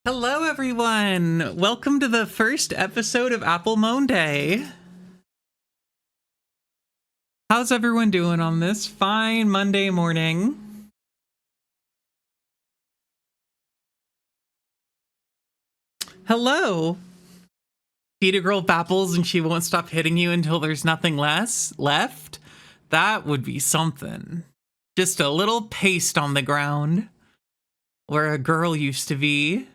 Hello, everyone. Welcome to the first episode of Apple Moanday. How's everyone doing on this fine Monday morning? Hello. Feed a girl bapples and she won't stop hitting you until there's nothing left. That would be something. Just a little paste on the ground where a girl used to be.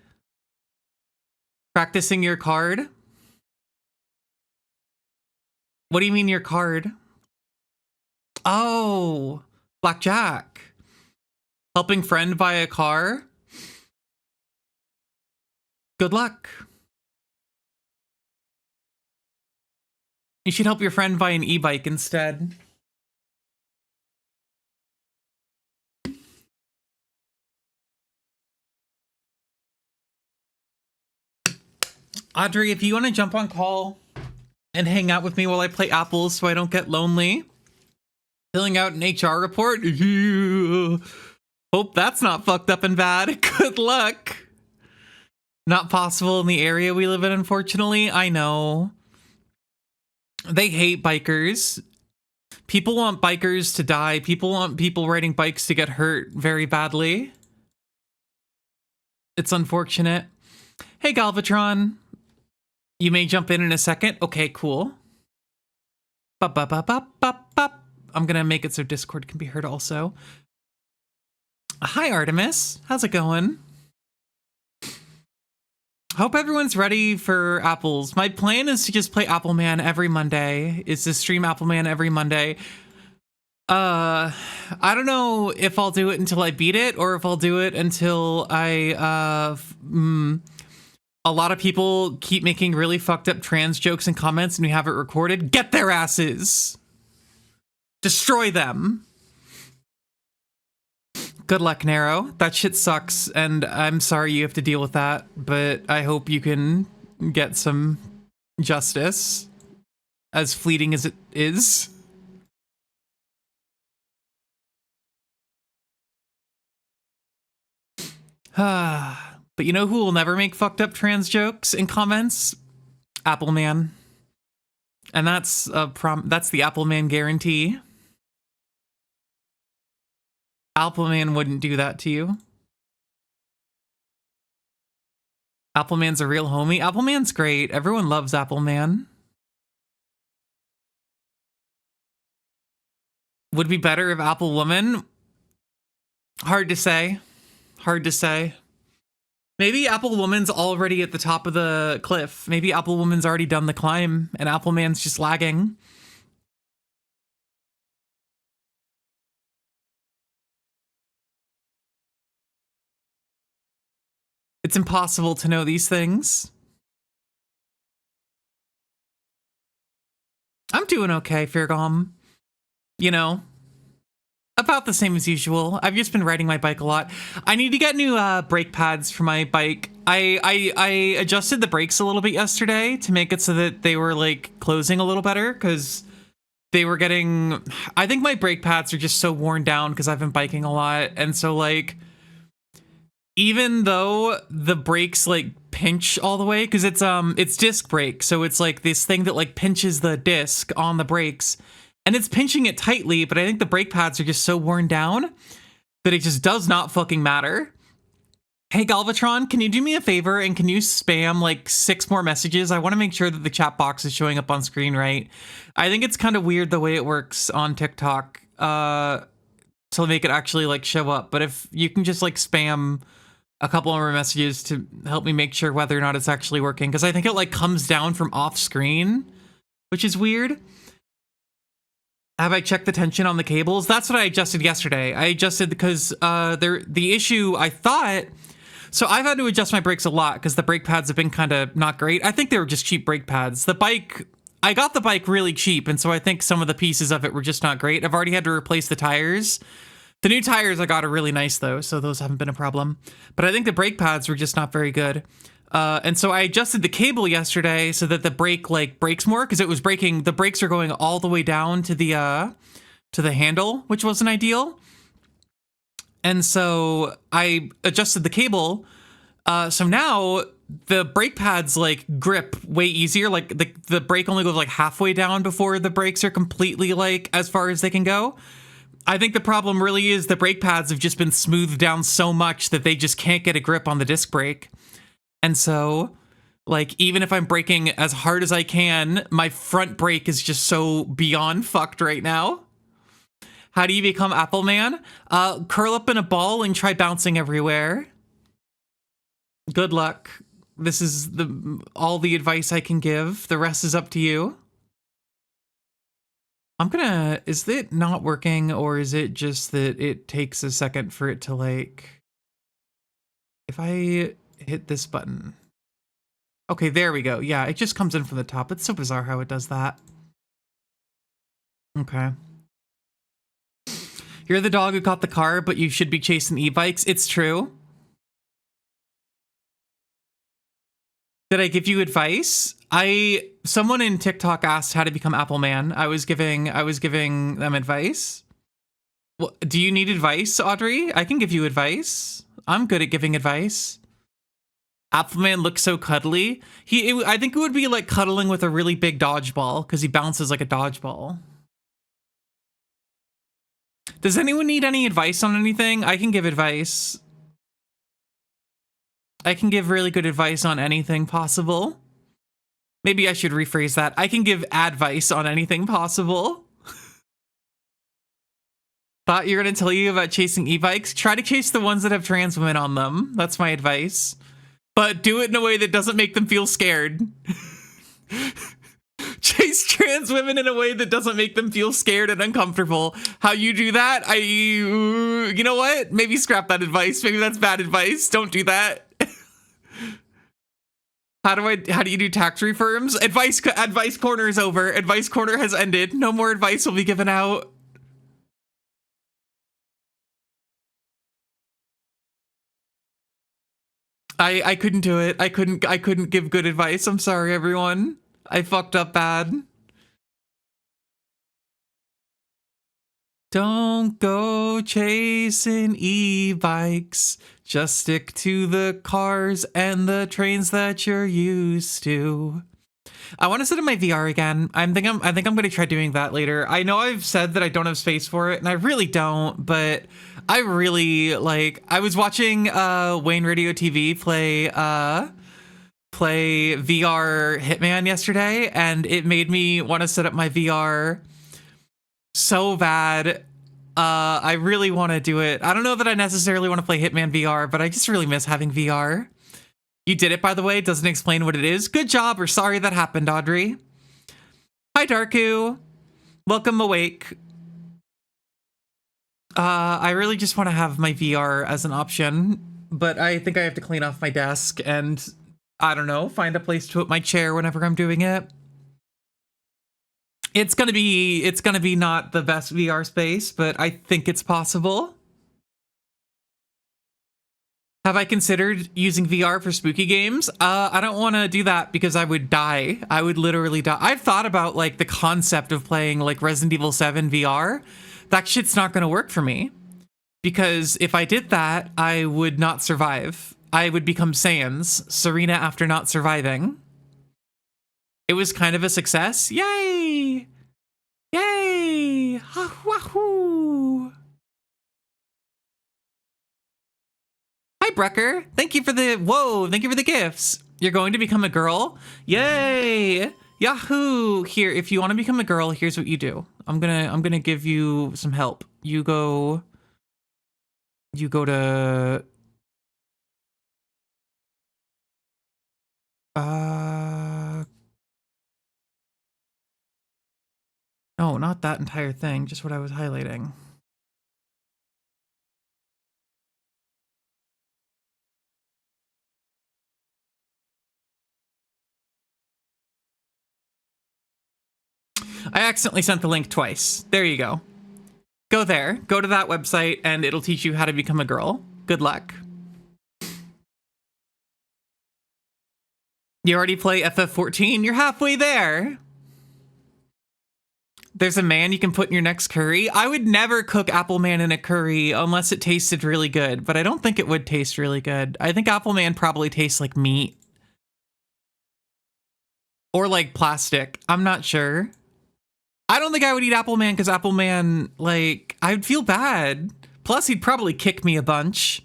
Practicing your card? What do you mean your card? Oh, blackjack. Helping friend buy a car? Good luck. You should help your friend buy an e-bike instead. Audrey, if you want to jump on call and hang out with me while I play apples so I don't get lonely. Filling out an HR report? Hope that's not fucked up and bad. Good luck. Not possible in the area we live in, unfortunately. I know. They hate bikers. People want bikers to die. People want people riding bikes to get hurt very badly. It's unfortunate. Hey, Galvatron. You may jump in a second. Okay, cool. I'm gonna make it so Discord can be heard also. Hi, Artemis. How's it going? Hope everyone's ready for apples. My plan is to just play Appleman every Monday. Is to stream Appleman every Monday. I don't know if I'll do it until I beat it or if I'll do it until I, a lot of people keep making really fucked up trans jokes and comments and we have it recorded. Get their asses! Destroy them! Good luck, Nero. That shit sucks, and I'm sorry you have to deal with that, but I hope you can get some justice, as fleeting as it is. But you know who will never make fucked up trans jokes in comments? Appleman. And that's the Appleman guarantee. Appleman wouldn't do that to you. Appleman's a real homie. Appleman's great. Everyone loves Appleman. Would be better if Apple Woman? Hard to say. Hard to say. Maybe Apple Woman's already at the top of the cliff. Maybe Apple Woman's already done the climb and Appleman's just lagging. It's impossible to know these things. I'm doing okay, Feargom. You know, about the same as usual. I've just been riding my bike a lot. I need to get new brake pads for my bike. I adjusted the brakes a little bit yesterday to make it so that they were like closing a little better because they were getting... I think my brake pads are just so worn down because I've been biking a lot. And so like, even though the brakes like pinch all the way, because it's disc brake. So it's like this thing that like pinches the disc on the brakes. And it's pinching it tightly, but I think the brake pads are just so worn down that it just does not fucking matter. Hey, Galvatron, can you do me a favor and can you spam like 6 more messages? I want to make sure that the chat box is showing up on screen right. I think it's kind of weird the way it works on TikTok to make it actually like show up. But if you can just like spam a couple more messages to help me make sure whether or not it's actually working. Because I think it like comes down from off screen, which is weird. Have I checked the tension on the cables? That's what I adjusted yesterday. I adjusted because the issue I thought... So I've had to adjust my brakes a lot because the brake pads have been kind of not great. I think they were just cheap brake pads. The bike... I got the bike really cheap, and so I think some of the pieces of it were just not great. I've already had to replace the tires. The new tires I got are really nice, though, so those haven't been a problem. But I think the brake pads were just not very good. And so I adjusted the cable yesterday so that the brake like brakes more because it was braking. The brakes are going all the way down to the handle, which wasn't ideal. And so I adjusted the cable So now the brake pads like grip way easier. Like the brake only goes like halfway down before the brakes are completely like as far as they can go. I think the problem really is the brake pads have just been smoothed down so much that they just can't get a grip on the disc brake. And so, like, even if I'm braking as hard as I can, my front brake is just so beyond fucked right now. How do you become Apple Man? Curl up in a ball and try bouncing everywhere. Good luck. This is all the advice I can give. The rest is up to you. Is it not working, or is it just that it takes a second for it to like, if I hit this button. Okay, there we go. Yeah, it just comes in from the top. It's so bizarre how it does that. Okay. You're the dog who caught the car, but you should be chasing e-bikes. It's true. Did I give you advice? Someone in TikTok asked how to become Apple Man. I was giving them advice. Well, do you need advice, Audrey? I can give you advice. I'm good at giving advice. Apple Man looks so cuddly. I think it would be like cuddling with a really big dodgeball because he bounces like a dodgeball. Does anyone need any advice on anything? I can give advice. I can give really good advice on anything possible. Maybe I should rephrase that. I can give advice on anything possible. Thought you were going to tell you about chasing e-bikes. Try to chase the ones that have trans women on them. That's my advice. But do it in a way that doesn't make them feel scared. Chase trans women in a way that doesn't make them feel scared and uncomfortable. How you do that? You know what? Maybe scrap that advice. Maybe that's bad advice. Don't do that. How do you do tax returns? Advice corner is over. Advice corner has ended. No more advice will be given out. I couldn't do it. I couldn't give good advice. I'm sorry, everyone. I fucked up bad. Don't go chasing e-bikes. Just stick to the cars and the trains that you're used to. I want to sit in my VR again. I think I'm going to try doing that later. I know I've said that I don't have space for it, and I really don't, but I really like. I was watching Wayne Radio TV play VR Hitman yesterday, and it made me want to set up my VR so bad. I really want to do it. I don't know that I necessarily want to play Hitman VR, but I just really miss having VR. You did it, by the way. Doesn't explain what it is. Good job, or sorry that happened, Audrey. Hi, Darku. Welcome awake. I really just want to have my VR as an option, but I think I have to clean off my desk and, I don't know, find a place to put my chair whenever I'm doing it. It's gonna be not the best VR space, but I think it's possible. Have I considered using VR for spooky games? I don't want to do that because I would die. I would literally die. I've thought about like the concept of playing like Resident Evil 7 VR. That shit's not going to work for me because if I did that, I would not survive. I would become Sans, Serena after not surviving. It was kind of a success. Yay! Yay! Wahoo! Hi, Brecker. Thank you for the gifts. You're going to become a girl? Yay! Yahoo! Here, if you want to become a girl, here's what you do. I'm gonna give you some help. You go to no, not that entire thing, just what I was highlighting. I accidentally sent the link twice. There you go. Go there, go to that website, and it'll teach you how to become a girl. Good luck. You already play FF14? You're halfway there. There's a man you can put in your next curry. I would never cook apple man in a curry unless it tasted really good, but I don't think it would taste really good. I think apple man probably tastes like meat. Or like plastic. I'm not sure. I don't think I would eat apple man because apple man, like, I'd feel bad. Plus, he'd probably kick me a bunch.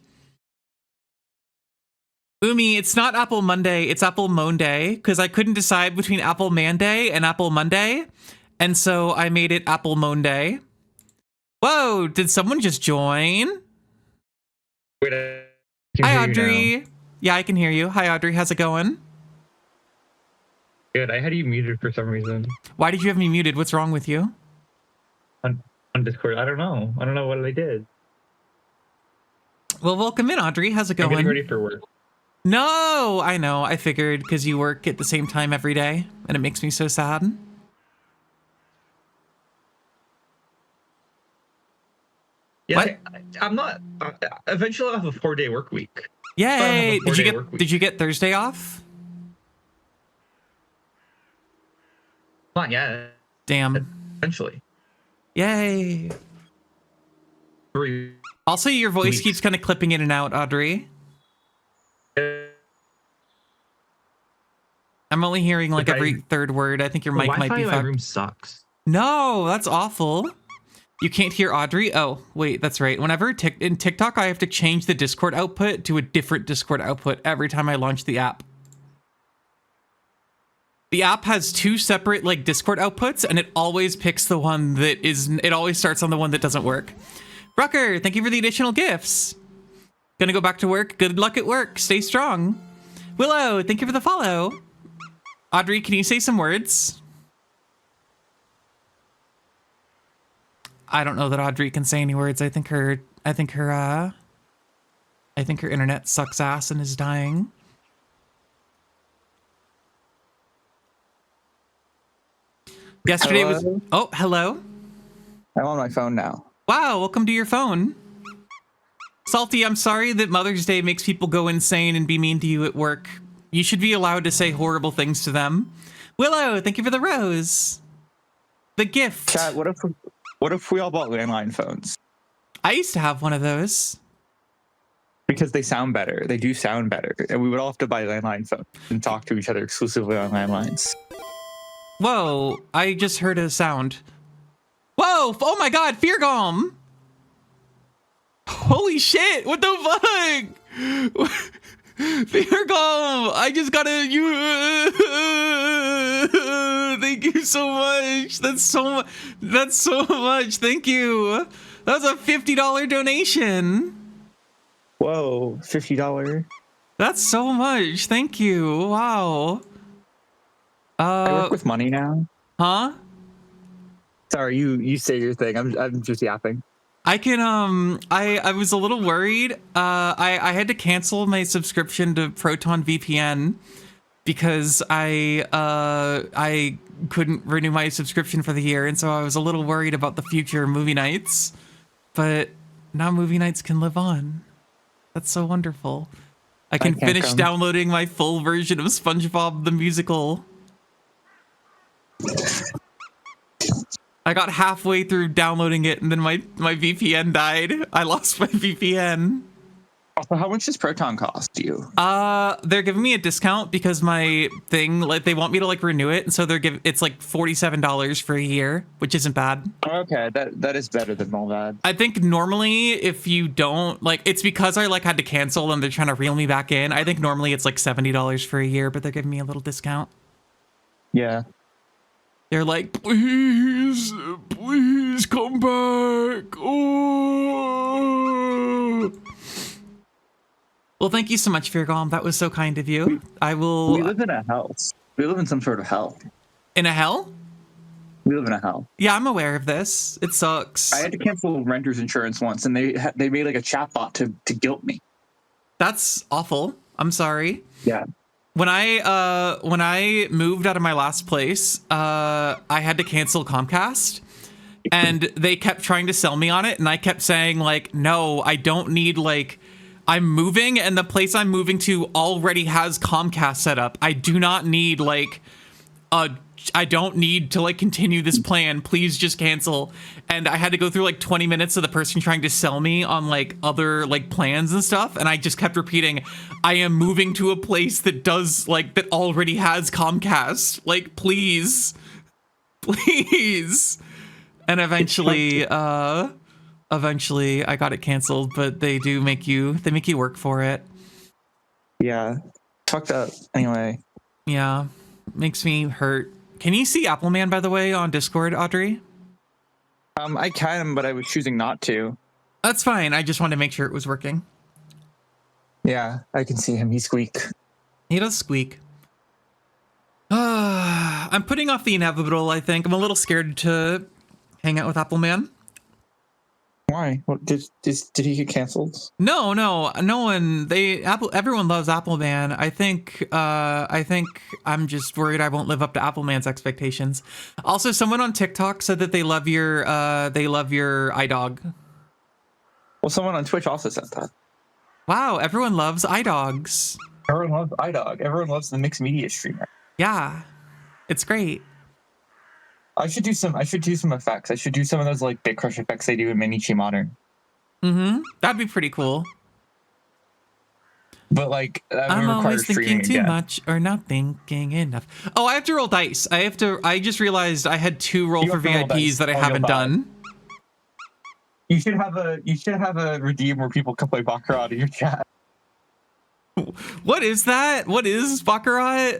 Umi, it's not Apple Monday, it's Apple Moanday, because I couldn't decide between Apple Monday and Apple Monday, and so I made it Apple Moanday. Whoa, did someone just join? Wait, hi, Audrey. Yeah, I can hear you. Hi, Audrey. How's it going? Good. I had you muted for some reason. Why did you have me muted? What's wrong with you? On Discord. I don't know. I don't know what I did. Well, welcome in, Audrey. How's it going? I'm getting ready for work. No, I know. I figured because you work at the same time every day, and it makes me so sad. Yeah, what? I'm not. Eventually, I'll have a 4-day work week. Yay! Did you get Thursday off? Not yet. Damn. Eventually. Yay! 3 Also, your voice weeks. keeps kind of clipping in and out, Audrey. I'm only hearing like every third word. I think your mic might be in my fucked. room sucks. No, that's awful. You can't hear Audrey? Oh, wait, that's right. Whenever in TikTok, I have to change the Discord output to a different Discord output every time I launch the app. The app has 2 separate like Discord outputs, and it always picks the one that is, it always starts on the one that doesn't work. Brucker, thank you for the additional gifts. Gonna go back to work. Good luck at work. Stay strong. Willow, thank you for the follow. Audrey, can you say some words? I don't know that Audrey can say any words. I think her internet sucks ass and is dying. Yesterday was... Oh, hello. I'm on my phone now. Wow, welcome to your phone. Salty, I'm sorry that Mother's Day makes people go insane and be mean to you at work. You should be allowed to say horrible things to them. Willow, thank you for the rose. The gift. Chat, what if we all bought landline phones? I used to have one of those. Because they sound better. They do sound better. And we would all have to buy landline phones and talk to each other exclusively on landlines. Whoa, I just heard a sound. Whoa, oh my god, Fear Golem. Holy shit, what the fuck? Fear Golem, I just got thank you so much. That's so much. Thank you. That was a $50 donation. Whoa, $50. That's so much. Thank you. Wow. I work with money now. Huh? Sorry, you say your thing. I'm just yapping. I can I was a little worried. I had to cancel my subscription to Proton VPN because I couldn't renew my subscription for the year, and so I was a little worried about the future movie nights. But now movie nights can live on. That's so wonderful. I can finish downloading my full version of SpongeBob the Musical. I got halfway through downloading it and then my VPN died. I lost my VPN. Also, how much does Proton cost you? They're giving me a discount because my thing, like, they want me to like renew it, and so it's like $47 for a year, which isn't bad. Okay, that is better than all that. I think normally if you don't like, it's because I like had to cancel and they're trying to reel me back in. I think normally it's like $70 for a year, but they're giving me a little discount. Yeah. They're like, please come back. Oh. Well, thank you so much, Fear Golem. That was so kind of you. We live in a house. We live in some sort of hell. In a hell? We live in a hell. Yeah, I'm aware of this. It sucks. I had to cancel renter's insurance once, and they made like a chatbot to guilt me. That's awful. I'm sorry. Yeah. When I moved out of my last place, I had to cancel Comcast, and they kept trying to sell me on it, and I kept saying like, no, I don't need, like, I'm moving and the place I'm moving to already has Comcast set up. I do not need like a I don't need to like continue this plan. Please just cancel. And I had to go through like 20 minutes of the person trying to sell me on like other like plans and stuff. And I just kept repeating, I am moving to a place that does like that already has Comcast. Like, please, please. And eventually I got it canceled, but they make you work for it. Yeah. Fucked up. Anyway. Yeah. Makes me hurt. Can you see Appleman, by the way, on Discord, Audrey? I can, but I was choosing not to. That's fine. I just wanted to make sure it was working. Yeah, I can see him. He squeak. He does squeak. I'm putting off the inevitable, I think. I'm a little scared to hang out with Appleman. Why? What, did he get canceled? No one. Everyone loves Appleman. I think I'm just worried I won't live up to Appleman's expectations. Also, someone on TikTok said that they love your iDog. Well, someone on Twitch also said that. Wow, everyone loves iDogs. Everyone loves iDog. Everyone loves the mixed media streamer. Yeah, it's great. I should do some effects. I should do some of those like Bit Crush effects they do in Minichi Modern. That'd be pretty cool. But like, I'm always thinking too much or not thinking enough. Oh, I have to roll dice. I just realized I had 2 roll for VIPs that I haven't done. You should have a redeem where people can play Baccarat in your chat. What is that? What is Baccarat?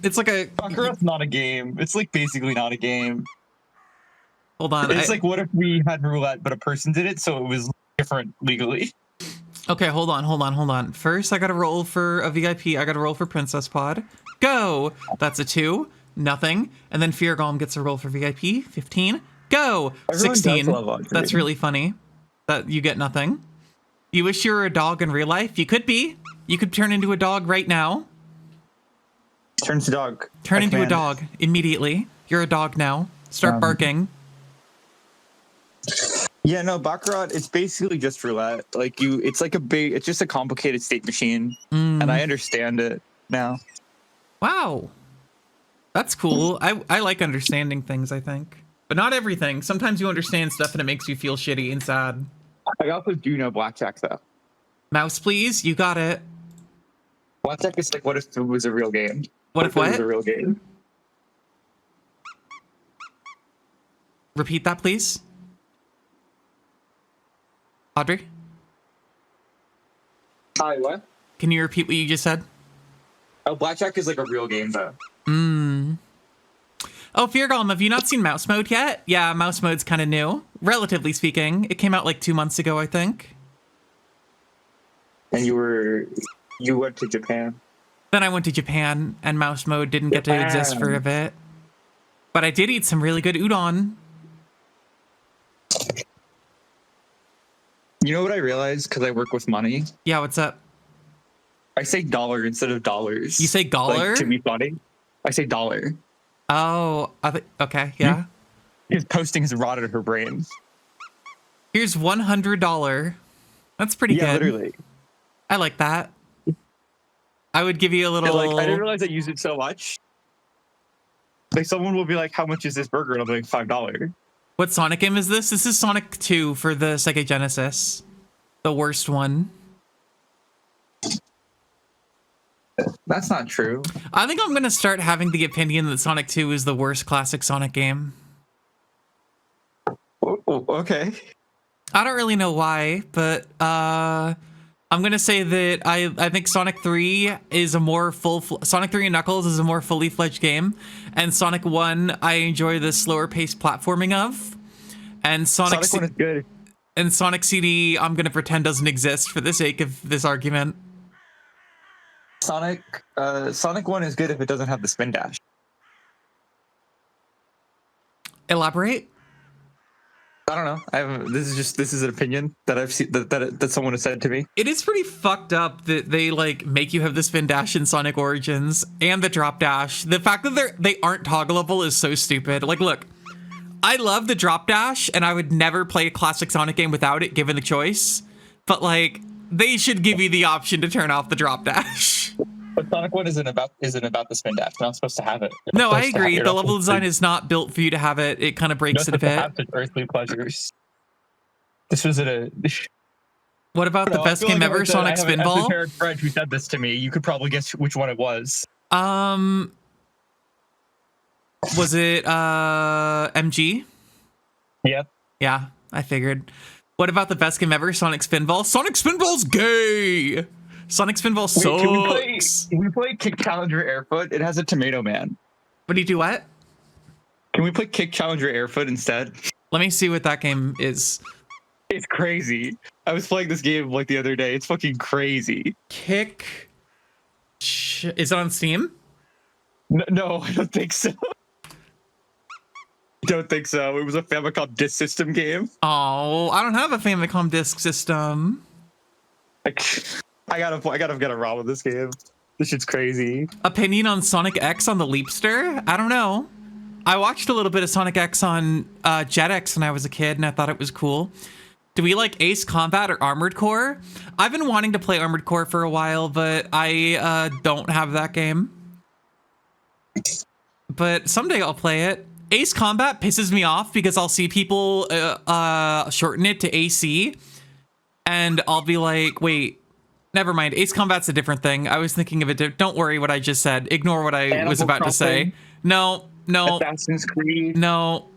It's like a Baccarat's not a game. It's like basically not a game. Hold on. It's like, what if we had roulette, but a person did it, so it was different legally? Okay, hold on. First, I gotta roll for a VIP. I gotta roll for Princess Pod. Go! That's a 2. Nothing. And then Fear Golem gets a roll for VIP. 15. Go! Everyone 16. does love Audrey. That's really funny. That you get nothing. You wish you were a dog in real life? You could be. You could turn into a dog right now. Turn to dog. Turn into a dog immediately. You're a dog now. Start barking. Yeah, no, Baccarat, it's basically just roulette. Like it's just a complicated state machine. And I understand it now. Wow. That's cool. I like understanding things, I think. But not everything. Sometimes you understand stuff and it makes you feel shitty and sad. I also do know blackjack though. Mouse, please. You got it. Blackjack is like, what if it was a real game? What if it was a real game? Repeat that, please. Audrey? Hi, what? Can you repeat what you just said? Oh, blackjack is like a real game though. Oh, Fear Golem, have you not seen Mouse Mode yet? Yeah, Mouse Mode's kind of new, relatively speaking. It came out like 2 months ago, I think. And you went to Japan. Then I went to Japan, and Mouse Mode didn't get to exist for a bit. But I did eat some really good udon. You know what I realized? Because I work with money. Yeah, what's up? I say dollar instead of dollars. You say dollar? Like, to be funny. I say dollar. Oh, okay, yeah. His posting has rotted her brain. Here's $100. That's pretty good. Yeah, literally. I like that. I would give you a little... Like, I didn't realize I use it so much. Like, someone will be like, how much is this burger? And I'll be like, $5. What Sonic game is this? This is Sonic 2 for the Sega Genesis. The worst one. That's not true. I think I'm going to start having the opinion that Sonic 2 is the worst classic Sonic game. Okay. I don't really know why, but I'm going to say that I think Sonic 3 is a more Sonic 3 and Knuckles is a more fully fledged game, and Sonic 1 I enjoy the slower paced platforming of, and Sonic 1 is good. And Sonic CD I'm going to pretend doesn't exist for the sake of this argument. Sonic 1 is good if it doesn't have the spin dash. Elaborate? I don't know. This is an opinion that I've seen that someone has said to me. It is pretty fucked up that they like make you have the spin dash in Sonic Origins and the drop dash. The fact that they aren't toggleable is so stupid. Like, look, I love the drop dash and I would never play a classic Sonic game without it given the choice. But like, they should give you the option to turn off the drop dash. But Sonic 1 isn't about the spin dash. You're not supposed to have it. No, I agree. The level design is not built for you to have it. It kind of breaks it a bit. Have such earthly pleasures. This was a. What about the best game ever, Sonic Spinball? I have a friend who said this to me. You could probably guess which one it was. Was it MG? Yep. Yeah, I figured. What about the best game ever, Sonic Spinball? Sonic Spinball's gay! Sonic Spinball sucks! Can we play Kick Challenger Airfoot? It has a Tomato Man. What do you do, what? Can we play Kick Challenger Airfoot instead? Let me see what that game is. It's crazy. I was playing this game like the other day. It's fucking crazy. Is it on Steam? No, I don't think so. Don't think so. It was a Famicom Disk System game. Oh, I don't have a Famicom Disk System. I gotta get a ROM of this game. This shit's crazy. Opinion on Sonic X on the Leapster? I don't know. I watched a little bit of Sonic X on Jetix when I was a kid, and I thought it was cool. Do we like Ace Combat or Armored Core? I've been wanting to play Armored Core for a while, but I don't have that game. But someday I'll play it. Ace Combat pisses me off because I'll see people shorten it to AC, and I'll be like, wait, never mind. Ace Combat's a different thing. I was thinking of it. Don't worry what I just said. Ignore what I was about to say. No. Assassin's Creed. No.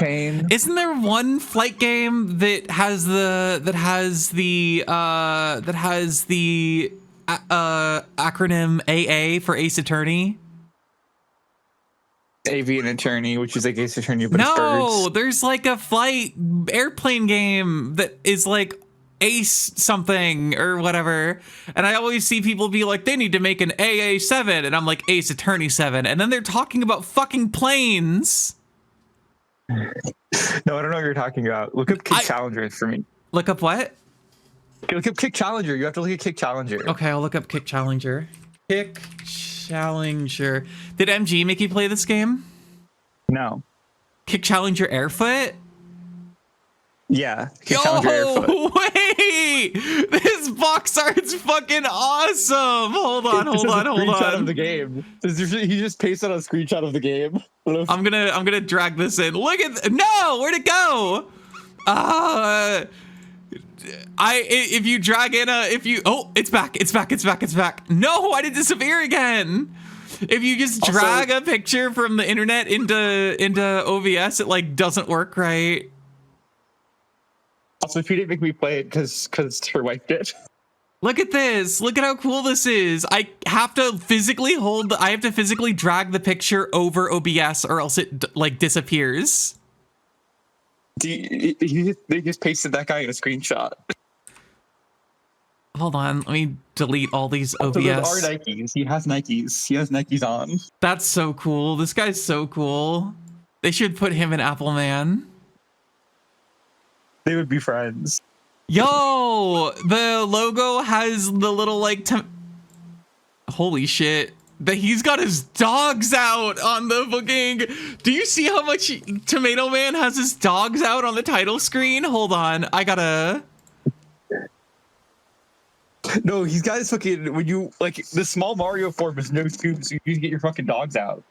Chain. Isn't there one flight game that has the acronym AA for Ace Attorney? Avian Attorney, which is like Ace Attorney, but no, it's birds. There's like a flight airplane game that is like Ace something or whatever, and I always see people be like, they need to make an AA7, and I'm like, Ace Attorney 7, and then they're talking about fucking planes. No, I don't know what you're talking about. Look up Kick Challenger for me. Look up what? Look up Kick Challenger. You have to look at Kick Challenger. Okay, I'll look up Kick Challenger. Kick Challenger. Did MG make you play this game? No. Kick Challenger Airfoot? Yeah. Kick Challenger Airfoot. Wait! This box art's fucking awesome! Hold on. Screenshot of the game. He just pasted a screenshot of the game. I'm gonna drag this in. Look at no! Where'd it go? If you drag in it's back. No, why did it disappear again? If you just drag a picture from the internet into OBS, it like doesn't work right. Also, she didn't make me play it because her wife did. Look at this. Look at how cool this is. I have to physically drag the picture over OBS or else it like disappears. They just pasted that guy in a screenshot. Hold on, let me delete all these OBS. So those are Nikes. He has Nikes on. That's so cool. This guy's so cool. They should put him in Appleman. They would be friends. Yo, the logo has the little like holy shit. That he's got his dogs out on the fucking. Do you see how much Tomato Man has his dogs out on the title screen? Hold on, I gotta. No, he's got his fucking. When you like the small Mario form is no scoop, so you get your fucking dogs out.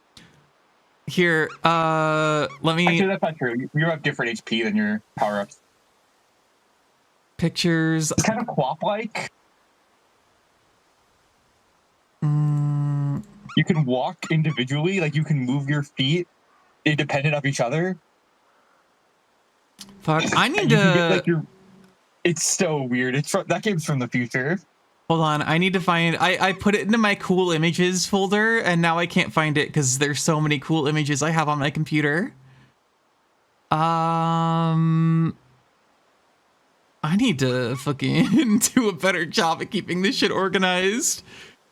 Here, let me. Actually, that's not true. You have different HP than your power ups. Pictures. It's kind of quap-like. You can walk individually, like you can move your feet independent of each other. Fuck, I need to. It's so weird. That game's from the future. Hold on, I need to find. I put it into my cool images folder, and now I can't find it because there's so many cool images I have on my computer. I need to fucking do a better job at keeping this shit organized.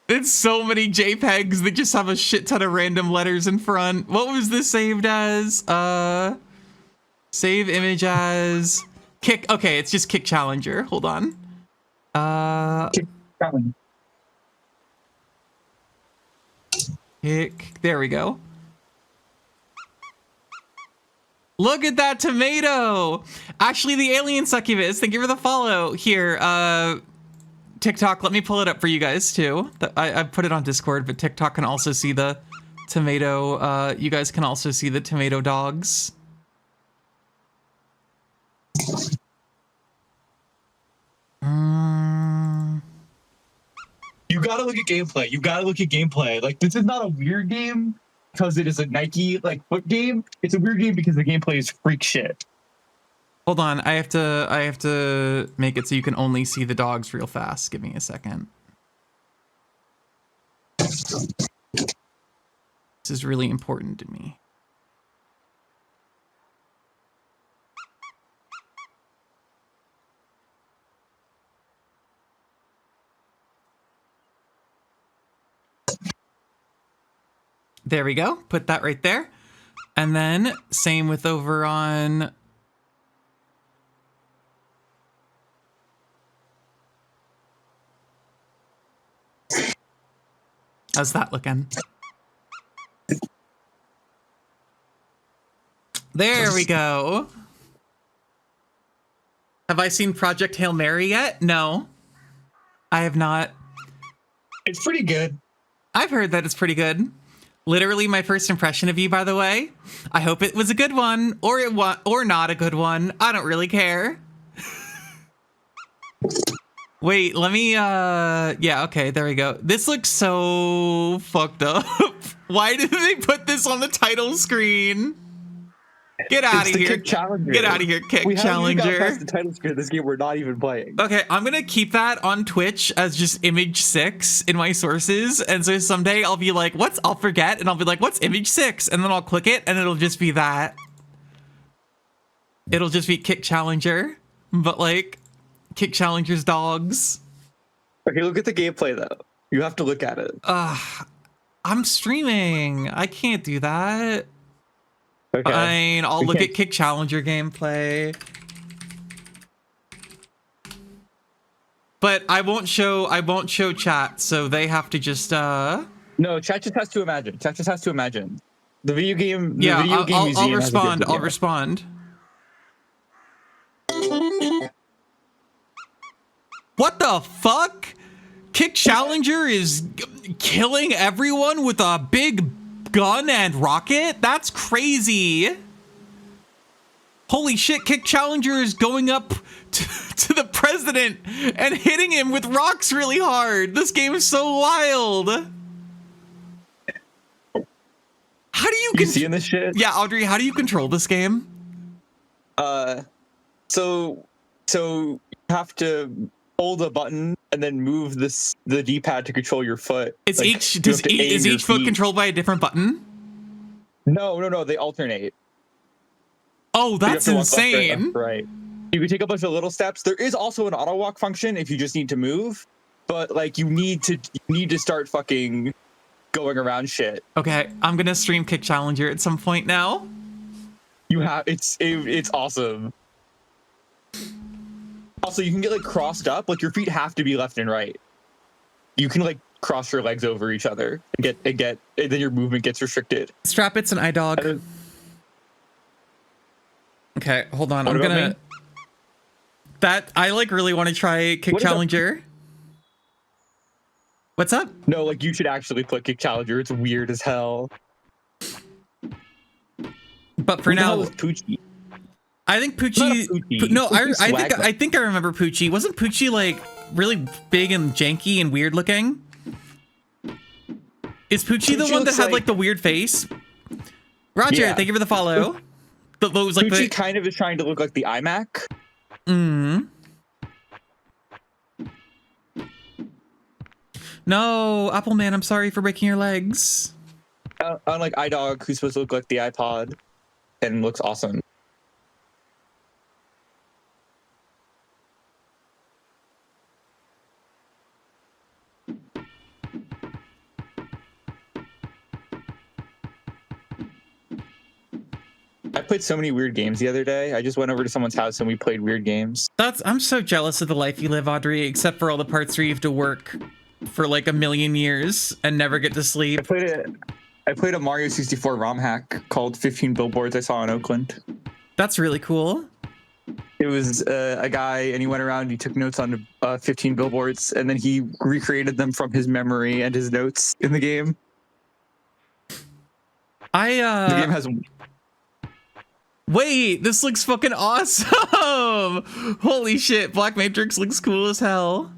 It's so many JPEGs that just have a shit ton of random letters in front. What was this saved as? Save image as Kick. Okay, it's just Kick Challenger. Hold on. Kick Challenger. Kick. There we go. Look at that tomato. Actually, the alien succubus. Thank you for the follow. Here, TikTok, let me pull it up for you guys too. I put it on Discord, but TikTok can also see the tomato. You guys can also see the tomato dogs. You gotta look at gameplay. You gotta look at gameplay. Like, this is not a weird game because it is a Nike like foot game. It's a weird game because the gameplay is freak shit. Hold on, I have to make it so you can only see the dogs real fast. Give me a second. This is really important to me. There we go. Put that right there. And then same with over on... How's that looking? There we go. Have I seen Project Hail Mary yet? No. I have not. It's pretty good. I've heard that it's pretty good. Literally my first impression of you, by the way. I hope it was a good one, or not a good one. I don't really care. Wait, let me, yeah, okay, there we go. This looks so fucked up. Why did they put this on the title screen? Get out of here. Get out of here, Kick Challenger. We got past the title screen of this game we're not even playing. Okay, I'm gonna keep that on Twitch as just image 6 in my sources. And so someday I'll be like, I'll forget, and I'll be like, what's image 6? And then I'll click it, and it'll just be that. It'll just be Kick Challenger, but like, Kick Challenger's dogs. Okay, look at the gameplay though. You have to look at it. I'm streaming. I can't do that. Okay. Fine, I'll look at Kick Challenger gameplay. But I won't show chat, so they have to just No, chat just has to imagine. Chat just has to imagine. The video game I'll respond. I'll respond. What the fuck? Kick Challenger is killing everyone with a big gun and rocket? That's crazy. Holy shit, Kick Challenger is going up to the president and hitting him with rocks really hard. This game is so wild. How do you seeing this shit? Yeah, Audrey, how do you control this game? So you have to hold a button and then move the D-pad to control your foot. Is each foot controlled by a different button? No, they alternate. Oh, that's insane. Right. You can take a bunch of little steps. There is also an auto walk function if you just need to move, but like you need to start fucking going around shit. Okay, I'm gonna stream Kick Challenger at some point now. It's awesome. Also, you can get like crossed up. Like your feet have to be left and right. You can like cross your legs over each other and then your movement gets restricted. Strap it's an iDog. Okay, hold on. I like really want to try Kick Challenger. What's up? No, like you should actually play Kick Challenger. It's weird as hell. But for now, Poochie. I think Poochie. I think I remember Poochie. Wasn't Poochie like really big and janky and weird looking? Is Poochie the one that had like the weird face? Roger, thank you for the follow. Poochie kind of is trying to look like the iMac. No, Appleman, I'm sorry for breaking your legs. Unlike iDog, who's supposed to look like the iPod and looks awesome. I played so many weird games the other day. I just went over to someone's house and we played weird games. I'm so jealous of the life you live, Audrey, except for all the parts where you have to work for like a million years and never get to sleep. I played a Mario 64 ROM hack called 15 Billboards I Saw in Oakland. That's really cool. It was a guy, and he went around. He took notes on 15 billboards, and then he recreated them from his memory and his notes in the game. The game has. Wait, this looks fucking awesome! Holy shit, Black Matrix looks cool as hell.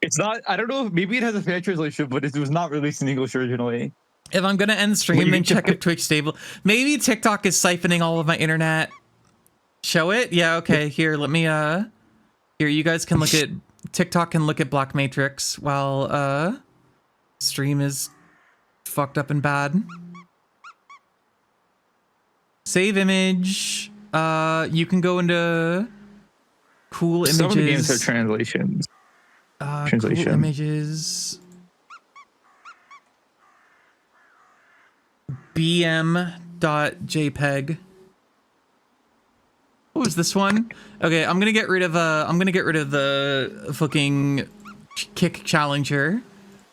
It's not. I don't know. Maybe it has a fan translation, but it was not released in English originally. If I'm gonna end stream and check if Twitch stable, maybe TikTok is siphoning all of my internet. Show it? Yeah, okay. Here, let me here, you guys can look at TikTok can look at Black Matrix while stream is fucked up and bad. Save image. You can go into cool images. Some of the games have translations. Translation. Cool images. bm.jpg. What was this one? Okay, I'm gonna get rid of the fucking kick challenger.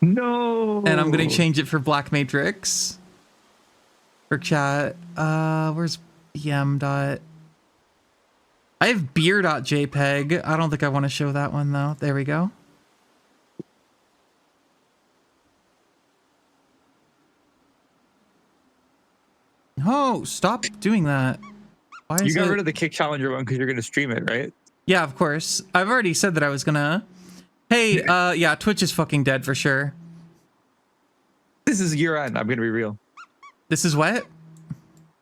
No. And I'm gonna change it for Black Matrix. For chat. Where's bm dot? I have beer.jpg. I don't think I want to show that one though. There we go. Oh, stop doing that. Why is you got rid of the kick challenger one because you're going to stream it, right? Yeah, of course. I've already said that I was gonna. Hey, yeah, Twitch is fucking dead for sure. This is your end. I'm going to be real. This is what?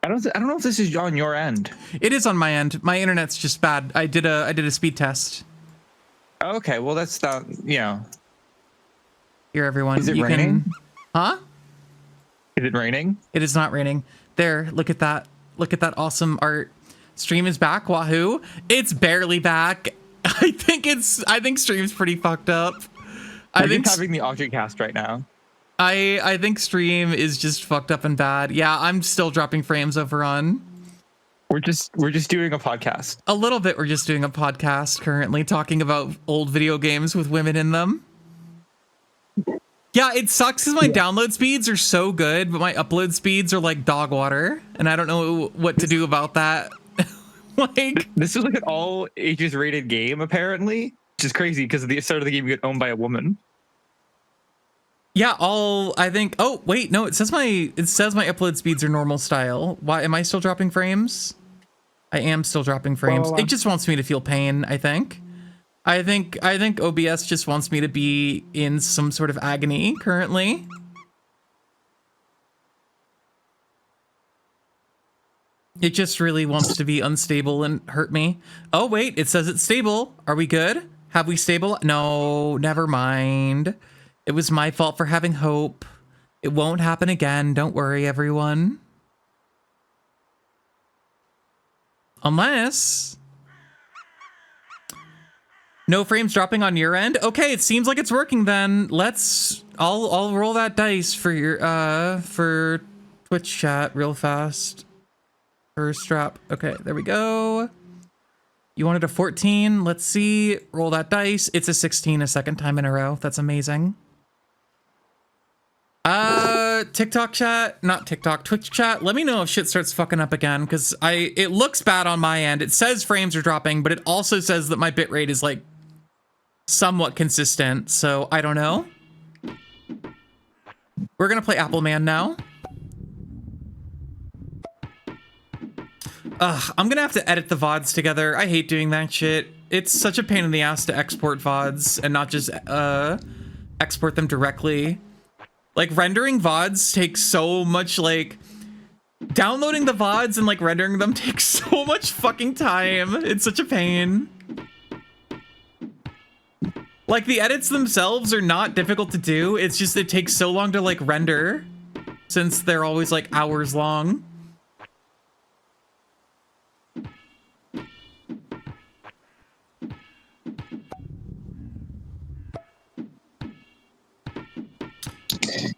I don't know if this is on your end. It is on my end. My internet's just bad. I did a speed test. Okay, well that's not, you know. Here, everyone. Is it raining? Huh? Is it raining? It is not raining. There, look at that. Look at that awesome art. Stream is back, wahoo. It's barely back. I think stream's pretty fucked up. I think having the object cast right now. I think stream is just fucked up and bad. Yeah, I'm still dropping frames over on. We're just doing a podcast. A little bit. We're just doing a podcast currently talking about old video games with women in them. Yeah, it sucks because my download speeds are so good, but my upload speeds are like dog water, and I don't know what to do about that. Like, this is like an all ages rated game, apparently, which is crazy because at the start of the game you get owned by a woman. Yeah, I think. Oh wait, no, it says my upload speeds are normal style. Why am I still dropping frames? I am still dropping frames. It just wants me to feel pain, I think. I think OBS just wants me to be in some sort of agony currently. It just really wants to be unstable and hurt me. Oh wait, it says it's stable. Are we good? Have we stable? No, never mind. It was my fault for having hope. It won't happen again. Don't worry, everyone. Unless... No frames dropping on your end? Okay, it seems like it's working then. I'll roll that dice for your for Twitch chat real fast. First drop. Okay, there we go. You wanted a 14. Let's see. Roll that dice. It's a 16 a second time in a row. That's amazing. TikTok chat, not TikTok, Twitch chat. Let me know if shit starts fucking up again, because it looks bad on my end. It says frames are dropping, but it also says that my bitrate is like somewhat consistent, so I don't know. We're gonna play Apple Man now. I'm gonna have to edit the VODs together. I hate doing that shit. It's such a pain in the ass to export VODs and not just export them directly. Like, rendering VODs takes so much, like, downloading the VODs and like rendering them takes so much fucking time. It's such a pain. Like, the edits themselves are not difficult to do. It's just it takes so long to like render, since they're always like hours long.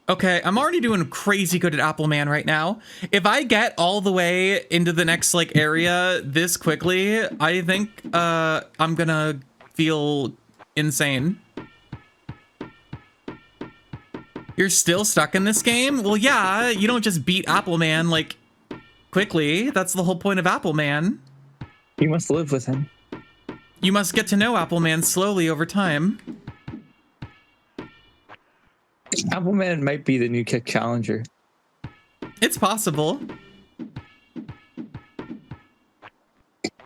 Okay, I'm already doing crazy good at Apple Man right now. If I get all the way into the next like area this quickly, I think I'm gonna feel insane. You're still stuck in this game? Well, yeah, you don't just beat Apple Man like quickly. That's the whole point of Apple Man. You must live with him. You must get to know Appleman slowly over time. Appleman might be the new Kick Challenger. It's possible.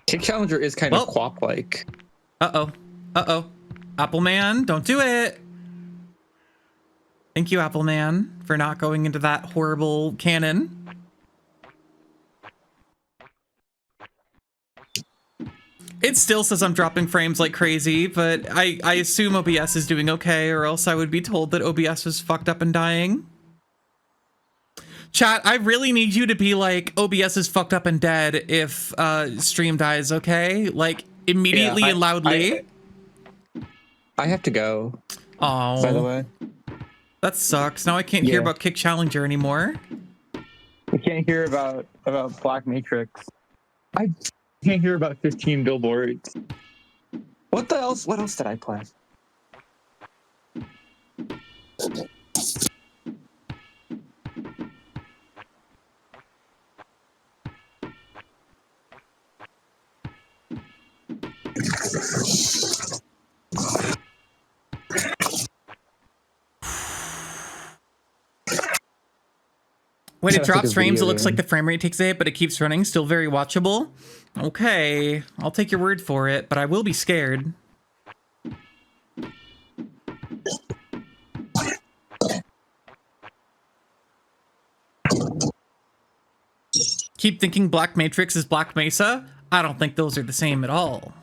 Kick Challenger is kind of Quap-like. Uh-oh. Uh-oh. Appleman, don't do it. Thank you, Appleman, for not going into that horrible cannon. It still says I'm dropping frames like crazy, but I assume OBS is doing okay, or else I would be told that OBS was fucked up and dying. Chat, I really need you to be like, OBS is fucked up and dead if stream dies, okay? Like, immediately and loudly. I have to go. Oh. By the way. That sucks. Now I can't hear about Kick Challenger anymore. I can't hear about Black Matrix. I can't hear about 15 billboards. What else did I play? When it drops frames, it looks like the frame rate takes a hit, but it keeps running. Still very watchable. Okay, I'll take your word for it, but I will be scared. Keep thinking Black Matrix is Black Mesa? I don't think those are the same at all.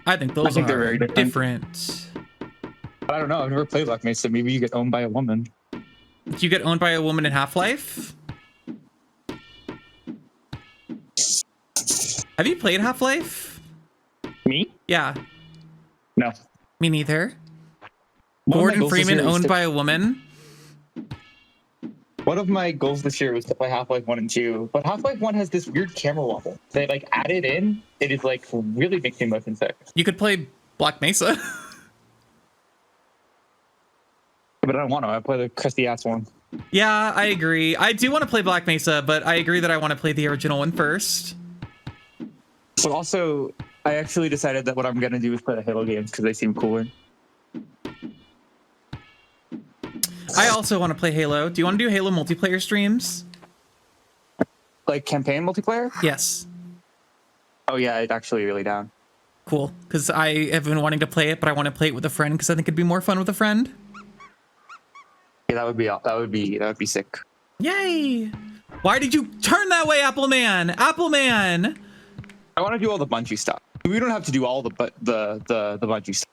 I think those are very different. I don't know. I've never played Black Mesa. Maybe you get owned by a woman. Do you get owned by a woman in Half-Life? Have you played Half-Life? Me? Yeah. No. Me neither. Gordon Freeman owned by a woman? One of my goals this year was to play Half-Life 1 and 2, but Half-Life 1 has this weird camera wobble. They like added in, it is like really makes me motion sick. You could play Black Mesa. But I don't want to. I play the crusty ass one. Yeah, I agree. I do want to play Black Mesa, but I agree that I want to play the original one first. But also, I actually decided that what I'm going to do is play the Halo games because they seem cooler. I also want to play Halo. Do you want to do Halo multiplayer streams? Like campaign multiplayer? Yes. Oh yeah, it's actually really down. Cool, because I have been wanting to play it, but I want to play it with a friend because I think it'd be more fun with a friend. Yeah, that would be sick. Yay! Why did you turn that way, Appleman? Appleman! I want to do all the Bungie stuff. We don't have to do all the Bungie stuff.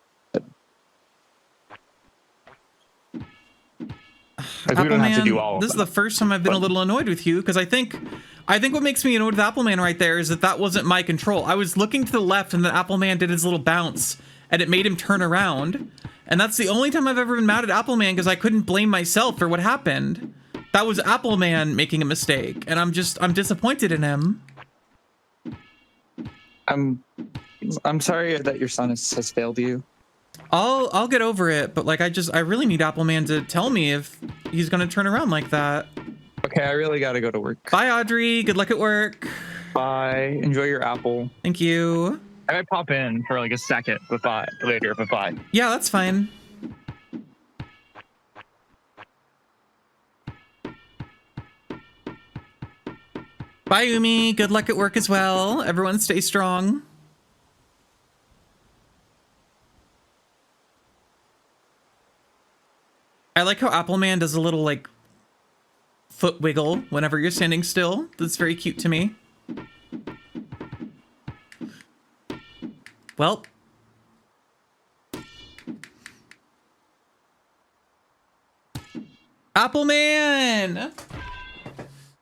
Like, we don't have to do all of this is them. the first time I've been a little annoyed with you because I think what makes me annoyed with Appleman right there is that wasn't my control. I was looking to the left and then Appleman did his little bounce and it made him turn around. And that's the only time I've ever been mad at Appleman because I couldn't blame myself for what happened. That was Appleman making a mistake and I'm disappointed in him. I'm sorry that your son has failed you. I'll get over it, but like I really need Appleman to tell me if he's gonna turn around like that. Okay, I really gotta go to work. Bye, Audrey. Good luck at work. Bye. Enjoy your apple. Thank you. I might pop in for like a second, but bye later. But bye. Yeah, that's fine. Bye, Umi. Good luck at work as well. Everyone stay strong. I like how Appleman does a little, like, foot wiggle whenever you're standing still. That's very cute to me. Well. Appleman!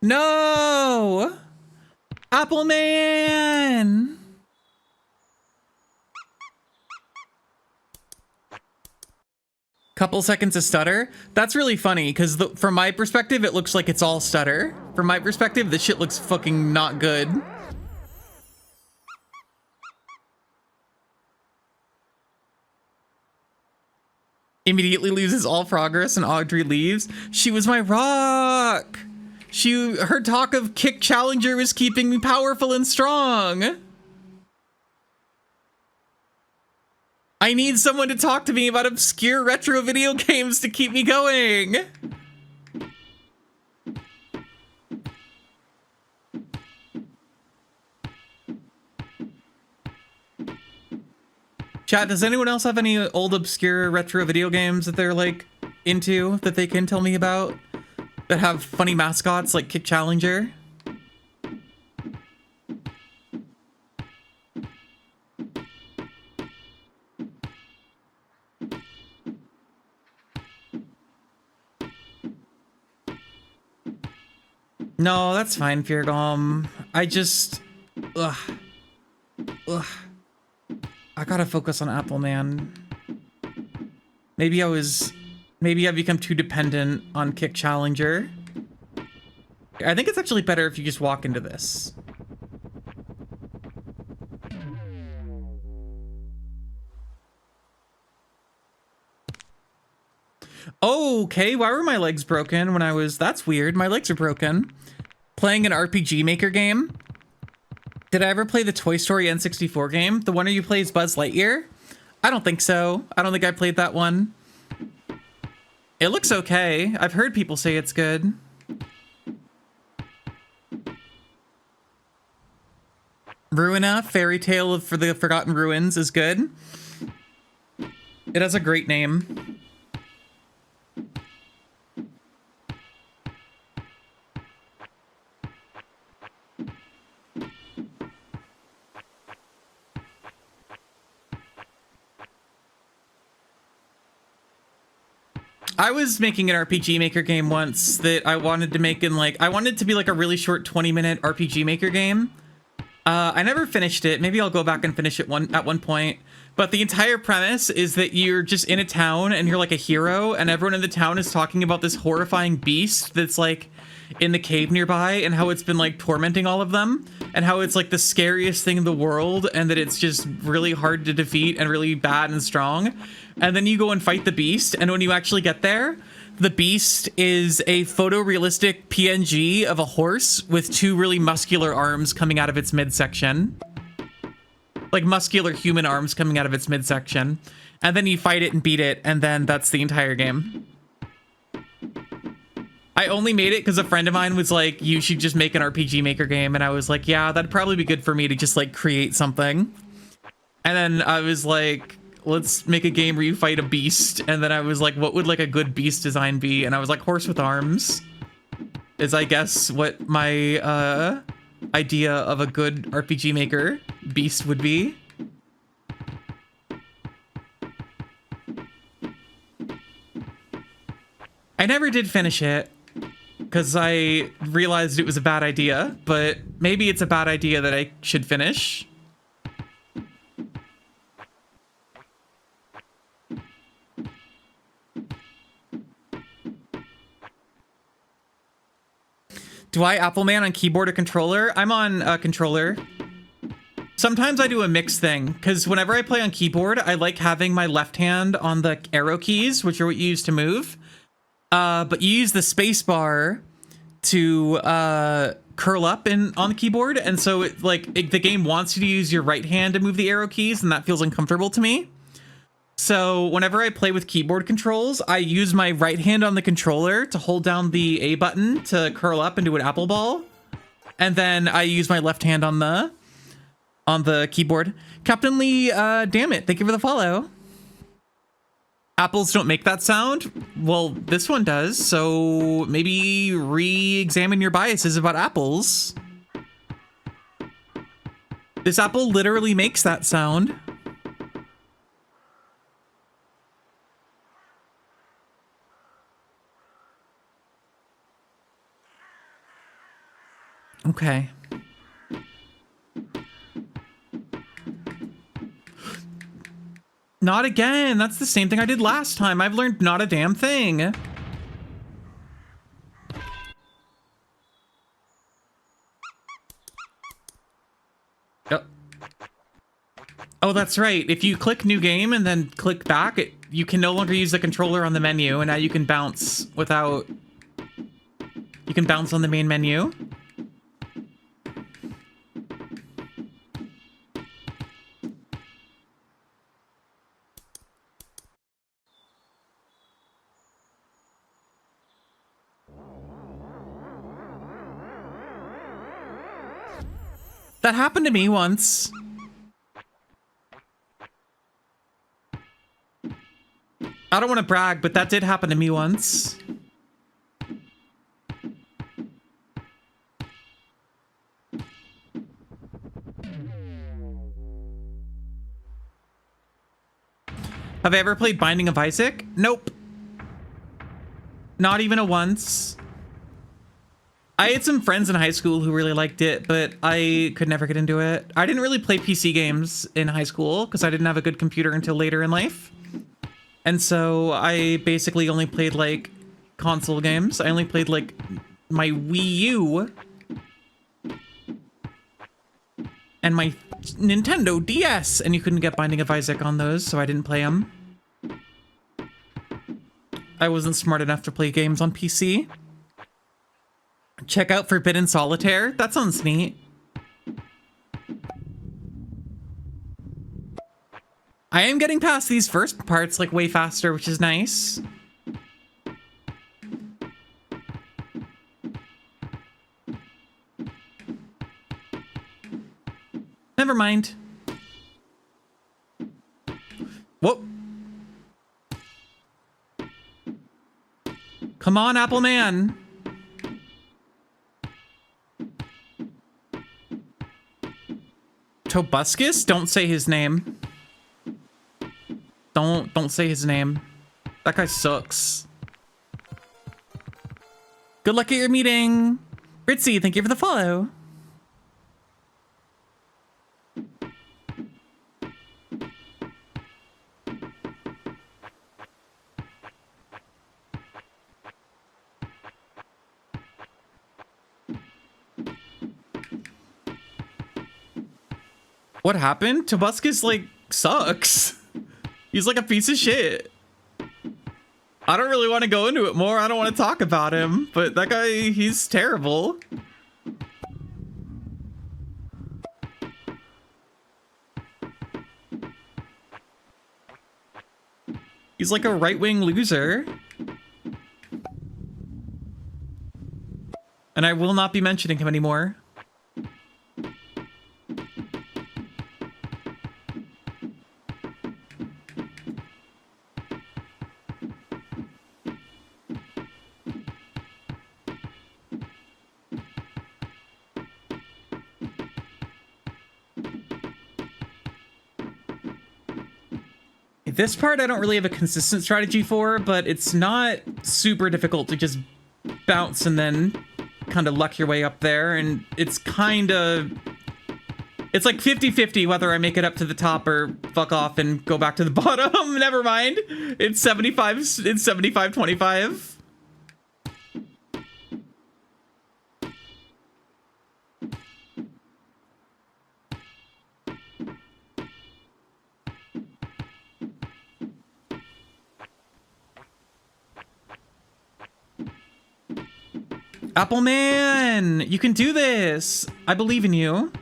No! Appleman! Couple seconds of stutter. That's really funny because from my perspective, it looks like it's all stutter. From my perspective, this shit looks fucking not good. Immediately loses all progress and Audrey leaves. She was my rock. Her talk of Kick Challenger was keeping me powerful and strong. I need someone to talk to me about obscure retro video games to keep me going. Chat, does anyone else have any old obscure retro video games that they're like into that they can tell me about that have funny mascots like Kick Challenger? No, that's fine, Feargom. I just... Ugh. I gotta focus on Apple, man. Maybe I've become too dependent on Kick Challenger. I think it's actually better if you just walk into this. Okay, why were my legs broken when I was... That's weird, my legs are broken. Playing an RPG Maker game. Did I ever play the Toy Story N64 game? The one where you play as Buzz Lightyear? I don't think so. I don't think I played that one. It looks okay. I've heard people say it's good. Ruina, Fairy Tale for the Forgotten Ruins is good. It has a great name. I was making an RPG Maker game once that I wanted to make in like, I wanted it to be like a really short 20-minute RPG Maker game. I never finished it. Maybe I'll go back and finish it at one point. But the entire premise is that you're just in a town and you're like a hero and everyone in the town is talking about this horrifying beast that's like in the cave nearby and how it's been like tormenting all of them and how it's like the scariest thing in the world and that it's just really hard to defeat and really bad and strong. And then you go and fight the beast, and when you actually get there, the beast is a photorealistic PNG of a horse with two really muscular arms coming out of its midsection. Like muscular human arms coming out of its midsection. And then you fight it and beat it, and then that's the entire game. I only made it because a friend of mine was like, you should just make an RPG Maker game, and I was like, yeah, that'd probably be good for me to just like create something. And then I was like, let's make a game where you fight a beast. And then I was like, what would like a good beast design be? And I was like, horse with arms is I guess what my idea of a good RPG Maker beast would be. I never did finish it because I realized it was a bad idea, but maybe it's a bad idea that I should finish. Do I Apple Man on keyboard or controller? I'm on controller. Sometimes I do a mix thing, because whenever I play on keyboard, I like having my left hand on the arrow keys, which are what you use to move. But you use the space bar to curl up on the keyboard, and so the game wants you to use your right hand to move the arrow keys, and that feels uncomfortable to me. So whenever I play with keyboard controls, I use my right hand on the controller to hold down the A button to curl up into an apple ball. And then I use my left hand on the keyboard. Captain Lee, damn it, thank you for the follow. Apples don't make that sound? Well, this one does, so maybe re-examine your biases about apples. This apple literally makes that sound. Okay. Not again. That's the same thing I did last time. I've learned not a damn thing. Yep. Oh, that's right. If you click new game and then click back, you can no longer use the controller on the menu, and now you can bounce without... You can bounce on the main menu. That happened to me once. I don't want to brag, but that did happen to me once. Have I ever played Binding of Isaac? Nope. Not even a once. I had some friends in high school who really liked it, but I could never get into it. I didn't really play PC games in high school because I didn't have a good computer until later in life. And so I basically only played like console games. I only played like my Wii U and my Nintendo DS, and you couldn't get Binding of Isaac on those, so I didn't play them. I wasn't smart enough to play games on PC. Check out Forbidden Solitaire. That sounds neat. I am getting past these first parts like way faster, which is nice. Never mind. Whoa. Come on, Apple Man. Tobuscus? Don't say his name. Don't say his name. That guy sucks. Good luck at your meeting. Ritzy, thank you for the follow. What happened? Tobuscus, like, sucks. He's like a piece of shit. I don't really want to go into it more. I don't want to talk about him, but that guy, he's terrible. He's like a right-wing loser. And I will not be mentioning him anymore. This part I don't really have a consistent strategy for, but it's not super difficult to just bounce and then kind of luck your way up there. And it's kind of... It's like 50-50 whether I make it up to the top or fuck off and go back to the bottom. Never mind. It's 75-25. Apple Man, you can do this. I believe in you.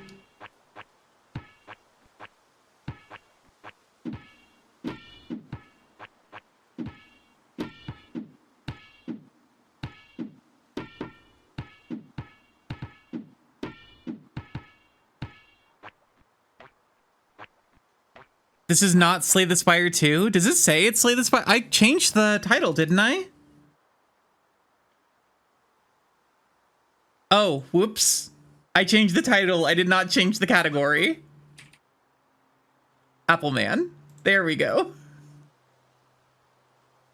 This is not Slay the Spire 2. Does it say it's Slay the Spire? I changed the title, didn't I? Oh, whoops. I changed the title. I did not change the category. Apple Man. There we go.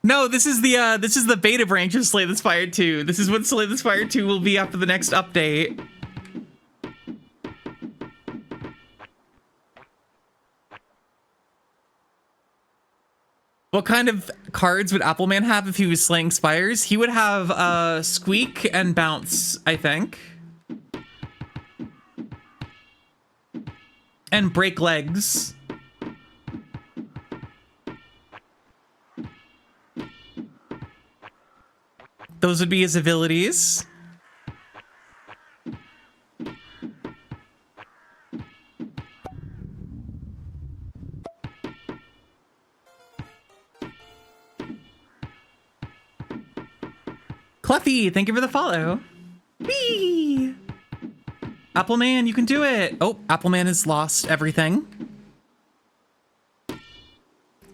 No, this is the beta branch of Slay the Spire 2. This is what Slay the Spire 2 will be after the next update. What kind of cards would Apple Man have if he was slaying spires? He would have Squeak and Bounce, I think. And Break Legs. Those would be his abilities. Cleffy, thank you for the follow. Whee! Appleman, you can do it. Oh, Appleman has lost everything.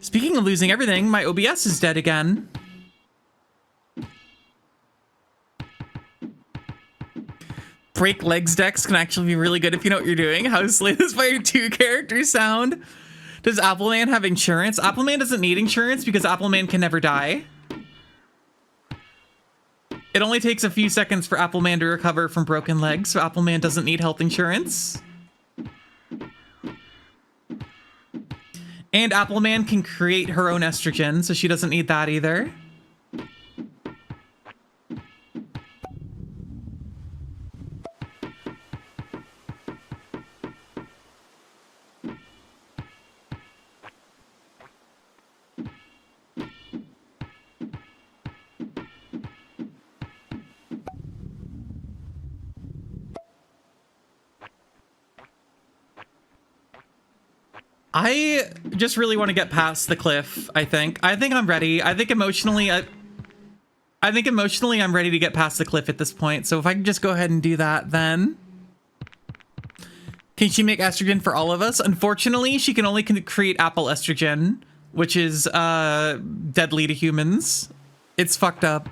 Speaking of losing everything, my OBS is dead again. Break legs decks can actually be really good if you know what you're doing. How Slay this by your 2 characters sound. Does Appleman have insurance? Appleman doesn't need insurance because Appleman can never die. It only takes a few seconds for Appleman to recover from broken legs, so Appleman doesn't need health insurance. And Appleman can create her own estrogen, so she doesn't need that either. I just really want to get past the cliff, I think. I think I'm ready. I think emotionally I'm ready to get past the cliff at this point. So if I can just go ahead and do that, then. Can she make estrogen for all of us? Unfortunately, she can only create apple estrogen, which is deadly to humans. It's fucked up.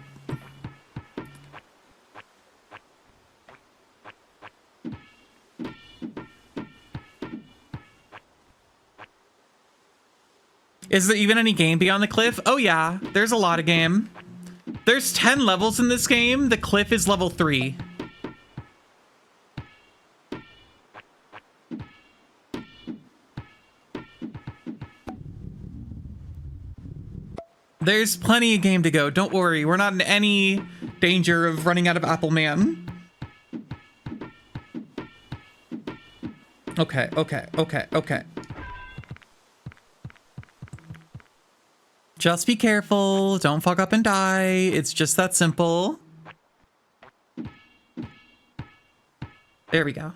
Is there even any game beyond the cliff? Oh yeah, there's a lot of game. There's 10 levels in this game. The cliff is level 3. There's plenty of game to go. Don't worry, we're not in any danger of running out of Appleman. Okay. Just be careful. Don't fuck up and die. It's just that simple. There we go.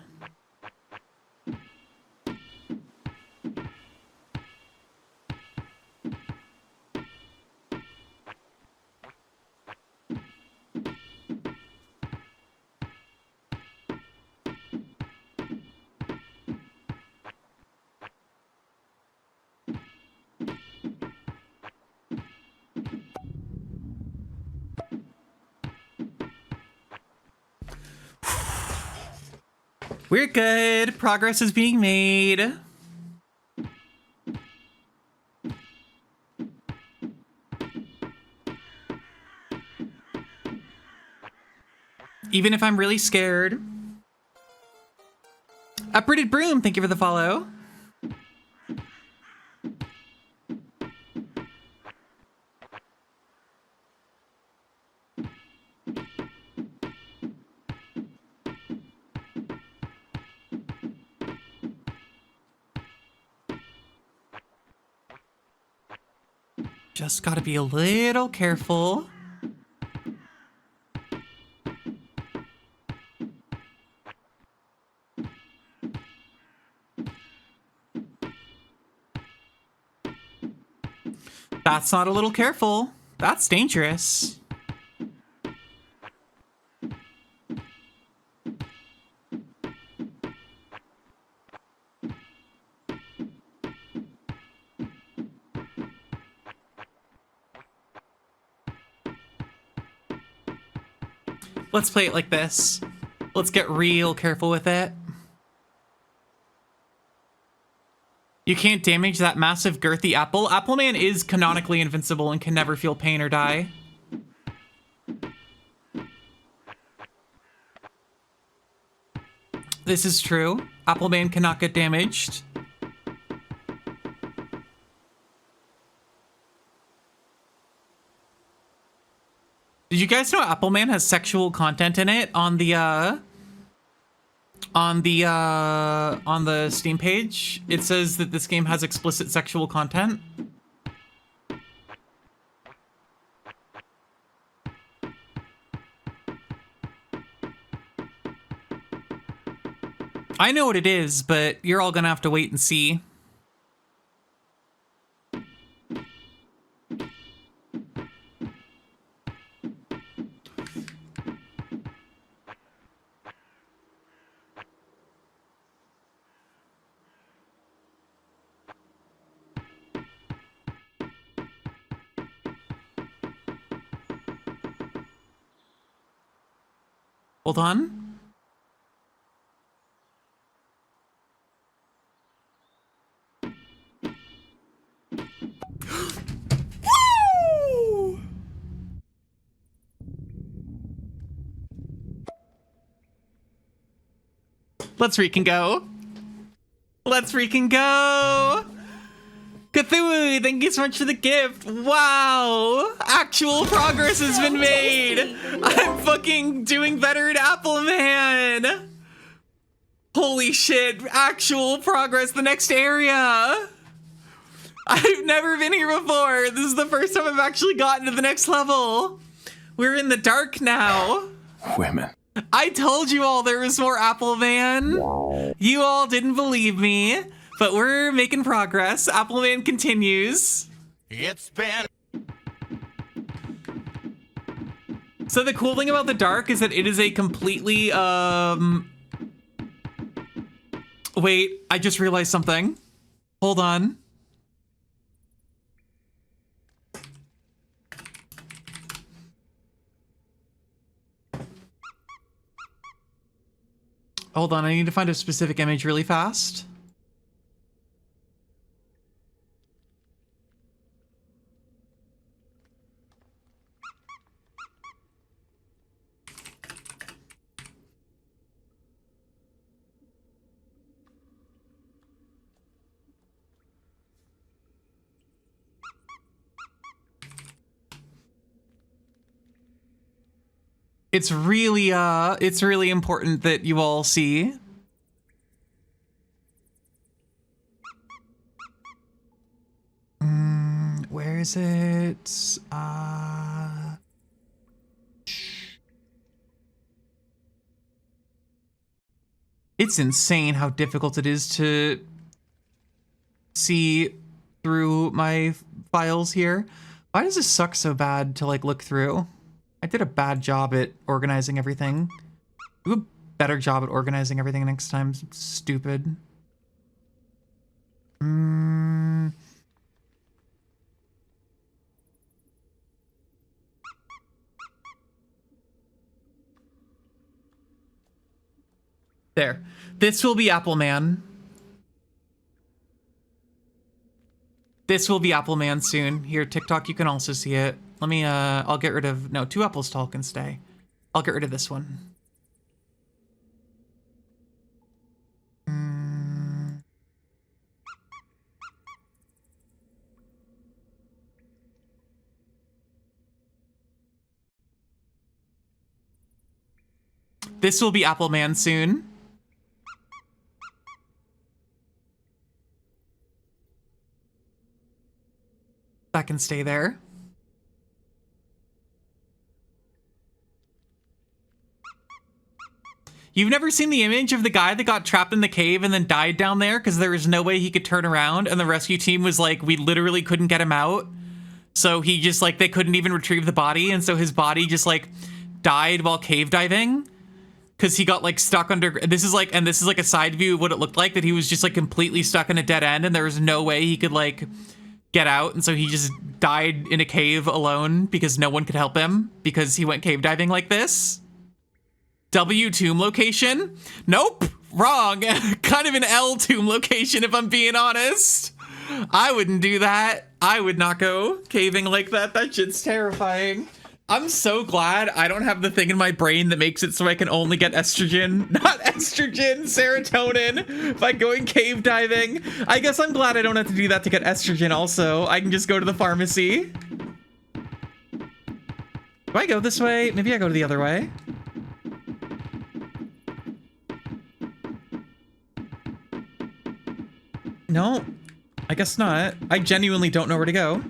We're good. Progress is being made. Even if I'm really scared. Uprooted Broom, thank you for the follow. Just gotta be a little careful. That's not a little careful. That's dangerous. Let's play it like this. Let's get real careful with it. You can't damage that massive girthy apple. Appleman is canonically invincible and can never feel pain or die. This is true. Appleman cannot get damaged. Did you guys know Appleman has sexual content in it on the Steam page? It says that this game has explicit sexual content. I know what it is, but you're all gonna have to wait and see. Hold on. Woo! Let's freaking go. Let's freaking go. Cthulhu, thank you so much for the gift. Wow. Actual progress has been made. I'm fucking doing better at Apple Man. Holy shit. Actual progress. The next area. I've never been here before. This is the first time I've actually gotten to the next level. We're in the dark now. Women. I told you all there was more Apple Man. You all didn't believe me, but we're making progress. Apple Man continues. It's been. So the cool thing about the dark is that it is a completely, wait, I just realized something. Hold on. Hold on, I need to find a specific image really fast. It's really important that you all see. Where is it? It's insane how difficult it is to see through my files here. Why does this suck so bad to like look through? I did a bad job at organizing everything. Do a better job at organizing everything next time. Stupid. There. This will be Apple Man. This will be Apple Man soon. Here, TikTok, you can also see it. Let me, I'll get rid of, no, 2 apples tall can stay. I'll get rid of this one. This will be Apple Man soon. That can stay there. You've never seen the image of the guy that got trapped in the cave and then died down there because there was no way he could turn around, and the rescue team was like, we literally couldn't get him out. So he just like, they couldn't even retrieve the body, and so his body just like died while cave diving because he got like stuck under. This is like a side view of what it looked like, that he was just like completely stuck in a dead end and there was no way he could like get out, and so he just died in a cave alone because no one could help him because he went cave diving like this. W tomb location? Nope, wrong. Kind of an L tomb location if I'm being honest. I wouldn't do that. I would not go caving like that. That shit's terrifying. I'm so glad I don't have the thing in my brain that makes it so I can only get estrogen, not estrogen, serotonin by going cave diving. I guess I'm glad I don't have to do that to get estrogen also. I can just go to the pharmacy. Do I go this way? Maybe I go the other way. No, I guess not. I genuinely don't know where to go.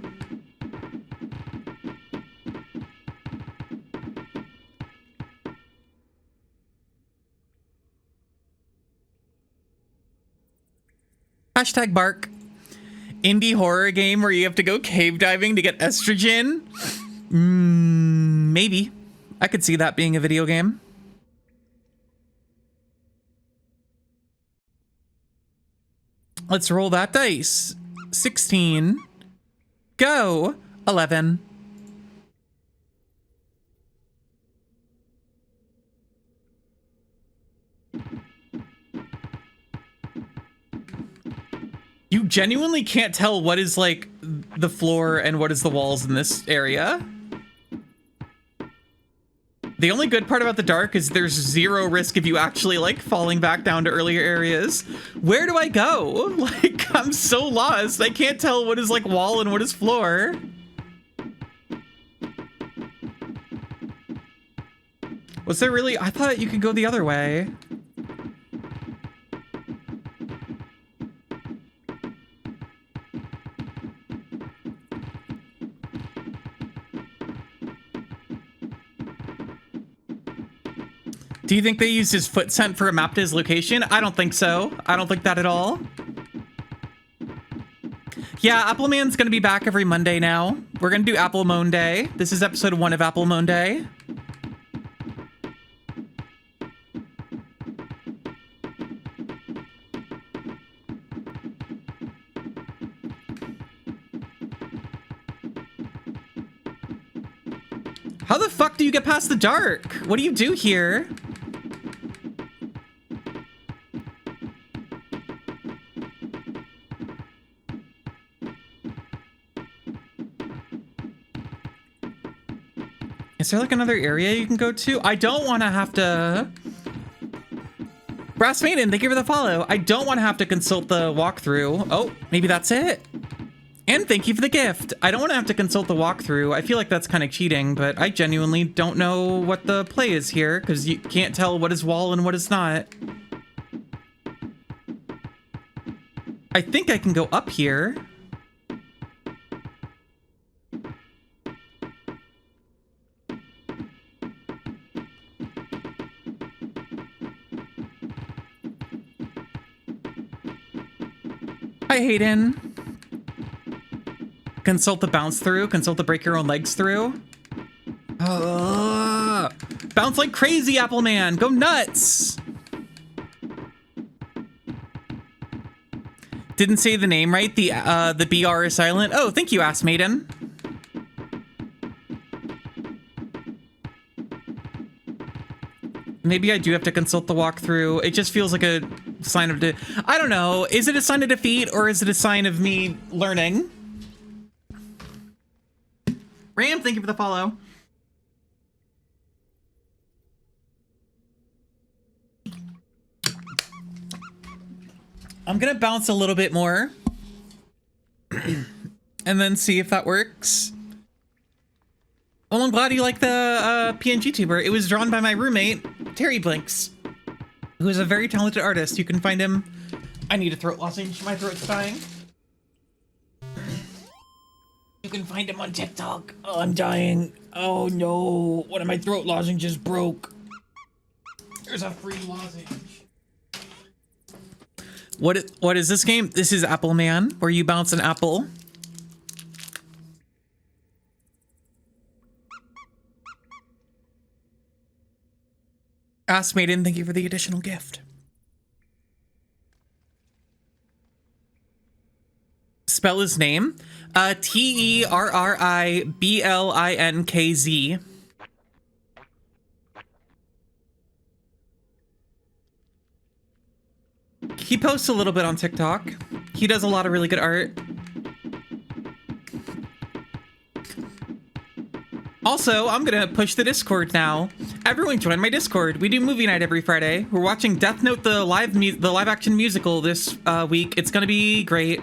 Hashtag bark. Indie horror game where you have to go cave diving to get estrogen? Maybe. I could see that being a video game. Let's roll that dice. 16. Go. 11. You genuinely can't tell what is like the floor and what is the walls in this area. The only good part about the dark is there's zero risk of you actually like falling back down to earlier areas. Where do I go? Like, I'm so lost. I can't tell what is like wall and what is floor. Was there really? I thought you could go the other way. Do you think they used his foot scent for a map to his location? I don't think so. I don't think that at all. Yeah, Appleman's gonna be back every Monday now. We're gonna do Apple Moanday. This is episode 1 of Apple Moanday. How the fuck do you get past the dark? What do you do here? Is there like another area you can go to? I don't want to have to... Brass Maiden, thank you for the follow. I don't want to have to consult the walkthrough. Oh, maybe that's it. And thank you for the gift. I don't want to have to consult the walkthrough. I feel like that's kind of cheating, but I genuinely don't know what the play is here because you can't tell what is wall and what is not. I think I can go up here. Hi, Hayden. Consult the bounce through. Consult the break your own legs through. Bounce like crazy, Appleman. Go nuts. Didn't say the name right. The BR is silent. Oh, thank you, Ass Maiden. Maybe I do have to consult the walkthrough. It just feels like a sign of... I don't know. Is it a sign of defeat or is it a sign of me learning? Ram, thank you for the follow. I'm gonna bounce a little bit more. And then see if that works. Well, I'm glad you like the PNG tuber. It was drawn by my roommate, Terry Blinks, who is a very talented artist. You can find him. I need a throat lozenge. My throat's dying. You can find him on TikTok. Oh, I'm dying. Oh no. One of my throat lozenges broke. There's a free lozenge. What is this game? This is Apple Man, where you bounce an apple. Ask Maiden, thank you for the additional gift. Spell his name. Terroriblinkz. He posts a little bit on TikTok. He does a lot of really good art. Also, I'm gonna push the Discord now. Everyone join my Discord. We do movie night every Friday. We're watching Death Note, the live action musical this week. It's gonna be great.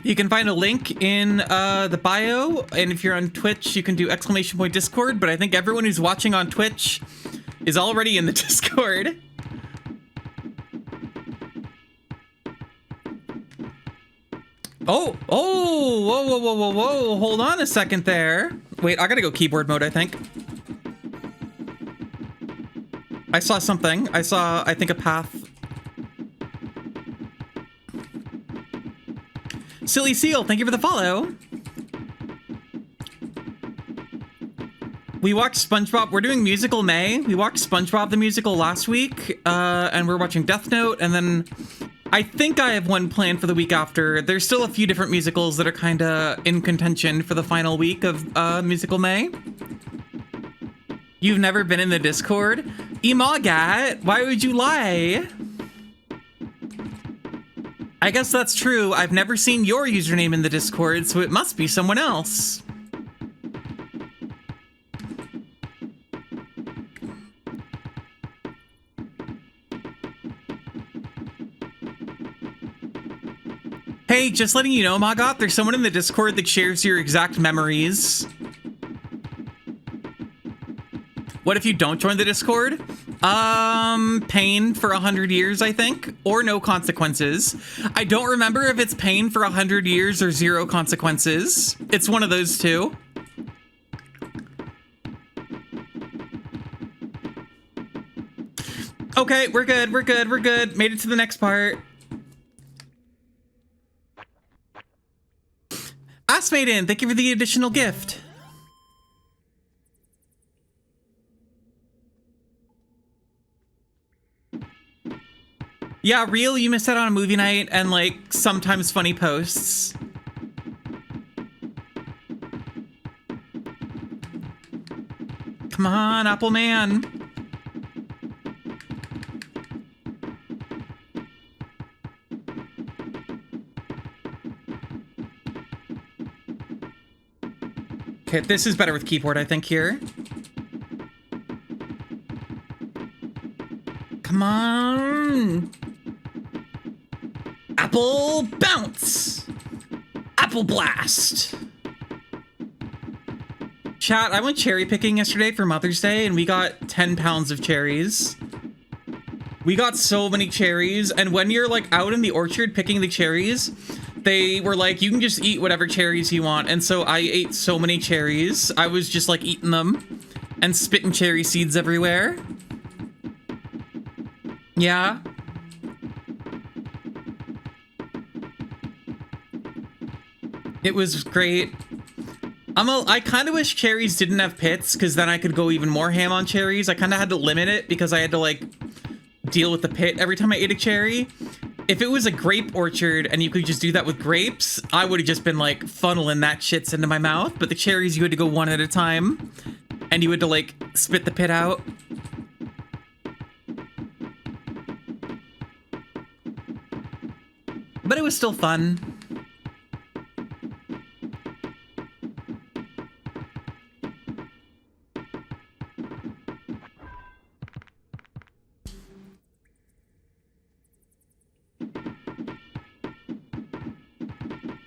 You can find a link in the bio, and if you're on Twitch, you can do !Discord, but I think everyone who's watching on Twitch is already in the Discord. Oh, whoa, hold on a second there. Wait, I gotta go keyboard mode, I think. I saw something. I think, a path. Silly Seal, thank you for the follow. We watched SpongeBob. We're doing Musical May. We watched SpongeBob the Musical last week, and we're watching Death Note, and then I think I have one planned for the week after. There's still a few different musicals that are kind of in contention for the final week of Musical May. You've never been in the Discord? Emagat, why would you lie? I guess that's true. I've never seen your username in the Discord, so it must be someone else. Hey, just letting you know, Magot, there's someone in the Discord that shares your exact memories. What if you don't join the Discord? Pain for 100 years, I think, or no consequences. I don't remember if it's pain for 100 years or 0 consequences. It's one of those two. Okay, we're good, we're good, we're good. Made it to the next part. Ask Maiden, thank you for the additional gift. Yeah, real, you missed out on a movie night and like sometimes funny posts. Come on, Apple Man. Okay, this is better with keyboard, I think, here. Come on. Apple Bounce. Apple Blast. Chat, I went cherry picking yesterday for Mother's Day and we got 10 pounds of cherries. We got so many cherries, and when you're like out in the orchard picking the cherries, they were like, you can just eat whatever cherries you want. And so I ate so many cherries. I was just like eating them and spitting cherry seeds everywhere. Yeah. It was great. I kind of wish cherries didn't have pits, because then I could go even more ham on cherries. I kind of had to limit it because I had to like deal with the pit every time I ate a cherry. If it was a grape orchard and you could just do that with grapes, I would have just been like funneling that shits into my mouth. But the cherries, you had to go one at a time and you had to like spit the pit out. But it was still fun.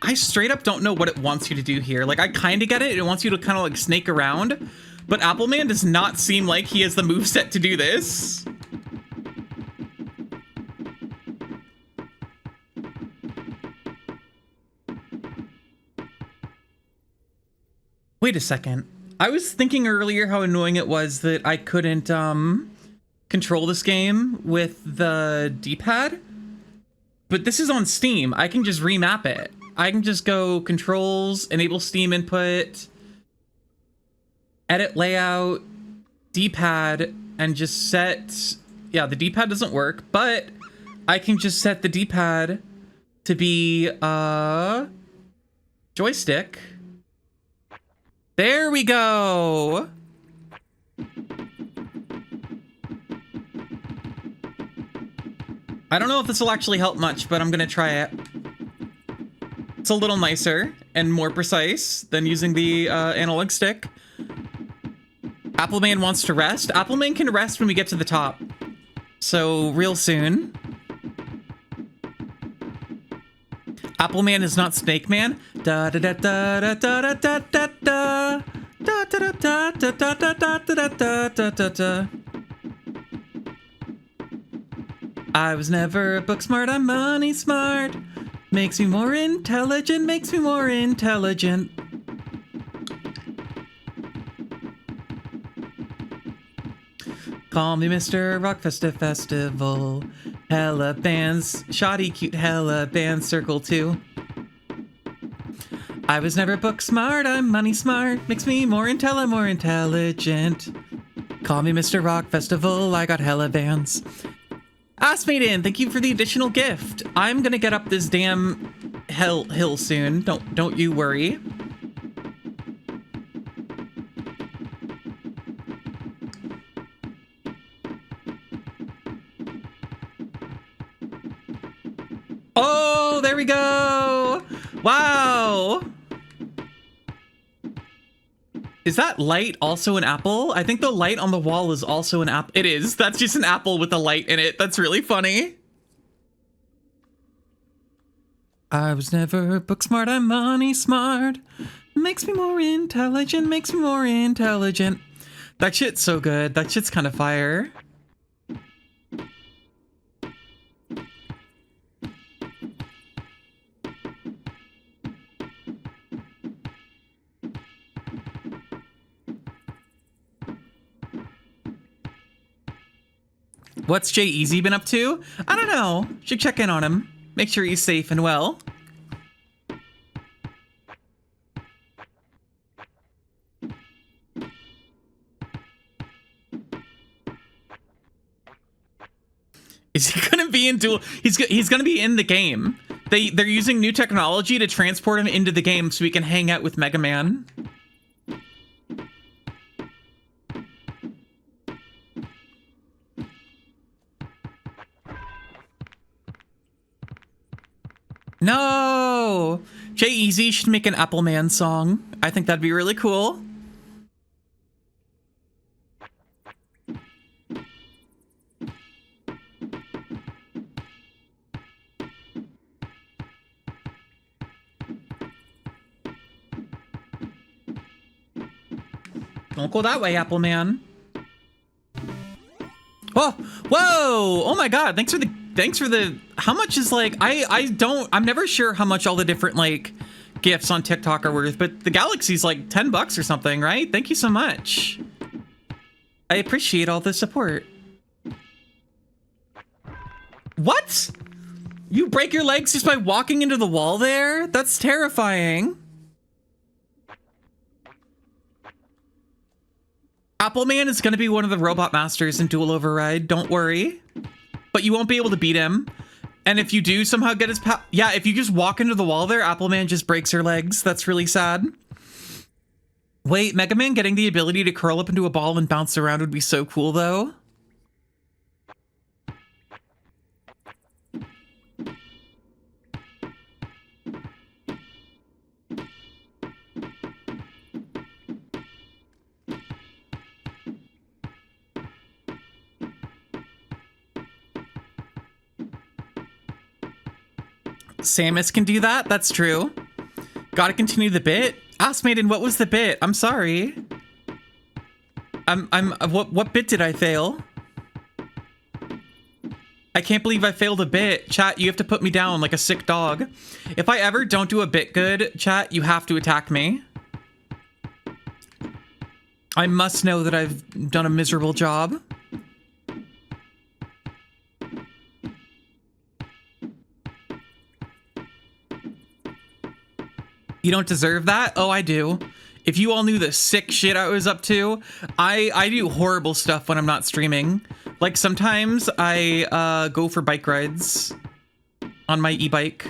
I straight up don't know what it wants you to do here. Like, I kind of get it. It wants you to kind of like snake around, but Appleman does not seem like he has the moveset to do this. Wait a second. I was thinking earlier how annoying it was that I couldn't control this game with the D-pad, but this is on Steam. I can just remap it. I can just go controls, enable Steam input, edit layout, D-pad, and just set, yeah, the D-pad doesn't work, but I can just set the D-pad to be joystick. There we go. I don't know if this will actually help much, but I'm gonna try it. It's a little nicer and more precise than using the analog stick. Appleman wants to rest. Appleman can rest when we get to the top. So real soon. Appleman is not Snake Man. Da da da da da da da da da da da da da da da da da da da da. I was never book smart, I'm money smart. Makes me more intelligent, makes me more intelligent. Call me Mr. Rockfesta Festival. Hella bands, shoddy cute hella bands, circle 2. I was never book smart, I'm money smart. Makes me more intelligent. Call me Mr. Rock Festival, I got hella bands. Ass Maiden, thank you for the additional gift. I'm gonna get up this damn hill soon. Don't you worry. Oh, there we go. Wow. Is that light also an apple? I think the light on the wall is also an apple. It is. That's just an apple with a light in it. That's really funny. I was never book smart, I'm money smart. Makes me more intelligent, makes me more intelligent. That shit's so good. That shit's kind of fire. What's Jay Easy been up to? I don't know. Should check in on him. Make sure he's safe and well. Is he gonna be in dual? He's gonna be in the game. They're using new technology to transport him into the game so he can hang out with Mega Man. No! Jay Easy should make an Apple Man song. I think that'd be really cool. Don't go that way, Apple Man. Oh, whoa! Oh my God! Thanks for the. How much is like? I'm never sure how much all the different like gifts on TikTok are worth, but the Galaxy's like $10 or something, right? Thank you so much. I appreciate all the support. What? You break your legs just by walking into the wall there? That's terrifying. Apple Man is going to be one of the robot masters in Dual Override. Don't worry. But you won't be able to beat him. And if you do somehow get his yeah, if you just walk into the wall there, Apple Man just breaks her legs. That's really sad. Wait, Mega Man getting the ability to curl up into a ball and bounce around would be so cool, though. Samus can do that? That's true. Gotta continue the bit? Ask Maiden, what was the bit? I'm sorry. What bit did I fail? I can't believe I failed a bit. Chat, you have to put me down like a sick dog. If I ever don't do a bit good, chat, you have to attack me. I must know that I've done a miserable job. You don't deserve that? Oh, I do. If you all knew the sick shit I was up to, I do horrible stuff when I'm not streaming. Like sometimes I go for bike rides on my e-bike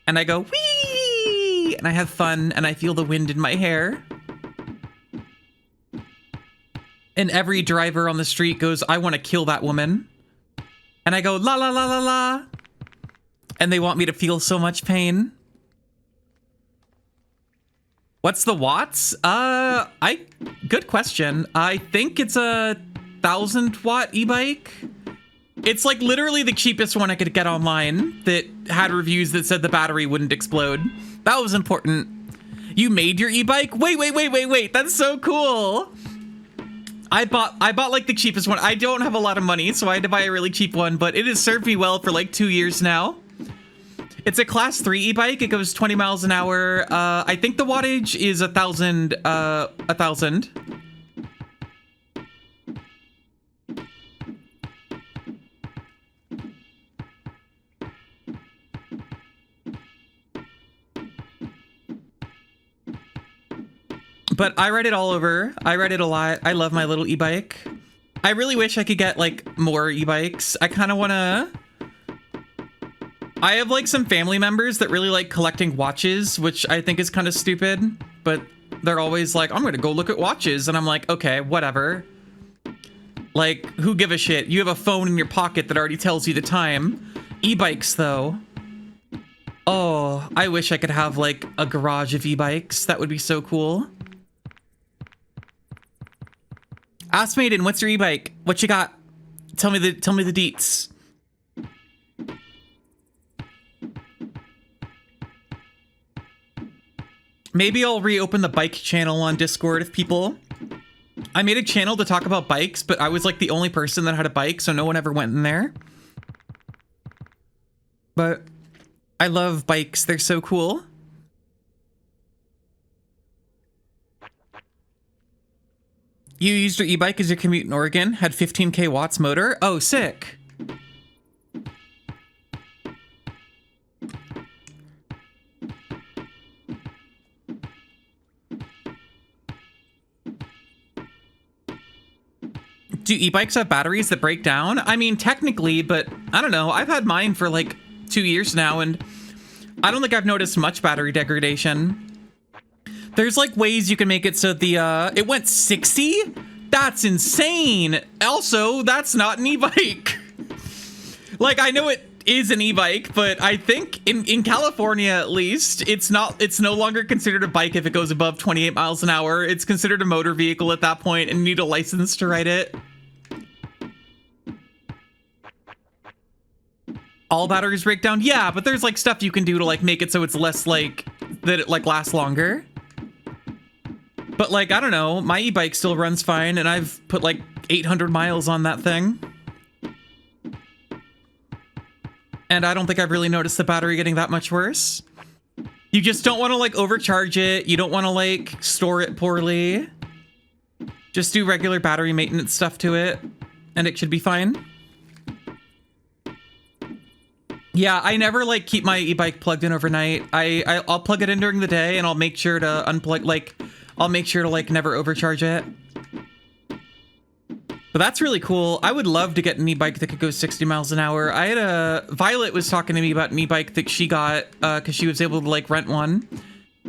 and I go whee and I have fun and I feel the wind in my hair. And every driver on the street goes, I want to kill that woman. And I go la la la la la. And they want me to feel so much pain. What's the watts? Good question. I think it's a 1,000-watt e-bike. It's like literally the cheapest one I could get online that had reviews that said the battery wouldn't explode. That was important. You made your e-bike? Wait. That's so cool. I bought like the cheapest one. I don't have a lot of money, so I had to buy a really cheap one, but it has served me well for like 2 years now. It's a class 3 e-bike. It goes 20 miles an hour. I think the wattage is 1,000. But I ride it all over. I ride it a lot. I love my little e-bike. I really wish I could get like more e-bikes. I kind of want to... I have like some family members that really like collecting watches, which I think is kind of stupid, but they're always like, I'm going to go look at watches. And I'm like, okay, whatever. Like, who give a shit? You have a phone in your pocket that already tells you the time. E-bikes though. Oh, I wish I could have like a garage of e-bikes. That would be so cool. Ask Maiden, what's your e-bike? What you got? Tell me the deets. Maybe I'll reopen the bike channel on Discord if people... I made a channel to talk about bikes, but I was like the only person that had a bike, so no one ever went in there. But I love bikes. They're so cool. You used your e-bike as your commute in Oregon, had 15k watts motor. Oh, sick. Do e-bikes have batteries that break down? I mean, technically, but I don't know. I've had mine for like 2 years now, and I don't think I've noticed much battery degradation. There's like ways you can make it so the, it went 60? That's insane. Also, that's not an e-bike. Like, I know it is an e-bike, but I think in California, at least, it's no longer considered a bike if it goes above 28 miles an hour. It's considered a motor vehicle at that point, and you need a license to ride it. All batteries break down? Yeah, but there's like stuff you can do to like make it so it's less like, that it like lasts longer. But like, I don't know, my e-bike still runs fine, and I've put like 800 miles on that thing. And I don't think I've really noticed the battery getting that much worse. You just don't want to like overcharge it. You don't want to like store it poorly. Just do regular battery maintenance stuff to it, and it should be fine. Yeah, I never like keep my e-bike plugged in overnight. I'll plug it in during the day, and I'll make sure to unplug, like, I'll make sure to like never overcharge it. But that's really cool. I would love to get an e-bike that could go 60 miles an hour. I had Violet was talking to me about an e-bike that she got because she was able to like rent one,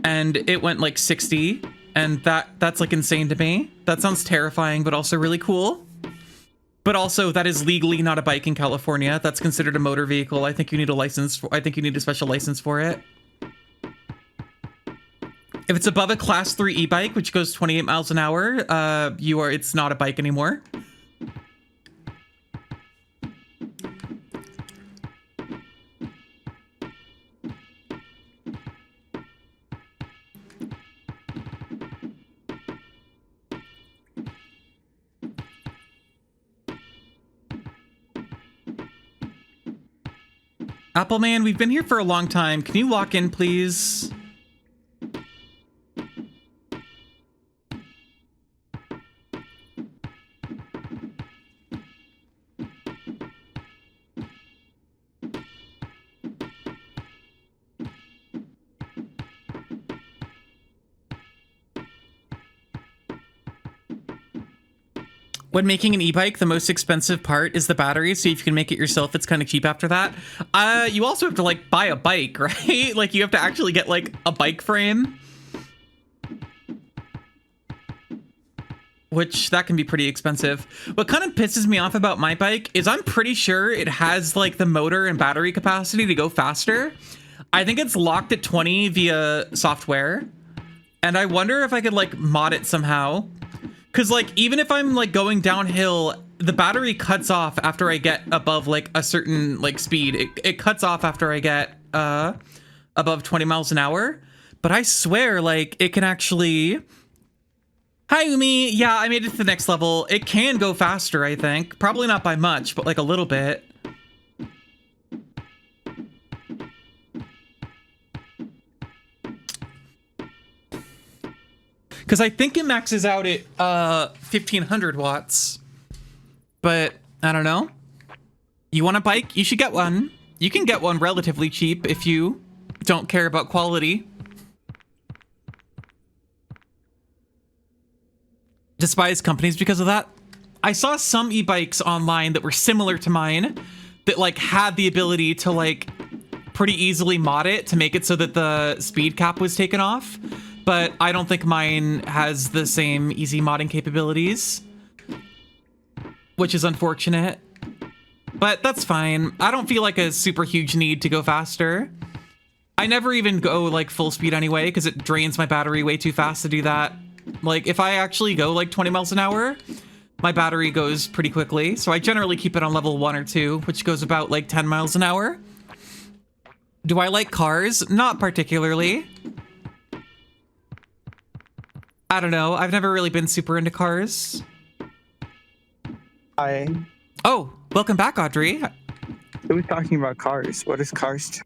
and it went like 60, and that's like insane to me. That sounds terrifying, but also really cool. But also, that is legally not a bike in California. That's considered a motor vehicle. I think you need a license. I think you need a special license for it. If it's above a class 3 e-bike, which goes 28 miles an hour, it's not a bike anymore. Appleman, we've been here for a long time. Can you lock in, please? When making an e-bike, the most expensive part is the battery, so if you can make it yourself, it's kind of cheap after that. You also have to, like, buy a bike, right? Like, you have to actually get, like, a bike frame. Which, that can be pretty expensive. What kind of pisses me off about my bike is I'm pretty sure it has, like, the motor and battery capacity to go faster. I think it's locked at 20 via software. And I wonder if I could, like, mod it somehow. Because, like, even if I'm, like, going downhill, the battery cuts off after I get above, like, a certain, like, speed. It cuts off after I get above 20 miles an hour. But I swear, like, it can actually... Hi, Umi. Yeah, I made it to the next level. It can go faster, I think. Probably not by much, but, like, a little bit. Because I think it maxes out at 1500 watts. But I don't know. You want a bike? You should get one. You can get one relatively cheap if you don't care about quality. Despise companies because of that? I saw some e-bikes online that were similar to mine that like had the ability to like pretty easily mod it to make it so that the speed cap was taken off, but I don't think mine has the same easy modding capabilities, which is unfortunate, but that's fine. I don't feel like a super huge need to go faster. I never even go like full speed anyway because it drains my battery way too fast to do that. Like if I actually go like 20 miles an hour, my battery goes pretty quickly, so I generally keep it on level 1 or 2, which goes about like 10 miles an hour. Do I like cars? Not particularly. I don't know. I've never really been super into cars. Hi. Oh, welcome back, Audrey. Who was talking about cars? What is cars?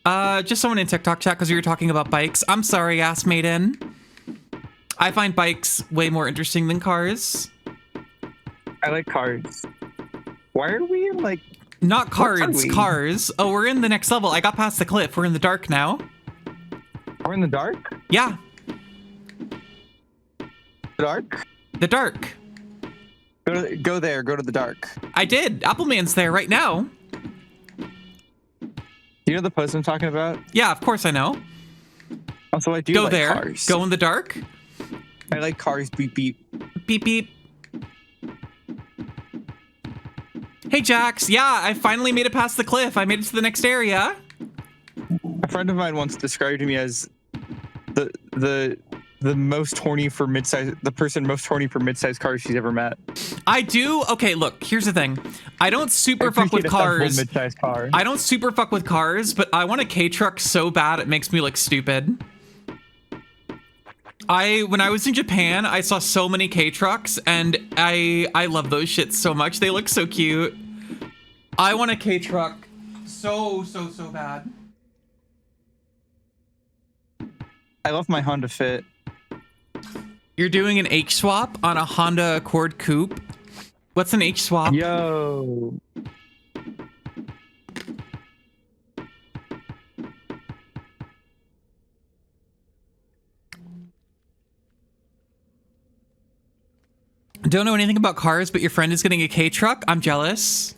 Just someone in TikTok chat because we were talking about bikes. I'm sorry, ass maiden. I find bikes way more interesting than cars. I like cars. Why are we in like... Not cards, are we? cars. Oh, we're in the next level. I got past the cliff. We're in the dark now. We're in the dark? Yeah, Dark? the dark. Go there. Go to the dark. I did. Appleman's there right now. You know the post I'm talking about? Yeah, of course I know. Also, I do Go like there. cars. Go in the dark. I like cars. Beep beep. Beep beep. Hey Jax, yeah, I finally made it past the cliff. I made it to the next area. A friend of mine once described me as the most horny for midsize, the person most horny for midsize cars she's ever met. I do. Okay, look, here's the thing. I don't super fuck with cars. Midsize car. I don't super fuck with cars, but I want a K-truck so bad it makes me look stupid. When I was in Japan, I saw so many K-trucks, and I love those shits so much. They look so cute. I want a K-truck so bad. I love my Honda Fit. You're doing an H-swap on a Honda Accord Coupe? What's an H-swap? Yo. Don't know anything about cars, but your friend is getting a K-truck? I'm jealous.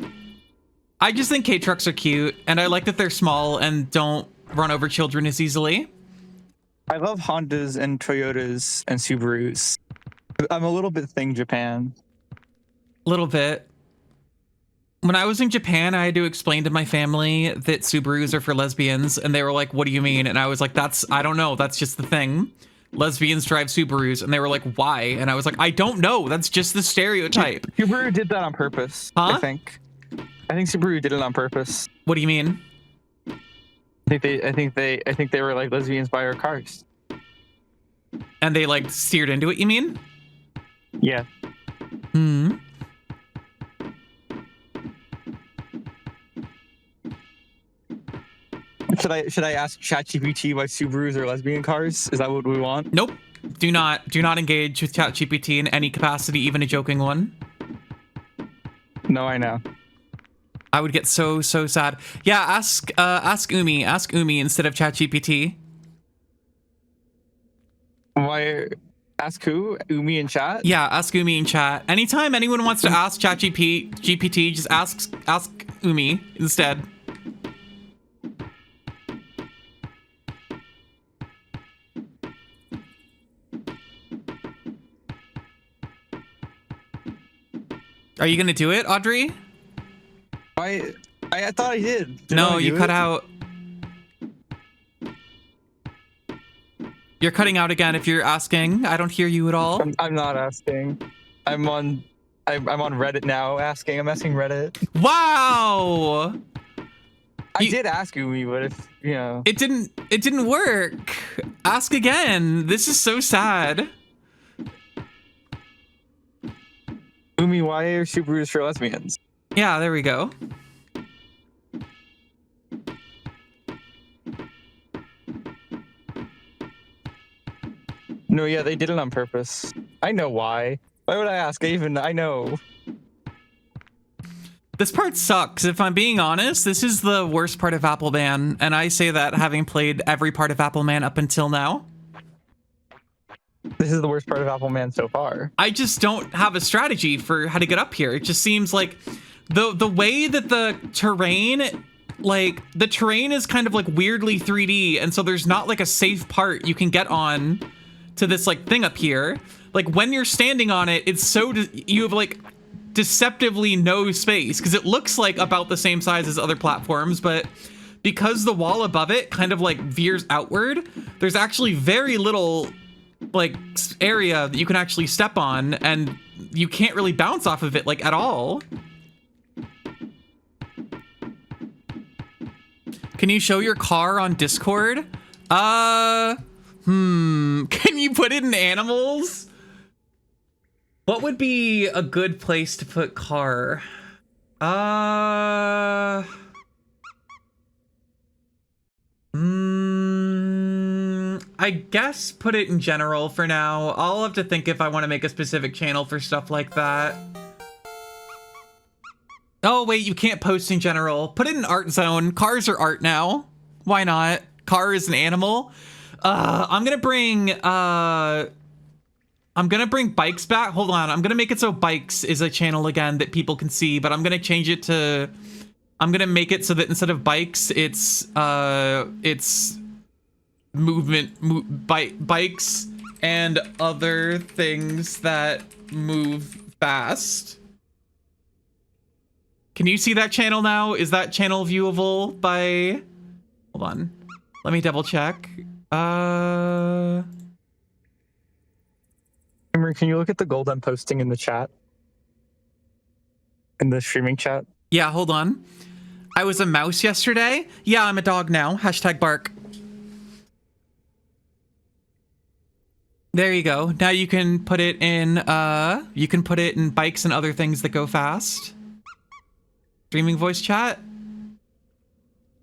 I just think K-trucks are cute, and I like that they're small and don't run over children as easily. I love Hondas and Toyotas and Subarus. I'm a little bit thing Japan. Little bit. When I was in Japan, I had to explain to my family that Subarus are for lesbians, and they were like, what do you mean? And I was like, I don't know, that's just the thing. Lesbians drive Subarus, and they were like, why? And I was like, I don't know, that's just the stereotype. Subaru did that on purpose, Huh? I think Subaru did it on purpose. What do you mean? I think they were like, lesbians buy our cars. And they like steered into it, you mean? Yeah. Hmm. Should I ask ChatGPT why Subarus are lesbian cars? Is that what we want? Nope. Do not engage with ChatGPT in any capacity, even a joking one. No, I know. I would get so sad. Yeah, ask Umi instead of ChatGPT. Why? Ask who? Umi in chat? Yeah, ask Umi in chat. Anytime anyone wants to ask ChatGPT, just ask Umi instead. Are you gonna do it, Audrey? I thought I did. No, you cut out. You're cutting out again if you're asking. I don't hear you at all. I'm not asking. I'm on Reddit now asking. I'm asking Reddit. Wow! I did ask Umi, but if, you know. It didn't work. Ask again. This is so sad. Umi, why are Subarus for lesbians? Yeah, there we go. No, yeah, they did it on purpose. I know why. Why would I ask? I know. This part sucks. If I'm being honest, this is the worst part of Appleman, and I say that having played every part of Appleman up until now. This is the worst part of Apple Man so far. I just don't have a strategy for how to get up here. It just seems like the way that the terrain is kind of like weirdly 3D, and so there's not like a safe part you can get on to this like thing up here. Like when you're standing on it, it's so you have like deceptively no space because it looks like about the same size as other platforms, but because the wall above it kind of like veers outward, there's actually very little like area that you can actually step on, and you can't really bounce off of it like at all. Can you show your car on Discord? Can you put it in animals? What would be a good place to put car? I guess put it in general for now. I'll have to think if I want to make a specific channel for stuff like that. Oh, wait, you can't post in general. Put it in art zone. Cars are art now. Why not? Car is an animal. I'm gonna bring bikes back. Hold on. I'm gonna make it so bikes is a channel again that people can see, but I'm gonna change it to, I'm gonna make it so that instead of bikes, it's bikes and other things that move fast. Can you see that channel now? Is that channel viewable by, hold on, let me double check. Can you look at the gold I'm posting in the chat? In the streaming chat? Yeah, hold on. I was a mouse yesterday. Yeah, I'm a dog now. Hashtag bark. There you go. Now you can put it in bikes and other things that go fast. Streaming voice chat.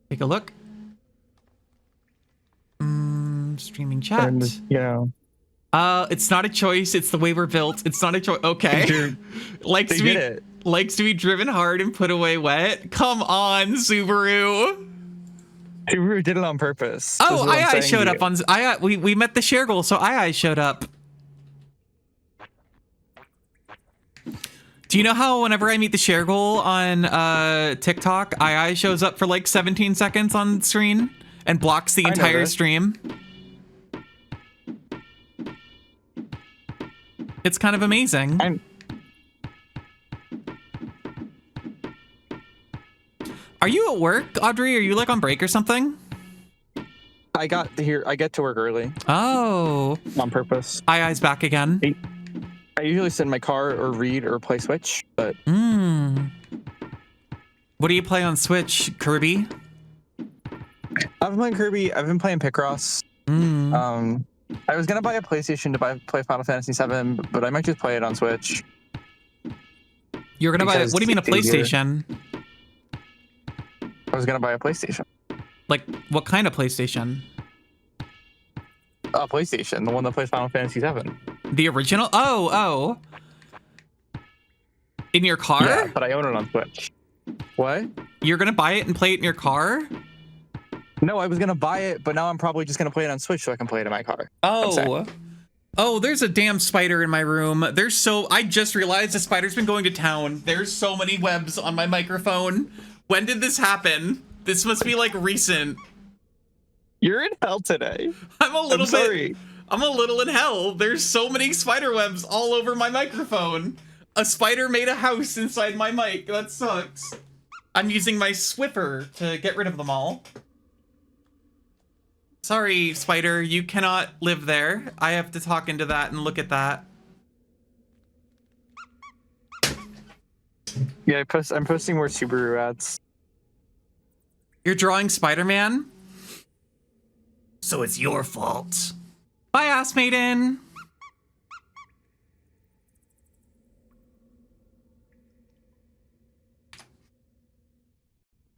Take a look. Streaming chat. And, you know. It's not a choice. It's the way we're built. It's not a choice. Okay. likes to be driven hard and put away wet. Come on, Subaru. Subaru did it on purpose. Oh, I showed up on. We met the share goal, so I showed up. Do you know how whenever I meet the share goal on TikTok, II shows up for like 17 seconds on screen and blocks the entire stream? It's kind of amazing. Are you at work, Audrey? Are you like on break or something? I get to work early. Oh. On purpose. II's back again. I usually sit in my car or read or play Switch, but... What do you play on Switch? Kirby? I've been playing Kirby. I've been playing Picross. I was gonna buy a PlayStation to play Final Fantasy VII, but I might just play it on Switch. You're gonna buy? What do you mean a PlayStation? I was gonna buy a PlayStation. Like what kind of PlayStation? A PlayStation, the one that plays Final Fantasy VII. The original? Oh. In your car? Yeah, but I own it on Switch. What? You're gonna buy it and play it in your car? No, I was gonna buy it, but now I'm probably just gonna play it on Switch so I can play it in my car. Oh, there's a damn spider in my room. I just realized the spider's been going to town. There's so many webs on my microphone. When did this happen? This must be like recent. You're in hell today. I'm a little in hell. There's so many spider webs all over my microphone. A spider made a house inside my mic. That sucks. I'm using my Swiffer to get rid of them all. Sorry, spider, you cannot live there. I have to talk into that and look at that. Yeah, I'm posting more Subaru ads. You're drawing Spider-Man? So it's your fault. Bye, Ass Maiden.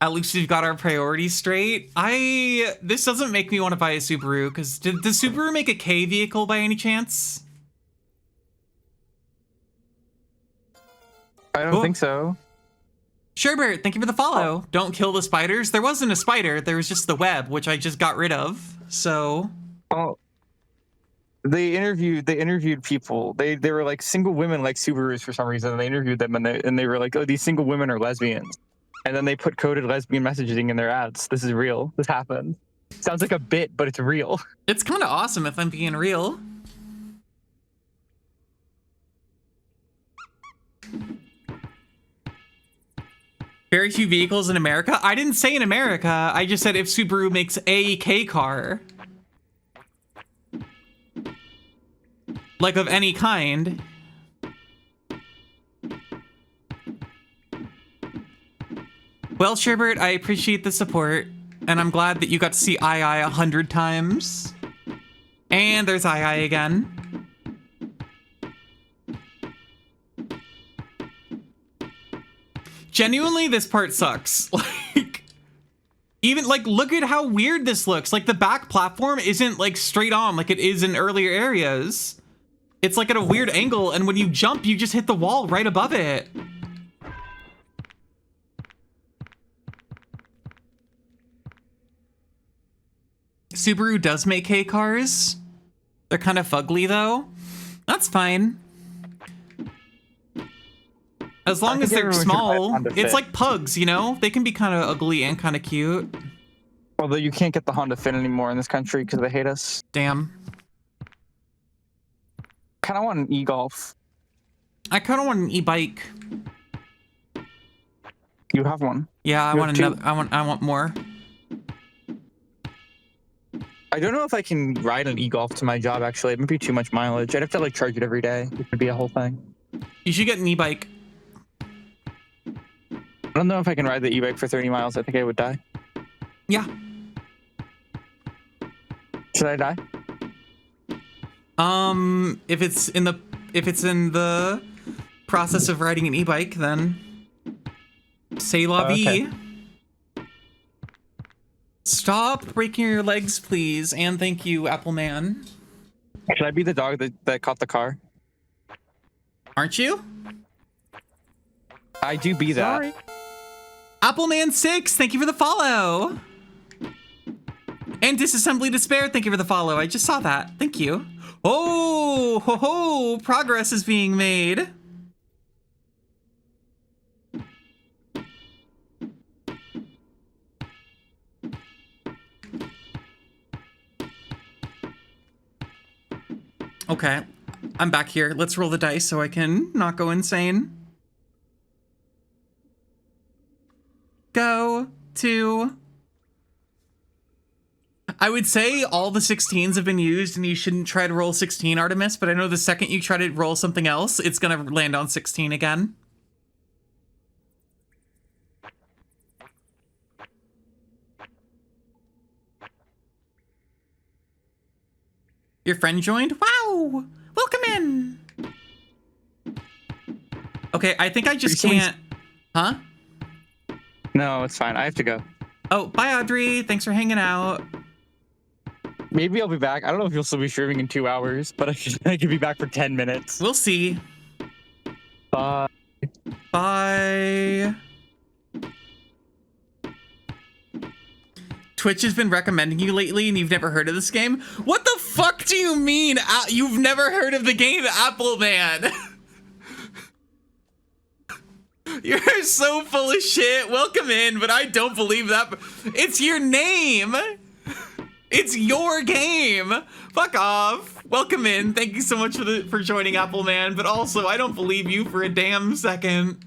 At least we've got our priorities straight. This doesn't make me want to buy a Subaru, because does Subaru make a K vehicle by any chance? I don't think so. Sherbert, thank you for the follow. Oh. Don't kill the spiders. There wasn't a spider, there was just the web, which I just got rid of, so... Oh. They interviewed people. They were like single women like Subarus for some reason. And they interviewed them and they were like, oh, these single women are lesbians. And then they put coded lesbian messaging in their ads. This is real. This happened. Sounds like a bit, but it's real. It's kind of awesome if I'm being real. Very few vehicles in America. I didn't say in America. I just said if Subaru makes a K car. Like of any kind. Well, Sherbert, I appreciate the support. And I'm glad that you got to see II 100 times. And there's II again. Genuinely, this part sucks. Like, even like, look at how weird this looks. Like the back platform isn't like straight on like it is in earlier areas. It's like at a weird angle, and when you jump, you just hit the wall right above it. Subaru does make K cars. They're kind of fugly though. That's fine. As long as they're small, it's like pugs, you know? They can be kind of ugly and kind of cute. Although you can't get the Honda Fit anymore in this country because they hate us. Damn. Kind of want an e-Golf. I kind of want an e-bike. You have one. Yeah, I You want have another. I want more. I don't know if I can ride an e-Golf to my job, actually. It might be too much mileage. I'd have to like charge it every day. It would be a whole thing. You should get an e-bike. I don't know if I can ride the e-bike for 30 miles. I think I would die. Yeah. Should I die? If it's in the process of riding an e-bike, then c'est la vie. Okay. Stop breaking your legs, please, and thank you, Apple Man. Should I be the dog that caught the car? Aren't you? I do be that. Sorry. Appleman6, thank you for the follow. And Disassembly Despair, thank you for the follow. I just saw that. Thank you. Oh, ho, ho, progress is being made. Okay, I'm back here. Let's roll the dice so I can not go insane. Go to... I would say all the 16s have been used and you shouldn't try to roll 16, Artemis, but I know the second you try to roll something else, it's gonna land on 16 again. Your friend joined? Wow! Welcome in! Okay, I think I just can't... Huh? No, it's fine. I have to go. Oh, bye, Audrey. Thanks for hanging out. Maybe I'll be back. I don't know if you'll still be streaming in 2 hours, but I could be back for 10 minutes. We'll see. Bye. Bye. Twitch has been recommending you lately and you've never heard of this game? What the fuck do you mean you've never heard of the game Apple Man? You're so full of shit. Welcome in, but I don't believe that. It's your name. It's your game. Fuck off. Welcome in. Thank you so much for joining Apple Man, but also I don't believe you for a damn second.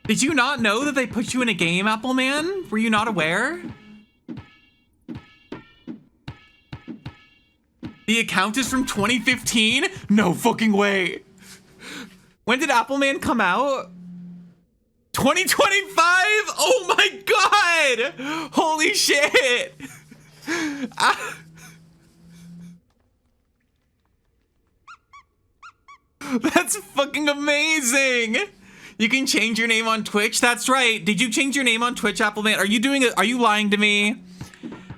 Did you not know that they put you in a game, Apple Man? Were you not aware? The account is from 2015? No fucking way. When did Apple Man come out? 2025? Oh my god! Holy shit! That's fucking amazing! You can change your name on Twitch. That's right. Did you change your name on Twitch, Apple Man? Are you lying to me?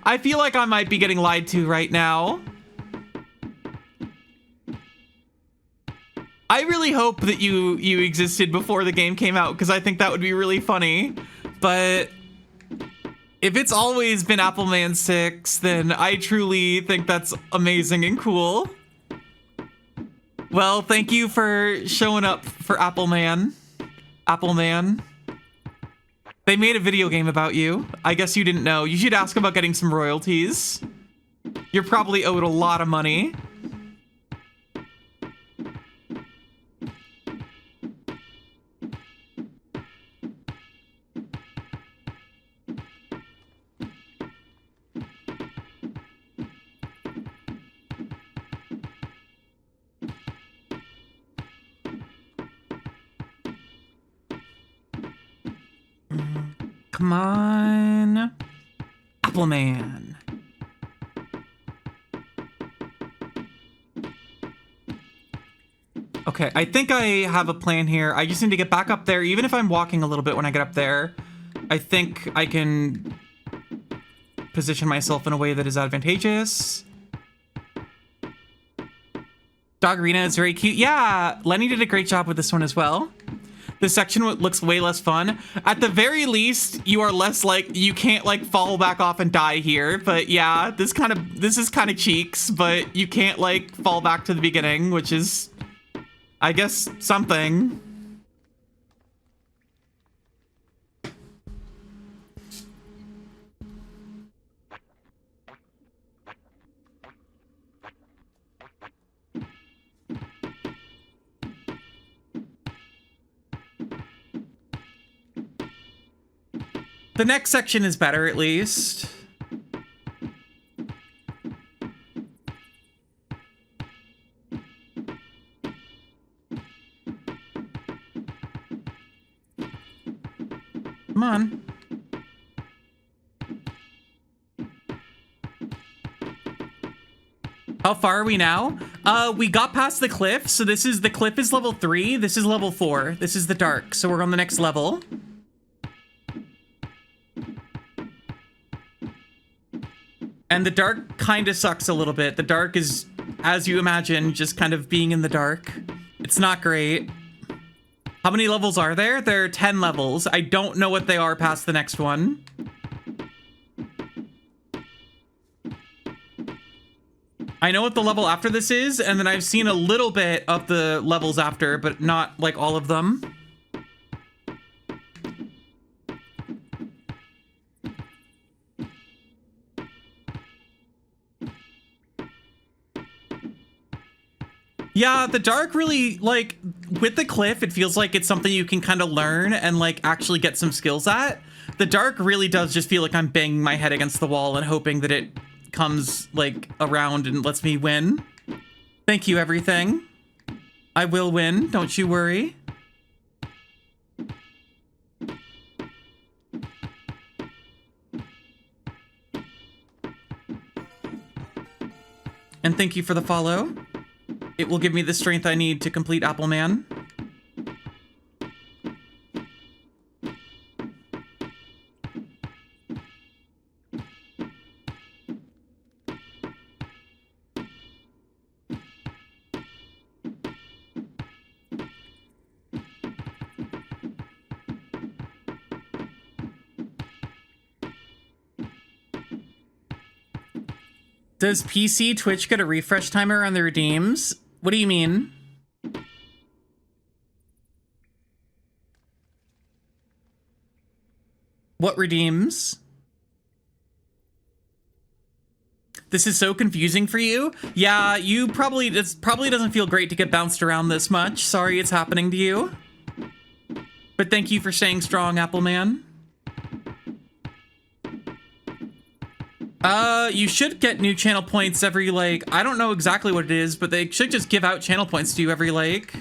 I feel like I might be getting lied to right now. I really hope that you existed before the game came out because I think that would be really funny. But If it's always been Appleman 6, then I truly think that's amazing and cool. Well, thank you for showing up for Appleman. Appleman. They made a video game about you. I guess you didn't know. You should ask about getting some royalties. You're probably owed a lot of money. Come on. Appleman. Okay, I think I have a plan here. I just need to get back up there. Even if I'm walking a little bit when I get up there, I think I can position myself in a way that is advantageous. Doggerina is very cute. Yeah, Lenny did a great job with this one as well. This section looks way less fun. At the very least, you are less like, you can't like fall back off and die here. But yeah, this is kind of cheeks, but you can't like fall back to the beginning, which is, I guess, something. The next section is better, at least. Come on. How far are we now? We got past the cliff, so the cliff is level 3, this is level 4. This is the dark, so we're on the next level. And the dark kind of sucks a little bit. The dark is, as you imagine, just kind of being in the dark. It's not great. How many levels are there? There are 10 levels. I don't know what they are past the next one. I know what the level after this is, and then I've seen a little bit of the levels after, but not like all of them. Yeah, the dark really, like, with the cliff, it feels like it's something you can kind of learn and, like, actually get some skills at. The dark really does just feel like I'm banging my head against the wall and hoping that it comes, like, around and lets me win. Thank you, everything. I will win, don't you worry. And thank you for the follow. It will give me the strength I need to complete Appleman. Does PC Twitch get a refresh timer on the redeems? What do you mean? What redeems? This is so confusing for you? Yeah, it probably doesn't feel great to get bounced around this much. Sorry it's happening to you. But thank you for staying strong, Appleman. You should get new channel points every, like, I don't know exactly what it is, but they should just give out channel points to you every, like,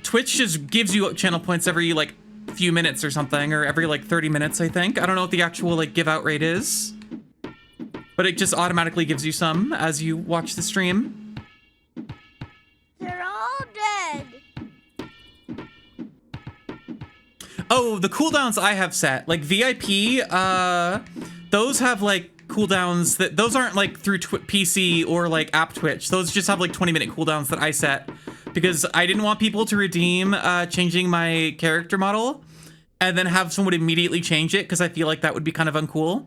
Twitch just gives you channel points every, like, few minutes or something, or every, like, 30 minutes, I think. I don't know what the actual, like, give out rate is, but it just automatically gives you some as you watch the stream. They're all dead. Oh, the cooldowns I have set, like VIP, those have like cooldowns those aren't like through PC or like app Twitch. Those just have like 20-minute cooldowns that I set. because I didn't want people to redeem changing my character model and then have someone immediately change it, because I feel like that would be kind of uncool.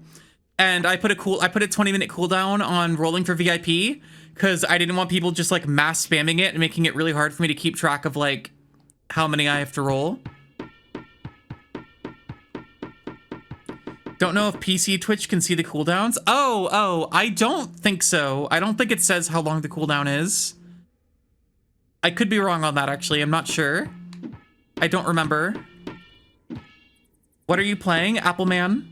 And I put a 20-minute cooldown on rolling for VIP because I didn't want people just like mass spamming it and making it really hard for me to keep track of like how many I have to roll. Don't know if PC Twitch can see the cooldowns. Oh, I don't think so. I don't think it says how long the cooldown is. I could be wrong on that, actually. I'm not sure. I don't remember. What are you playing, Appleman?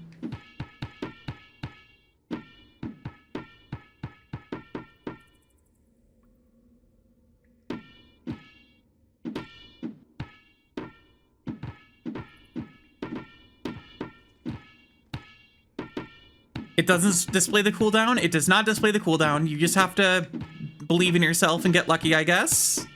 It doesn't display the cooldown. It does not display the cooldown. You just have to believe in yourself and get lucky, I guess.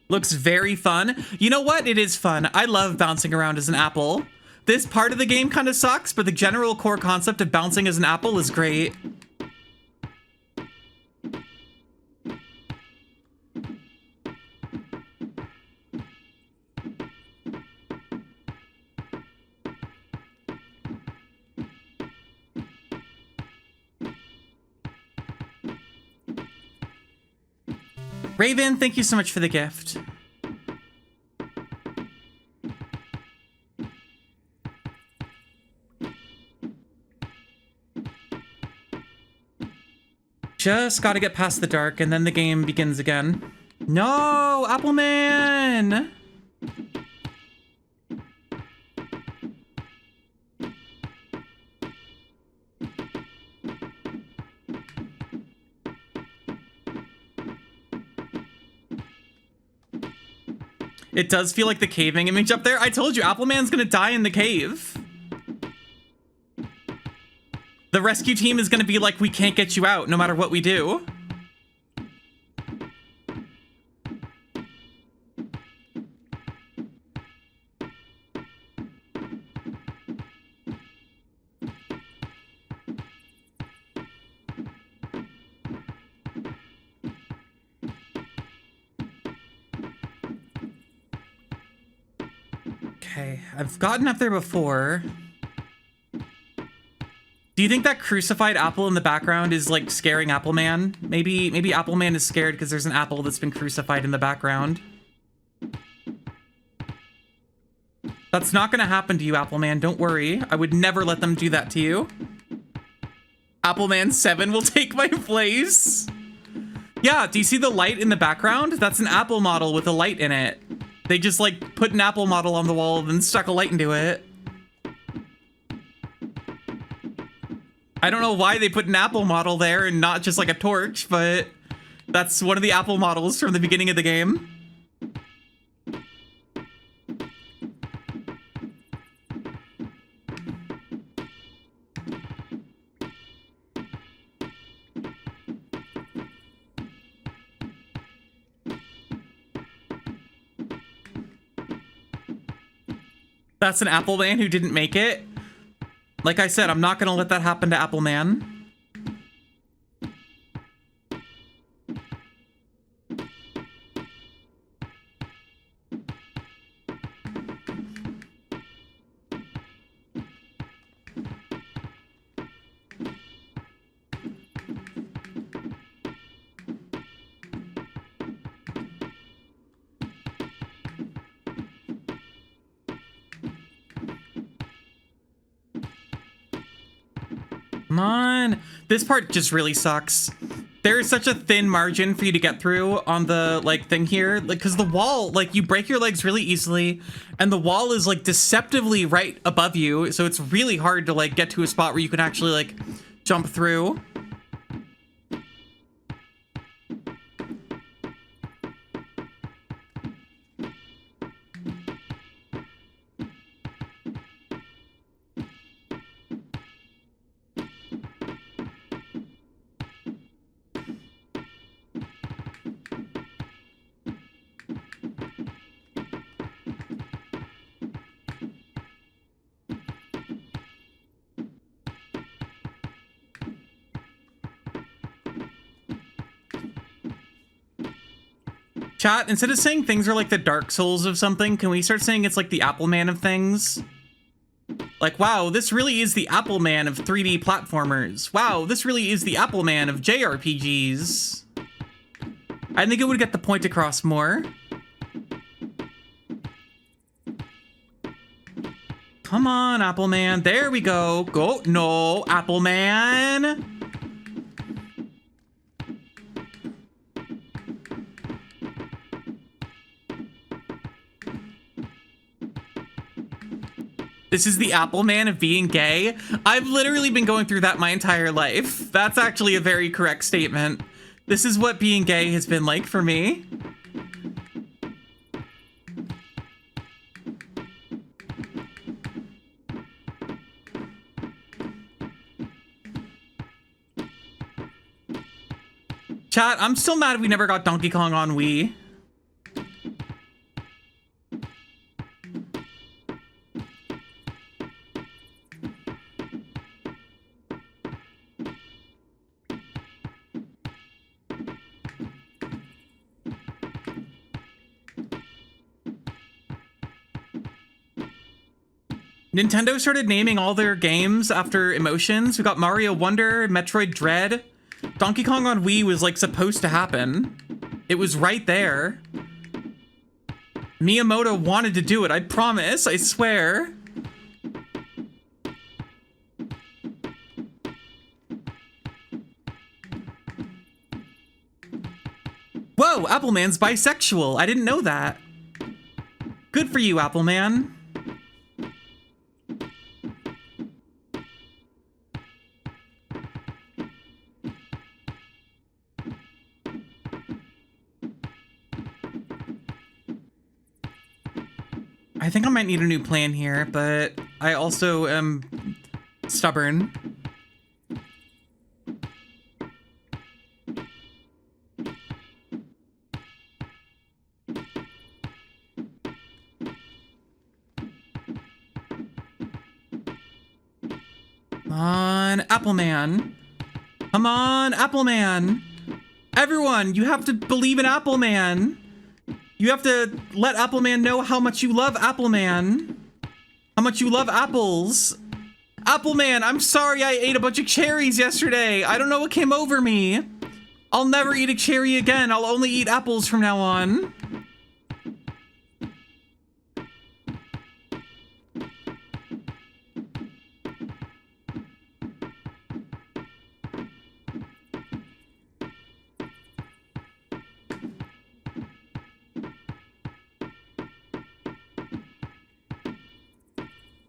Looks very fun. You know what? It is fun. I love bouncing around as an apple. This part of the game kind of sucks, but the general core concept of bouncing as an apple is great. Raven, thank you so much for the gift. Just gotta get past the dark and then the game begins again. No, Appleman! It does feel like the caving image up there. I told you, Appleman's gonna die in the cave. The rescue team is gonna be like, we can't get you out no matter what we do. Okay, I've gotten up there before. Do you think that crucified apple in the background is like scaring Appleman? Maybe Appleman is scared because there's an apple that's been crucified in the background. That's not gonna happen to you, Appleman. Don't worry. I would never let them do that to you. Appleman 7 will take my place. Yeah, do you see the light in the background? That's an apple model with a light in it. They just like put an apple model on the wall and then stuck a light into it. I don't know why they put an apple model there and not just like a torch, but that's one of the apple models from the beginning of the game. That's an Appleman who didn't make it. Like I said, I'm not gonna let that happen to Appleman. Come on. This part just really sucks. There is such a thin margin for you to get through on the like thing here, like because the wall, like you break your legs really easily and the wall is like deceptively right above you, so it's really hard to like get to a spot where you can actually like jump through. Chat, instead of saying things are like the Dark Souls of something, can we start saying it's like the Apple Man of things? Like, wow, this really is the Apple Man of 3D platformers. Wow, this really is the Apple Man of JRPGs. I think it would get the point across more. Come on, Apple Man. There we go. Go. No, Apple Man. This is the Apple Man of being gay. I've literally been going through that my entire life. That's actually a very correct statement. This is what being gay has been like for me. Chat, I'm still mad we never got Donkey Kong on Wii. Nintendo started naming all their games after emotions. We got Mario Wonder, Metroid Dread. Donkey Kong on Wii was like supposed to happen. It was right there. Miyamoto wanted to do it, I promise, I swear. Whoa, Appleman's bisexual. I didn't know that. Good for you, Appleman. I think I might need a new plan here, but I also am stubborn. Come on, Appleman. Come on, Appleman. Everyone, you have to believe in Appleman. You have to let Appleman know how much you love Appleman. How much you love apples. Appleman, I'm sorry I ate a bunch of cherries yesterday. I don't know what came over me. I'll never eat a cherry again. I'll only eat apples from now on.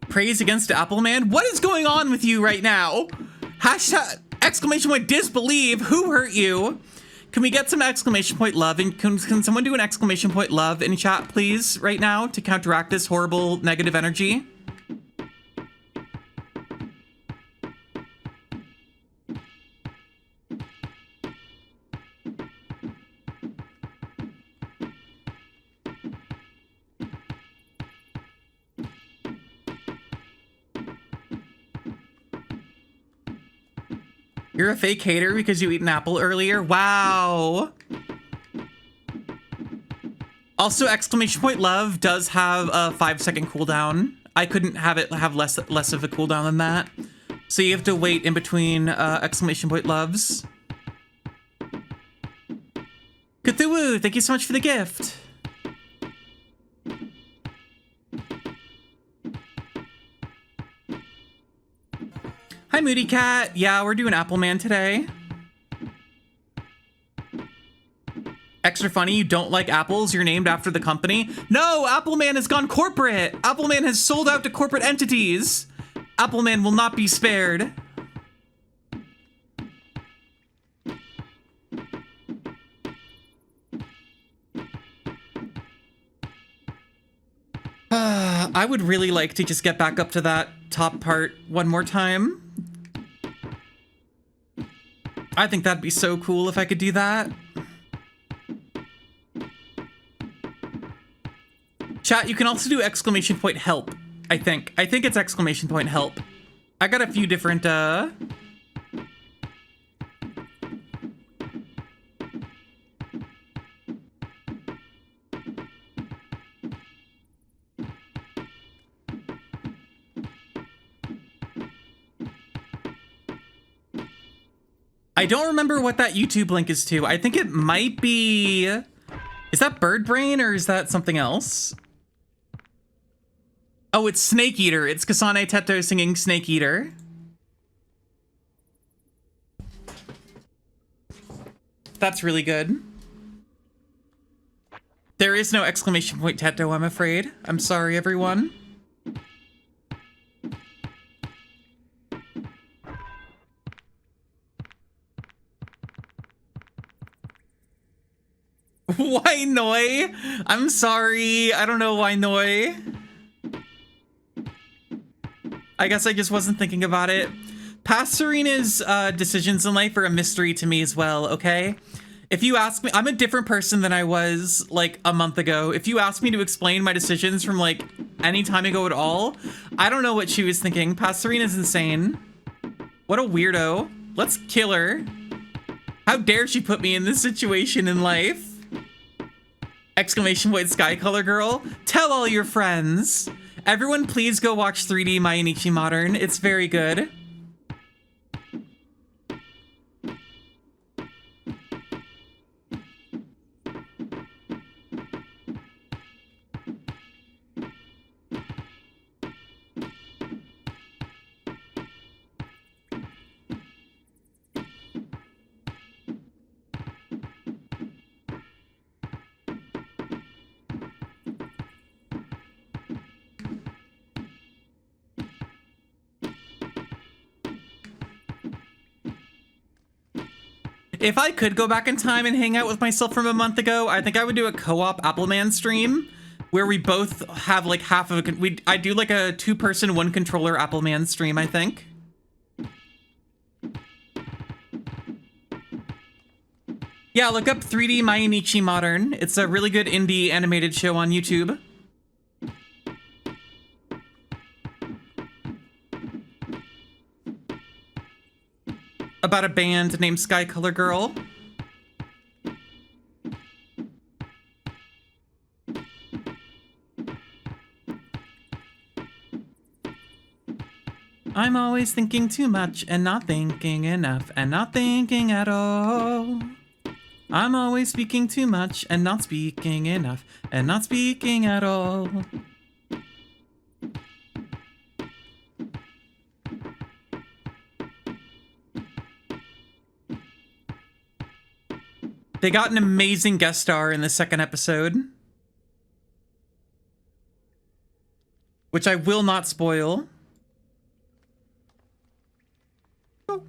Praise against Appleman? What is going on with you right now? Hashtag exclamation point disbelieve. Who hurt you? Can we get some exclamation point love? And can someone do an exclamation point love in chat, please, right now to counteract this horrible negative energy? You're a fake hater because you ate an apple earlier? Wow. Also, exclamation point love does have a 5-second cooldown. I couldn't have it have less of a cooldown than that. So you have to wait in between exclamation point loves. Cthulhu, thank you so much for the gift. Hi, Moody Cat. Yeah, we're doing Appleman today. Extra funny, you don't like apples, you're named after the company. No, Appleman has gone corporate. Appleman has sold out to corporate entities. Appleman will not be spared. I would really like to just get back up to that top part one more time. I think that'd be so cool if I could do that. Chat, you can also do exclamation point help, I think. I think it's exclamation point help. I got a few different, I don't remember what that YouTube link is to. I think it might be... Is that Bird Brain or is that something else? Oh, it's Snake Eater. It's Kasane Teto singing Snake Eater. That's really good. There is no exclamation point Teto, I'm afraid. I'm sorry, everyone. Why Noi? I'm sorry. I don't know why Noi. I guess I just wasn't thinking about it. Past Serena's decisions in life are a mystery to me as well, okay? If you ask me, I'm a different person than I was like a month ago. If you ask me to explain my decisions from like any time ago at all, I don't know what she was thinking. Past Serena's insane. What a weirdo. Let's kill her. How dare she put me in this situation in life? Exclamation point Sky Color Girl. Tell all your friends. Everyone please go watch 3D Mayanichi Modern. It's very good. If I could go back in time and hang out with myself from a month ago, I think I would do a co-op Appleman stream where we both have like half of a... I do like a 2-person, 1-controller Appleman stream, I think. Yeah, look up 3D Mayanichi Modern. It's a really good indie animated show on YouTube. About a band named Sky Color Girl. I'm always thinking too much and not thinking enough and not thinking at all. I'm always speaking too much and not speaking enough and not speaking at all. They got an amazing guest star in the second episode, which I will not spoil. Oh,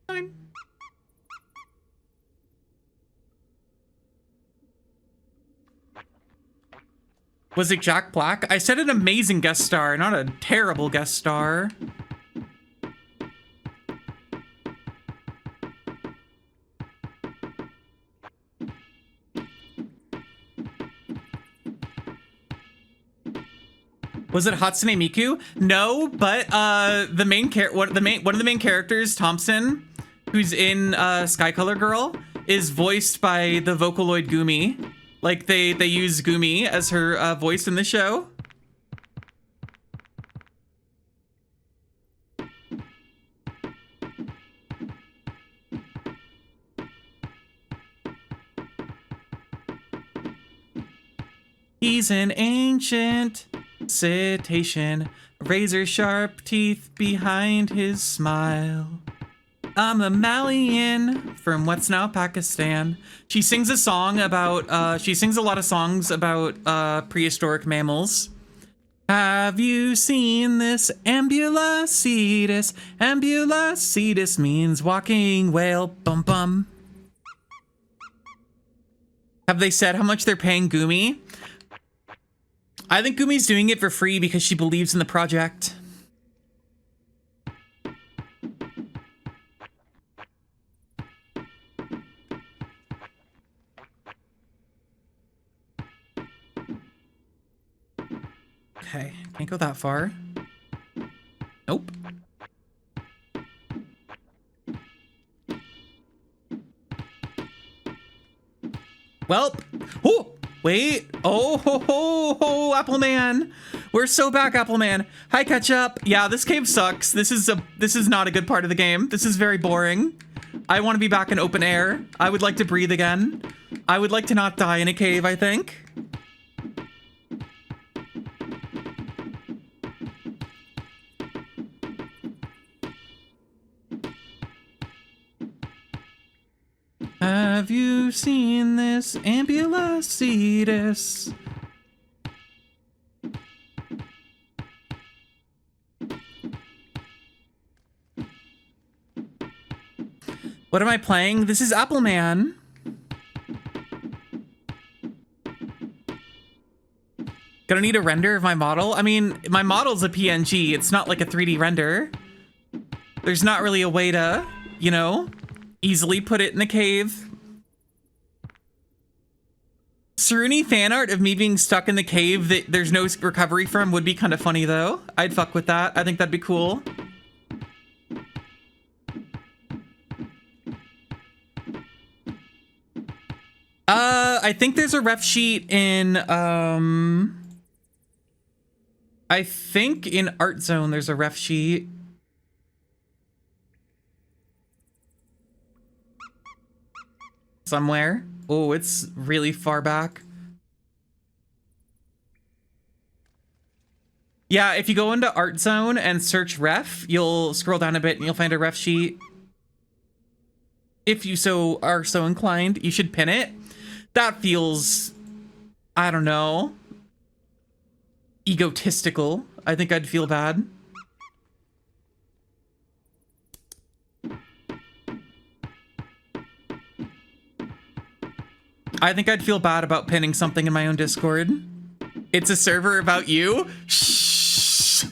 fine. Was it Jack Black? I said an amazing guest star, not a terrible guest star. Was it Hatsune Miku? No, but the main one of the main characters, Thompson, who's in Sky Color Girl, is voiced by the Vocaloid Gumi. Like they use Gumi as her voice in the show. He's an ancient cetacean, razor sharp teeth behind his smile. I'm a Malian from what's now Pakistan. She sings a song about, she sings a lot of songs about prehistoric mammals. Have you seen this ambulocetus? Ambulocetus means walking whale, bum bum. Have they said how much they're paying Gumi? I think Gumi's doing it for free because she believes in the project. Okay, can't go that far. Nope. Welp. Oh, wait. Oh, ho, ho, ho, Appleman. We're so back, Appleman. Hi, Ketchup. Yeah, this cave sucks. This is not a good part of the game. This is very boring. I want to be back in open air. I would like to breathe again. I would like to not die in a cave, I think. Have you seen this ambulocetus? What am I playing? This is Appleman. Gonna need a render of my model? I mean, my model's a PNG. It's not like a 3D render. There's not really a way to, you know, easily put it in a cave. Saruni fan art of me being stuck in the cave that there's no recovery from would be kind of funny, though. I'd fuck with that. I think that'd be cool. I think there's a ref sheet in, I think in Art Zone there's a ref sheet. Somewhere. Oh, it's really far back. Yeah, if you go into Art Zone and search ref, you'll scroll down a bit and you'll find a ref sheet. If you are so inclined, you should pin it. That feels, I don't know, egotistical. I think I'd feel bad. I think I'd feel bad about pinning something in my own Discord. It's a server about you? Shh.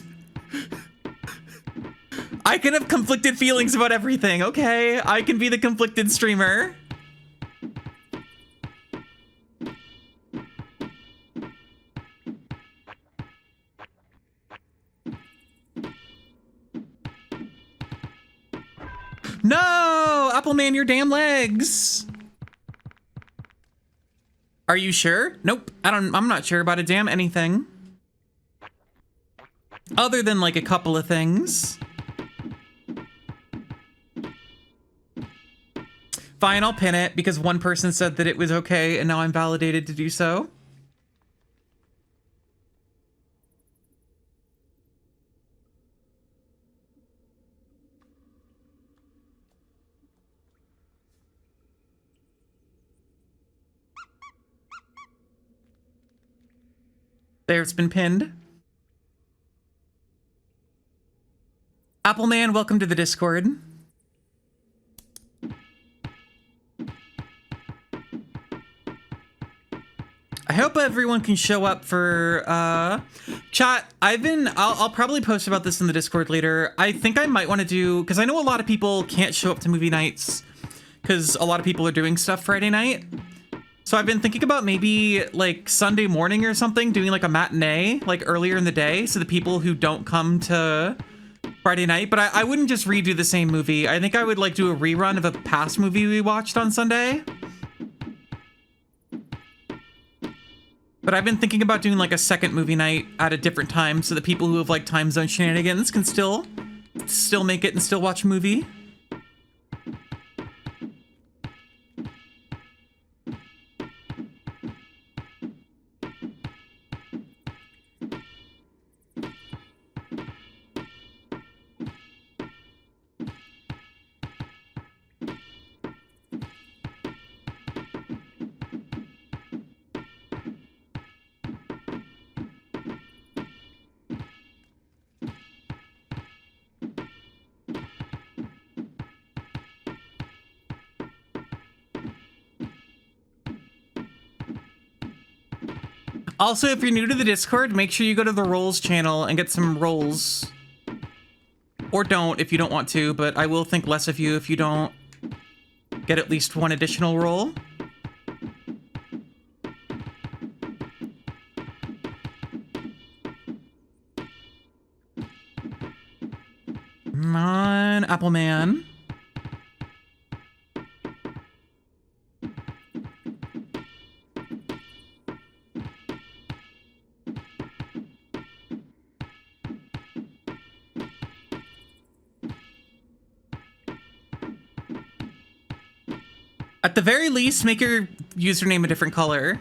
I can have conflicted feelings about everything. Okay, I can be the conflicted streamer. No! Appleman, your damn legs! Are you sure? Nope. I'm not sure about a damn anything. Other than like a couple of things. Fine, I'll pin it because one person said that it was okay and now I'm validated to do so. There, it's been pinned. Appleman, welcome to the Discord. I hope everyone can show up for chat. I'll probably post about this in the Discord later. I think I might want to do, because I know a lot of people can't show up to movie nights because a lot of people are doing stuff Friday night. So I've been thinking about maybe like Sunday morning or something, doing like a matinee like earlier in the day, so the people who don't come to Friday night, but I wouldn't just redo the same movie. I think I would like do a rerun of a past movie we watched on Sunday. But I've been thinking about doing like a second movie night at a different time, so the people who have like time zone shenanigans can still make it and still watch a movie. Also, if you're new to the Discord, make sure you go to the Rolls channel and get some rolls. Or don't if you don't want to, but I will think less of you if you don't get at least one additional roll. Come on, Appleman. At the very least, make your username a different color.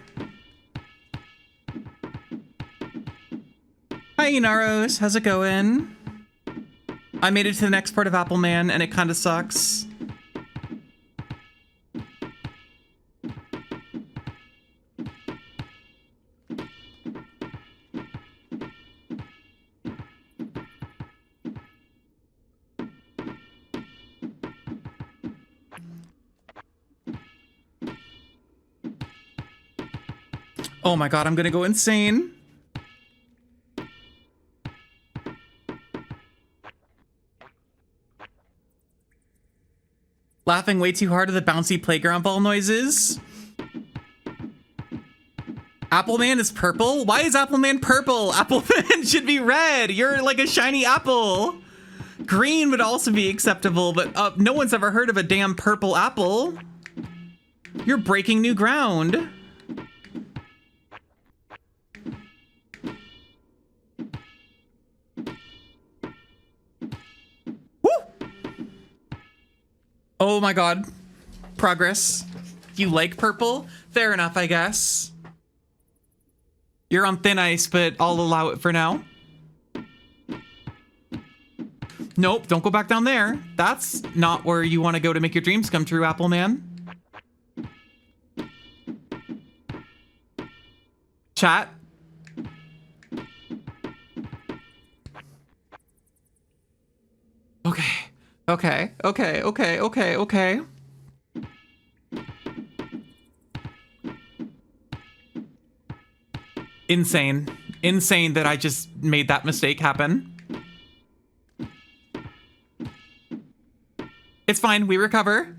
Hi, Inaros. How's it going? I made it to the next part of Appleman, and it kind of sucks. Oh my god, I'm gonna go insane. Laughing way too hard at the bouncy playground ball noises. Appleman is purple? Why is Appleman purple? Appleman should be red. You're like a shiny apple. Green would also be acceptable, but no one's ever heard of a damn purple apple. You're breaking new ground. Oh my god. Progress. You like purple? Fair enough, I guess. You're on thin ice, but I'll allow it for now. Nope, don't go back down there. That's not where you want to go to make your dreams come true, Appleman. Chat. Okay. Okay. Insane. Insane that I just made that mistake happen. It's fine, we recover.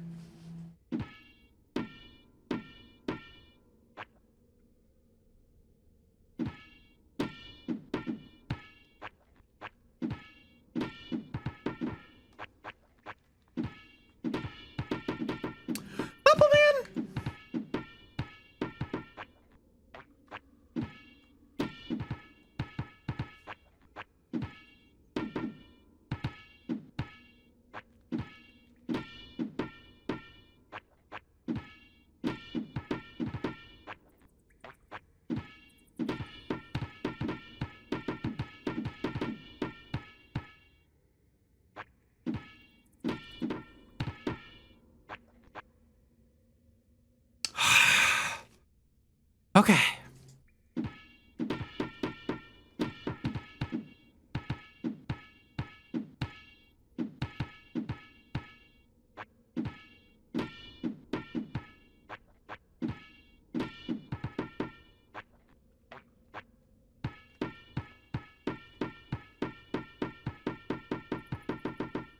Okay.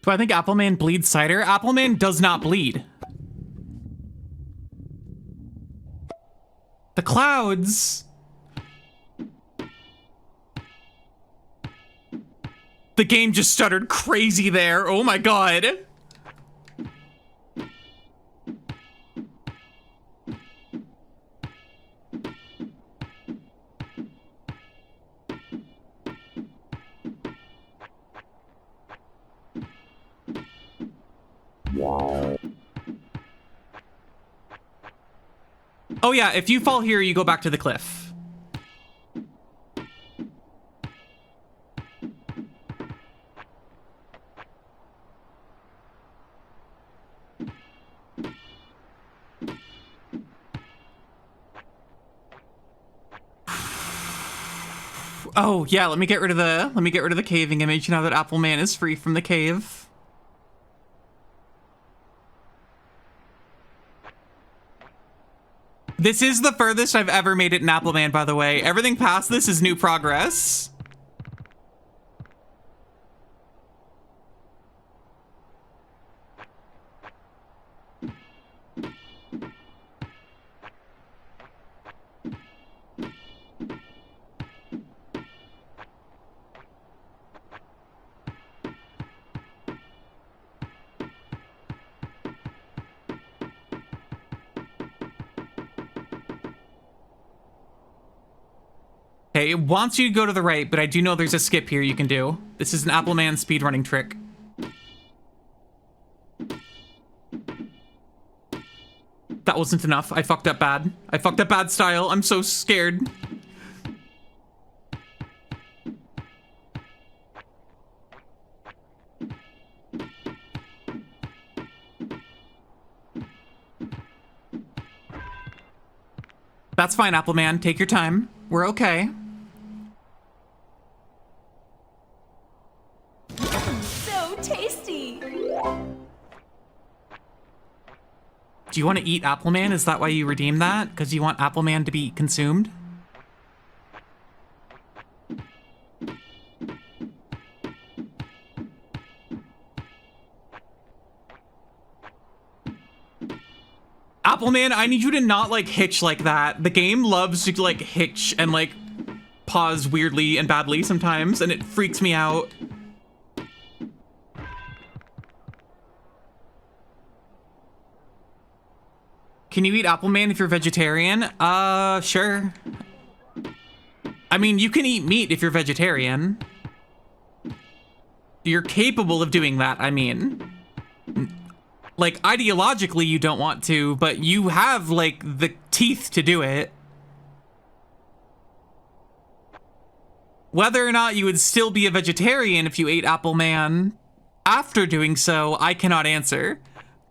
Do I think Appleman bleeds cider? Appleman does not bleed. The clouds. The game just stuttered crazy there. Oh my god. Oh yeah, if you fall here, you go back to the cliff. Oh yeah, let me get rid of the caving image now that Appleman is free from the cave. This is the furthest I've ever made it in Appleman, by the way. Everything past this is new progress. Okay, it wants you to go to the right, but I do know there's a skip here you can do. This is an Appleman speedrunning trick. That wasn't enough. I fucked up bad. I fucked up bad style. I'm so scared. That's fine, Apple Man. Take your time. We're okay. So tasty. Do you want to eat Apple Man? Is that why you redeemed that? Because you want Apple Man to be consumed? Apple Man, I need you to not, like, hitch like that. The game loves to, like, hitch and, like, pause weirdly and badly sometimes, and it freaks me out. Can you eat Apple Man if you're vegetarian? Sure. I mean, you can eat meat if you're vegetarian. You're capable of doing that, I mean. Like, ideologically, you don't want to, but you have, like, the teeth to do it. Whether or not you would still be a vegetarian if you ate Apple Man after doing so, I cannot answer.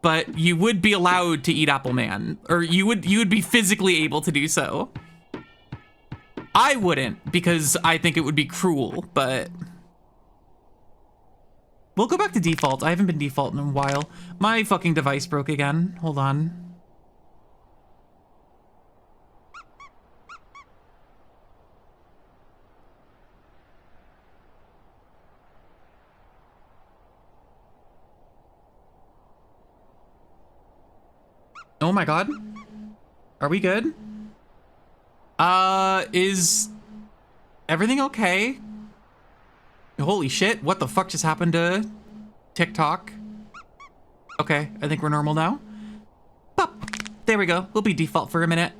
But you would be allowed to eat Apple Man, or you would be physically able to do so. I wouldn't, because I think it would be cruel, but we'll go back to default. I haven't been default in a while. My fucking device broke again. Hold on. Oh my god. Are we good? Is everything okay? Holy shit, what the fuck just happened to TikTok? Okay, I think we're normal now. Pop. There we go. We'll be default for a minute.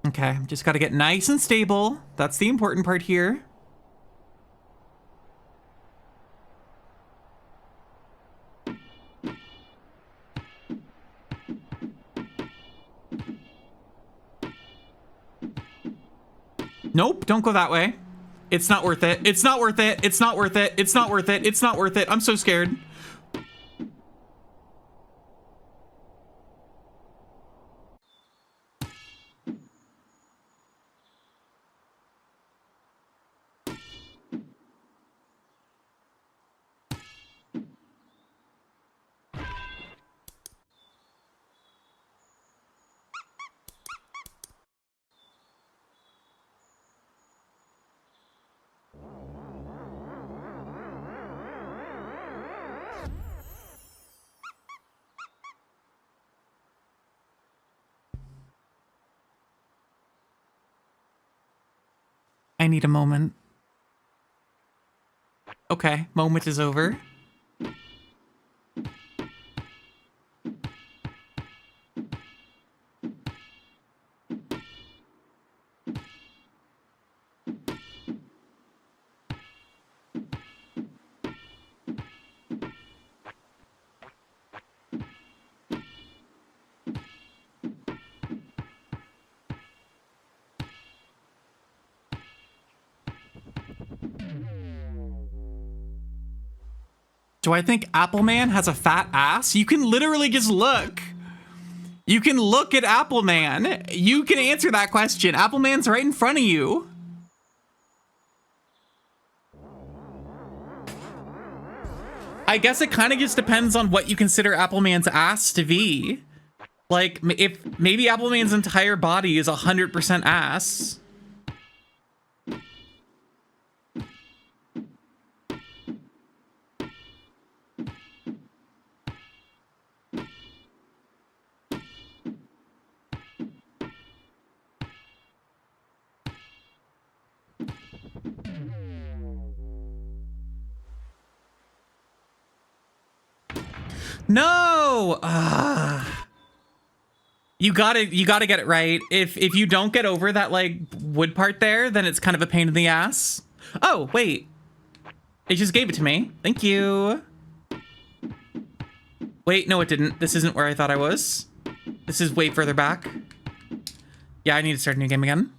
Okay, just gotta get nice and stable. That's the important part here. Nope, don't go that way. It's not worth it. It's not worth it. It's not worth it. It's not worth it. It's not worth it. I'm so scared. I need a moment. Okay, moment is over. Do I think Apple Man has a fat ass? You can literally just look. You can look at Apple Man. You can answer that question. Apple Man's right in front of you. I guess it kind of just depends on what you consider Apple Man's ass to be. Like, if maybe Apple Man's entire body is 100% ass. No! You gotta get it right. If you don't get over that like wood part there, then it's kind of a pain in the ass. Oh, wait. It just gave it to me. Thank you. Wait, no it didn't. This isn't where I thought I was. This is way further back. Yeah, I need to start a new game again.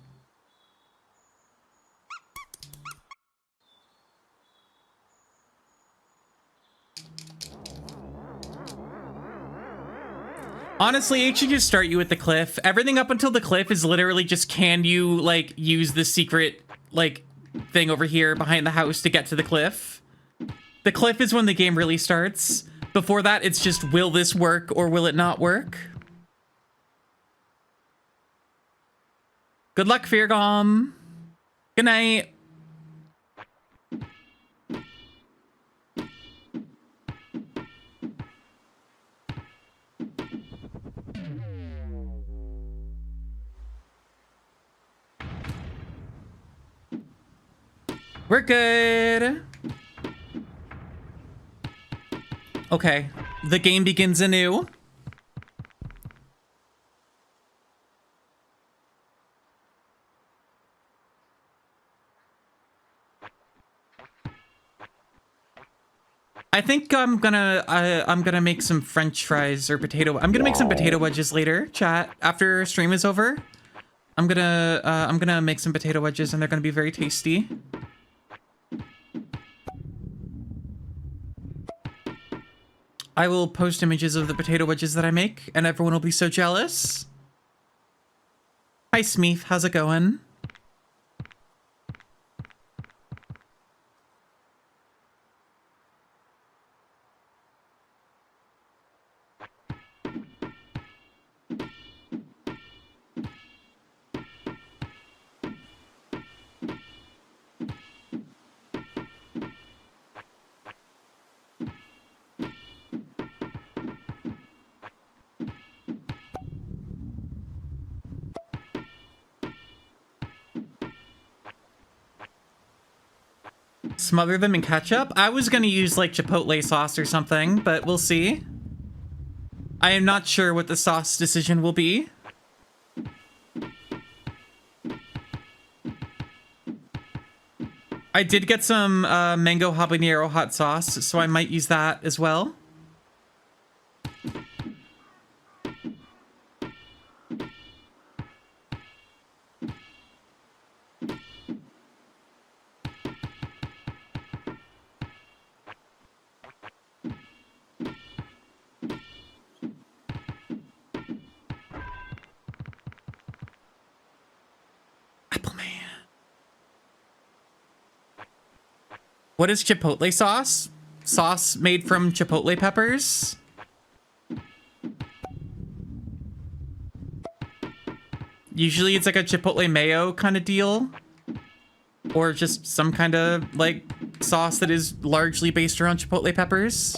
Honestly, it should just start you at the cliff. Everything up until the cliff is literally just, can you like use the secret like thing over here behind the house to get to the cliff? The cliff is when the game really starts. Before that, it's just, will this work or will it not work? Good luck, Feargom. Good night. We're good. Okay, the game begins anew. I think I'm gonna make some French fries or potato. I'm gonna make some potato wedges later, chat. After stream is over, I'm gonna make some potato wedges, and they're gonna be very tasty. I will post images of the potato wedges that I make, and everyone will be so jealous. Hi, Smeef. How's it going? Smother them in ketchup? I was gonna use like chipotle sauce or something, but we'll see. I am not sure what the sauce decision will be. I did get some mango habanero hot sauce, so I might use that as well. What is chipotle sauce? Sauce made from chipotle peppers? Usually it's like a chipotle mayo kind of deal. Or just some kind of like sauce that is largely based around chipotle peppers.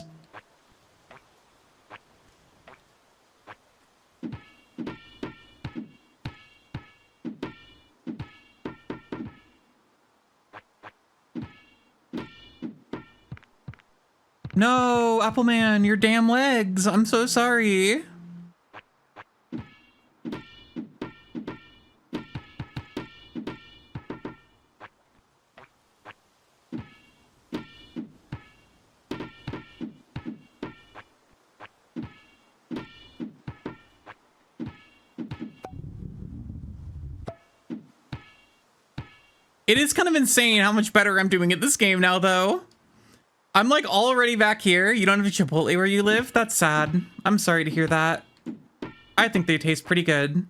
No, Appleman, your damn legs. I'm so sorry. It is kind of insane how much better I'm doing at this game now, though. I'm like already back here. You don't have a Chipotle where you live? That's sad. I'm sorry to hear that. I think they taste pretty good.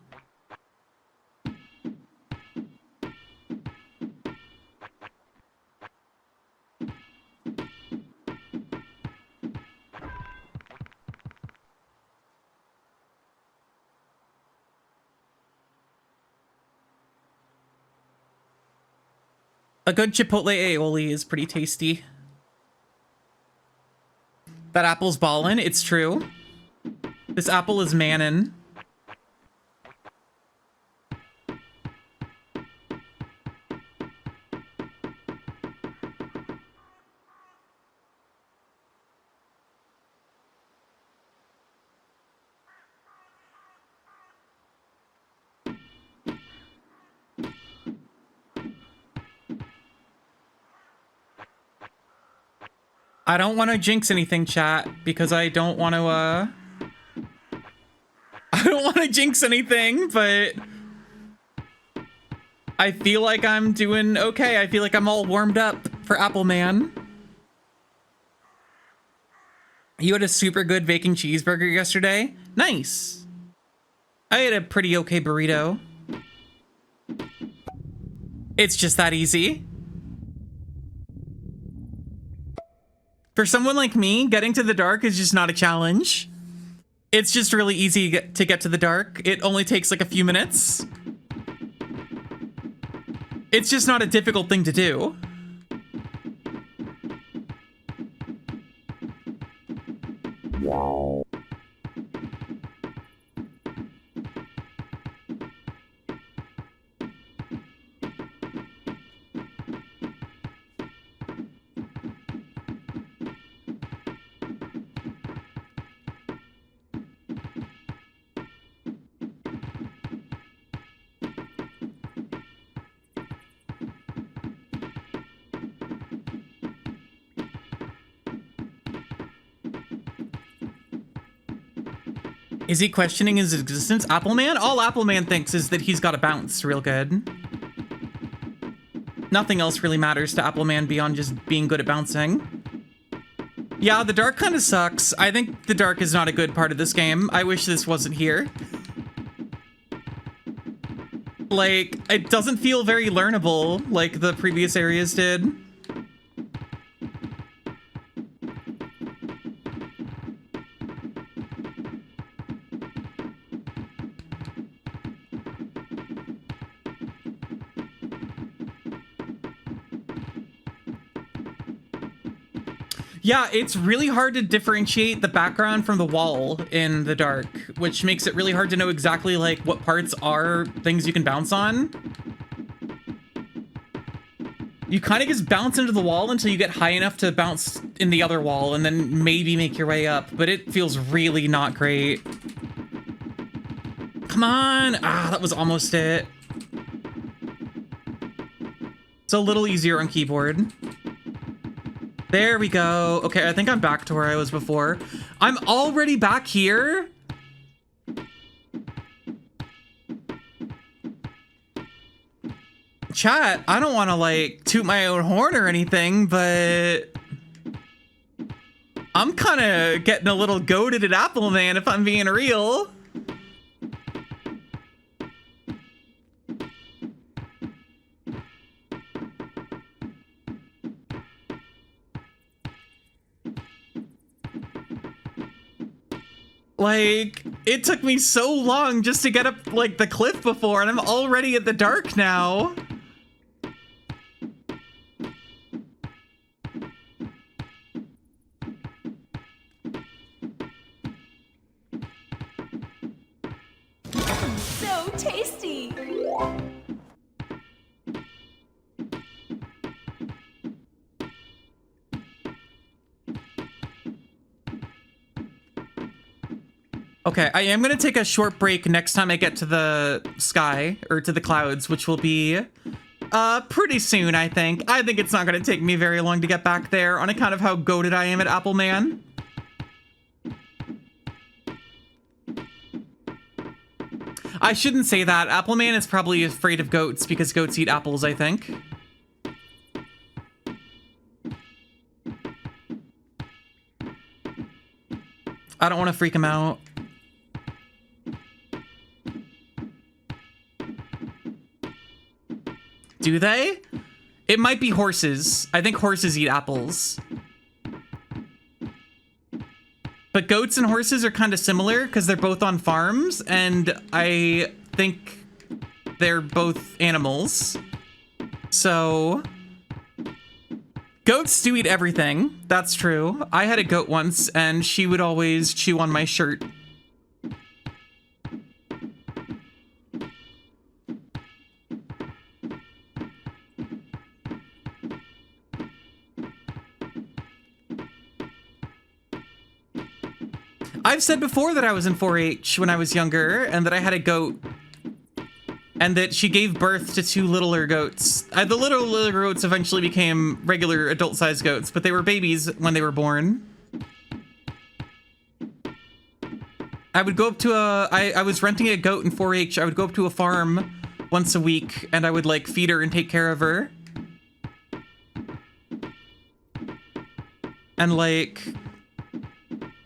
A good Chipotle aioli is pretty tasty. That apple's ballin', it's true. This apple is mannin'. I don't want to jinx anything, chat, because I don't want to, I don't want to jinx anything, but I feel like I'm doing okay. I feel like I'm all warmed up for Apple Man. You had a super good bacon cheeseburger yesterday? Nice. I had a pretty okay burrito. It's just that easy. For someone like me, getting to the dark is just not a challenge. It's just really easy to get to the dark. It only takes like a few minutes. It's just not a difficult thing to do. Is he questioning his existence? Appleman? All Appleman thinks is that he's got to bounce real good. Nothing else really matters to Appleman beyond just being good at bouncing. Yeah, the dark kind of sucks. I think the dark is not a good part of this game. I wish this wasn't here. Like, it doesn't feel very learnable like the previous areas did. Yeah, it's really hard to differentiate the background from the wall in the dark, which makes it really hard to know exactly like what parts are things you can bounce on. You kind of just bounce into the wall until you get high enough to bounce in the other wall and then maybe make your way up, but it feels really not great. Come on! Ah, that was almost it. It's a little easier on keyboard. There we go. Okay, I think I'm back to where I was before. I'm already back here? Chat, I don't want to like toot my own horn or anything, but I'm kind of getting a little goated at Appleman if I'm being real. Like, it took me so long just to get up, like, the cliff before, and I'm already at the dark now. So tasty. Okay, I am gonna take a short break next time I get to the sky, or to the clouds, which will be pretty soon, I think. I think it's not gonna take me very long to get back there on account of how goated I am at Appleman. I shouldn't say that. Appleman is probably afraid of goats because goats eat apples, I think. I don't want to freak him out. Do they? It might be horses. I think horses eat apples. But goats and horses are kind of similar because they're both on farms, and I think they're both animals. So goats do eat everything. That's true. I had a goat once, and she would always chew on my shirt. I've said before that I was in 4-H when I was younger and that I had a goat. and that she gave birth to 2 littler goats. The littler goats eventually became regular adult-sized goats, but they were babies when they were born. I would go up to I was renting a goat in 4-H. I would go up to a farm once a week, and I would like feed her and take care of her. And like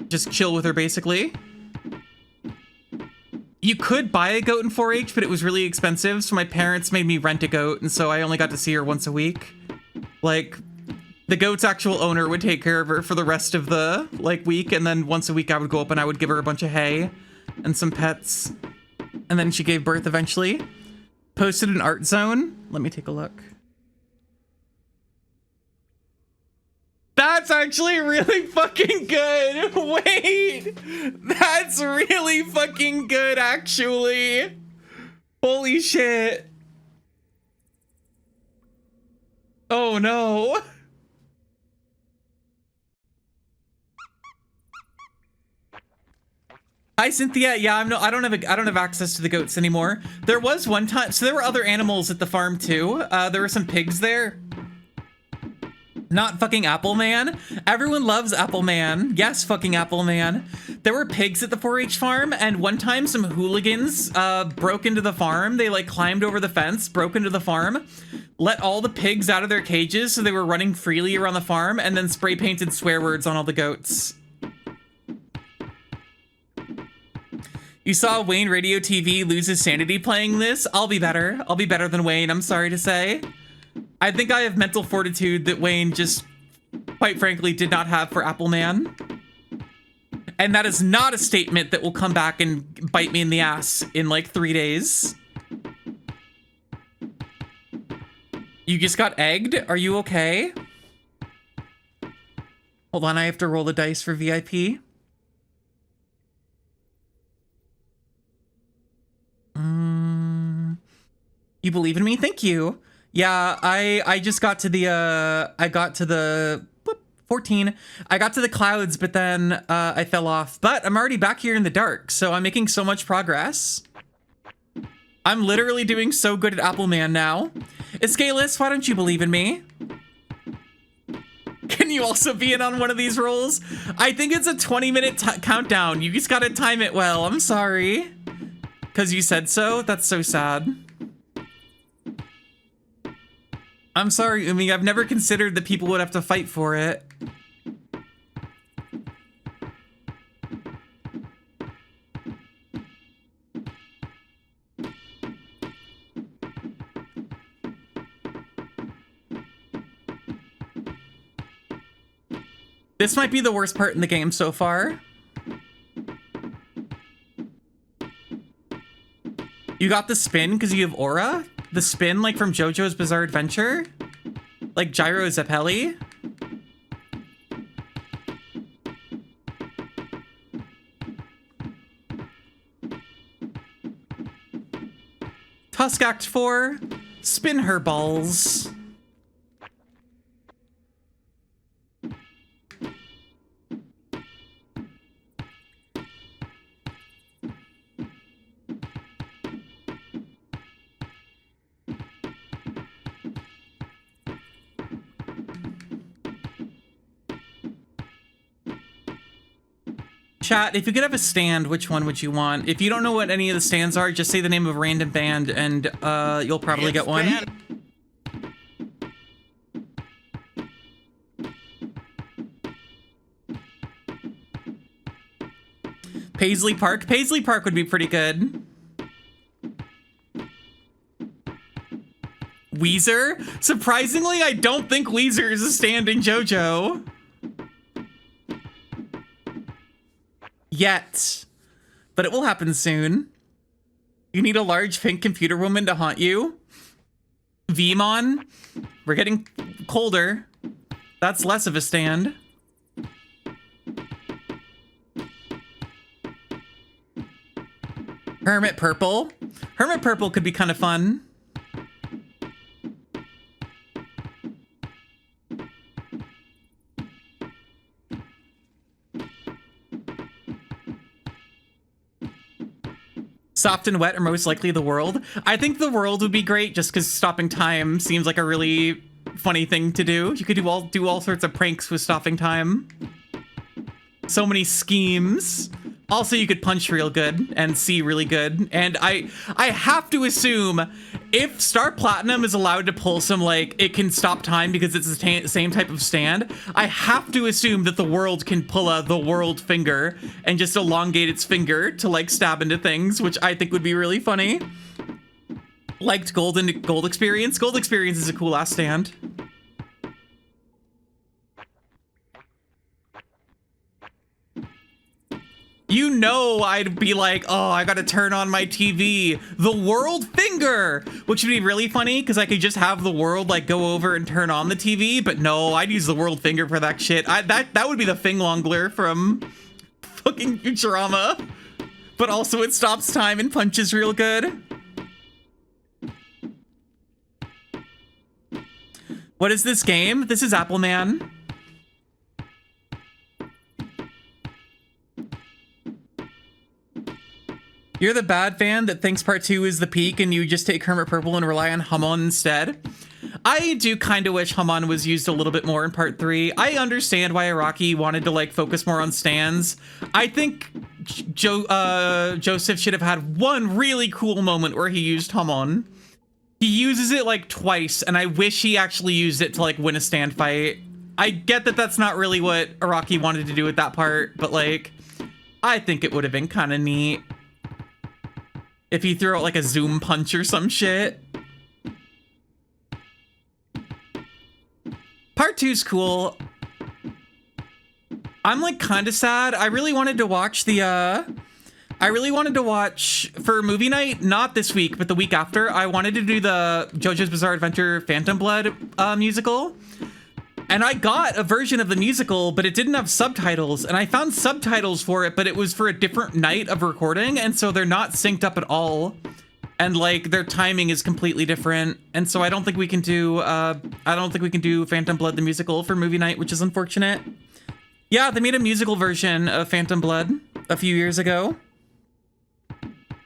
just chill with her basically. You could buy a goat in 4-H, but it was really expensive, so my parents made me rent a goat, and so I only got to see her once a week. Like, the goat's actual owner would take care of her for the rest of the, like, week, and then once a week I would go up and I would give her a bunch of hay and some pets. And then she gave birth eventually. Posted an art zone. Let me take a look. That's actually really fucking good. Wait, that's really fucking good, actually. Holy shit. Oh no. Hi Cynthia. Yeah, I don't have access to the goats anymore. There was one time, so there were other animals at the farm too. There were some pigs there. Not fucking Apple Man. Everyone loves Apple Man. Yes, fucking Apple Man. There were pigs at the 4-H farm, and one time some hooligans broke into the farm. They like climbed over the fence, broke into the farm, let all the pigs out of their cages so they were running freely around the farm, and then spray painted swear words on all the goats. You saw Wayne Radio TV lose his sanity playing this? I'll be better. I'll be better than Wayne, I'm sorry to say. I think I have mental fortitude that Wayne just, quite frankly, did not have for Apple Man. And that is not a statement that will come back and bite me in the ass in like 3 days. You just got egged? Are you okay? Hold on, I have to roll the dice for VIP. You believe in me? Thank you. Yeah, I just got to the, I got to the, 14. I got to the clouds, but then I fell off. But I'm already back here in the dark, so I'm making so much progress. I'm literally doing so good at Apple Man now. Escalus, why don't you believe in me? Can you also be in on one of these rolls? I think it's a 20-minute countdown. You just gotta time it well. I'm sorry. Because you said so? That's so sad. I'm sorry, Umi. I've never considered that people would have to fight for it. This might be the worst part in the game so far. You got the spin because you have aura? The spin, like from JoJo's Bizarre Adventure? Like Gyro Zeppeli? Tusk Act 4, spin her balls. Chat, if you could have a stand, which one would you want? If you don't know what any of the stands are, just say the name of a random band and you'll probably get one. Paisley Park? Paisley Park would be pretty good. Weezer? Surprisingly, I don't think Weezer is a stand in JoJo. Yet. But it will happen soon. You need a large pink computer woman to haunt you? Vmon? We're getting colder. That's less of a stand. Hermit Purple? Hermit Purple could be kind of fun. Soft and wet are most likely the world. I think the world would be great just because stopping time seems like a really funny thing to do. You could do all sorts of pranks with stopping time. So many schemes. Also, you could punch real good and see really good. And I have to assume if Star Platinum is allowed to pull some, like, it can stop time because it's the same type of stand, I have to assume that the world can pull the world finger and just elongate its finger to, like, stab into things, which I think would be really funny. Liked Gold Experience. Gold Experience is a cool ass stand. You know I'd be like, oh, I gotta turn on my TV. The world finger! Which would be really funny, because I could just have the world, like, go over and turn on the TV, but no, I'd use the world finger for that shit. That would be the Finglongler from fucking Futurama. But also it stops time and punches real good. What is this game? This is Appleman. You're the bad fan that thinks part 2 is the peak and you just take Hermit Purple and rely on Hamon instead. I do kind of wish Hamon was used a little bit more in part 3. I understand why Araki wanted to, like, focus more on stands. I think Joseph should have had one really cool moment where he used Hamon. He uses it, like, twice, and I wish he actually used it to, like, win a stand fight. I get that that's not really what Araki wanted to do with that part, but, like, I think it would have been kind of neat if he threw out, like, a zoom punch or some shit. Part 2's cool. I'm, like, kind of sad. I really wanted to watch for movie night, not this week, but the week after, I wanted to do the JoJo's Bizarre Adventure Phantom Blood musical. And I got a version of the musical, but it didn't have subtitles. And I found subtitles for it, but it was for a different night of recording. And so they're not synced up at all. And, like, their timing is completely different. And so I don't think we can do, Phantom Blood the musical for movie night, which is unfortunate. Yeah, they made a musical version of Phantom Blood a few years ago.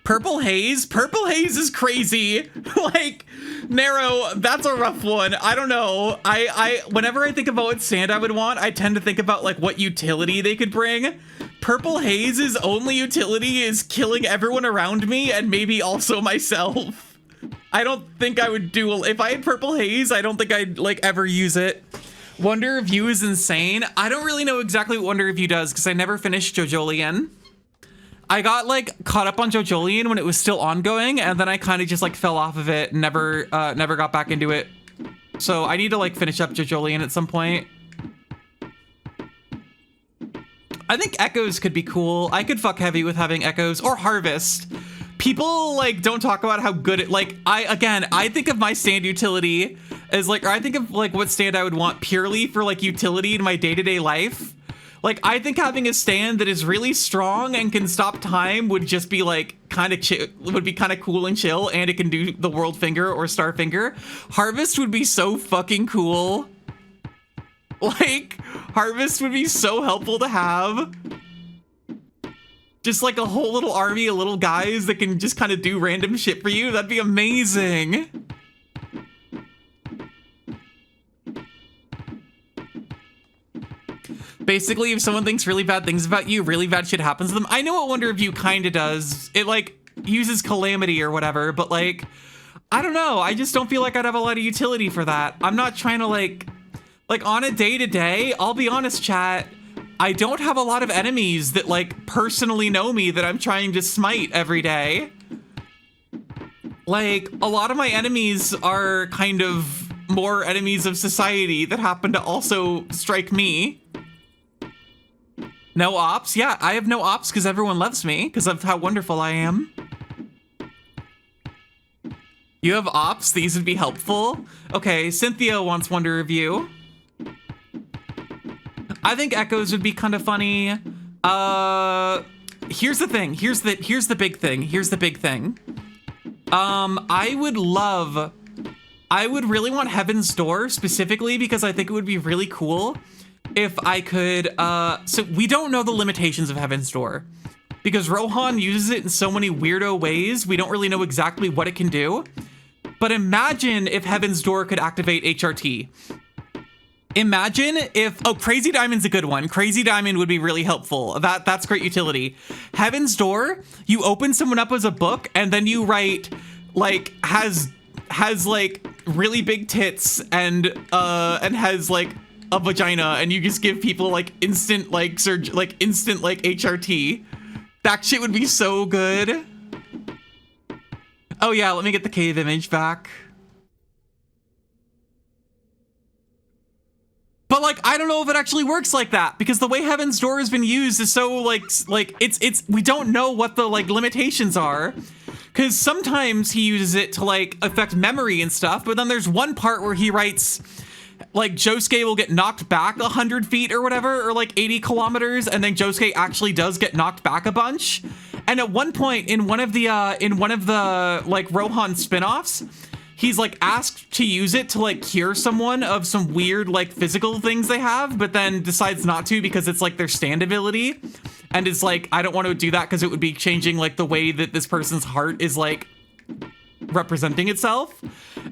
Purple Haze? Purple Haze is crazy. Like, Narrow, that's a rough one. I don't know. Whenever I think about what stand I would want, I tend to think about, like, what utility they could bring. Purple Haze's only utility is killing everyone around me and maybe also myself. I don't think I would do, if I had Purple Haze, I don't think I'd, like, ever use it. Wonder of You is insane. I don't really know exactly what Wonder of You does because I never finished JoJolion. I got, like, caught up on JoJolion when it was still ongoing, and then I kind of just, like, fell off of it and never got back into it. So I need to, like, finish up JoJolion at some point. I think Echoes could be cool. I could fuck heavy with having Echoes or Harvest. People, like, don't talk about how good it, like, I think of my stand utility as, like, or I think of, like, what stand I would want purely for, like, utility in my day-to-day life. Like, I think having a stand that is really strong and can stop time would just be, like, kind of cool and chill, and it can do the world finger or star finger. Harvest would be so fucking cool. Like, Harvest would be so helpful to have. Just, like, a whole little army of little guys that can just kind of do random shit for you. That'd be amazing. Basically, if someone thinks really bad things about you, really bad shit happens to them. I know what Wonder of You kind of does. It, like, uses calamity or whatever, but, like, I don't know. I just don't feel like I'd have a lot of utility for that. I'm not trying to, like on a day-to-day, I'll be honest, chat, I don't have a lot of enemies that, like, personally know me that I'm trying to smite every day. Like, a lot of my enemies are kind of more enemies of society that happen to also strike me. No ops? Yeah, I have no ops because everyone loves me because of how wonderful I am. You have ops? These would be helpful. Okay, Cynthia wants Wonder of You. I think Echoes would be kind of funny. Here's the thing. Here's the big thing. Here's the big thing. I would really want Heaven's Door specifically because I think it would be really cool if I could, so we don't know the limitations of Heaven's Door. because Rohan uses it in so many weirdo ways. We don't really know exactly what it can do. But imagine if Heaven's Door could activate HRT. Imagine if, oh, Crazy Diamond's a good one. Crazy Diamond would be really helpful. That's great utility. Heaven's Door, you open someone up as a book and then you write like has like really big tits and has like a vagina, and you just give people like instant like instant like HRT. That shit would be so good. Oh yeah, let me get the cave image back. But like, I don't know if it actually works like that, because the way Heaven's Door has been used is so like it's we don't know what the like limitations are, because sometimes he uses it to like affect memory and stuff, but then there's one part where he writes like Josuke will get knocked back 100 feet or whatever, or like 80 kilometers, and then Josuke actually does get knocked back a bunch. And at one point in one of the like Rohan spin-offs, he's like asked to use it to like cure someone of some weird like physical things they have, but then decides not to because it's like their stand ability, and is like, I don't want to do that because it would be changing like the way that this person's heart is like representing itself.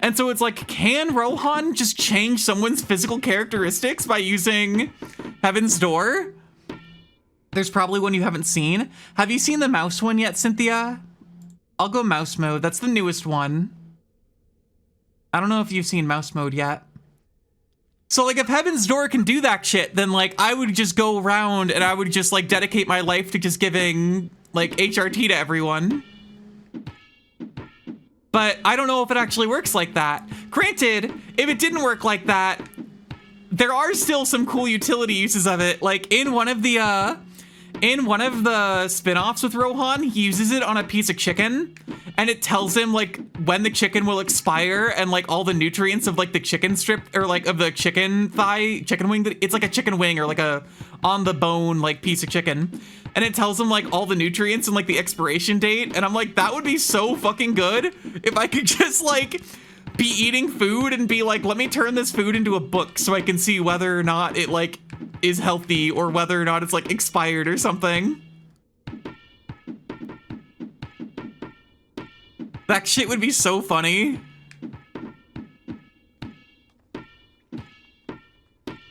And so it's like, can Rohan just change someone's physical characteristics by using Heaven's Door? There's probably one you haven't seen. Have you seen the mouse one yet, Cynthia? I'll go mouse mode. That's the newest one. I don't know if you've seen mouse mode yet. So like, if Heaven's Door can do that shit, then like I would just go around and I would just like dedicate my life to just giving like HRT to everyone. But I don't know if it actually works like that. Granted, if it didn't work like that, there are still some cool utility uses of it. Like in one of the spin-offs with Rohan, he uses it on a piece of chicken, and it tells him like when the chicken will expire and like all the nutrients of like the chicken strip, or like of the chicken wing. It's like a chicken wing or like a on the bone like piece of chicken. And it tells him like all the nutrients and like the expiration date. And I'm like, that would be so fucking good if I could just like be eating food and be like, let me turn this food into a book so I can see whether or not it like is healthy or whether or not it's like expired or something. That shit would be so funny.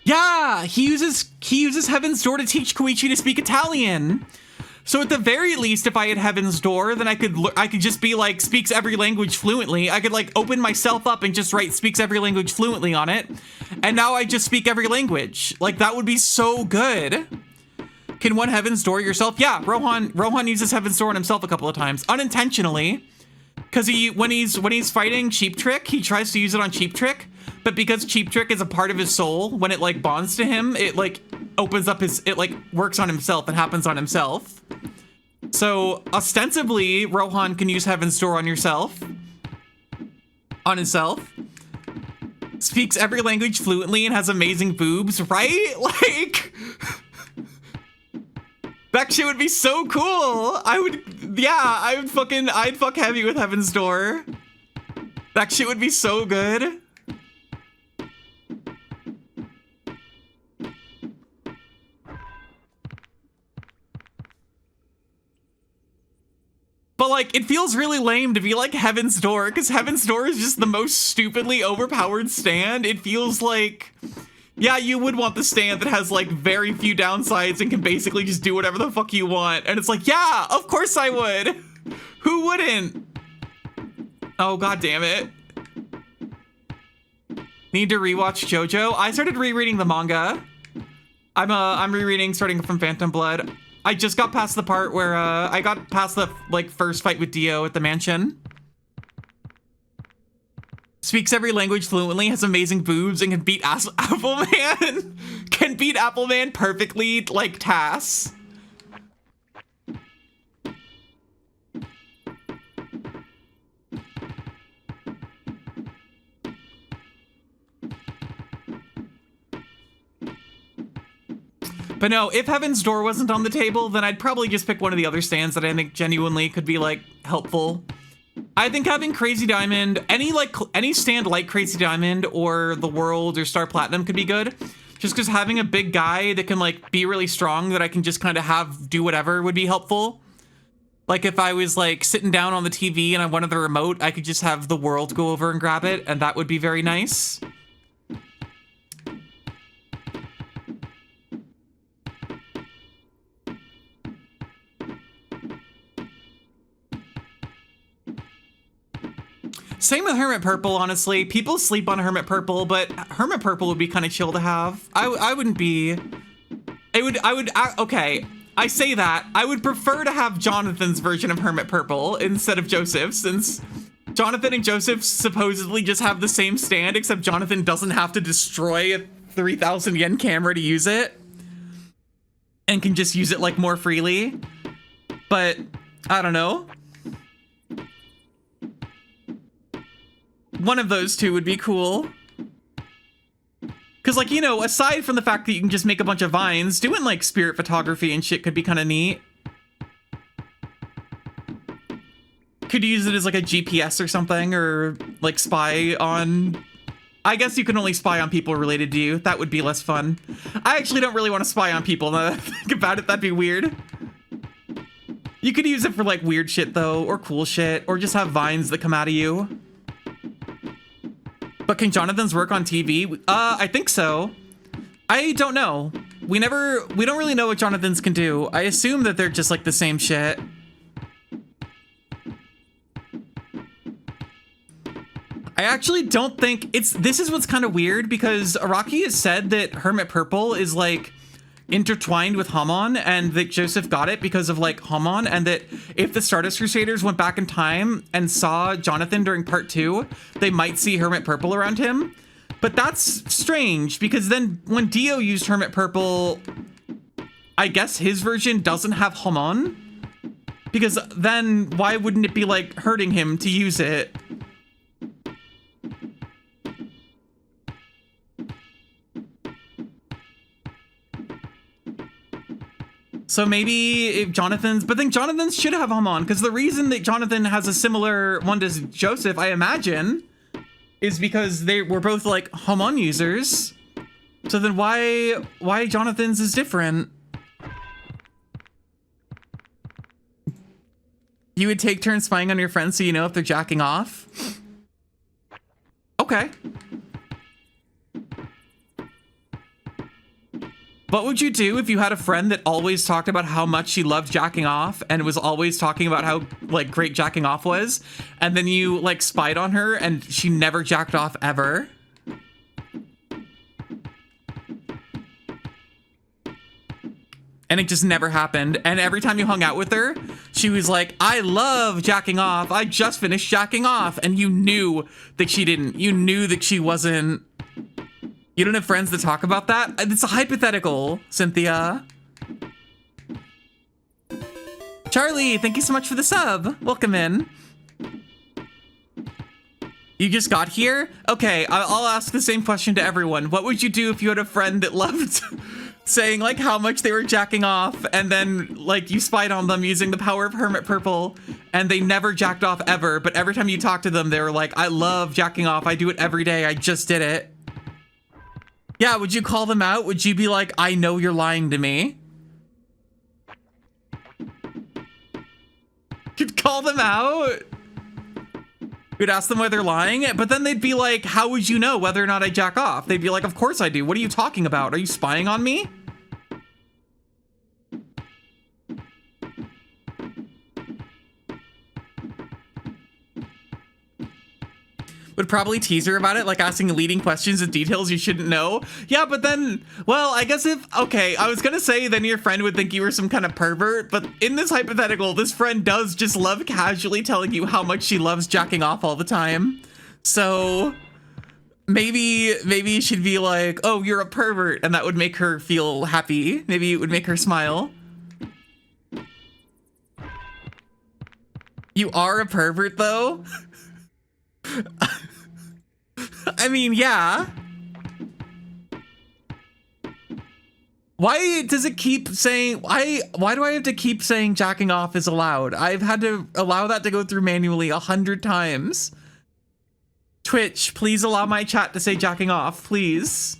Yeah, he uses Heaven's Door to teach Koichi to speak Italian. So at the very least, if I had Heaven's Door, then I could just be like, speaks every language fluently. I could like open myself up and just write speaks every language fluently on it. And now I just speak every language. Like, that would be so good. Can one Heaven's Door yourself? Yeah, Rohan uses Heaven's Door on himself a couple of times, unintentionally. Because when he's fighting Cheap Trick, he tries to use it on Cheap Trick. But because Cheap Trick is a part of his soul, when it like bonds to him, it like opens up it like works on himself and happens on himself. So ostensibly, Rohan can use Heaven's Door on himself. Speaks every language fluently and has amazing boobs, right? Like, that shit would be so cool. I'd fuck heavy with Heaven's Door. That shit would be so good. But like, it feels really lame to be like Heaven's Door, because Heaven's Door is just the most stupidly overpowered stand. It feels like, yeah, you would want the stand that has like very few downsides and can basically just do whatever the fuck you want. And it's like, yeah, of course I would. Who wouldn't? Oh, god damn it. Need to rewatch JoJo. I started rereading the manga. I'm rereading starting from Phantom Blood. I just got past the part where I got past the like first fight with Dio at the mansion. Speaks every language fluently, has amazing boobs, and can beat Appleman. Can beat Appleman perfectly like Tass. But no, if Heaven's Door wasn't on the table, then I'd probably just pick one of the other stands that I think genuinely could be like helpful. I think having Crazy Diamond, any stand like Crazy Diamond or The World or Star Platinum could be good. Just because having a big guy that can like be really strong that I can just kind of have do whatever would be helpful. Like if I was like sitting down on the TV and I wanted the remote, I could just have the world go over and grab it, and that would be very nice. Same with Hermit Purple, honestly. People sleep on Hermit Purple, but Hermit Purple would be kind of chill to have. I wouldn't be... Okay, I say that. I would prefer to have Jonathan's version of Hermit Purple instead of Joseph's, since Jonathan and Joseph supposedly just have the same stand, except Jonathan doesn't have to destroy a 3,000 yen camera to use it, and can just use it like more freely. But, I don't know. One of those two would be cool. Because, like, you know, aside from the fact that you can just make a bunch of vines, doing, like, spirit photography and shit could be kind of neat. Could use it as, like, a GPS or something, or, like, spy on... I guess you can only spy on people related to you. That would be less fun. I actually don't really want to spy on people. Now that I think about it, that'd be weird. You could use it for, like, weird shit, though, or cool shit, or just have vines that come out of you. But can Jonathan's work on TV? I think so. I don't know. We don't really know what Jonathan's can do. I assume that they're just like the same shit. I actually don't think this is what's kind of weird, because Araki has said that Hermit Purple is like intertwined with Hamon, and that Joseph got it because of like Hamon, and that if the Stardust Crusaders went back in time and saw Jonathan during part 2, they might see Hermit Purple around him. But that's strange, because then when Dio used Hermit Purple, I guess his version doesn't have Hamon, because then why wouldn't it be like hurting him to use it? So maybe if Jonathan's, but then Jonathan's should have Hamon, because the reason that Jonathan has a similar one to Joseph, I imagine, is because they were both like Hamon users. So then why Jonathan's is different? You would take turns spying on your friends so you know if they're jacking off? Okay. What would you do if you had a friend that always talked about how much she loved jacking off and was always talking about how like great jacking off was, and then you like spied on her and she never jacked off ever? And it just never happened. And every time you hung out with her, she was like, I love jacking off. I just finished jacking off. And you knew that she didn't. You knew that she wasn't. You don't have friends that talk about that? It's a hypothetical, Cynthia. Charlie, thank you so much for the sub. Welcome in. You just got here? Okay, I'll ask the same question to everyone. What would you do if you had a friend that loved saying like how much they were jacking off, and then like you spied on them using the power of Hermit Purple, and they never jacked off ever, but every time you talk to them, they were like, I love jacking off. I do it every day. I just did it. Yeah, would you call them out? Would you be like, I know you're lying to me? You'd call them out? You'd ask them why they're lying, but then they'd be like, how would you know whether or not I jack off? They'd be like, of course I do. What are you talking about? Are you spying on me? Would probably tease her about it, like asking leading questions and details you shouldn't know. Yeah, but then, well, I guess okay, I was gonna say then your friend would think you were some kind of pervert, but in this hypothetical, this friend does just love casually telling you how much she loves jacking off all the time. So maybe you should be like, oh, you're a pervert, and that would make her feel happy. Maybe it would make her smile. You are a pervert, though? I mean, yeah. Why does it keep saying, why do I have to keep saying jacking off is allowed? I've had to allow that to go through manually 100 times. Twitch, please allow my chat to say jacking off, please.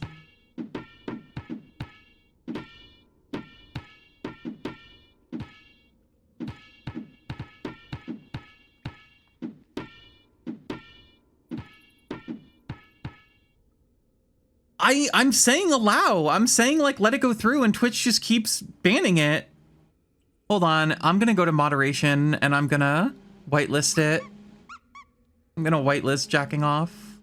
I'm saying allow. I'm saying like let it go through, and Twitch just keeps banning it. Hold on, I'm gonna go to moderation and I'm gonna whitelist it. I'm gonna whitelist jacking off.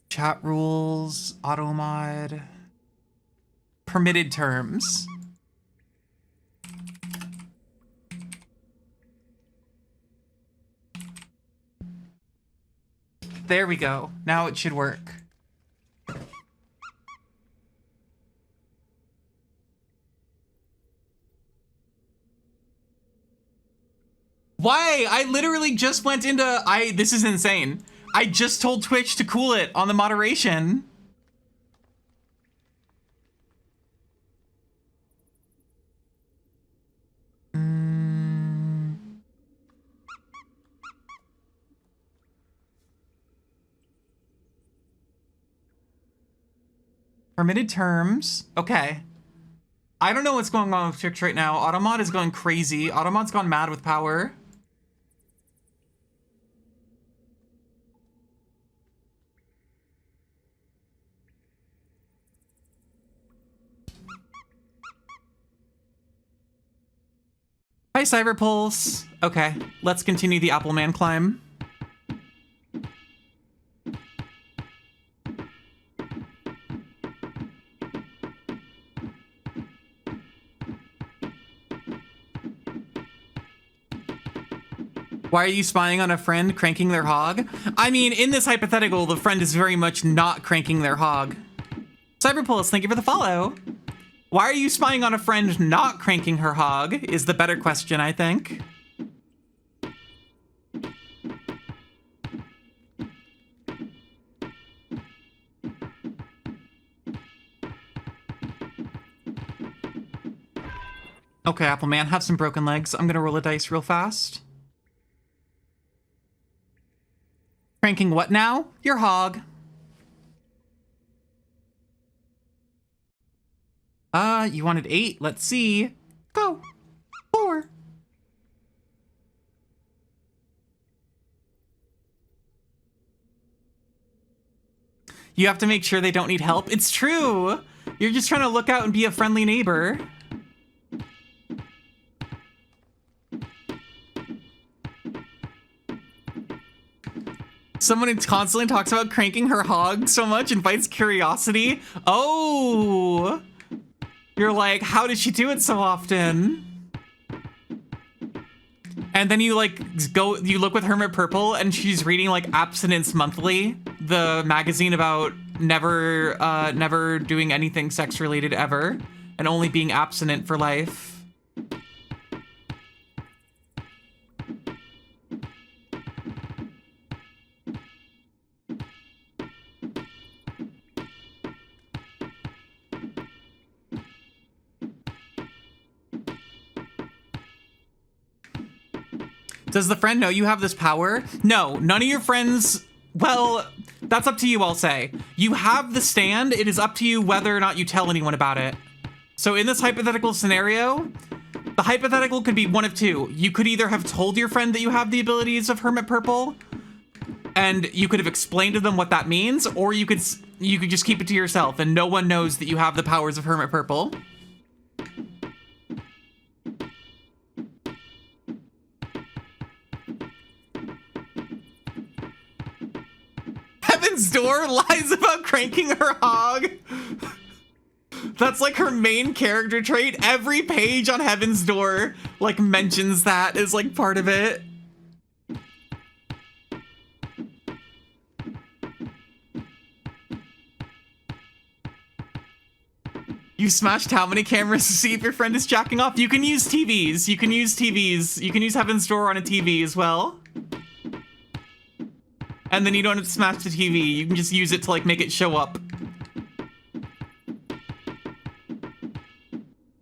Chat rules, auto mod, permitted terms. There we go. Now it should work. Why? I literally just went into this is insane. I just told Twitch to cool it on the moderation. Permitted terms. Okay. I don't know what's going on with Twitch right now. Automod is going crazy. Automod's gone mad with power. Hi, Cyberpulse. Okay, let's continue the Appleman climb. Why are you spying on a friend cranking their hog? I mean, in this hypothetical, the friend is very much not cranking their hog. Cyberpulse, thank you for the follow. Why are you spying on a friend not cranking her hog is the better question, I think. Okay, Appleman, have some broken legs. I'm gonna roll a dice real fast. Cranking what now? Your hog. You wanted 8. Let's see. Go. 4. You have to make sure they don't need help. It's true. You're just trying to look out and be a friendly neighbor. Someone who constantly talks about cranking her hog so much invites curiosity. Oh, you're like, how does she do it so often? And then you like you look with Hermit Purple and she's reading like Abstinence Monthly, the magazine about never doing anything sex related ever and only being abstinent for life. Does the friend know you have this power? No, none of your friends, well, that's up to you, I'll say. You have the stand, it is up to you whether or not you tell anyone about it. So in this hypothetical scenario, the hypothetical could be one of two. You could either have told your friend that you have the abilities of Hermit Purple, and you could have explained to them what that means, or you could just keep it to yourself and no one knows that you have the powers of Hermit Purple. Heaven's Door lies about cranking her hog. That's like her main character trait. Every page on Heaven's Door like mentions that as like part of it. You smashed how many cameras to see if your friend is jacking off? You can use TVs. You can use TVs. You can use Heaven's Door on a TV as well. And then you don't have to smash the TV. You can just use it to like make it show up.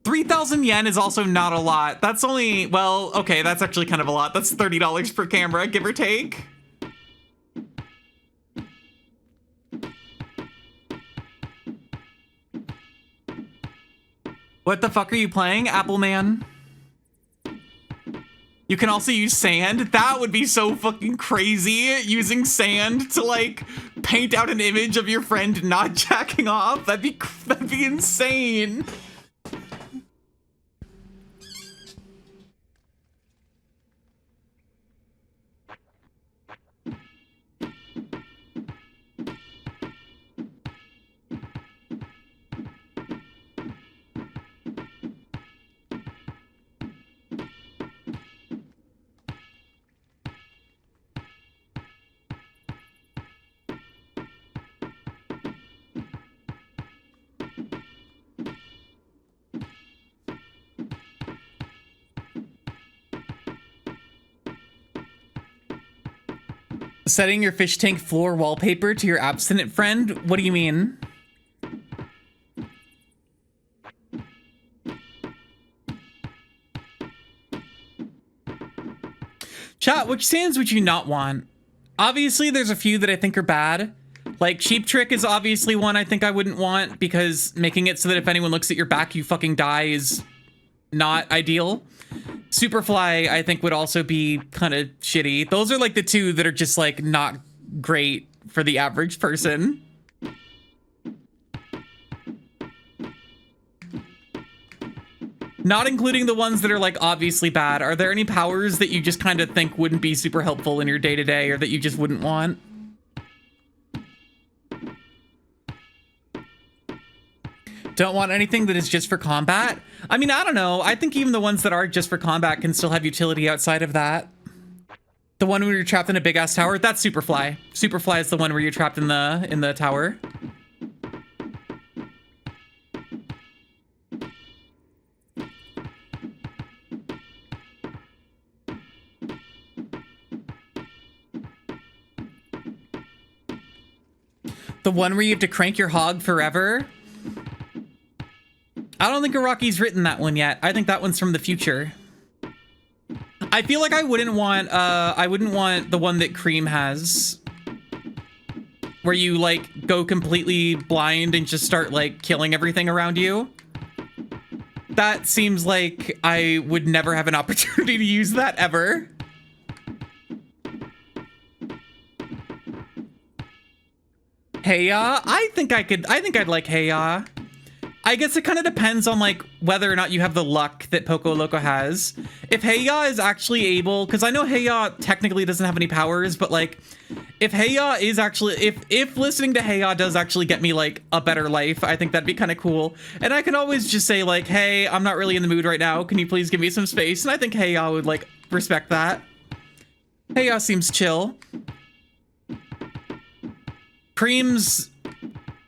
3,000 yen is also not a lot. That's only, well, okay, that's actually kind of a lot. That's $30 per camera, give or take. What the fuck are you playing, Appleman? You can also use sand. That would be so fucking crazy, using sand to like paint out an image of your friend not jacking off. That'd be insane. Setting your fish tank floor wallpaper to your abstinent friend? What do you mean? Chat, which sands would you not want? Obviously, there's a few that I think are bad. Like, Cheap Trick is obviously one I think I wouldn't want, because making it so that if anyone looks at your back, you fucking die is not ideal. Superfly, I think, would also be kind of shitty. Those are like the two that are just like not great for the average person. Not including the ones that are like obviously bad. Are there any powers that you just kind of think wouldn't be super helpful in your day-to-day or that you just wouldn't want? Don't want anything that is just for combat? I mean, I don't know. I think even the ones that are just for combat can still have utility outside of that. The one where you're trapped in a big-ass tower, that's Superfly. Superfly is the one where you're trapped in the tower. The one where you have to crank your hog forever? I don't think Araki's written that one yet. I think that one's from the future. I feel like I wouldn't want the one that Cream has. Where you like go completely blind and just start like killing everything around you. That seems like I would never have an opportunity to use that ever. Heya? I think I'd like Heya. I guess it kind of depends on like whether or not you have the luck that Poco Loco has. If Heya is actually able, because I know Heya technically doesn't have any powers, but like if Heya is actually, if listening to Heya does actually get me like a better life, I think that'd be kind of cool. And I can always just say like, hey, I'm not really in the mood right now. Can you please give me some space? And I think Heya would like respect that. Heya seems chill. Cream's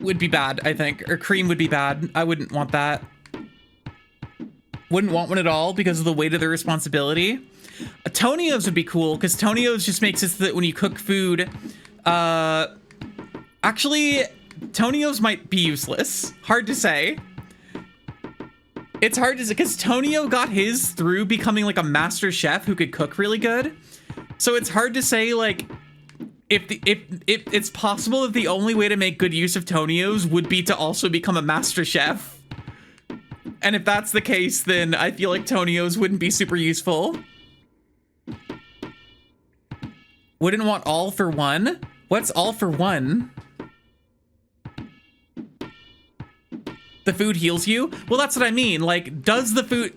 would be bad, I think. Or Cream would be bad. I wouldn't want that. Wouldn't want one at all because of the weight of the responsibility. Tonio's would be cool because Tonio's just makes it so that when you cook food, actually, Tonio's might be useless. Hard to say. It's hard to say because Tonio got his through becoming like a master chef who could cook really good. So it's hard to say like if it's possible that the only way to make good use of Tonio's would be to also become a master chef. And if that's the case, then I feel like Tonio's wouldn't be super useful. Wouldn't want all for one? What's all for one? The food heals you? Well, that's what I mean. Like, does the food,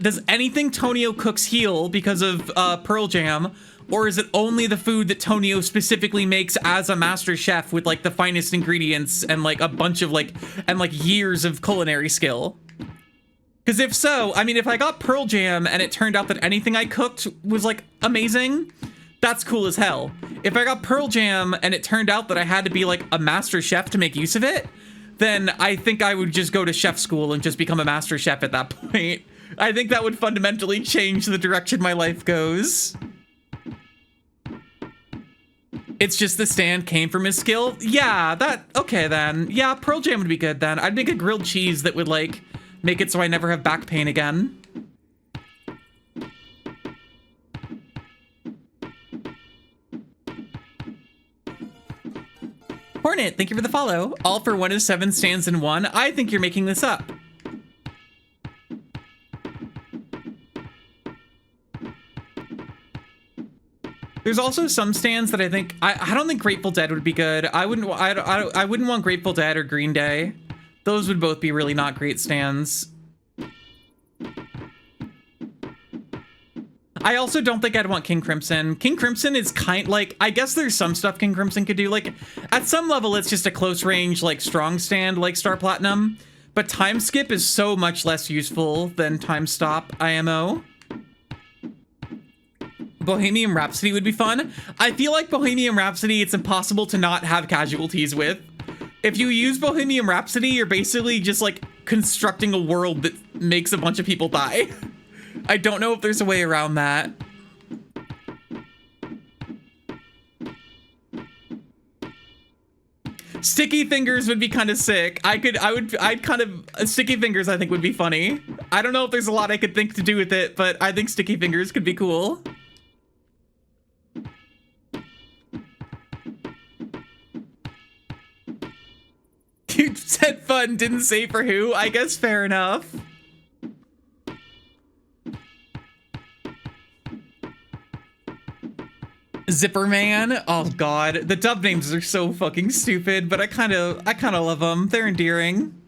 does anything Tonio cooks heal because of Pearl Jam? Or is it only the food that Tonio specifically makes as a master chef with like the finest ingredients and like a bunch of like, and like years of culinary skill? Because if so, I mean, if I got Pearl Jam and it turned out that anything I cooked was like amazing, that's cool as hell. If I got Pearl Jam and it turned out that I had to be like a master chef to make use of it, then I think I would just go to chef school and just become a master chef at that point. I think that would fundamentally change the direction my life goes. It's just the stand came from his skill? Yeah, okay then. Yeah, Pearl Jam would be good then. I'd make a grilled cheese that would like make it so I never have back pain again. Hornet, thank you for the follow. All for one is 7 stands in 1. I think you're making this up. There's also some stands that I think I don't think Grateful Dead would be good. I wouldn't want Grateful Dead or Green Day. Those would both be really not great stands. I also don't think I'd want King Crimson. King Crimson is like, I guess there's some stuff King Crimson could do. Like, at some level, it's just a close range, like, strong stand, like Star Platinum. But Time Skip is so much less useful than Time Stop IMO. Bohemian Rhapsody would be fun. I feel like Bohemian Rhapsody, it's impossible to not have casualties with. If you use Bohemian Rhapsody, you're basically just, like, constructing a world that makes a bunch of people die. I don't know if there's a way around that. Sticky Fingers would be kind of sick. Sticky Fingers I think would be funny. I don't know if there's a lot I could think to do with it, but I think Sticky Fingers could be cool. You said fun, didn't say for who. I guess fair enough. Zipper Man. Oh god, the dub names are so fucking stupid, but I kind of love them. They're endearing.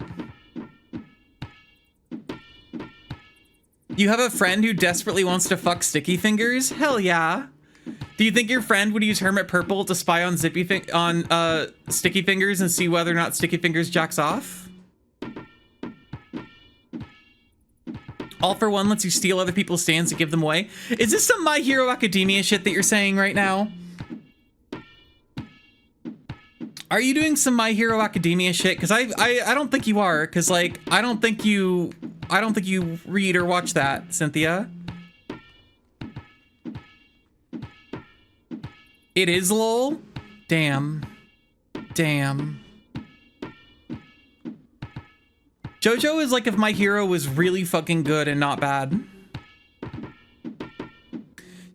You have a friend who desperately wants to fuck Sticky Fingers? Hell yeah. Do you think your friend would use Hermit Purple to spy on Sticky Fingers and see whether or not Sticky Fingers jacks off? All for One lets you steal other people's stands and give them away. Is this some My Hero Academia shit that you're saying right now? Are you doing some My Hero Academia shit? Because I don't think you are. Because like I don't think you read or watch that, Cynthia. It is lol. Damn. JoJo is like if My Hero was really fucking good and not bad.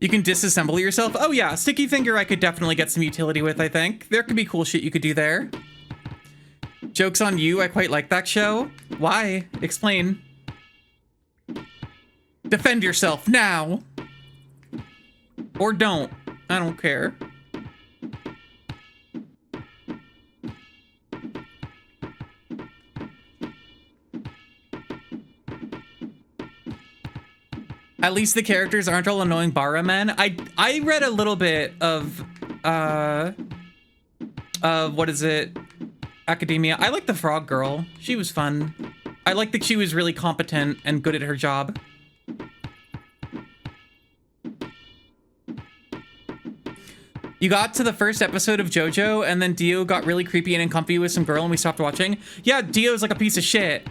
You can disassemble yourself. Oh yeah, Sticky Finger I could definitely get some utility with, I think. There could be cool shit you could do there. Joke's on you, I quite like that show. Why? Explain. Defend yourself now. Or don't. I don't care. At least the characters aren't all annoying Bara men. I read a little bit of what is it? Academia. I like the frog girl. She was fun. I like that she was really competent and good at her job. You got to the first episode of JoJo and then Dio got really creepy and uncomfy with some girl and we stopped watching. Yeah, Dio's like a piece of shit.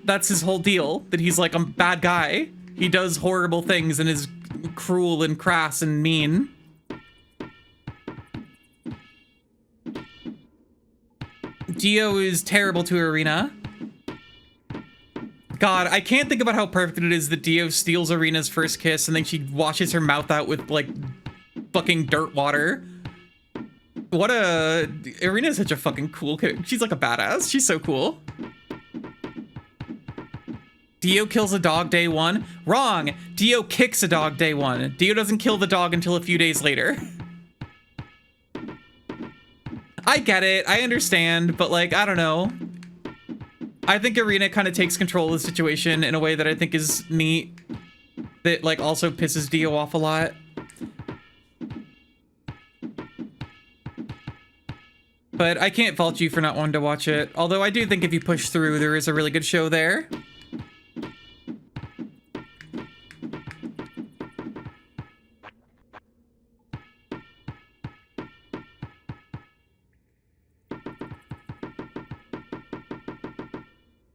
That's his whole deal, that he's like a bad guy. He does horrible things and is cruel and crass and mean. Dio is terrible to Arena. God, I can't think about how perfect it is that Dio steals Arena's first kiss and then she washes her mouth out with like fucking dirt water. Arena's such a fucking cool character. She's like a badass. She's so cool. Dio kills a dog day one. Wrong. Dio kicks a dog day one. Dio doesn't kill the dog until a few days later. I get it. I understand. But like, I don't know. I think Arena kind of takes control of the situation in a way that I think is neat. That like also pisses Dio off a lot. But I can't fault you for not wanting to watch it. Although I do think if you push through, there is a really good show there.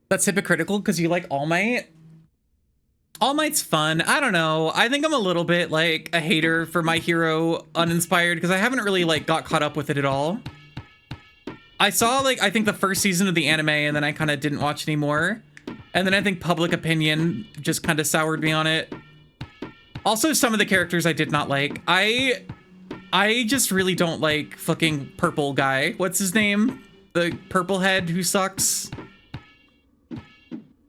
That's hypocritical because you like All Might. All Might's fun. I don't know. I think I'm a little bit like a hater for My Hero Uninspired because I haven't really like got caught up with it at all. I saw like, I think the first season of the anime and then I kind of didn't watch anymore. And then I think public opinion just kind of soured me on it. Also, some of the characters I did not like. I just really don't like fucking purple guy. What's his name? The purple head who sucks.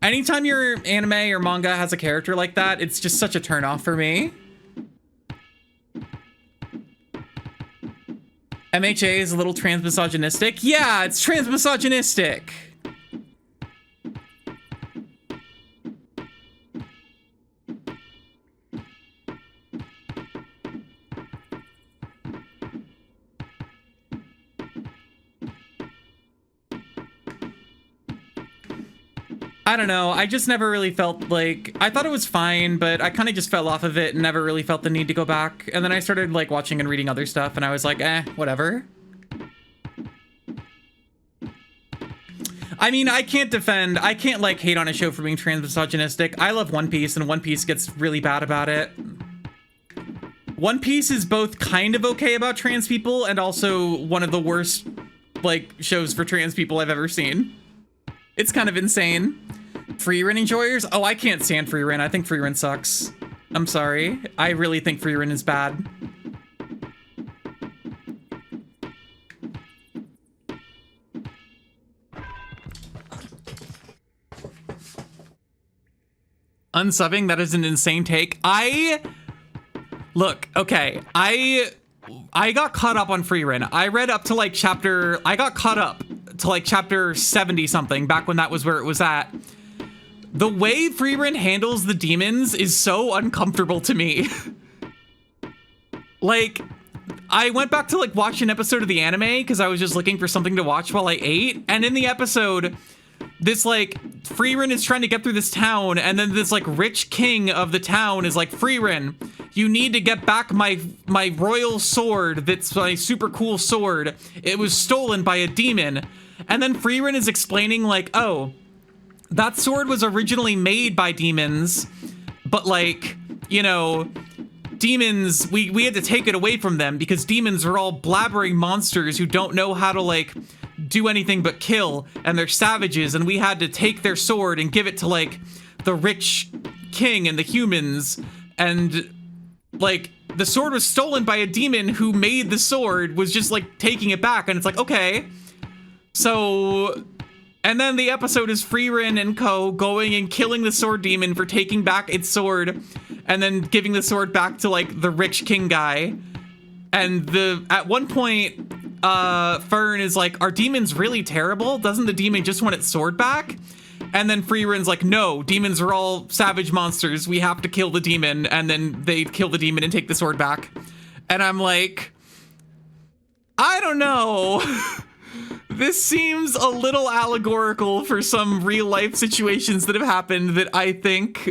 Anytime your anime or manga has a character like that, it's just such a turnoff for me. MHA is a little transmisogynistic. Yeah, it's transmisogynistic. I don't know. I just never really felt like, I thought it was fine, but I kind of just fell off of it and never really felt the need to go back. And then I started like watching and reading other stuff and I was like, whatever. I mean, I can't like hate on a show for being transmisogynistic. I love One Piece and One Piece gets really bad about it. One Piece is both kind of okay about trans people and also one of the worst like shows for trans people I've ever seen. It's kind of insane. Freerun enjoyers? Oh, I can't stand Freerun. I think Freerun sucks. I'm sorry. I really think Freerun is bad. Unsubbing, that is an insane take. Look, okay. I got caught up on Freerun. I read up to like I got caught up to like chapter 70 something, back when that was where it was at. The way Freerun handles the demons is so uncomfortable to me. Like, I went back to like watch an episode of the anime because I was just looking for something to watch while I ate. And in the episode, this like Freerun is trying to get through this town, and then this like rich king of the town is like, Freerun, you need to get back my royal sword. That's my super cool sword. It was stolen by a demon. And then Freerun is explaining like, oh, that sword was originally made by demons, but like, you know, demons, we had to take it away from them because demons are all blabbering monsters who don't know how to like do anything but kill, and they're savages, and we had to take their sword and give it to like the rich king and the humans, and like the sword was stolen by a demon who made the sword, was just like taking it back, and it's like, okay. So, and then the episode is Freerun and co going and killing the sword demon for taking back its sword, and then giving the sword back to like the rich king guy. And at one point, Fern is like, are demons really terrible? Doesn't the demon just want its sword back? And then Freerun's like, no, demons are all savage monsters. We have to kill the demon. And then they kill the demon and take the sword back. And I'm like, I don't know. This seems a little allegorical for some real life situations that have happened that I think,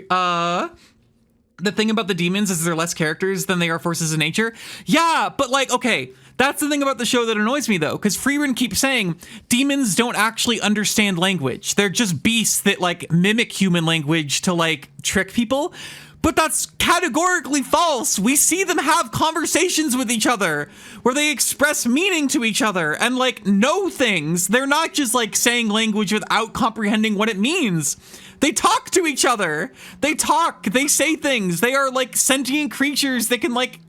the thing about the demons is they're less characters than they are forces of nature. Yeah, but like, okay, that's the thing about the show that annoys me though, because Freerun keeps saying demons don't actually understand language. They're just beasts that like mimic human language to like trick people. But that's categorically false. We see them have conversations with each other where they express meaning to each other and like know things. They're not just like saying language without comprehending what it means. They talk to each other. They talk, they say things. They are like sentient creatures that can like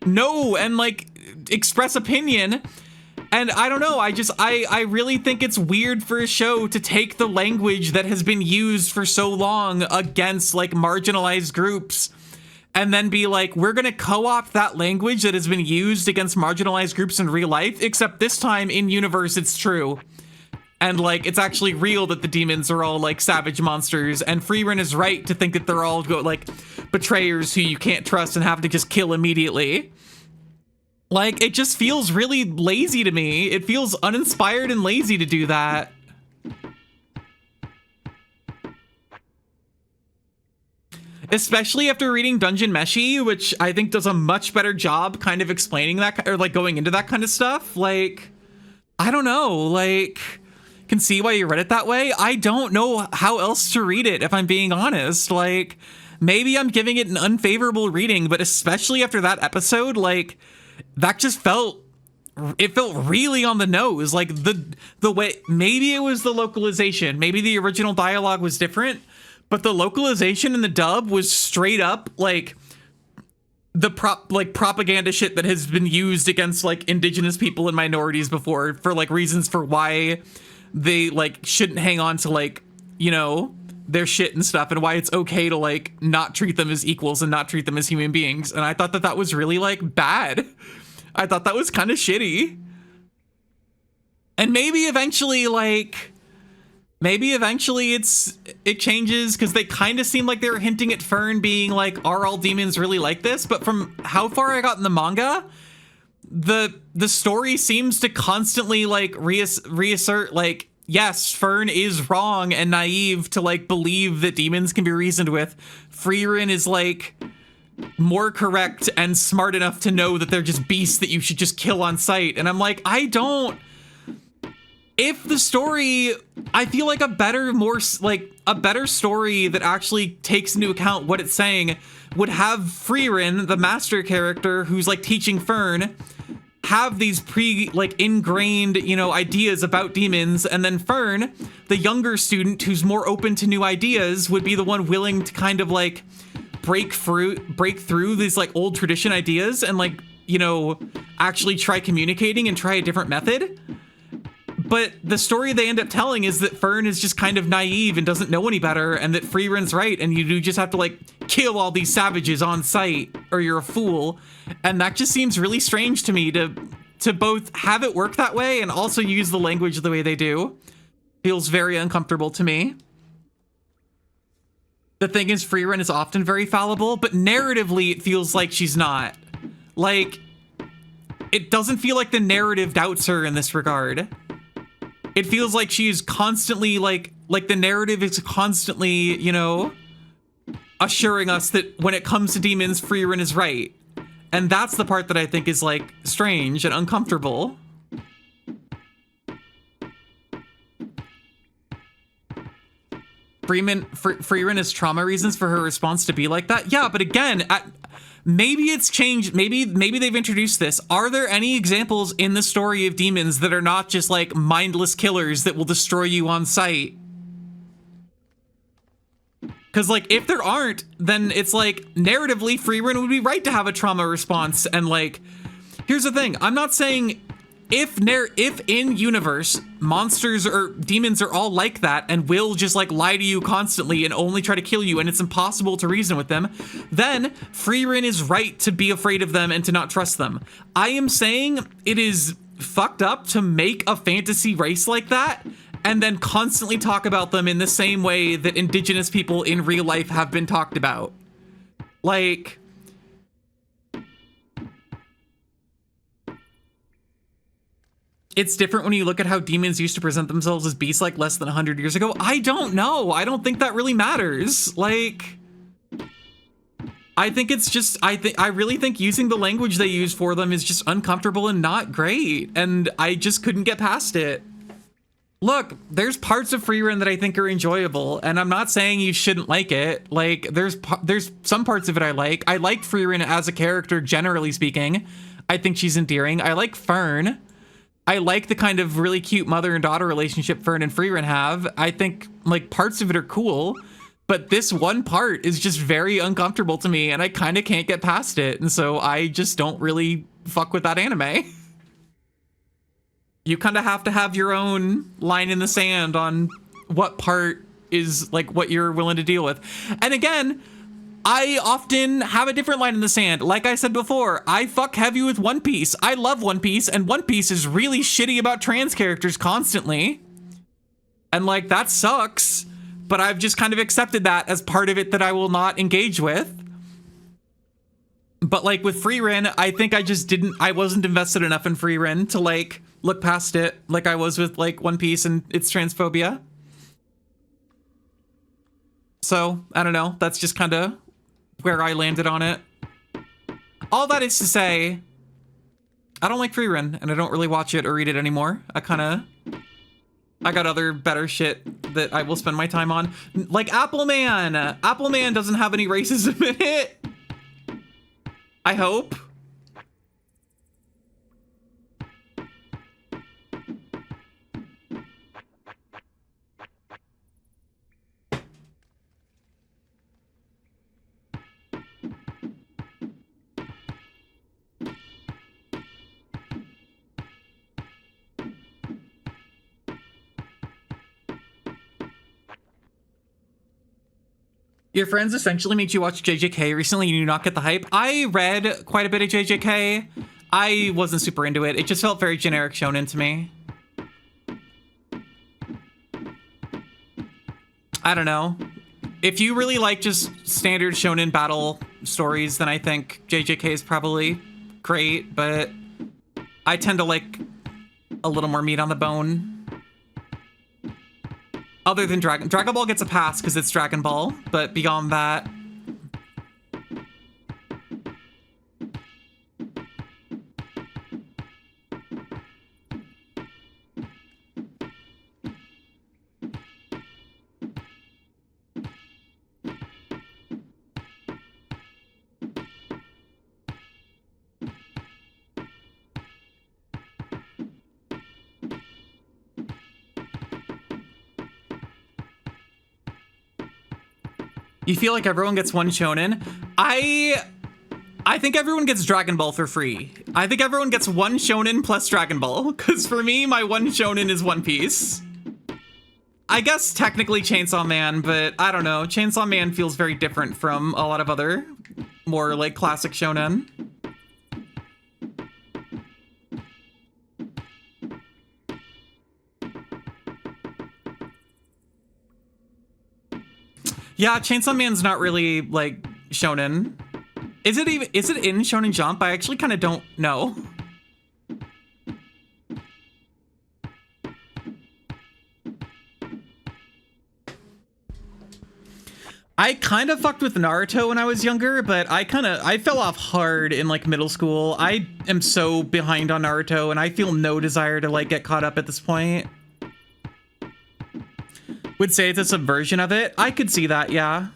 know and like express opinion. And I don't know, I really think it's weird for a show to take the language that has been used for so long against like marginalized groups and then be like, we're gonna co-opt that language that has been used against marginalized groups in real life, except this time in universe it's true. And like, it's actually real that the demons are all like savage monsters, and Freerun is right to think that they're all like betrayers who you can't trust and have to just kill immediately. Like, it just feels really lazy to me. It feels uninspired and lazy to do that. Especially after reading Dungeon Meshi, which I think does a much better job kind of explaining that, or like going into that kind of stuff. Like, I don't know, like, can see why you read it that way. I don't know how else to read it, if I'm being honest. Like, maybe I'm giving it an unfavorable reading, but especially after that episode, like, that just felt really on the nose. Like the way, maybe it was the localization, maybe the original dialogue was different, but the localization in the dub was straight up like the propaganda shit that has been used against like indigenous people and minorities before for like reasons for why they like shouldn't hang on to like, you know, their shit and stuff, and why it's okay to like not treat them as equals and not treat them as human beings. And I thought that was really like bad. I thought that was kind of shitty. And maybe eventually, like, it changes, because they kind of seem like they were hinting at Fern being like, are all demons really like this? But from how far I got in the manga, the story seems to constantly like reassert like, yes, Fern is wrong and naive to like believe that demons can be reasoned with. Frieren is like more correct and smart enough to know that they're just beasts that you should just kill on sight. And I'm like, if the story, I feel like a better story that actually takes into account what it's saying would have Frieren, the master character who's like teaching Fern, have these ingrained, ideas about demons, and then Fern, the younger student who's more open to new ideas, would be the one willing to kind of like break through these like old tradition ideas and like, actually try communicating and try a different method. But the story they end up telling is that Fern is just kind of naive and doesn't know any better, and that Frieren's right, and you do just have to like kill all these savages on sight or you're a fool. And that just seems really strange to me to both have it work that way and also use the language the way they do. Feels very uncomfortable to me. The thing is, Frieren is often very fallible, but narratively it feels like she's not. Like, it doesn't feel like the narrative doubts her in this regard. It feels like she's constantly like the narrative is constantly, assuring us that when it comes to demons, Frieren is right. And that's the part that I think is like strange and uncomfortable. Frieren has trauma reasons for her response to be like that. Yeah, but again, maybe it's changed. Maybe they've introduced this. Are there any examples in the story of demons that are not just like mindless killers that will destroy you on sight? Because like if there aren't, then it's like narratively Frieren would be right to have a trauma response. And like, here's the thing. I'm not saying if in universe monsters or demons are all like that and will just like lie to you constantly and only try to kill you and it's impossible to reason with them, then Frieren is right to be afraid of them and to not trust them. I am saying it is fucked up to make a fantasy race like that and then constantly talk about them in the same way that indigenous people in real life have been talked about. Like, it's different when you look at how demons used to present themselves as beasts like less than 100 years ago. I don't know. I don't think that really matters. Like, I think it's just, I really think using the language they use for them is just uncomfortable and not great. And I just couldn't get past it. Look, there's parts of Frieren that I think are enjoyable, and I'm not saying you shouldn't like it. Like, there's some parts of it I like. I like Frieren as a character, generally speaking. I think she's endearing. I like Fern. I like the kind of really cute mother and daughter relationship Fern and Frieren have. I think, like, parts of it are cool, but this one part is just very uncomfortable to me, and I kind of can't get past it, and so I just don't really fuck with that anime. You kind of have to have your own line in the sand on what part is like what you're willing to deal with. And again, I often have a different line in the sand. Like I said before, I fuck heavy with One Piece. I love One Piece, and One Piece is really shitty about trans characters constantly. And like, that sucks, but I've just kind of accepted that as part of it that I will not engage with. But like with Frieren, I think I wasn't invested enough in Frieren to like look past it like I was with like One Piece and its transphobia. So, I don't know. That's just kind of where I landed on it. All that is to say, I don't like Frieren, and I don't really watch it or read it anymore. I got other better shit that I will spend my time on. Like Appleman. Appleman doesn't have any racism in it. I hope. Your friends essentially made you watch JJK recently. You do not get the hype. I read quite a bit of JJK. I wasn't super into it. It just felt very generic shonen to me. I don't know. If you really like just standard shonen battle stories, then I think JJK is probably great, but I tend to like a little more meat on the bone. Other than Dragon Ball gets a pass because it's Dragon Ball, but beyond that, you feel like everyone gets one shonen. I think everyone gets Dragon Ball for free. I think everyone gets one shonen plus Dragon Ball, because for me, my one shonen is One Piece. I guess technically Chainsaw Man, but I don't know. Chainsaw Man feels very different from a lot of other more like classic shonen. Yeah, Chainsaw Man's not really like shonen. Is it in Shonen Jump? I actually kind of don't know. I kind of fucked with Naruto when I was younger, but I fell off hard in like middle school. I am so behind on Naruto and I feel no desire to like get caught up at this point. Would say it's a subversion of it. I could see that, yeah.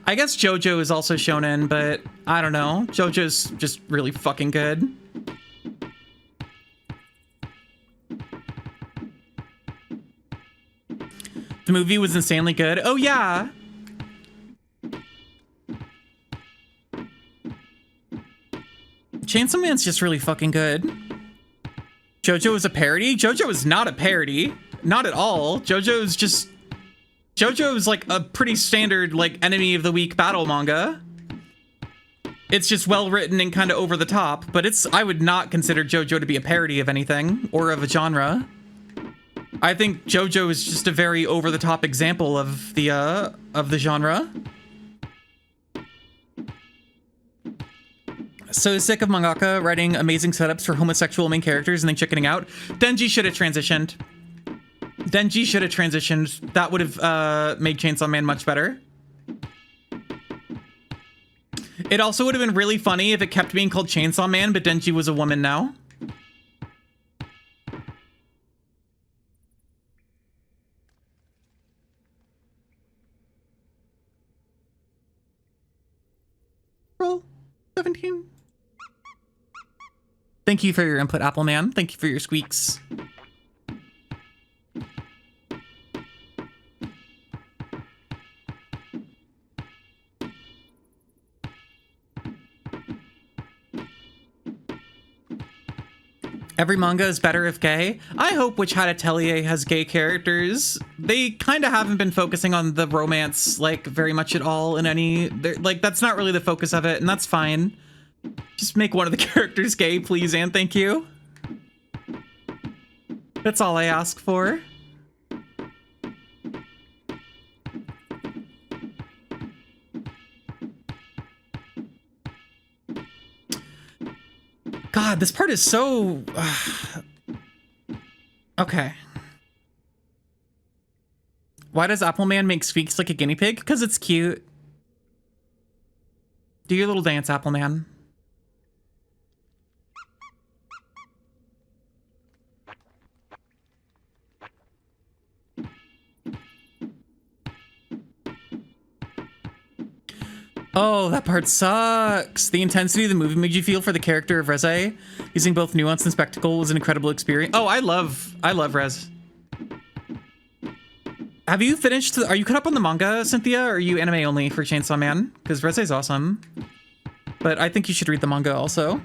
I guess JoJo is also shonen, but I don't know. JoJo's just really fucking good. The movie was insanely good. Oh, yeah. Chainsaw Man's just really fucking good. JoJo is a parody? JoJo is not a parody. Not at all. JoJo's like a pretty standard like enemy of the week battle manga. It's just well written and kind of over the top, but I would not consider JoJo to be a parody of anything or of a genre. I think JoJo is just a very over the top example of the genre. So sick of mangaka writing amazing setups for homosexual main characters and then chickening out. Denji should have transitioned. That would have made Chainsaw Man much better. It also would have been really funny if it kept being called Chainsaw Man, but Denji was a woman now. Roll 17. Thank you for your input, Appleman. Thank you for your squeaks. Every manga is better if gay. I hope Witch Hat Atelier has gay characters. They kind of haven't been focusing on the romance like very much at all in any, like that's not really the focus of it, and that's fine. Just make one of the characters gay, please, and thank you. That's all I ask for. God, this part is so... Okay. Why does Appleman make squeaks like a guinea pig? Because it's cute. Do your little dance, Appleman. Oh, that part sucks. The intensity of the movie made you feel for the character of Reze. Using both nuance and spectacle was an incredible experience. Oh, I love Rez. Have you finished? Are you caught up on the manga, Cynthia, or are you anime only for Chainsaw Man? Because Reze's awesome. But I think you should read the manga also.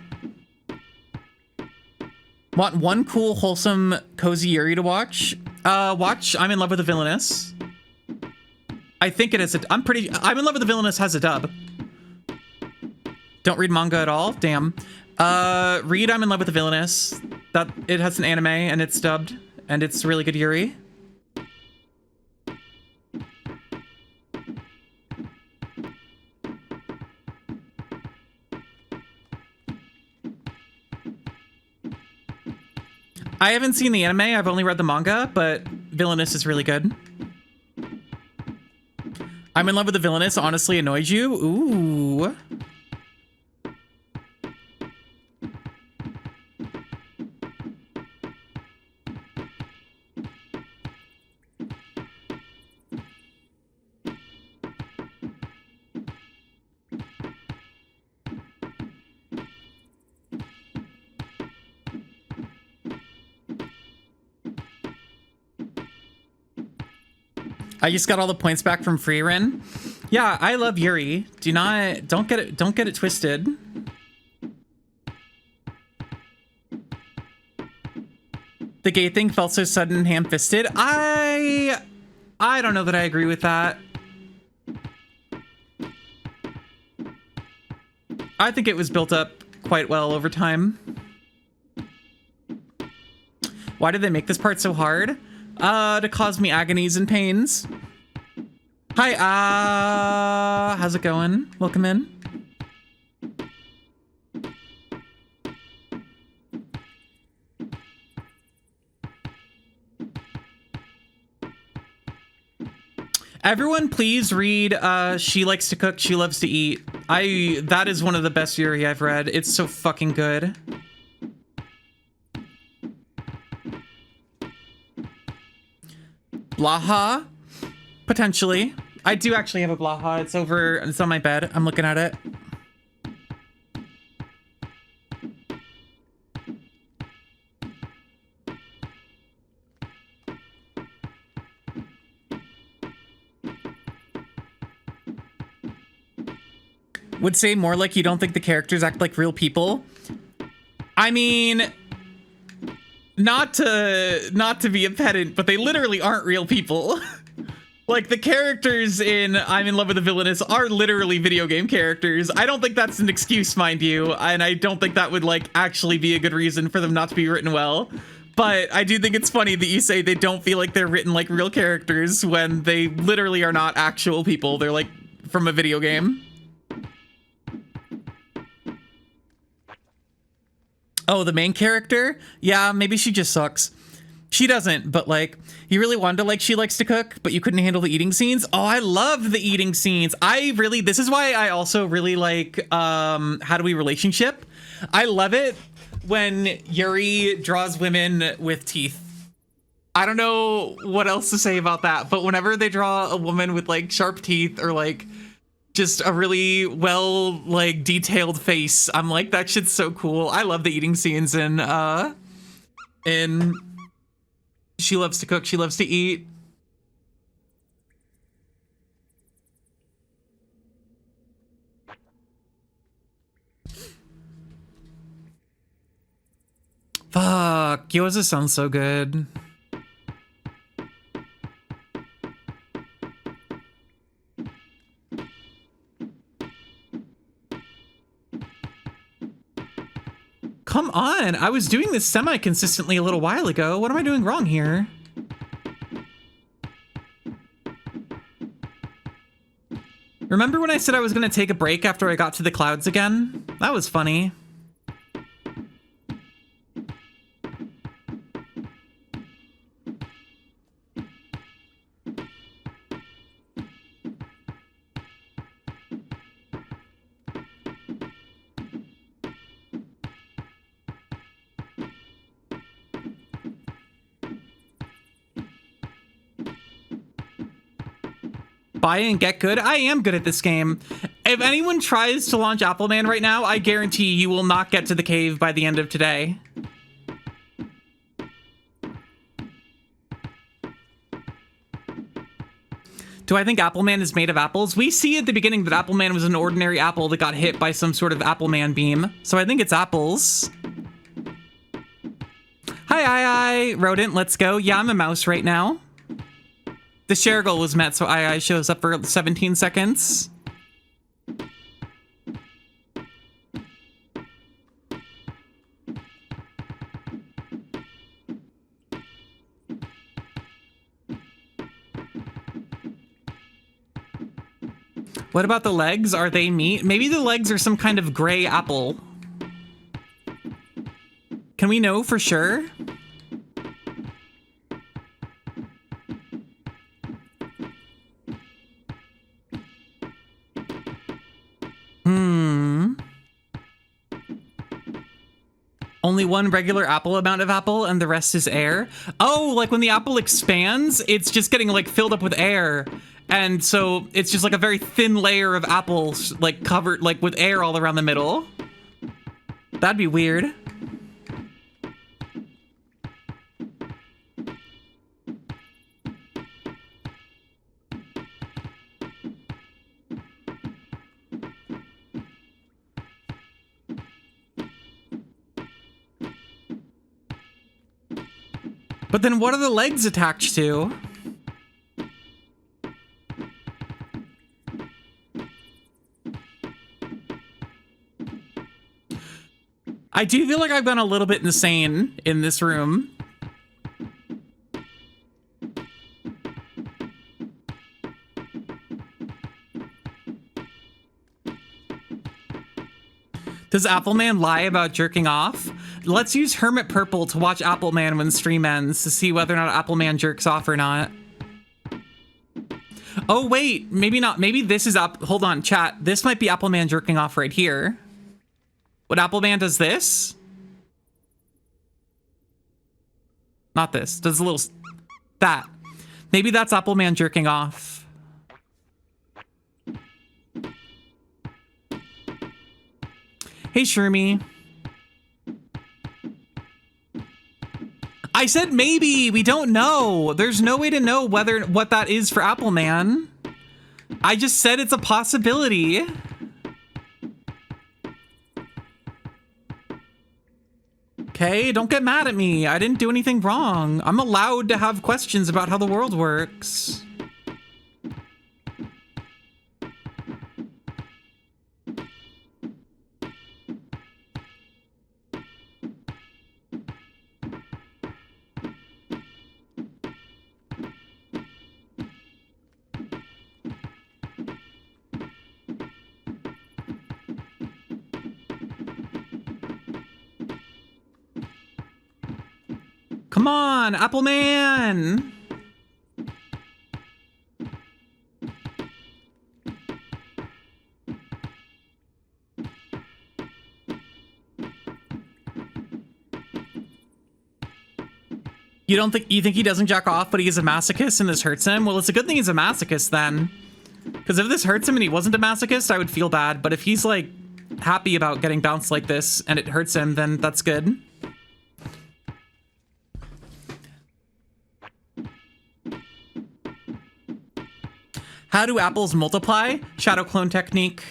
Want one cool, wholesome, cozy Yuri to watch? Watch I'm in Love with a Villainess. I think it is I'm in Love with the Villainess has a dub. Don't read manga at all? Damn. Read I'm in Love with the Villainess. That it has an anime and it's dubbed and it's really good Yuri. I haven't seen the anime, I've only read the manga, but Villainous is really good. I'm in Love with the Villainous honestly annoyed you? Ooh. I just got all the points back from Freerin. Yeah, I love Yuri. Don't get it twisted. The gay thing felt so sudden and ham-fisted. I don't know that I agree with that. I think it was built up quite well over time. Why did they make this part so hard? To cause me agonies and pains. Hi, how's it going? Welcome in. Everyone please read She Likes to Cook, She Loves to Eat. That is one of the best Yuri I've read. It's so fucking good. Blaha? Potentially. I do actually have a Blaha. It's on my bed. I'm looking at it. Would say more like you don't think the characters act like real people. I mean, not to be a pedant, but they literally aren't real people. Like, the characters in I'm in Love with the Villainess are literally video game characters. I don't think that's an excuse, mind you, and I don't think that would, like, actually be a good reason for them not to be written well. But I do think it's funny that you say they don't feel like they're written like real characters when they literally are not actual people. They're, like, from a video game. Oh, the main character? Yeah, maybe she just sucks. She doesn't, but like, you really wanted to like She Likes to Cook, but you couldn't handle the eating scenes? Oh, I love the eating scenes. This is why I also really like How Do We Relationship. I love it when Yuri draws women with teeth. I don't know what else to say about that, but whenever they draw a woman with like sharp teeth or like just a really well like detailed face, I'm like, that shit's so cool. I love the eating scenes in She Loves to Cook, She Loves to Eat. Fuck, gyoza sounds so good. Come on, I was doing this semi-consistently a little while ago. What am I doing wrong here? Remember when I said I was gonna take a break after I got to the clouds again? That was funny. Buy and get good. I am good at this game. If anyone tries to launch Appleman right now, I guarantee you will not get to the cave by the end of today. Do I think Appleman is made of apples? We see at the beginning that Appleman was an ordinary apple that got hit by some sort of Appleman beam. So I think it's apples. Hey, rodent, let's go. Yeah, I'm a mouse right now. The share goal was met, so I shows up for 17 seconds. What about the legs? Are they meat? Maybe the legs are some kind of gray apple. Can we know for sure? Only one regular apple amount of apple and the rest is air. Oh, like when the apple expands, it's just getting like filled up with air. And so it's just like a very thin layer of apples like covered like with air all around the middle. That'd be weird. But then what are the legs attached to? I do feel like I've gone a little bit insane in this room. Does Appleman lie about jerking off? Let's use Hermit Purple to watch Appleman when stream ends to see whether or not Appleman jerks off or not. Oh, wait, maybe not. Maybe this is hold on, chat. This might be Appleman jerking off right here. What Appleman does this? Not this. Does a little... That. Maybe that's Appleman jerking off. Hey, Shermie. I said maybe. We don't know. There's no way to know what that is for Appleman. I just said it's a possibility. Okay, don't get mad at me. I didn't do anything wrong. I'm allowed to have questions about how the world works. Come on, Appleman! You think he doesn't jack off, but he's a masochist and this hurts him? Well, it's a good thing he's a masochist then. Because if this hurts him and he wasn't a masochist, I would feel bad. But if he's like happy about getting bounced like this and it hurts him, then that's good. How do apples multiply? Shadow clone technique.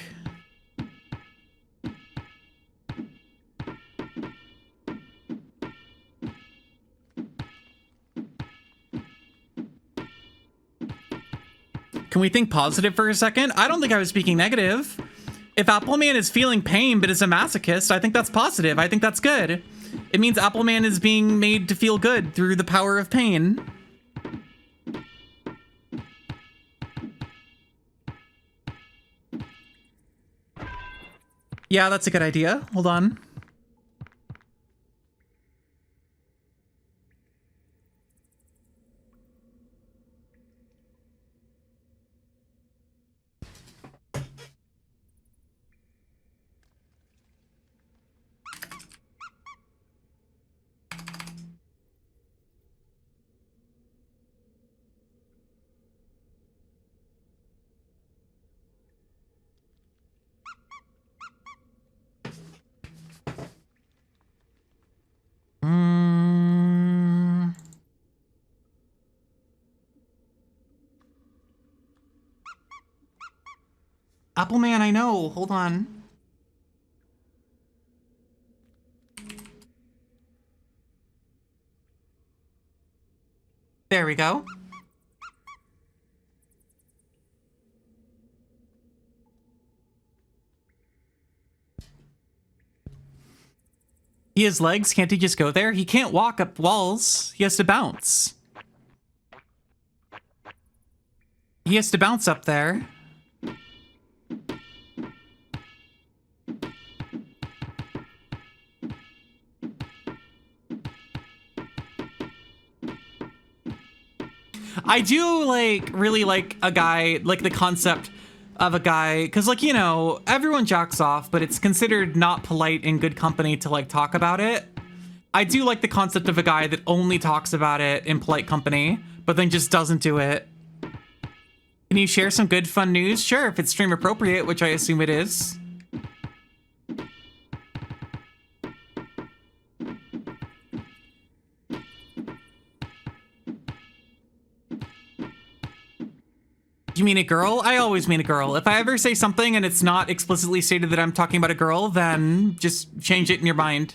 Can we think positive for a second? I don't think I was speaking negative. If Appleman is feeling pain but is a masochist, I think that's positive. I think that's good. It means Appleman is being made to feel good through the power of pain. Yeah, that's a good idea. Hold on. Appleman, I know. Hold on. There we go. He has legs, can't he just go there? He can't walk up walls. He has to bounce. He has to bounce up there. I do really like a guy, like the concept of a guy, because like, you know, everyone jacks off, but it's considered not polite in good company to like talk about it. I do like the concept of a guy that only talks about it in polite company, but then just doesn't do it. Can you share some good fun news? Sure, if it's stream appropriate, which I assume it is. You mean a girl? I always mean a girl. If I ever say something and it's not explicitly stated that I'm talking about a girl, then just change it in your mind.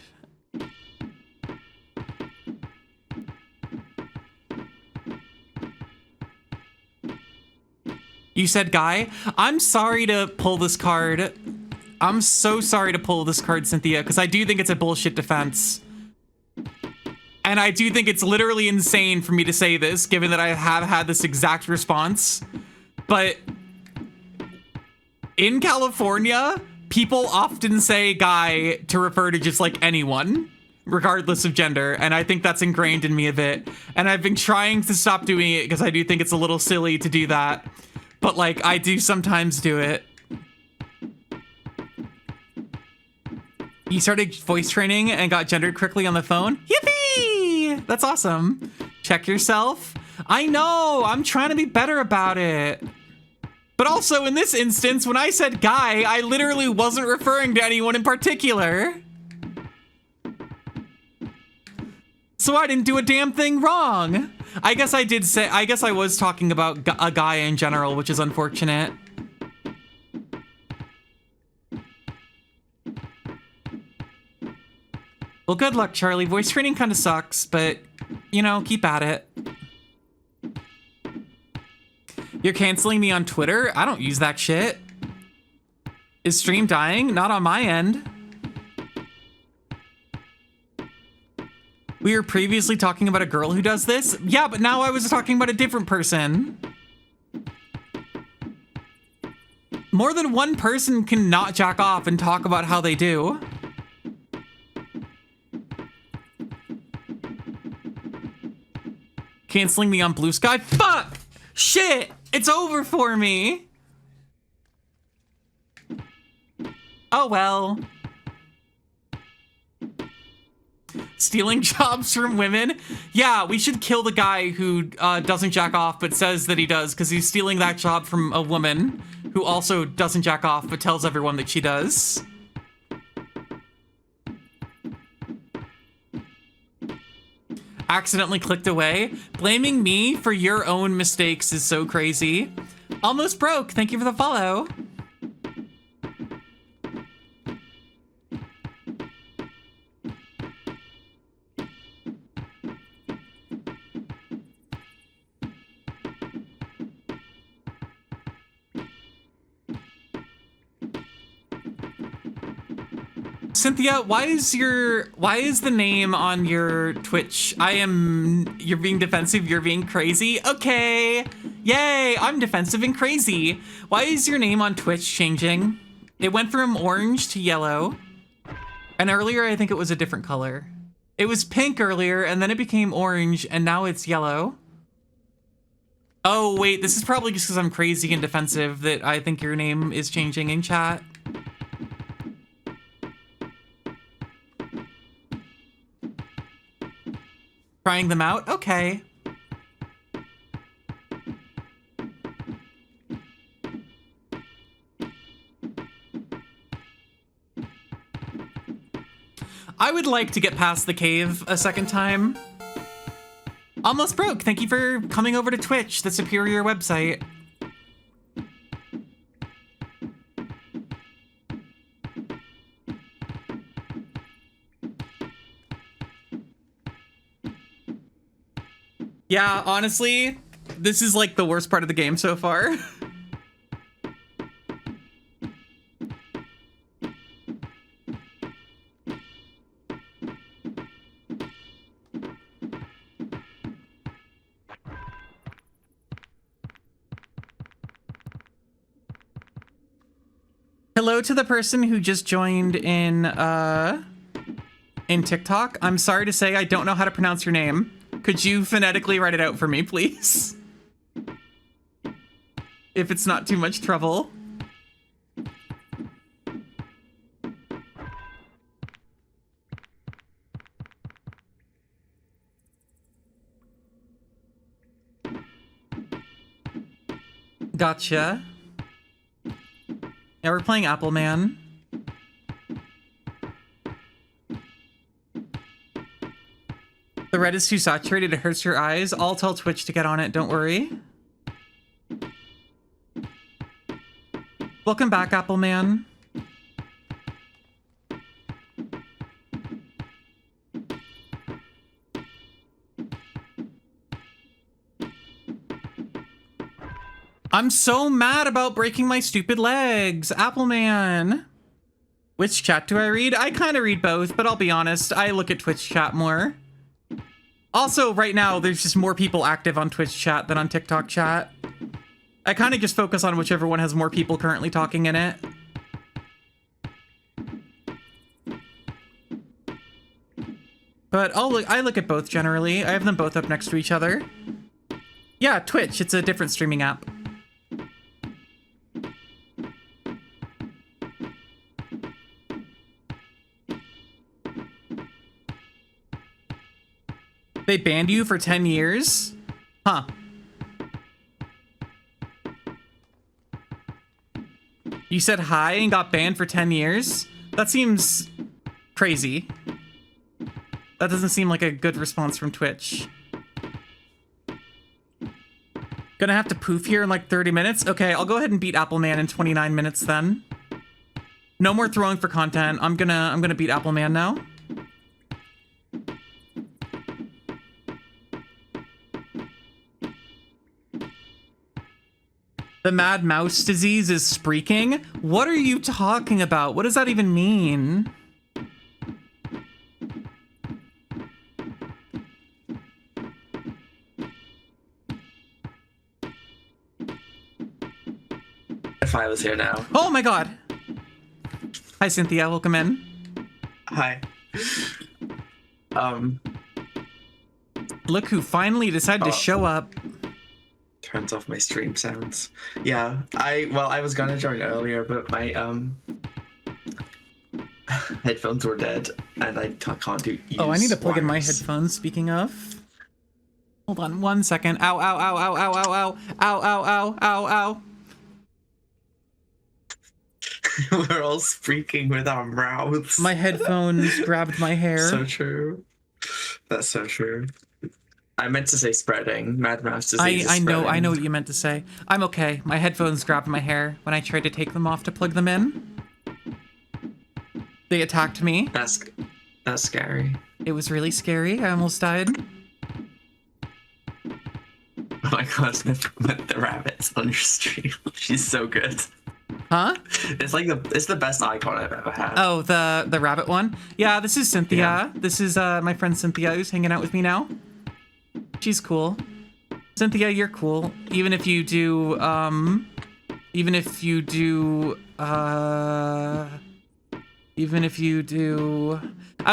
You said guy? I'm sorry to pull this card. I'm so sorry to pull this card, Cynthia, because I do think it's a bullshit defense. And I do think it's literally insane for me to say this, given that I have had this exact response. But in California, people often say guy to refer to just like anyone, regardless of gender. And I think that's ingrained in me a bit. And I've been trying to stop doing it because I do think it's a little silly to do that. But like, I do sometimes do it. You started voice training and got gendered correctly on the phone? Yippee! That's awesome. Check yourself. I know, I'm trying to be better about it. But also in this instance, when I said guy, I literally wasn't referring to anyone in particular. So I didn't do a damn thing wrong. I guess I was talking about a guy in general, which is unfortunate. Well, good luck, Charlie. Voice training kind of sucks, but, you know, keep at it. You're canceling me on Twitter? I don't use that shit. Is stream dying? Not on my end. We were previously talking about a girl who does this? Yeah, but now I was talking about a different person. More than one person can not jack off and talk about how they do. Canceling me on Blue Sky? Fuck! Shit! It's over for me! Oh well. Stealing jobs from women? Yeah, we should kill the guy who doesn't jack off but says that he does, because he's stealing that job from a woman who also doesn't jack off but tells everyone that she does. Accidentally clicked away. Blaming me for your own mistakes is so crazy. Almost broke. Thank you for the follow. Cynthia, why is the name on your Twitch? You're being defensive, you're being crazy. Okay. Yay, I'm defensive and crazy. Why is your name on Twitch changing? It went from orange to yellow. And earlier, I think it was a different color. It was pink earlier, and then it became orange, and now it's yellow. Oh, wait, this is probably just because I'm crazy and defensive that I think your name is changing in chat. Trying them out? Okay. I would like to get past the cave a second time. Almost broke. Thank you for coming over to Twitch, the superior website. Yeah, honestly, this is like the worst part of the game so far. Hello to the person who just joined in TikTok. I'm sorry to say I don't know how to pronounce your name. Could you phonetically write it out for me, please? If it's not too much trouble. Gotcha. Yeah, we're playing Apple Man. The red is too saturated, it hurts your eyes. I'll tell Twitch to get on it, don't worry. Welcome back, Apple Man. I'm so mad about breaking my stupid legs, Apple Man. Which chat do I read? I kind of read both, but I'll be honest, I look at Twitch chat more. Also, right now, there's just more people active on Twitch chat than on TikTok chat. I kind of just focus on whichever one has more people currently talking in it. But I look at both generally. I have them both up next to each other. Yeah, Twitch, it's a different streaming app. They banned you for 10 years? Huh. You said hi and got banned for 10 years? That seems crazy. That doesn't seem like a good response from Twitch. Gonna have to poof here in like 30 minutes? Okay, I'll go ahead and beat Apple Man in 29 minutes then. No more throwing for content. I'm gonna beat Apple Man now. The Mad Mouse disease is spreaking? What are you talking about? What does that even mean? If I was here now. Oh my god! Hi, Cynthia. Welcome in. Hi. Look who finally decided to show up. Turns off my stream sounds. Yeah, I was gonna join earlier, but my headphones were dead, and I can't do. Oh, I need to plug in my headphones. Speaking of, hold on 1 second. Ow! Ow! Ow! Ow! Ow! Ow! Ow! Ow! Ow! Ow! Ow! Ow! We're all speaking with our mouths. My headphones grabbed my hair. So true. That's so true. I meant to say spreading. Mad Mouse disease. I know what you meant to say. I'm okay. My headphones grabbed my hair when I tried to take them off to plug them in. They attacked me. That's scary. It was really scary. I almost died. Oh my god, the rabbit's on your stream. She's so good. Huh? It's like it's the best icon I've ever had. Oh, the rabbit one? Yeah, this is Cynthia. Yeah. This is my friend Cynthia who's hanging out with me now. She's cool. Cynthia, you're cool. Even if you do, I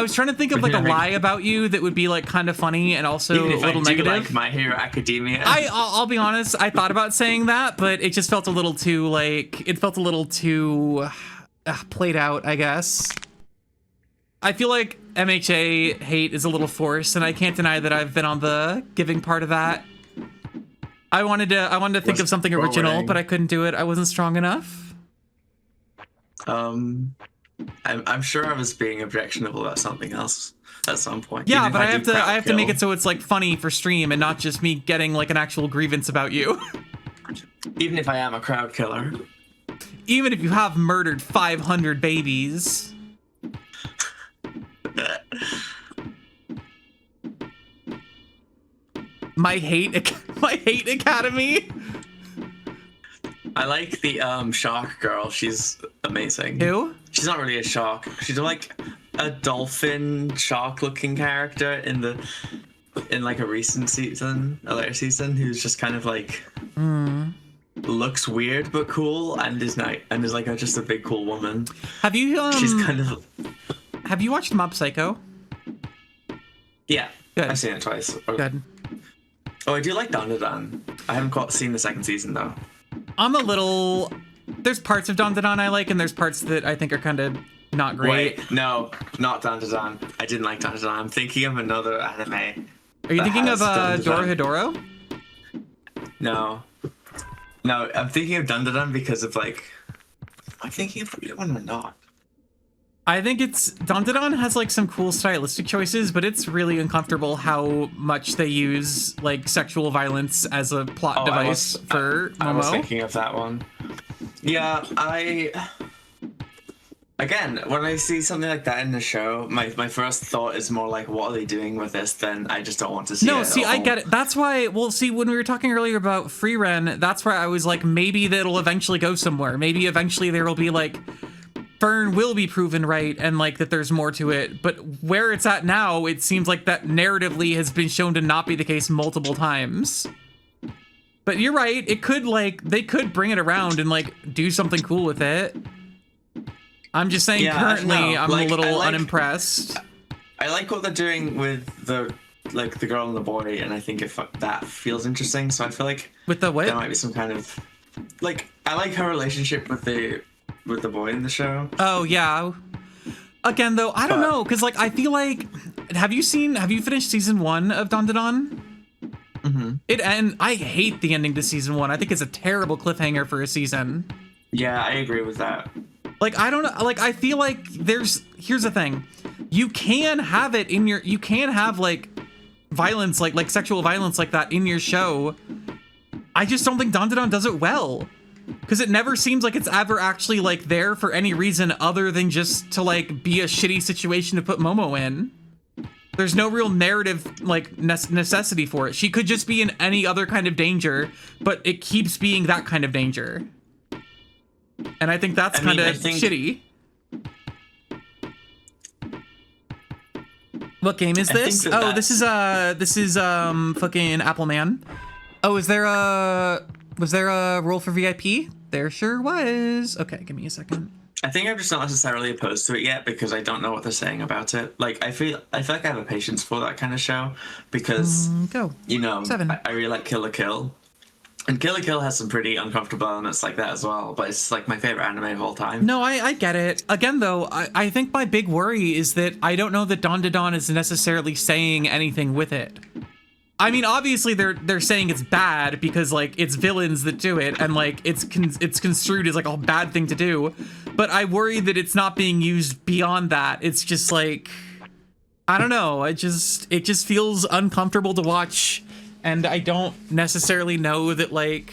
was trying to think of like a lie about you that would be like kind of funny and also Even if a little I do negative. like My Hero Academia. I'll be honest, I thought about saying that, but it just felt a little too played out, I guess. I feel like MHA hate is a little forced, and I can't deny that I've been on the giving part of that. I wanted to think of something original, but I couldn't do it. I wasn't strong enough. I'm sure I was being objectionable about something else at some point. Yeah, but I have to make it so it's like funny for stream and not just me getting like an actual grievance about you. Even if I am a crowd killer. Even if you have murdered 500 babies. My Hate Academy. I like the shark girl. She's amazing. Who? She's not really a shark. She's like a dolphin shark looking character in like a recent season, a later season, who's just kind of like looks weird but cool and is like just a big cool woman. Have you She's kind of have you watched Mob Psycho? Yeah. Good. I've seen it twice. Good. Oh, I do like Dan Da Dan. I haven't quite seen the second season though. There's parts of Don Da Don I like, and there's parts that I think are kind of not great. Wait, no, not Dan Da Dan. I didn't like Dan Da Dan. I'm thinking of another anime. Are you thinking of Dan Da Dan. Dorohedoro? No, I'm thinking of Dan Da Dan because of like. I'm thinking of the other one or not. I think it's Don Da Don has like some cool stylistic choices, but it's really uncomfortable how much they use like sexual violence as a plot device for Momo. I was thinking of that one. Yeah, again, when I see something like that in the show, my first thought is more like, what are they doing with this? Then I just don't want to see it. No, see, I get it. That's why, well, see, when we were talking earlier about Free Ren, that's why I was like, maybe that'll eventually go somewhere. Maybe eventually there will be like, Fern will be proven right and like that there's more to it. But where it's at now, it seems like that narratively has been shown to not be the case multiple times. But you're right, it could like, they could bring it around and like do something cool with it. I'm just saying currently I'm a little unimpressed. I like what they're doing with the girl and the boy, and I think if that feels interesting, so I feel like with the what? There might be some kind of like, I like her relationship with the boy in the show. Oh yeah. Again though, I don't know, because like I feel like have you finished season 1 of Don Da Don? And I hate the ending to season 1. I think it's a terrible cliffhanger for a season. Yeah, I agree with that. Like, I don't know, like, I feel like here's the thing. You can have it in you can have, like, violence, like sexual violence like that in your show. I just don't think Don Da Don does it well. Because it never seems like it's ever actually, like, there for any reason other than just to, like, be a shitty situation to put Momo in. There's no real narrative, like, necessity for it. She could just be in any other kind of danger, but it keeps being that kind of danger. And I think that's kind of shitty. What game is this? Oh, this is fucking Apple Man. Oh, was there a role for VIP? There sure was. Okay, give me a second. I think I'm just not necessarily opposed to it yet because I don't know what they're saying about it. Like, I feel like I have a patience for that kind of show because, you know, 7. I really like Kill la Kill. And Kill la Kill has some pretty uncomfortable elements like that as well, but it's like my favorite anime of all time. No, I get it. Again, though, I think my big worry is that I don't know that Don Da Don is necessarily saying anything with it. I mean, obviously they're saying it's bad because like it's villains that do it and like it's construed as like a bad thing to do. But I worry that it's not being used beyond that. It's just like, I don't know. It just feels uncomfortable to watch. And I don't necessarily know that like,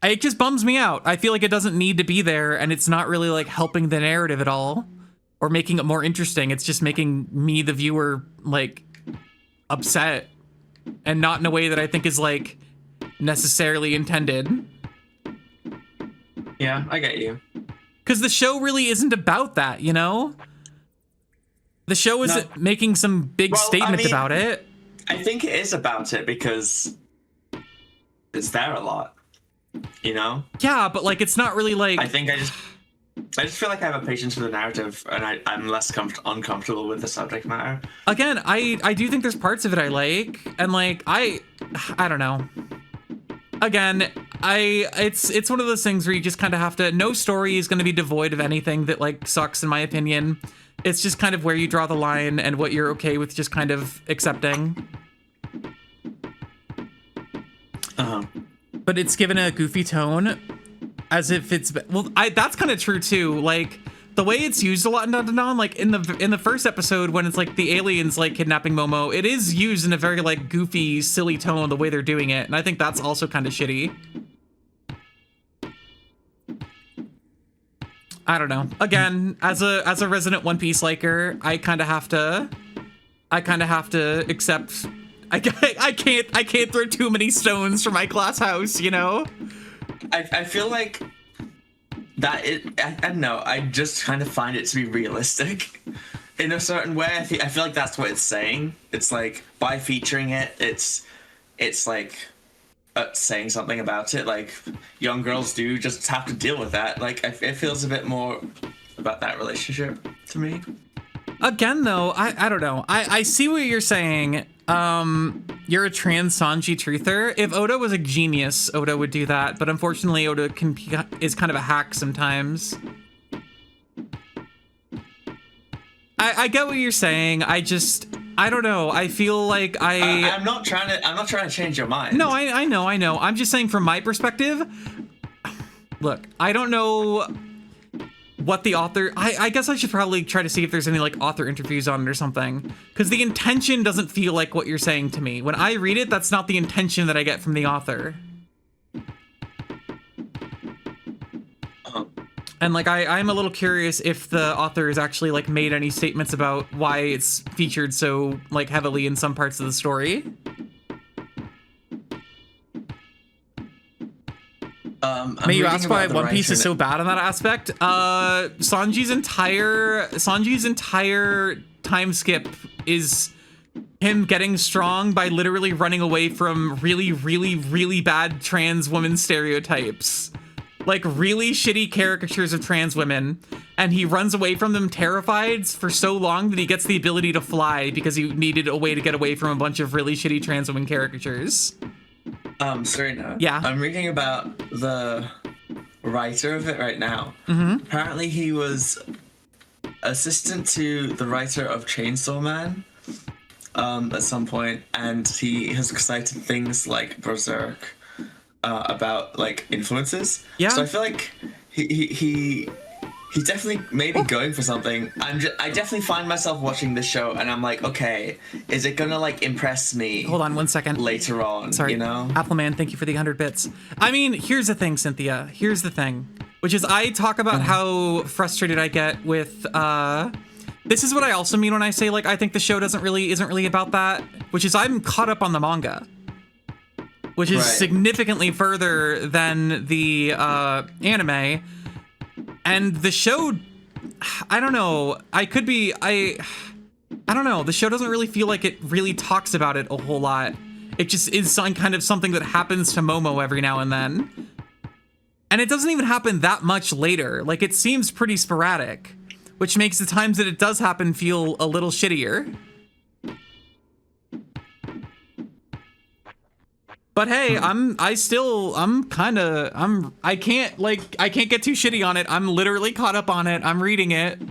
it just bums me out. I feel like it doesn't need to be there and it's not really like helping the narrative at all or making it more interesting. It's just making me, the viewer, like upset. And not in a way that I think is, like, necessarily intended. Yeah, I get you. Because the show really isn't about that, you know? The show isn't making some big statement about it. I think it is about it because it's there a lot, you know? Yeah, but, like, it's not really, like... I just feel like I have a patience for the narrative, and I'm less uncomfortable with the subject matter. Again, I do think there's parts of it I like, and like I don't know. Again, it's one of those things where you just kind of have to. No story is going to be devoid of anything that like sucks, in my opinion. It's just kind of where you draw the line and what you're okay with just kind of accepting. But it's given a goofy tone. As if it's that's kind of true too. Like the way it's used a lot in Don Da Don, like in the first episode when it's like the aliens like kidnapping Momo, it is used in a very like goofy, silly tone the way they're doing it, and I think that's also kind of shitty. I don't know. Again, as a resident One Piece liker, I kind of have to accept I can't throw too many stones for my glass house, you know? I feel like that I don't know. I just kind of find it to be realistic in a certain way. I feel like that's what it's saying. It's like by featuring it, it's like saying something about it. Like young girls do just have to deal with that. Like it feels a bit more about that relationship to me. Again, though, I don't know. I see what you're saying. You're a trans Sanji truther. If Oda was a genius, Oda would do that. But unfortunately, Oda is kind of a hack sometimes. I get what you're saying. I don't know. I feel like I'm not trying to change your mind. No, I know. I'm just saying from my perspective. Look, I don't know what the author. I guess I should probably try to see if there's any like author interviews on it or something, because the intention doesn't feel like what you're saying to me. When I read it, that's not the intention that I get from the author. And like I'm a little curious if the author has actually like made any statements about why it's featured so like heavily in some parts of the story. May you ask why One Piece is so bad on that aspect? Sanji's entire time skip is him getting strong by literally running away from really, really, really bad trans woman stereotypes. Like really shitty caricatures of trans women, and he runs away from them terrified for so long that he gets the ability to fly because he needed a way to get away from a bunch of really shitty trans women caricatures. Serena. Yeah. I'm reading about the writer of it right now. Mm-hmm. Apparently he was assistant to the writer of Chainsaw Man at some point, and he has cited things like Berserk about like influences. Yeah. So I feel like he's definitely maybe going for something. I definitely find myself watching this show and I'm like, okay, is it gonna like impress me? Hold on 1 second. Later on, Sorry, you know? Appleman, thank you for the 100 bits. I mean, here's the thing, Cynthia. Here's the thing, which is I talk about how frustrated I get with. This is what I also mean when I say like I think the show isn't really about that, which is I'm caught up on the manga, which is significantly further than the anime. And the show, I don't know. I don't know. The show doesn't really feel like it really talks about it a whole lot. It just is some kind of something that happens to Momo every now and then. And it doesn't even happen that much later. Like it seems pretty sporadic, which makes the times that it does happen feel a little shittier. But hey, I can't get too shitty on it. I'm literally caught up on it. I'm reading it.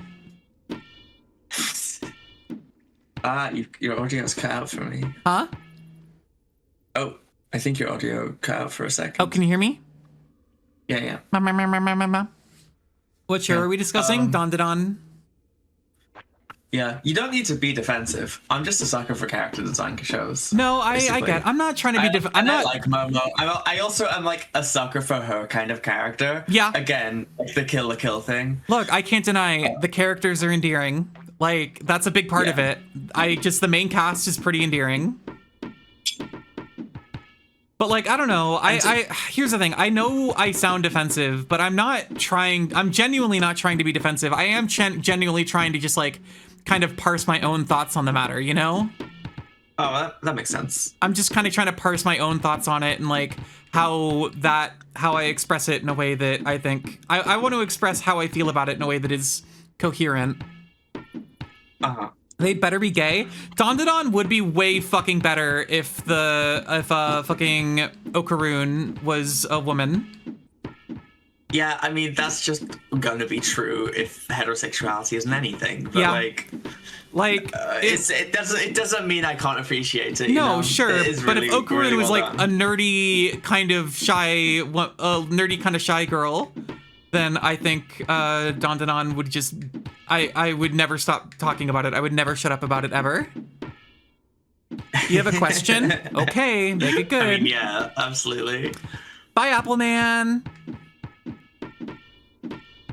Your audio's cut out for me. Huh? Oh, I think your audio cut out for a second. Oh, can you hear me? Yeah. What show are we discussing? Don. Yeah, you don't need to be defensive. I'm just a sucker for character design shows. No, I get. I'm not trying to be defensive. I'm not I like Momo. I also am like a sucker for her kind of character. Yeah. Again, like the Kill la Kill thing. Look, I can't deny the characters are endearing. Like that's a big part of it. The main cast is pretty endearing. But like I don't know. Here's the thing. I know I sound defensive, but I'm genuinely not trying to be defensive. I am genuinely trying to just like kind of parse my own thoughts on the matter, you know? Oh, that makes sense. I'm just kind of trying to parse my own thoughts on it and like how I express it in a way that I think I want to express how I feel about it in a way that is coherent. They better be gay. Don would be way fucking better if fucking Okaroon was a woman. Yeah, I mean that's just gonna be true if heterosexuality isn't anything. But it doesn't mean I can't appreciate it. No, know? sure. But if Okaroon really was like done. a nerdy kind of shy girl, then I think Don would just I would never stop talking about it. I would never shut up about it ever. You have a question? Okay, make it good. I mean, yeah, absolutely. Bye, Appleman.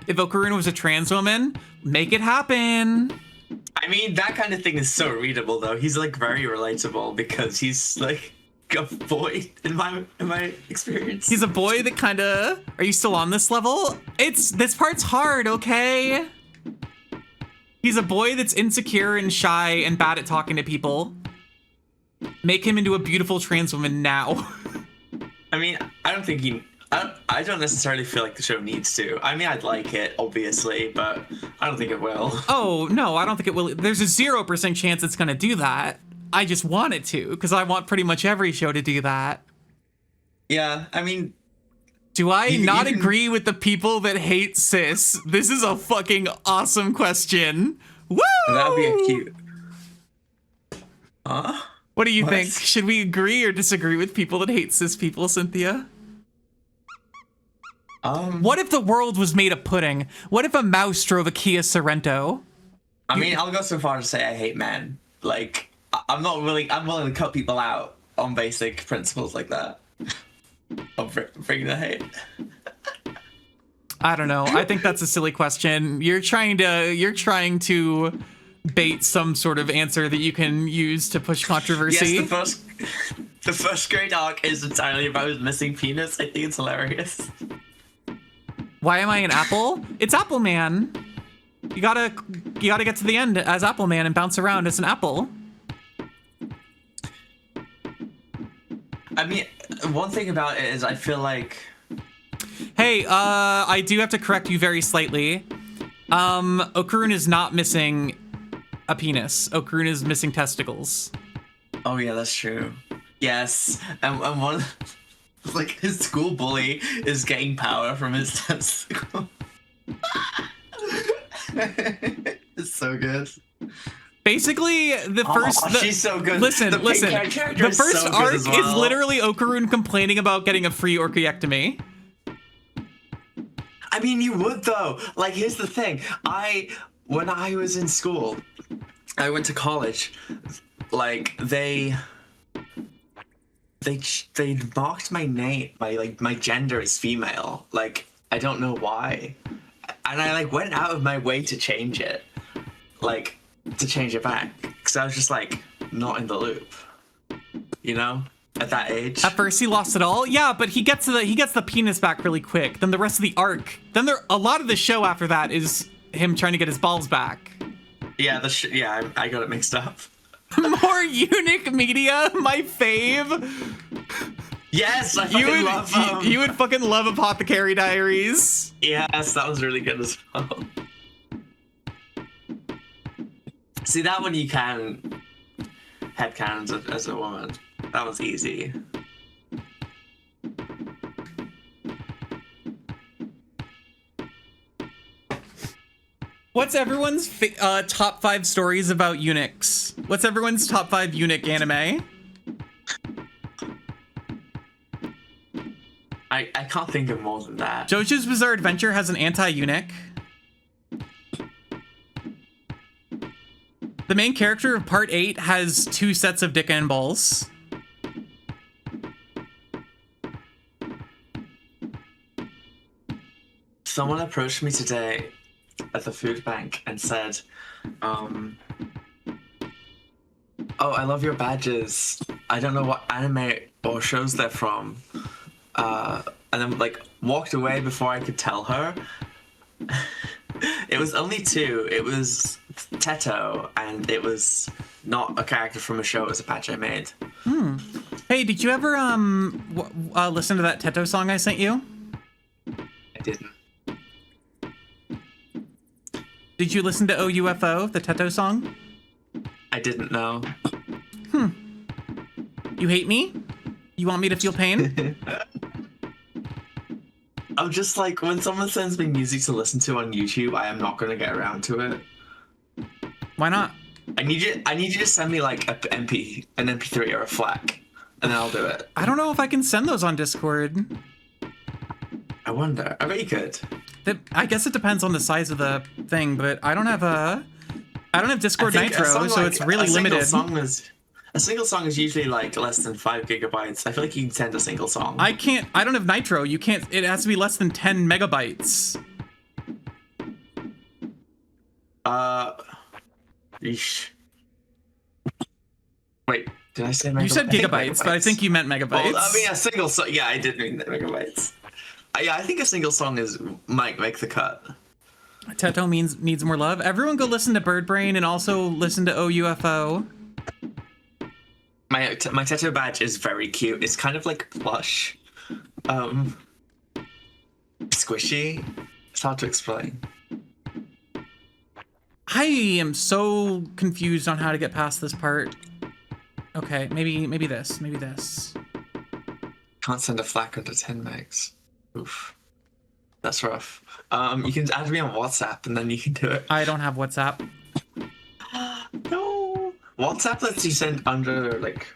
If Okaroon was a trans woman, make it happen. I mean, that kind of thing is so readable, though. He's like very relatable because he's like a boy in my experience. He's a boy that kind of. Are you still on this level? This part's hard, okay? He's a boy that's insecure and shy and bad at talking to people. Make him into a beautiful trans woman now. I mean, I don't think he. I don't necessarily feel like the show needs to. I mean, I'd like it, obviously, but I don't think it will. Oh, no, I don't think it will. There's a 0% chance it's going to do that. I just want it to, because I want pretty much every show to do that. Yeah, I mean... Do I not agree with the people that hate cis? This is a fucking awesome question. Woo! That would be a cute... Huh? What do you think? Should we agree or disagree with people that hate cis people, Cynthia? What if the world was made of pudding? What if a mouse drove a Kia Sorento? I mean, I'll go so far as to say I hate men. Like, I'm willing to cut people out on basic principles like that. Of bringing the hate. I don't know. I think that's a silly question. You're trying to bait some sort of answer that you can use to push controversy. Yes, the first grade arc is entirely about his missing penis. I think it's hilarious. Why am I an apple? It's Apple Man. You gotta get to the end as Apple Man and bounce around as an apple. I mean, one thing about it is I feel like... Hey, I do have to correct you very slightly. Okurun is not missing a penis. Okurun is missing testicles. Oh yeah, that's true. Yes, and one... Like, his school bully is getting power from his testicle. It's so good. Basically, she's so good. Listen. The first arc is literally Okurun complaining about getting a free orchiectomy. I mean, you would though. Like, here's the thing. When I was in school, I went to college. Like, they marked my name, my gender as female. Like, I don't know why. And I like went out of my way to change it. Like, to change it back. Because I was just like not in the loop. You know? At that age. At first he lost it all. Yeah, but he gets the penis back really quick. Then the rest of the arc. Then a lot of the show after that is him trying to get his balls back. Yeah, I got it mixed up. More eunuch media, my fave. Yes, I fucking love them. You would fucking love Apothecary Diaries. Yes, that was really good as well. See, that one you can headcanon as a woman. That was easy. What's everyone's top 5 stories about eunuchs? What's everyone's top 5 eunuch anime? I can't think of more than that. JoJo's Bizarre Adventure has an anti-eunuch. The main character of Part 8 has 2 sets of dick and balls. Someone approached me today at the food bank and said, oh, I love your badges. I don't know what anime or shows they're from. And then like walked away before I could tell her. It was only 2. It was Teto, and it was not a character from a show. It was a patch I made. Hey, did you ever listen to that Teto song I sent you? I didn't. Did you listen to OUFO, the Teto song? I didn't know. You hate me? You want me to feel pain? I'm just like, when someone sends me music to listen to on YouTube, I am not going to get around to it. Why not? I need you to send me like an MP3 or a FLAC, and then I'll do it. I don't know if I can send those on Discord. I wonder. I bet you could. I guess it depends on the size of the thing, but I don't have Discord Nitro, so it's really limited. A single song is usually like less than 5 gigabytes. I feel like you can send a single song. I don't have Nitro. You can't. It has to be less than 10 megabytes. Eesh. Wait, did I say megabytes? You said gigabytes, but I think you meant megabytes. Well, I mean, a single song. Yeah, I did mean megabytes. Yeah, I think a single song might make the cut. Teto needs more love. Everyone go listen to Bird Brain and also listen to OUFO. My Teto badge is very cute. It's kind of like plush. Squishy. It's hard to explain. I am so confused on how to get past this part. Okay, maybe this. Can't send a FLAC under 10 megs. Oof. That's rough. You can add me on WhatsApp and then you can do it. I don't have WhatsApp. No. WhatsApp lets you send under like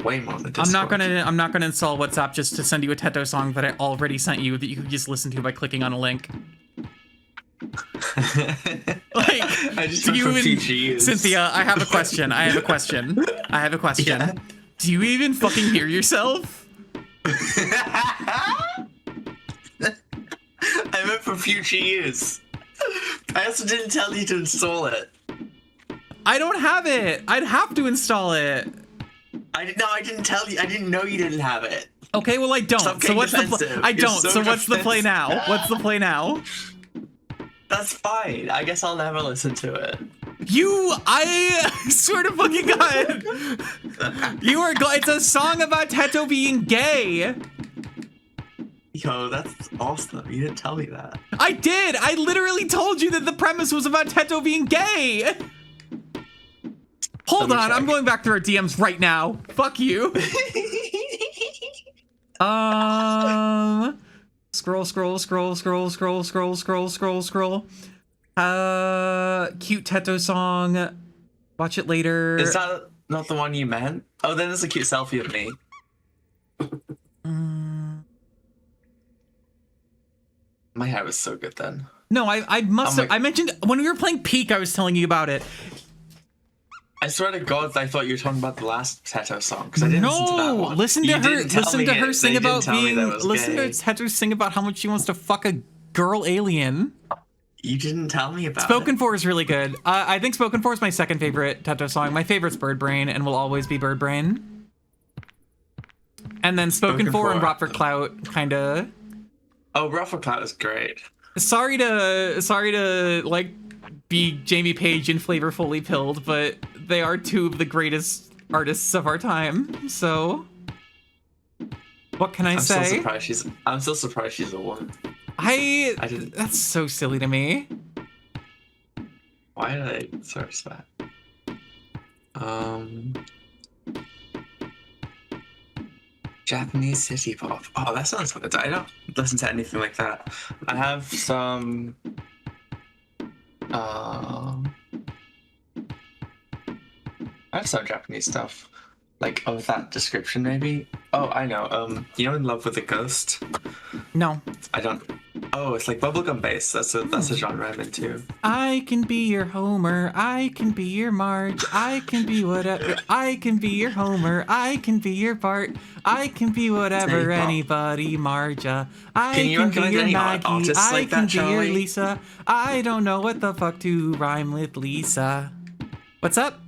way more than Discord. I'm not gonna install WhatsApp just to send you a Teto song that I already sent you that you can just listen to by clicking on a link. Like, I just do you for even, future use. Cynthia, I have a question. Yeah. Do you even fucking hear yourself? I meant for future use. I also didn't tell you to install it. I don't have it. I'd have to install it. I didn't tell you. I didn't know you didn't have it. Okay, well I don't. Stop So getting what's defensive. I You're don't. So what's the play defensive. now? What's the play now? That's fine. I guess I'll never listen to it. I swear to fucking God. You are it's a song about Teto being gay. Yo, that's awesome. You didn't tell me that. I did. I literally told you that the premise was about Teto being gay. Hold on, I'm going back through our DMs right now. Fuck you. Scroll. Cute Teto song. Watch it later. Is that not the one you meant? Oh, then there's a cute selfie of me. My hair was so good then. No, I must have. I mentioned when we were playing Peak, I was telling you about it. I swear to God, I thought you were talking about the last Teto song because I didn't listen to that one. Listen to You her. didn't tell Listen me to it, her so sing you didn't about tell me being. that it was Listen gay. to Teto sing about how much she wants to fuck a girl alien. You didn't tell me about Spoken it. For is really good. I think Spoken For is my second favorite Teto song. My favorite's Bird Brain and will always be Bird Brain. And then Spoken For and Brought for Clout, kinda. Oh, Brought for Clout is great. Sorry to like be Jamie Page and Flavor Fully Pilled, but they are two of the greatest artists of our time. So, what can I say? I'm still surprised she's a woman. I didn't. That's so silly to me. Why did I search that? Japanese city pop. Oh, that sounds good. I don't listen to anything like that. I have some. I have some Japanese stuff. Like, oh, that description maybe? Oh, I know. You know In Love with a Ghost? No. I don't. Oh, it's like bubblegum bass. That's a genre I'm into. I can be your Homer. I can be your Marge. I can be whatever. I can be your Homer. I can be your Bart. I can be whatever anybody, Marja. I can be your Maggie. I can be your Lisa. I don't know what the fuck to rhyme with Lisa. What's up?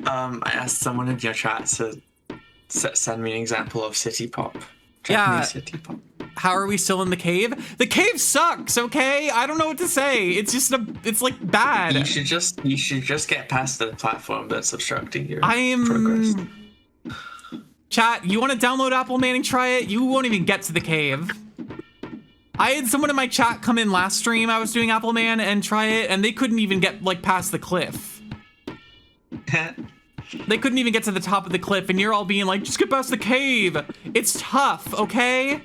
I asked someone in your chat to send me an example of city pop. Japanese city pop. How are we still in the cave? The cave sucks, okay? I don't know what to say. It's just it's like bad. You should just get past the platform that's obstructing your progress. Chat, you want to download Apple Man and try it? You won't even get to the cave. I had someone in my chat come in last stream. I was doing Apple Man and try it, and they couldn't even get like past the cliff. They couldn't even get to the top of the cliff, and you're all being like, just get past the cave. It's tough, okay?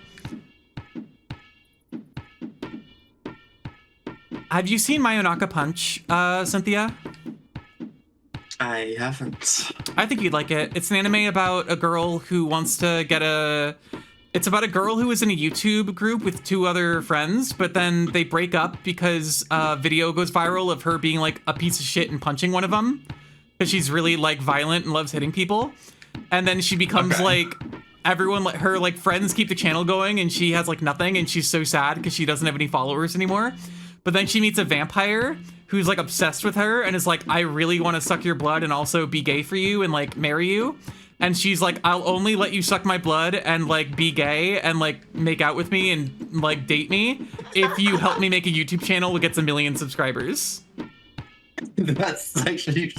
Have you seen Mayonaka Punch, Cynthia? I haven't. I think you'd like it. It's an anime about a girl who wants to get It's about a girl who is in a YouTube group with two other friends, but then they break up because a video goes viral of her being like a piece of shit and punching one of them. Because she's really like violent and loves hitting people. And then she becomes like, everyone, her like friends keep the channel going and she has like nothing and she's so sad because she doesn't have any followers anymore. but then she meets a vampire who's like obsessed with her and is like, I really want to suck your blood and also be gay for you and like marry you. And she's like, I'll only let you suck my blood and like be gay and like make out with me and like date me if you help me make a YouTube channel that gets 1 million subscribers. That's actually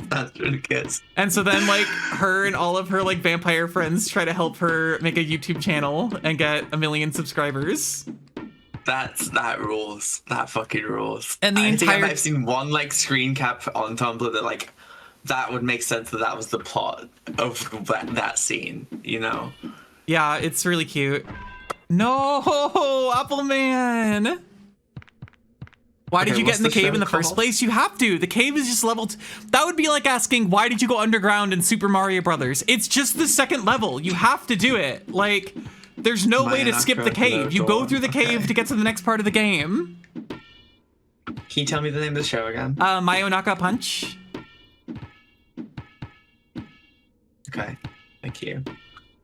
that's really good. And so then like her and all of her like vampire friends try to help her make a YouTube channel and get 1 million subscribers. That rules. That fucking rules. And the I think entire I've seen one like screen cap on Tumblr that like that would make sense that was the plot of that scene, you know? Yeah, it's really cute. No, Appleman! Why did you get in the cave in the first place? You have to. The cave is just level. That would be like asking, why did you go underground in Super Mario Brothers? It's just the second level. You have to do it. Like, there's no way to skip the cave. You go through the cave to get to the next part of the game. Can you tell me the name of the show again? Mayonaka Punch. Okay, thank you.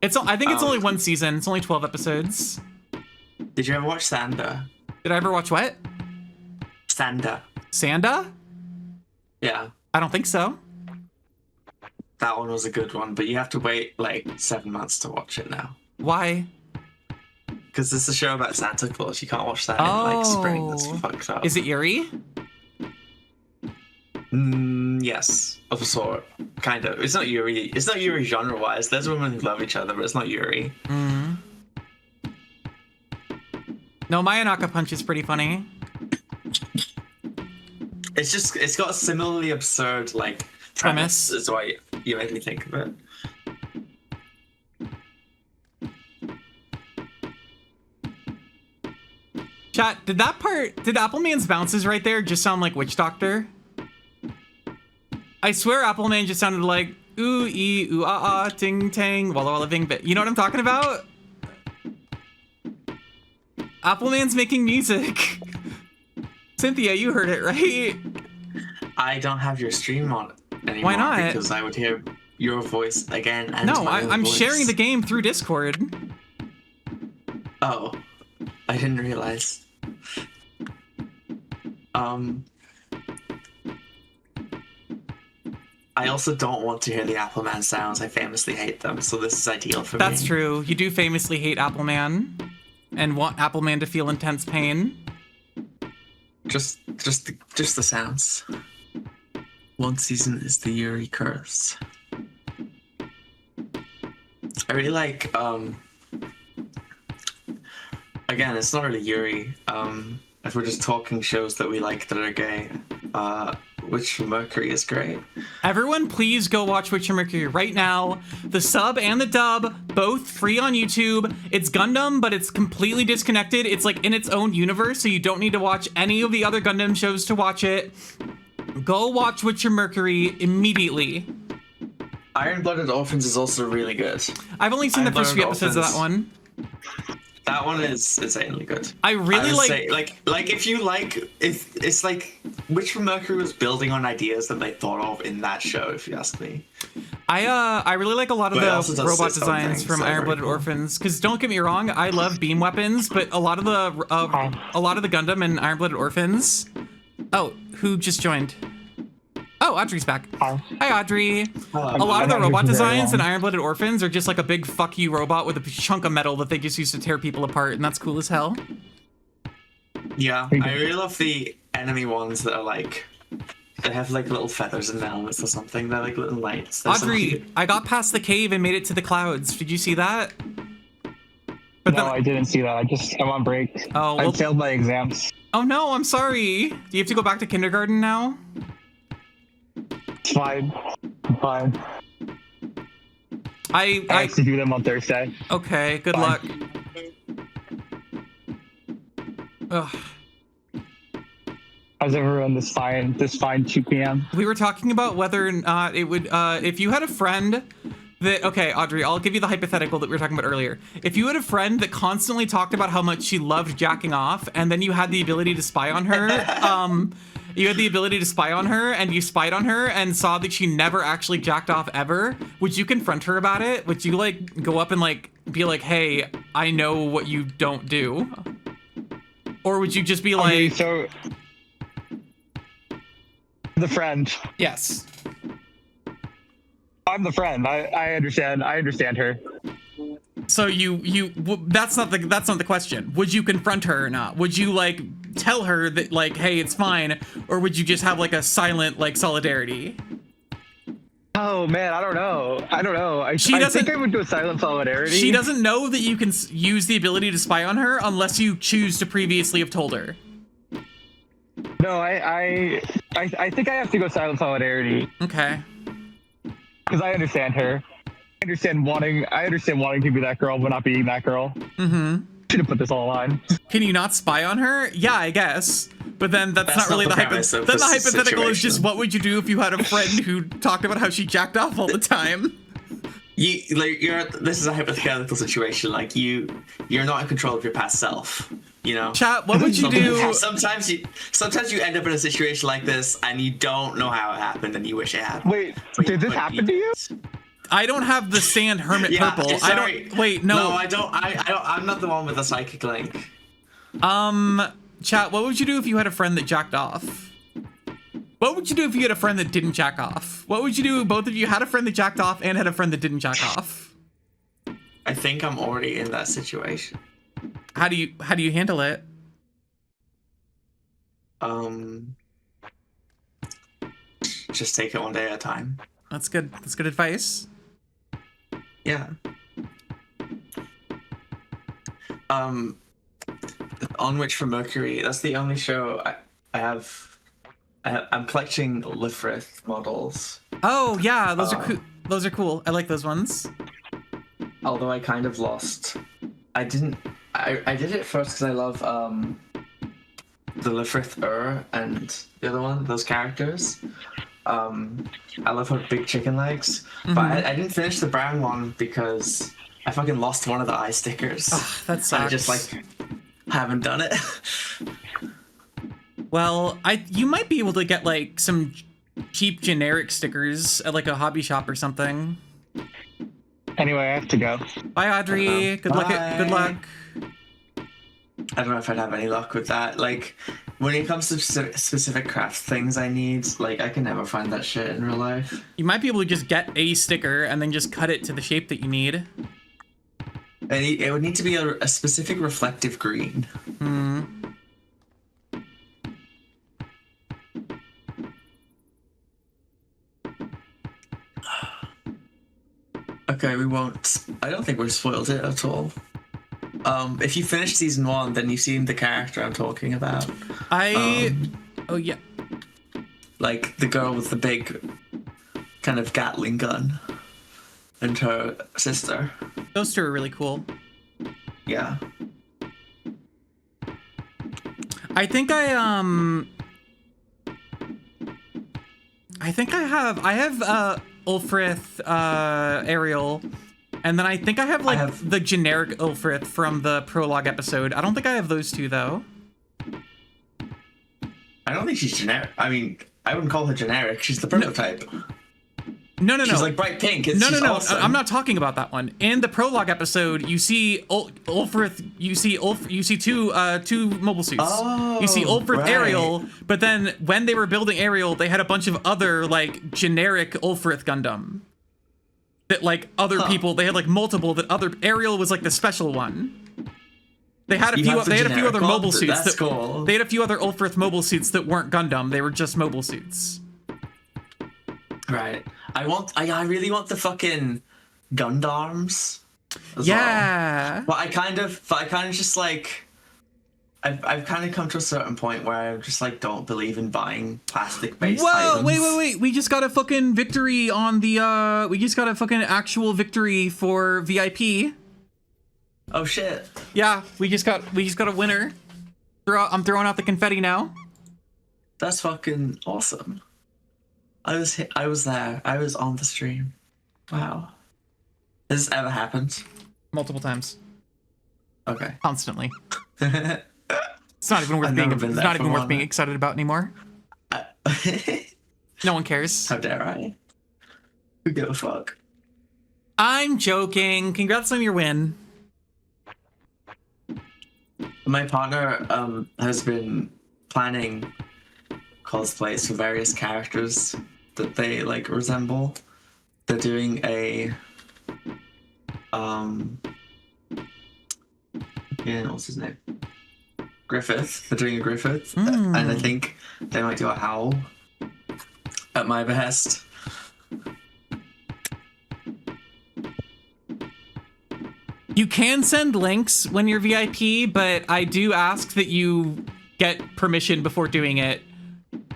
I think it's only one season. It's only 12 episodes. Did you ever watch Sanda? Did I ever watch what? Sanda. Sanda? Yeah. I don't think so. That one was a good one, but you have to wait like 7 months to watch it now. Why? Because it's a show about Santa Claus. You can't watch that in like spring. That's fucked up. Is it eerie? Yes, of a sort. Kind of. It's not Yuri. It's not Yuri genre-wise. There's women who love each other, but it's not Yuri. No, Mayonaka Punch is pretty funny. It's got a similarly absurd like premise. Is why you made me think of it. Chat, did Appleman's bounces right there just sound like Witch Doctor? I swear Appleman just sounded like ooh ee ooh ah ah ting tang walla walla bing bit. You know what I'm talking about? Appleman's making music. Cynthia, you heard it, right? I don't have your stream on anymore. Why not? Because I would hear your voice again. And No, my own I'm voice. sharing the game through Discord. Oh, I didn't realize. I also don't want to hear the Appleman sounds. I famously hate them, so this is ideal for me. That's true. You do famously hate Appleman and want Appleman to feel intense pain. Just the sounds. One season is the Yuri curse. I really like again, it's not really Yuri. If we're just talking shows that we like that are gay, Witch Mercury is great. Everyone, please go watch Witcher Mercury right now. The sub and the dub, both free on YouTube. It's Gundam, but it's completely disconnected. It's like in its own universe, so you don't need to watch any of the other Gundam shows to watch it. Go watch Witcher Mercury immediately. Iron-Blooded Orphans is also really good. I've only seen the first few episodes of that one. That one is insanely good. I really like if you like, it's like Witch Mercury was building on ideas that they thought of in that show, if you ask me. I really like a lot of the robot designs from Iron-Blooded Orphans, because don't get me wrong, I love beam weapons, but a lot of the Gundam and Iron-Blooded Orphans. Oh, who just joined? Oh, Audrey's back. Hi, Audrey. A lot of the robot designs in Iron-Blooded Orphans are just like a big fuck you robot with a chunk of metal that they just use to tear people apart, and that's cool as hell. Yeah, I really love the enemy ones that are like, they have like little feathers and helmets or something. They're like little lights. Audrey, I got past the cave and made it to the clouds. Did you see that? But no, I didn't see that. I'm on break. Oh, well, I failed my exams. Oh no, I'm sorry. Do you have to go back to kindergarten now? It's fine. I'm fine. I have to do them on Thursday. Okay, good luck. Ugh. How's everyone this fine 2 p.m.? We were talking about whether or not it would, if you had a friend that, okay, Audrey, I'll give you the hypothetical that we were talking about earlier. If you had a friend that constantly talked about how much she loved jacking off, and then you had the ability to spy on her, you had the ability to spy on her, and you spied on her and saw that she never actually jacked off ever, would you confront her about it? Would you, like, go up and, like, be like, hey, I know what you don't do? Or would you just be Okay, like, so the friend. yes. I'm the friend. I understand. I understand her. So that's not the question. Would you confront her or not? Would you like tell her that like, hey, it's fine, or would you just have like a silent like solidarity? Oh man, I don't know. I doesn't- think I would do a silent solidarity. She doesn't know that you can use the ability to spy on her unless you choose to previously have told her. No, I think I have to go silent solidarity Okay. because I understand her. I understand wanting to be that girl, but not being that girl. Mm-hmm. Should have put this all on. Can you not spy on her? Yeah, I guess. But then that's not That's really not the the premise of Then the this hypothetical is just situation. what would you do if you had a friend who talked about how she jacked off all the time? This is a hypothetical situation. Like you're not in control of your past self. You know. Chat, what would you do? Sometimes you end up in a situation like this and you don't know how it happened and you wish it happened. Wait, But did this but happen to you? I don't have the sand hermit purple. I sorry. don't. Wait, no. No, I don't. I'm not the one with the psychic link. Chat, what would you do if you had a friend that jacked off? What would you do if you had a friend that didn't jack off? What would you do if both of you had a friend that jacked off and had a friend that didn't jack off? I think I'm already in that situation. How do you handle it? Just take it one day at a time. That's good. That's good advice. Yeah. On Witch from Mercury, that's the only show I have. I'm collecting Lifrith models. Oh yeah, those are cool. Those are cool. I like those ones. Although I kind of lost. I did it first because I love the Lifrith and the other one, those characters. I love her big chicken legs, but I didn't finish the brown one because I fucking lost one of the eye stickers. Ugh, that sucks. I just like haven't done it. Well, you might be able to get like some cheap generic stickers at like a hobby shop or something. Anyway, I have to go. Bye, Audrey. Good luck. Good luck. I don't know if I'd have any luck with that. Like, when it comes to specific craft things I need, like, I can never find that shit in real life. You might be able to just get a sticker and then just cut it to the shape that you need. And it would need to be a specific reflective green. Hmm. Okay, we won't. I don't think we've spoiled it at all. If you finish season 1, then you've seen the character I'm talking about. Oh yeah. Like the girl with the big kind of Gatling gun and her sister. Those two are really cool. Yeah. I think I have Ulfrith Ariel, and then I think I have the generic Ulfrith from the prologue episode. I don't think I have those two though. I don't think she's generic. I mean, I wouldn't call her generic. She's the prototype. No. She's like bright pink. No. Awesome. I'm not talking about that one. In the prologue episode, you see Ulfrith. You see two mobile suits. Oh, you see Ulfrith right. Ariel, but then when they were building Ariel, they had a bunch of other like generic Ulfrith Gundam. That like other people, they had like multiple. That other Ariel was like the special one. They had a few. They had a few other mobile suits. That's cool. They had a few other Ulfrith mobile suits that weren't Gundam. They were just mobile suits. Right. I really want the fucking Gundarms. Yeah. Well. But I kind of just like, I've kind of come to a certain point where I just like don't believe in buying plastic-based items. Wait. We just got a fucking victory on the, we just got a fucking actual victory for VIP. Oh shit. Yeah, we just got a winner. I'm throwing out the confetti now. That's fucking awesome. I was there. I was on the stream. Wow. Has this ever happened? Multiple times. Okay. Constantly. It's not even worth I've being. never been It's there not for even worth one. being excited about anymore. No one cares. How dare I? Who give a fuck? I'm joking. Congrats on your win. My partner has been planning cosplays for various characters that they like resemble. They're doing a yeah, what's his name? Griffith. They're doing a Griffith, and I think they might do a Howl at my behest. You can send links when you're VIP, but I do ask that you get permission before doing it.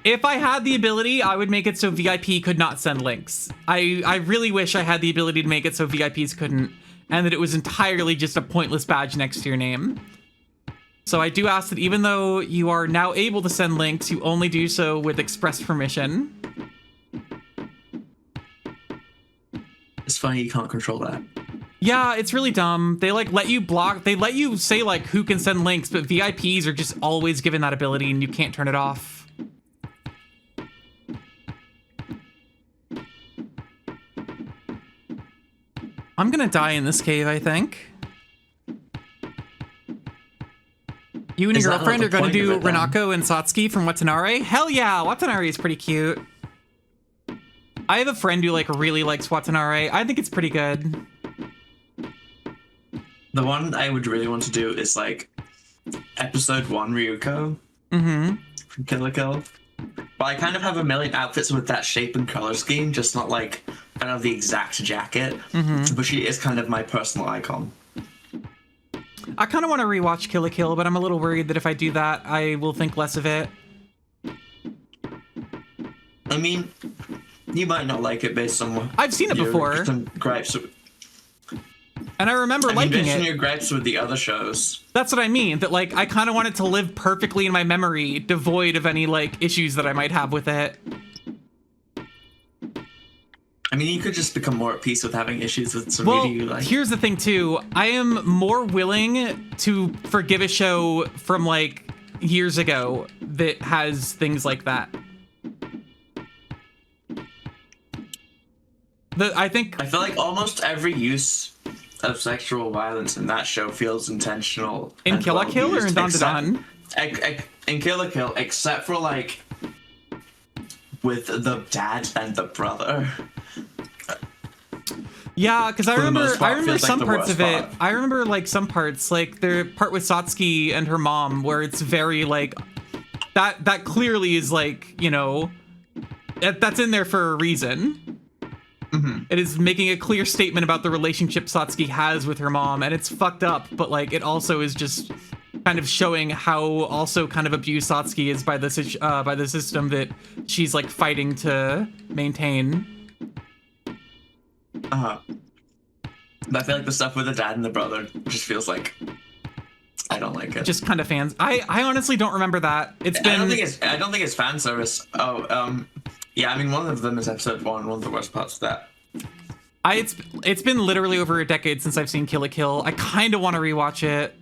If I had the ability, I would make it so VIP could not send links. I really wish I had the ability to make it so VIPs couldn't, and that it was entirely just a pointless badge next to your name. So I do ask that even though you are now able to send links, you only do so with express permission. It's funny you can't control that. Yeah, it's really dumb. They like let you block, they let you say like who can send links, but VIPs are just always given that ability and you can't turn it off. I'm gonna die in this cave, I think. You and your girlfriend are gonna do Renako and Satsuki from Watanabe? Hell yeah, Watanabe is pretty cute. I have a friend who like really likes Watanabe. I think it's pretty good. The one I would really want to do is like episode 1 Ryuko from Kill la Kill. But I kind of have a million outfits with that shape and color scheme, just not like I don't have the exact jacket. But she is kind of my personal icon. I kind of want to rewatch Kill la Kill, but I'm a little worried that if I do that, I will think less of it. I mean, you might not like it based on what I've seen it before. Some gripes. And I remember liking based it. on your gripes with the other shows. That's what I mean. That like I kind of want it to live perfectly in my memory, devoid of any like issues that I might have with it. I mean, you could just become more at peace with having issues with some media you like. Here's the thing too. I am more willing to forgive a show from like years ago that has things like that. I feel like almost every use of sexual violence in that show feels intentional. In Kill la Kill or in Don Don? In Kill la Kill, except for like with the dad and the brother. Yeah, because I remember some like parts of it. I remember like some parts, like the part with Satsuki and her mom, where it's very like that clearly is like, you know, that's in there for a reason. It is making a clear statement about the relationship Satsuki has with her mom, and it's fucked up, but like it also is just kind of showing how also kind of abused Satsuki is by the system that she's like fighting to maintain. But I feel like the stuff with the dad and the brother just feels like I don't like it. Just kind of fans. I honestly don't remember that. I don't think it's fan service. Yeah, I mean, one of them is episode 1, one of the worst parts of that. It's been literally over a decade since I've seen Kill la Kill. I kind of want to rewatch it.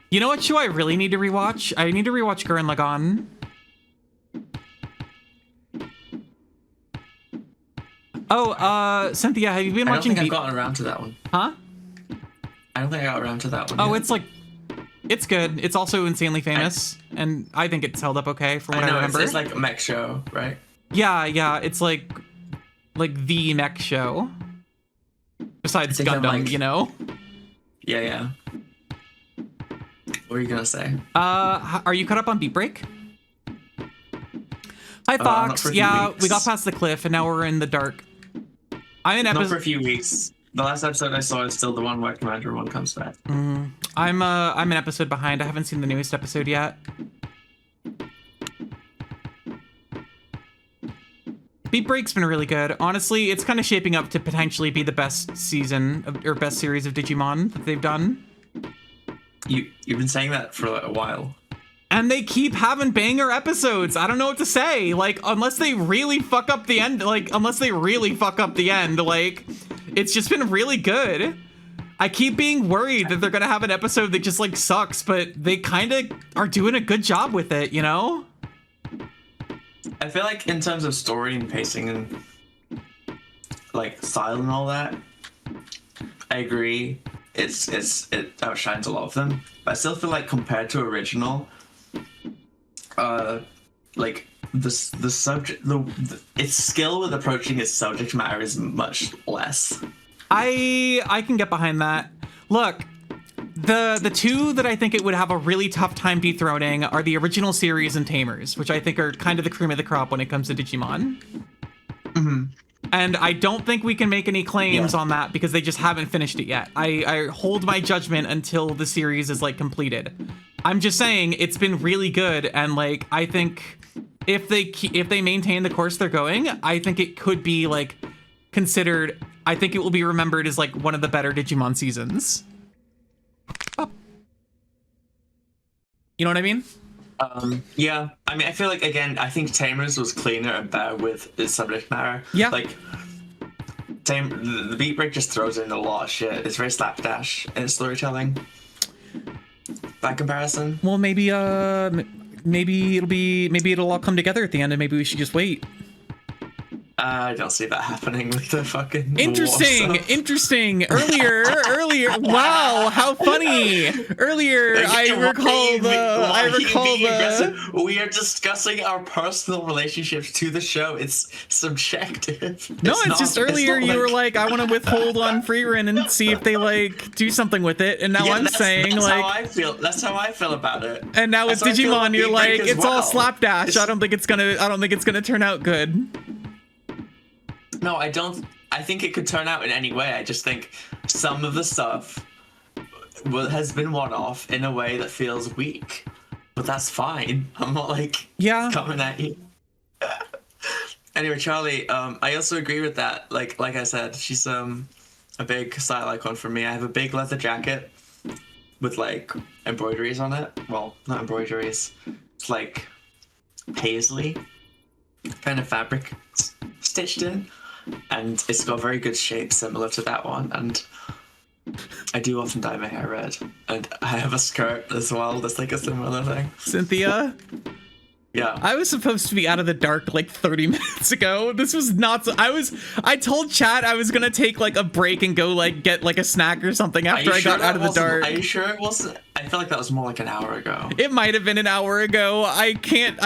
You know what show I really need to rewatch? I need to rewatch Gurren Lagann. Oh, Cynthia, have you been watching? I don't think I've gotten around to that one. Huh? I don't think I got around to that one. Oh, yet. It's good. It's also insanely famous, and I think it's held up okay from what I remember. It's like a mech show, right? Yeah, it's like the mech show. Besides Gundam, you know? Yeah. What are you gonna say? Are you caught up on Beat Break? Hi, Fox. Yeah, we got past the cliff, and now we're in the dark. I'm in Not for a few weeks. The last episode I saw is still the one where Commander 1 comes back. I'm an episode behind. I haven't seen the newest episode yet. Beat Break's been really good. Honestly, it's kind of shaping up to potentially be the best season or best series of Digimon that they've done. You've been saying that for a while. And they keep having banger episodes. I don't know what to say. Like, unless they really fuck up the end, like, it's just been really good. I keep being worried that they're gonna have an episode that just, like, sucks, but they kind of are doing a good job with it, you know? I feel like in terms of story and pacing and, like, style and all that, I agree. it outshines a lot of them. But I still feel like compared to original, like the subject, its skill with approaching its subject matter is much less. I can get behind that. Look, the two that I think it would have a really tough time dethroning are the original series and Tamers, which I think are kind of the cream of the crop when it comes to Digimon. Mm-hmm. And I don't think we can make any claims on that because they just haven't finished it yet. I hold my judgment until the series is like completed. I'm just saying it's been really good, and like I think if they maintain the course they're going, I think it could be like considered. I think it will be remembered as like one of the better Digimon seasons. Oh. You know what I mean? Yeah. I mean, I feel like, again, I think Tamers was cleaner and better with its subject matter. Yeah. Like, the Beat Break just throws in a lot of shit. It's very slapdash in its storytelling. By comparison. Well, maybe it'll all come together at the end, and maybe we should just wait. I don't see that happening with the fucking Interesting. Earlier. Wow, how funny. Earlier, I recall the. We are discussing our personal relationships to the show. It's subjective. No, it's just earlier you were like, I want to withhold on Freerun and see if they like do something with it, and now I'm saying that's like. How I feel. That's how I feel about it. And now with Digimon, you're like, it's all slapdash. I don't think it's gonna turn out good. No, I don't. I think it could turn out in any way. I just think some of the stuff has been one-off in a way that feels weak. But that's fine. I'm not like coming at you. Anyway, Charlie, I also agree with that. Like I said, she's a big style icon for me. I have a big leather jacket with like embroideries on it. Well, not embroideries. It's like paisley kind of fabric stitched in. And it's got very good shape similar to that one, and I do often dye my hair red, and I have a skirt as well that's like a similar thing. Cynthia? Yeah. I was supposed to be out of the dark like 30 minutes ago. This was not I told chat I was gonna take like a break and go like get like a snack or something after I got out of the dark. Are you sure it wasn't? I feel like that was more like an hour ago. It might have been an hour ago. I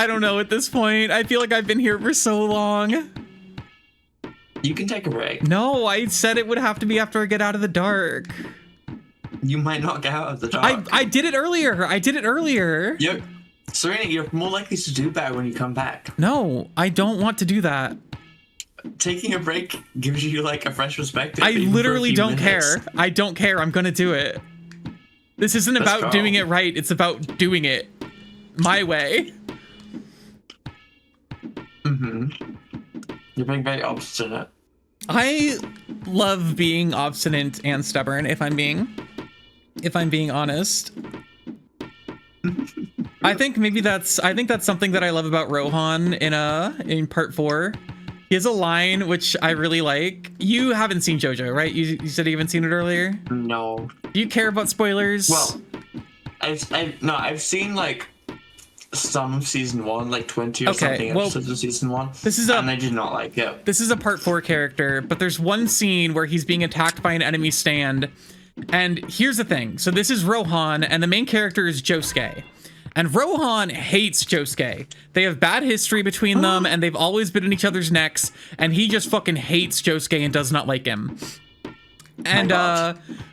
don't know at this point. I feel like I've been here for so long. You can take a break. No, I said it would have to be after I get out of the dark. You might not get out of the dark. I did it earlier. Serena, you're more likely to do better when you come back. No, I don't want to do that. Taking a break gives you like a fresh perspective. I literally don't care. I don't care. I'm gonna do it. This isn't about doing it right. It's about doing it my way. Mm-hmm. You're being very obstinate. I love being obstinate and stubborn, if I'm being honest. I think that's something that I love about Rohan in part 4. He has a line which I really like. You haven't seen JoJo, right? You said you haven't seen it earlier? No. Do you care about spoilers? Well, I've seen like some of season 1, like 20 or something episodes of season 1. And I did not like it. This is a part 4 character, but there's one scene where he's being attacked by an enemy stand. And here's the thing. So this is Rohan, and the main character is Josuke. And Rohan hates Josuke. They have bad history between them, and they've always been in each other's necks, and he just fucking hates Josuke and does not like him. And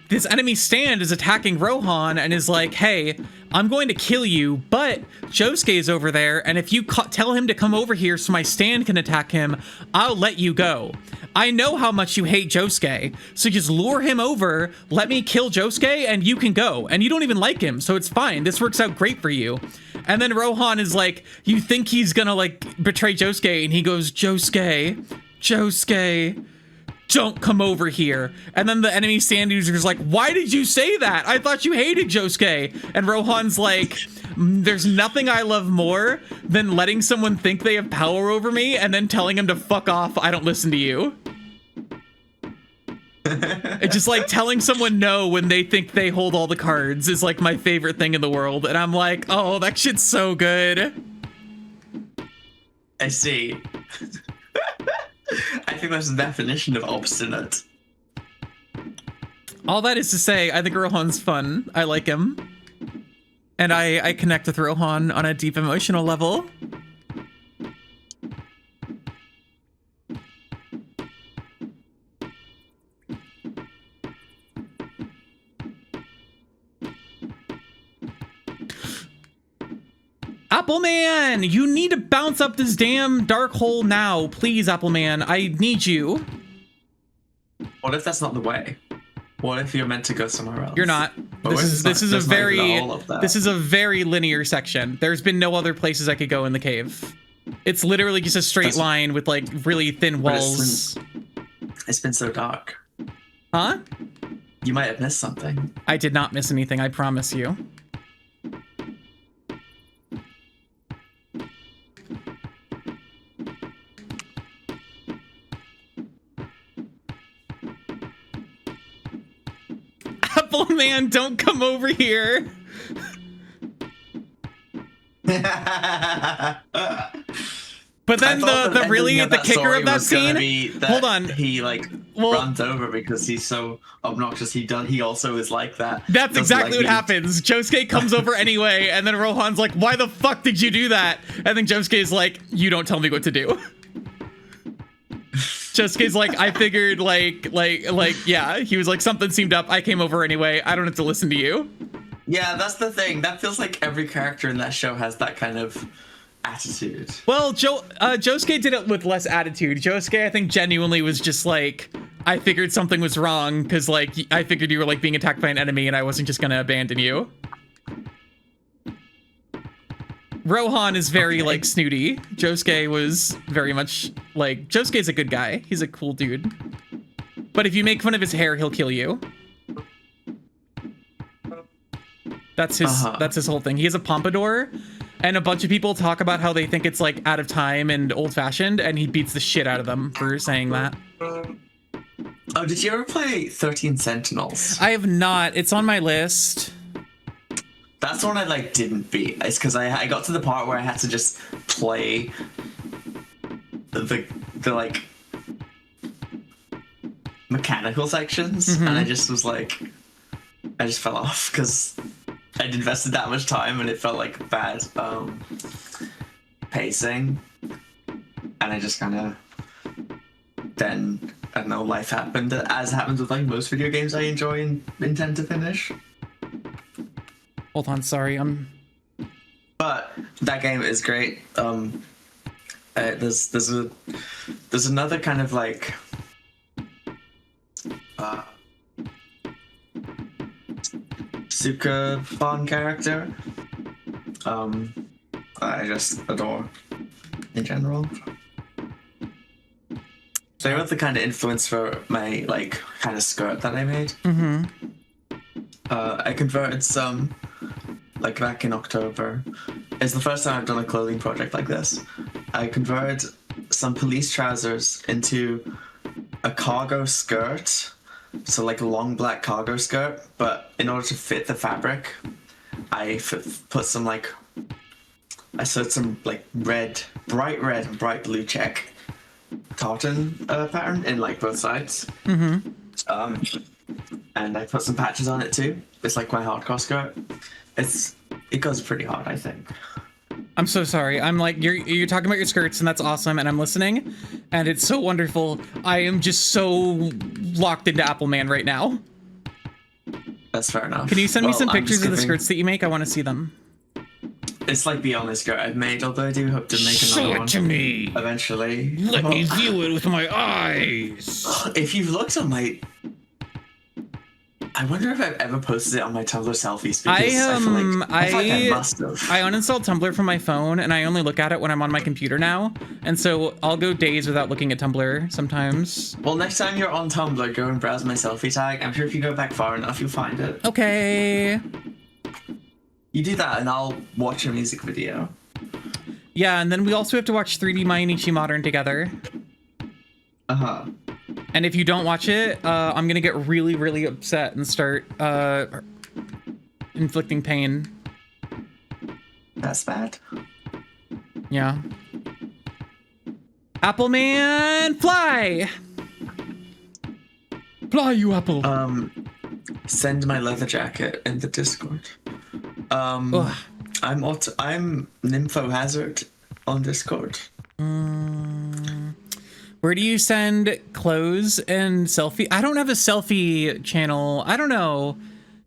this enemy stand is attacking Rohan and is like, hey, I'm going to kill you, but Josuke is over there, and if you tell him to come over here so my stand can attack him, I'll let you go. I know how much you hate Josuke, so just lure him over, let me kill Josuke, and you can go. And you don't even like him, so it's fine. This works out great for you. And then Rohan is like, you think he's gonna like betray Josuke, and he goes, Josuke, don't come over here. And then the enemy stand user's like, why did you say that? I thought you hated Josuke. And Rohan's like, there's nothing I love more than letting someone think they have power over me and then telling them to fuck off. I don't listen to you. It's just like telling someone no when they think they hold all the cards is like my favorite thing in the world. And I'm like, oh, that shit's so good. I see. I think that's the definition of obstinate. All that is to say, I think Rohan's fun. I like him. And I connect with Rohan on a deep emotional level. Appleman, you need to bounce up this damn dark hole now. Please, Appleman, I need you. What if that's not the way? What if you're meant to go somewhere else? You're not. This is a very linear section. There's been no other places I could go in the cave. It's literally just a straight line with like really thin walls. It's been so dark. Huh? You might have missed something. I did not miss anything, I promise you. Man, don't come over here. But then the kicker of that scene. Hold on. He runs over because he's so obnoxious. He also is like that. That's exactly what happens. Josuke comes over anyway, and then Rohan's like, "Why the fuck did you do that?" And then Josuke's like, "You don't tell me what to do." Josuke's like, I figured yeah, he was like, something seemed up. I came over anyway. I don't have to listen to you. Yeah, that's the thing. That feels like every character in that show has that kind of attitude. Well, Josuke did it with less attitude. Josuke, I think, genuinely was just like, I figured something was wrong because like, I figured you were like being attacked by an enemy and I wasn't just going to abandon you. Rohan is very like snooty. Josuke was very much like, Josuke's a good guy. He's a cool dude. But if you make fun of his hair, he'll kill you. That's his whole thing. He has a pompadour, and a bunch of people talk about how they think it's like out of time and old fashioned, and he beats the shit out of them for saying that. Oh, did you ever play 13 Sentinels? I have not. It's on my list. That's the one I didn't beat. It's because I got to the part where I had to just play the like mechanical sections, and I just was like, I just fell off because I'd invested that much time and it felt like bad pacing, and I just kind of then I don't know, life happened, as happens with like most video games I enjoy and intend to finish. Hold on, sorry, But that game is great. There's another kind of like Suka Bon character. I just adore in general. They were the kind of influence for my like kind of skirt that I made. I converted some. Like back in October. It's the first time I've done a clothing project like this. I converted some police trousers into a cargo skirt. So like a long black cargo skirt, but in order to fit the fabric, I put some I sewed some like bright red and bright blue check tartan pattern in like both sides. And I put some patches on it too. It's like my hardcore skirt. It goes pretty hard, I think. I'm so sorry. I'm like, you're talking about your skirts, and that's awesome, and I'm listening, and it's so wonderful. I am just so locked into Appleman right now. That's fair enough. Can you send me some pictures of the skirts that you make? I want to see them. It's like the only skirt I've made, although I do hope to make another one. Show it to me. Eventually. Let me view it with my eyes. If you've looked on my... I wonder if I've ever posted it on my Tumblr selfies, because I feel like I must have. I uninstalled Tumblr from my phone, and I only look at it when I'm on my computer now, and so I'll go days without looking at Tumblr sometimes. Well, next time you're on Tumblr, go and browse my selfie tag. I'm sure if you go back far enough, you'll find it. Okay. You do that, and I'll watch a music video. Yeah, and then we also have to watch 3D Mainichi Modern together. And if you don't watch it, I'm gonna get really, really upset and start inflicting pain. That's bad. Yeah. Appleman, fly! Fly, you apple. send my leather jacket in the Discord. Ugh. I'm Nympho Hazard on Discord. Where do you send clothes and selfie? I don't have a selfie channel. I don't know.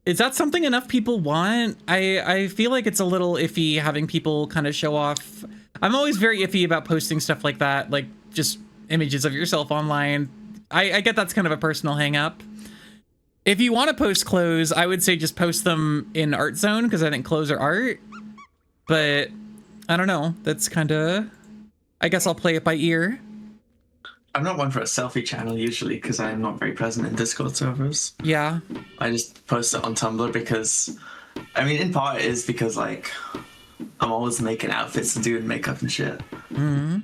Is that something enough people want? I feel like it's a little iffy having people kind of show off. I'm always very iffy about posting stuff like that, like just images of yourself online. I get that's kind of a personal hang up. If you want to post clothes, I would say just post them in Art Zone because I think clothes are art. But I don't know. That's kind of, I guess I'll play it by ear. I'm not one for a selfie channel usually because I'm not very present in Discord servers. Yeah. I just post it on Tumblr because, I mean, in part it is because like I'm always making outfits to do and makeup and shit. Mm-hmm.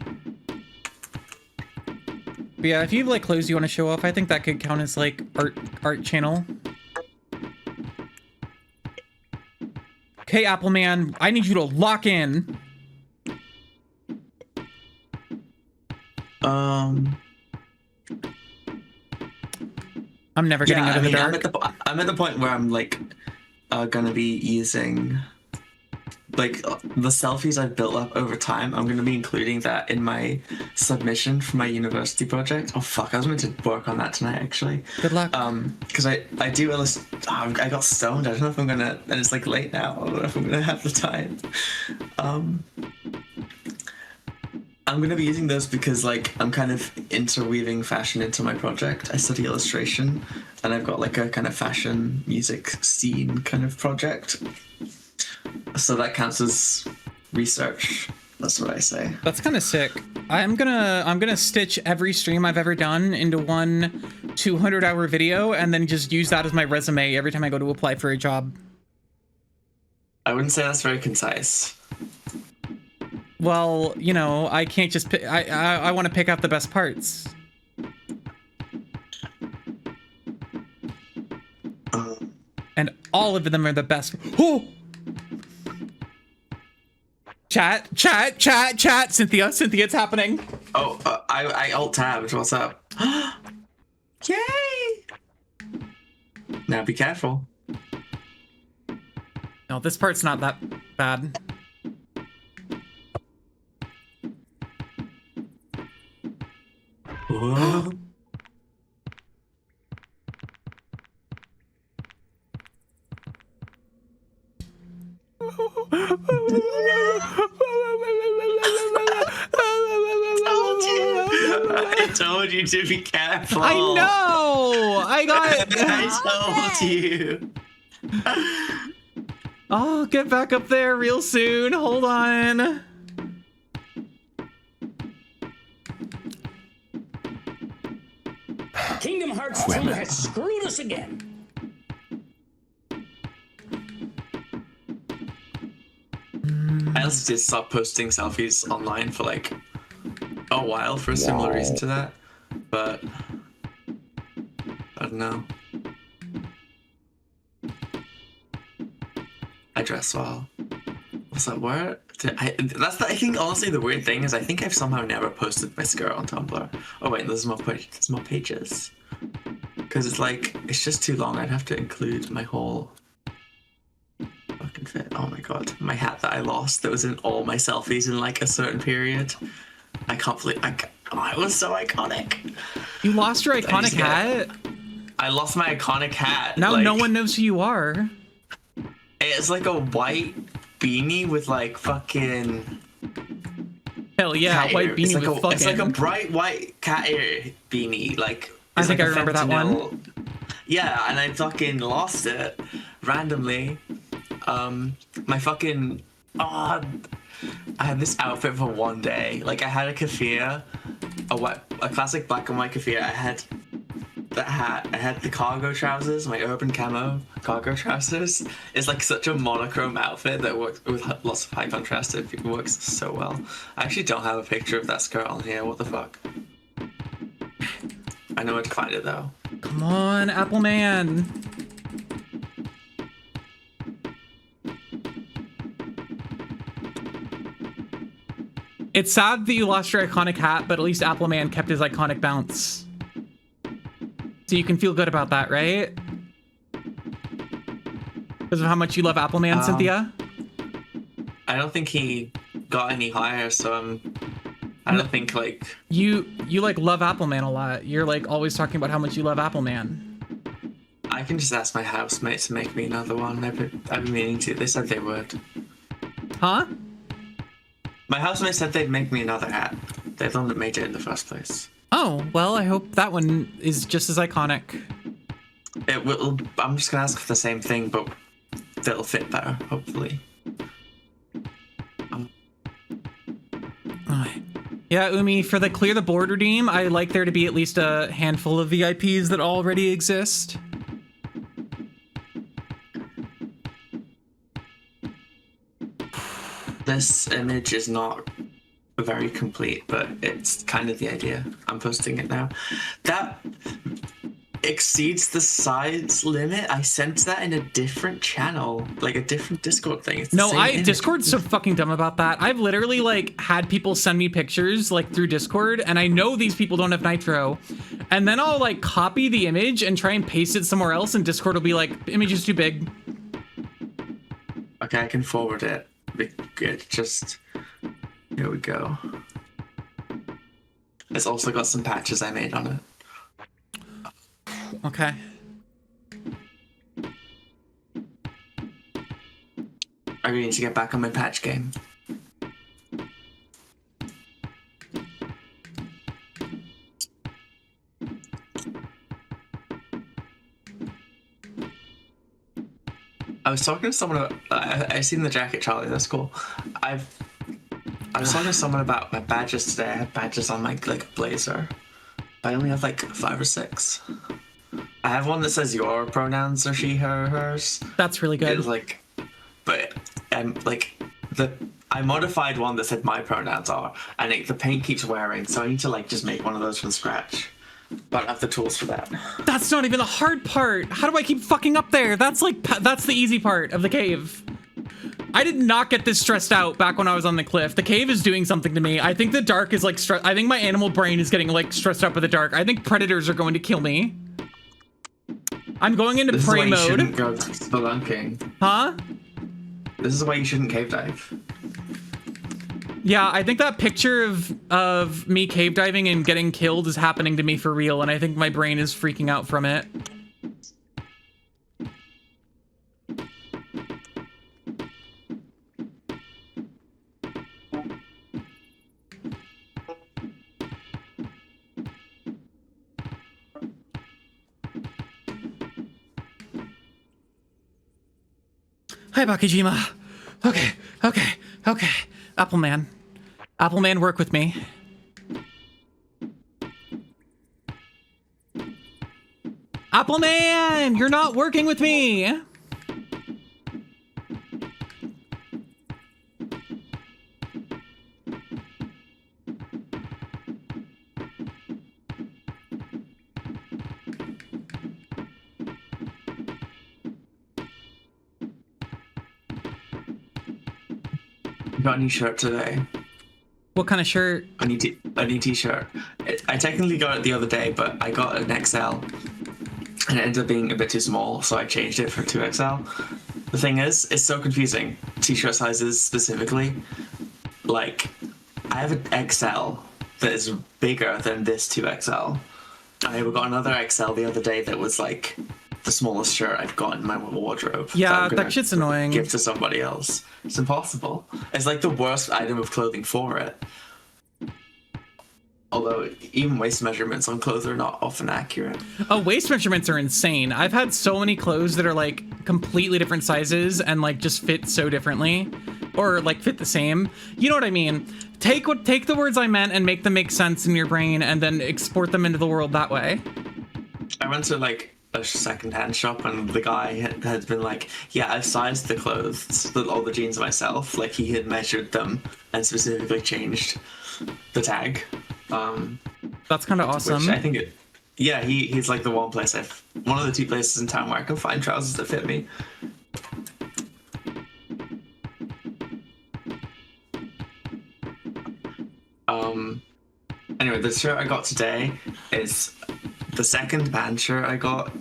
But yeah, if you have like clothes you want to show off, I think that could count as like art channel. Okay, Appleman, I need you to lock in. I'm never getting out of the dark. I'm at the point where I'm like gonna be using like the selfies I've built up over time. I'm gonna be including that in my submission for my university project. Oh fuck, I was meant to work on that tonight actually. Good luck. Because I do I got stoned. I don't know if I'm gonna, and it's like late now. I don't know if I'm gonna have the time. I'm gonna be using those because like I'm kind of interweaving fashion into my project. I study illustration and I've got like a kind of fashion music scene kind of project. So that counts as research. That's what I say. That's kind of sick. I'm gonna stitch every stream I've ever done into one 200-hour video and then just use that as my resume every time I go to apply for a job. I wouldn't say that's very concise. Well, you know, I can't just pick, I want to pick out the best parts. And all of them are the best. Oh! Chat. Cynthia, it's happening. Oh, I alt-tabbed. What's up? Yay! Now be careful. No, this part's not that bad. Whoa. I told you to be careful. I know! I told you. I'll get back up there real soon. Hold on. Kingdom Hearts 2 has screwed us again. I also did stop posting selfies online for like a while for a similar reason to that, but I don't know. I dress well. What's that word? I think honestly the weird thing is I think I've somehow never posted my skirt on Tumblr. Oh wait, there's more pages. Because it's like, it's just too long. I'd have to include my whole fucking fit. Oh my god. My hat that I lost that was in all my selfies in like a certain period. I can't believe, it was so iconic. You lost your iconic hat? I lost my iconic hat. Now no one knows who you are. It's like a white beanie with like fucking... Hell yeah, white beanie with fucking... It's like a bright white cat ear beanie. Like, I think like I remember that one. Yeah, and I fucking lost it randomly. My fucking... I had this outfit for one day. Like, I had a keffiyeh, a classic black and white keffiyeh. I had that hat. I had the cargo trousers, my urban camo cargo trousers. It's like such a monochrome outfit that works with lots of high contrast. It works so well. I actually don't have a picture of that skirt on here. What the fuck? I know where to find it though. Come on, Appleman. It's sad that you lost your iconic hat, but at least Appleman kept his iconic bounce. So you can feel good about that, right? Because of how much you love Appleman, Cynthia? I don't think he got any higher, so I don't think like you like love Appleman a lot. You're like always talking about how much you love Appleman. I can just ask my housemate to make me another one. I've been meaning to. They said they would. Huh? My housemate said they'd make me another hat. They're the one that made it in the first place. Oh, well, I hope that one is just as iconic. It will. I'm just gonna ask for the same thing, but that'll fit better, hopefully. Yeah, Umi, for the clear the board redeem, I like there to be at least a handful of VIPs that already exist. This image is not very complete, but it's kind of the idea. I'm posting it now. That exceeds the size limit. I sent that in a different channel, like a different Discord thing. It's the No, same image. Discord's so fucking dumb about that. I've literally like had people send me pictures like through Discord, and I know these people don't have Nitro, and then I'll like copy the image and try and paste it somewhere else, and Discord will be like, image is too big. Okay, I can forward it. Good. Just here we go. It's also got some patches I made on it. Okay. I really need to get back on my patch game. I was talking to someone. I seen the jacket, Charlie. That's cool. I was talking to someone about my badges today. I have badges on my like blazer. I only have like 5 or 6. I have one that says your pronouns are she, her, hers. That's really good. It's like, but like I modified one that said my pronouns are, and the paint keeps wearing, so I need to like just make one of those from scratch. But I have the tools for that. That's not even the hard part. How do I keep fucking up there? That's the easy part of the cave. I did not get this stressed out back when I was on the cliff. The cave is doing something to me. I think the dark is like I think my animal brain is getting like stressed out by the dark. I think predators are going to kill me. I'm going into prey mode. This is why you shouldn't go spelunking. Huh? This is why you shouldn't cave dive. Yeah, I think that picture of me cave diving and getting killed is happening to me for real, and I think my brain is freaking out from it. Hi, Bakijima. Okay. Appleman. Appleman, work with me. Appleman, you're not working with me. Got a new shirt today. What kind of shirt? A new t-shirt. I technically got it the other day, but I got an XL, and it ended up being a bit too small, so I changed it for 2XL. The thing is, it's so confusing. T-shirt sizes specifically. Like, I have an XL that is bigger than this 2XL. I got another XL the other day that was like the smallest shirt I've got in my wardrobe. Yeah, that shit's annoying. Give to somebody else. It's impossible. It's like the worst item of clothing for it. Although even waist measurements on clothes are not often accurate. Oh, waist measurements are insane. I've had so many clothes that are like completely different sizes and like just fit so differently, or like fit the same. You know what I mean? Take the words I meant and make them make sense in your brain, and then export them into the world that way. I went to like a secondhand shop, and the guy had been like, yeah, I've sized the clothes, all the jeans myself. Like, he had measured them and specifically changed the tag. That's kind of awesome. Which I think he's like the one of the 2 places in town where I can find trousers that fit me. Anyway, the shirt I got today is the second band shirt I got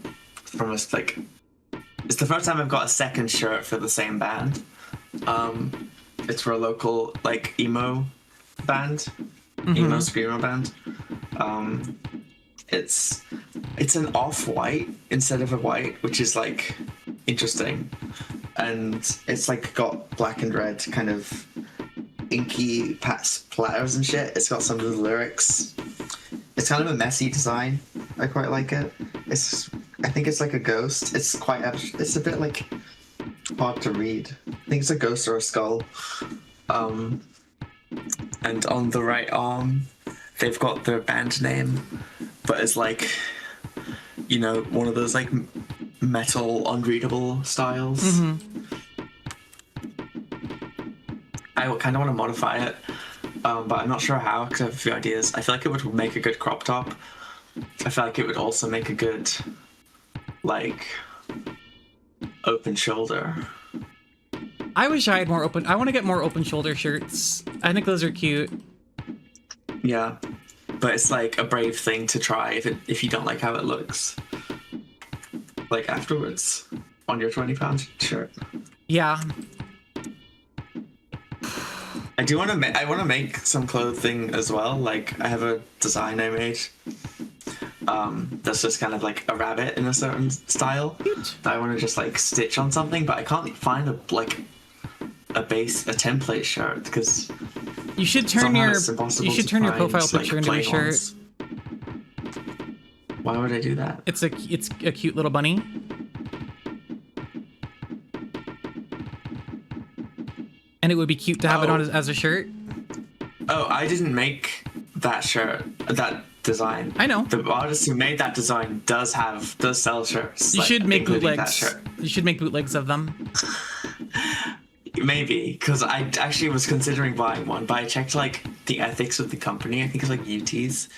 from a it's the first time I've got a second shirt for the same band. It's for a local like emo band, emo screamo band. It's an off-white instead of a white, which is like interesting, and it's like got black and red kind of inky platters and shit. It's got some of the lyrics. It's kind of a messy design. I quite like it. I think it's like a ghost. It's a bit like hard to read. I think it's a ghost or a skull. And on the right arm, they've got their band name, but it's like, you know, one of those like metal unreadable styles. I kind of want to modify it, but I'm not sure how because I have a few ideas. I feel like it would make a good crop top. I feel like it would also make a good, like, open shoulder. I wish I had more open. I want to get more open shoulder shirts. I think those are cute. Yeah, but it's like a brave thing to try if you don't like how it looks. Like afterwards on your £20 shirt. Yeah. I do want to. I want to make some clothing as well. Like I have a design I made. That's just kind of like a rabbit in a certain style that I want to just like stitch on something, but I can't find a template shirt because you should turn your profile like, picture into a shirt. Ones. Why would I do that? It's a cute little bunny. And it would be cute to have it on as a shirt. Oh, I didn't make that shirt, that design. I know. The artist who made that design does sell shirts. You should make bootlegs. You should make bootlegs of them. Maybe, because I actually was considering buying one, but I checked like the ethics of the company. I think it's like UT's,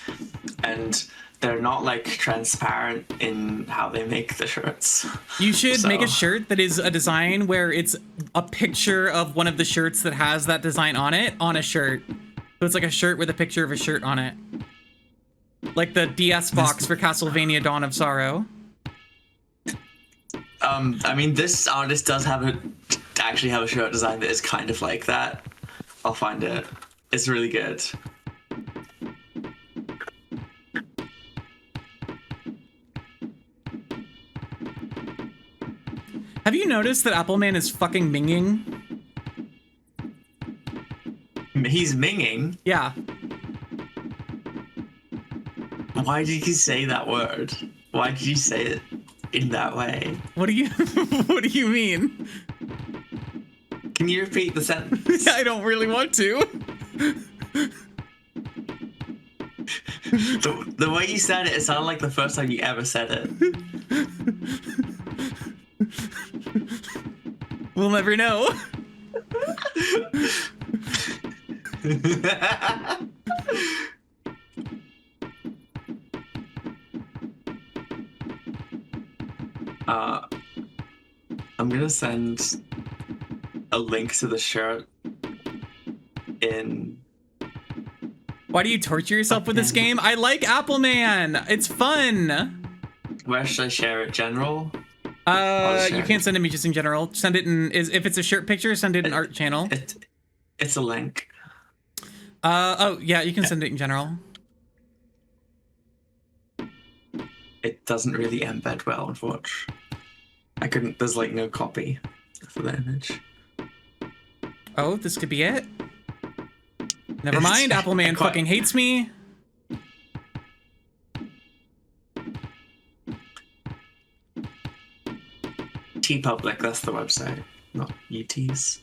and they're not like transparent in how they make the shirts. You should make a shirt that is a design where it's a picture of one of the shirts that has that design on it on a shirt. So it's like a shirt with a picture of a shirt on it. Like the DS box for Castlevania Dawn of Sorrow. I mean, this artist does actually have a shirt design that is kind of like that. I'll find it. It's really good. Have you noticed that Appleman is fucking minging? He's minging? Yeah. Why did you say that word? Why did you say it in that way? What do you mean? Can you repeat the sentence? I don't really want to. The way you said it sounded like the first time you ever said it. We'll never know. I'm gonna send a link to the shirt in... Why do you torture yourself with this game? I like Appleman. It's fun. Where should I share it? General? You can't send it me just in general. Send it in, if it's a shirt picture, send it in art channel. It's a link. Oh yeah, you can send it in general. It doesn't really embed well, unfortunately. There's like no copy for the image. Oh, this could be it? Never mind, Appleman fucking hates me. TeePublic, that's the website, not UT's.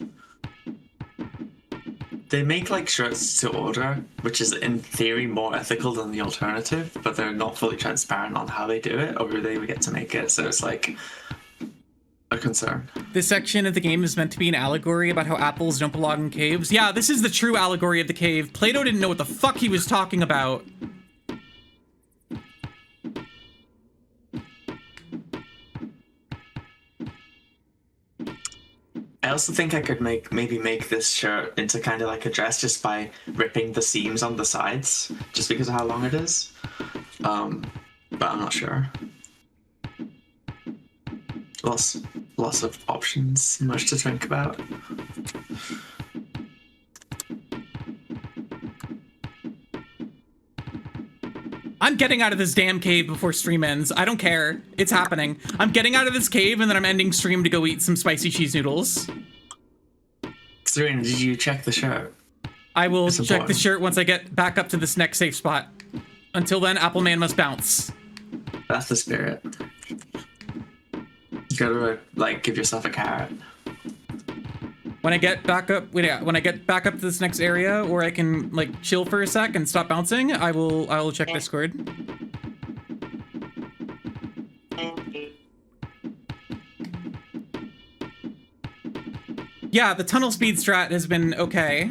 They make like shirts to order, which is in theory more ethical than the alternative, but they're not fully transparent on how they do it or who they would get to make it, so it's like a concern. This section of the game is meant to be an allegory about how apples don't belong in caves. Yeah, this is the true allegory of the cave. Plato didn't know what the fuck he was talking about. I also think I could maybe make this shirt into kind of like a dress just by ripping the seams on the sides, just because of how long it is. But I'm not sure. Loss. lots of options, much to think about. I'm getting out of this damn cave before stream ends. I don't care. It's happening. I'm getting out of this cave and then I'm ending stream to go eat some spicy cheese noodles. Serena, did you check the shirt? I will It's check important. the shirt once I get back up to this next safe spot. Until then, Appleman must bounce. That's the spirit. You gotta, like, give yourself a carrot. When I get back up, when I get back up to this next area, or I can like chill for a sec and stop bouncing, I will check Discord. Yeah, the tunnel speed strat has been okay.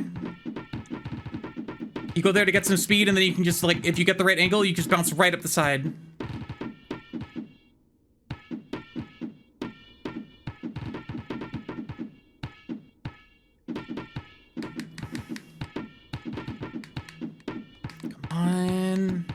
You go there to get some speed, and then you can just like, if you get the right angle, you just bounce right up the side. On.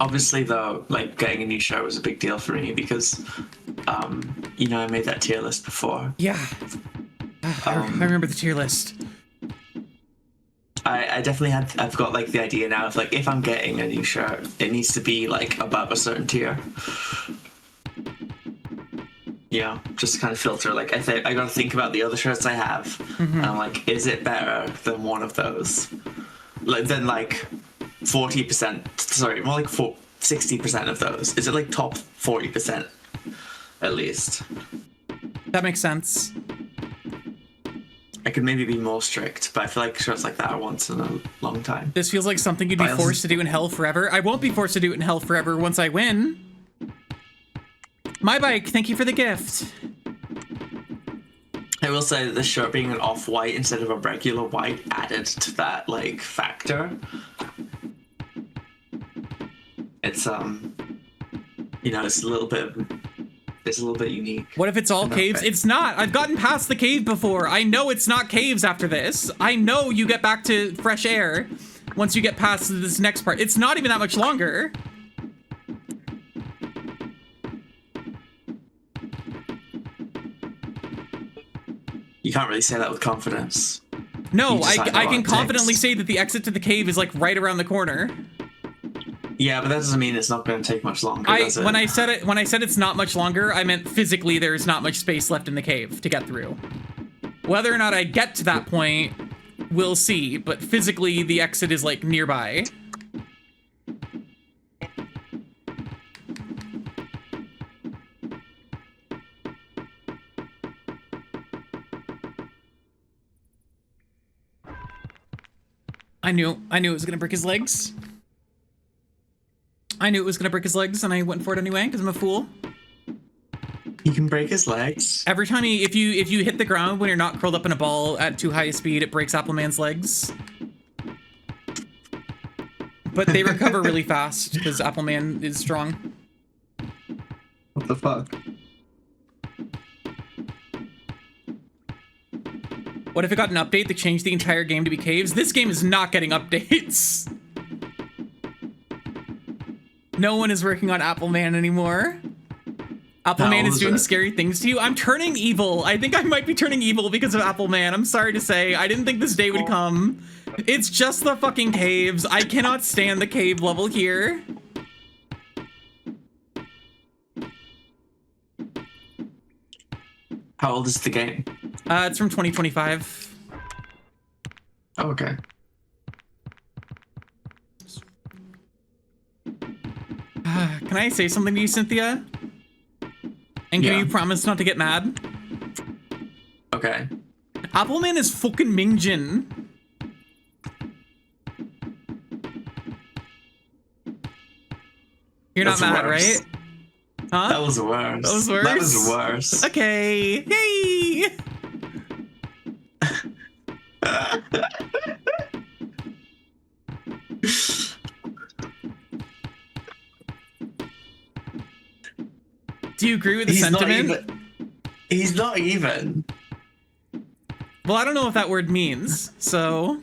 Obviously, though, like, getting a new show was a big deal for me because, you know, I made that tier list before. Yeah. I remember the tier list. I definitely I've got, like, the idea now of, like, if I'm getting a new shirt, it needs to be, like, above a certain tier. Yeah, just kind of filter. Like, I gotta think about the other shirts I have. And I'm like, is it better than one of those? Like, then, like, 40%, sorry, more like 60% of those. Is it like top 40% at least? That makes sense. I could maybe be more strict, but I feel like shirts like that are once in a long time. This feels like something you'd be forced to do in hell forever. I won't be forced to do it in hell forever once I win. My bike, thank you for the gift. I will say that the shirt being an off-white instead of a regular white added to that, like, factor. It's, you know, it's a little bit unique. What if it's all caves? It's not. I've gotten past the cave before. I know it's not caves after this. I know you get back to fresh air once you get past this next part. It's not even that much longer. You can't really say that with confidence. No, I I can confidently say that the exit to the cave is like right around the corner. Yeah, but that doesn't mean it's not going to take much longer, does it? When I said it's not much longer, I meant physically there's not much space left in the cave to get through. Whether or not I get to that point, we'll see, but physically the exit is like nearby. I knew it was gonna break his legs. I knew it was gonna break his legs, and I went for it anyway, because I'm a fool. He can break his legs. Every time if you hit the ground when you're not curled up in a ball at too high a speed, it breaks Appleman's legs. But they recover really fast, because Appleman is strong. What the fuck? What if it got an update that changed the entire game to be caves? This game is not getting updates. No one is working on Appleman anymore. Appleman is doing scary things to you. I'm turning evil. I think I might be turning evil because of Appleman. I'm sorry to say. I didn't think this day would come. It's just the fucking caves. I cannot stand the cave level here. How old is the game? It's from 2025. Oh, okay. Can I say something to you, Cynthia? And can you promise not to get mad? Okay. Appleman is fucking Mingjin. You're not mad, right? Huh? That was worse. That was worse? That was worse. Okay. Yay! Do you agree with the sentiment? He's not even. Well, I don't know what that word means, so...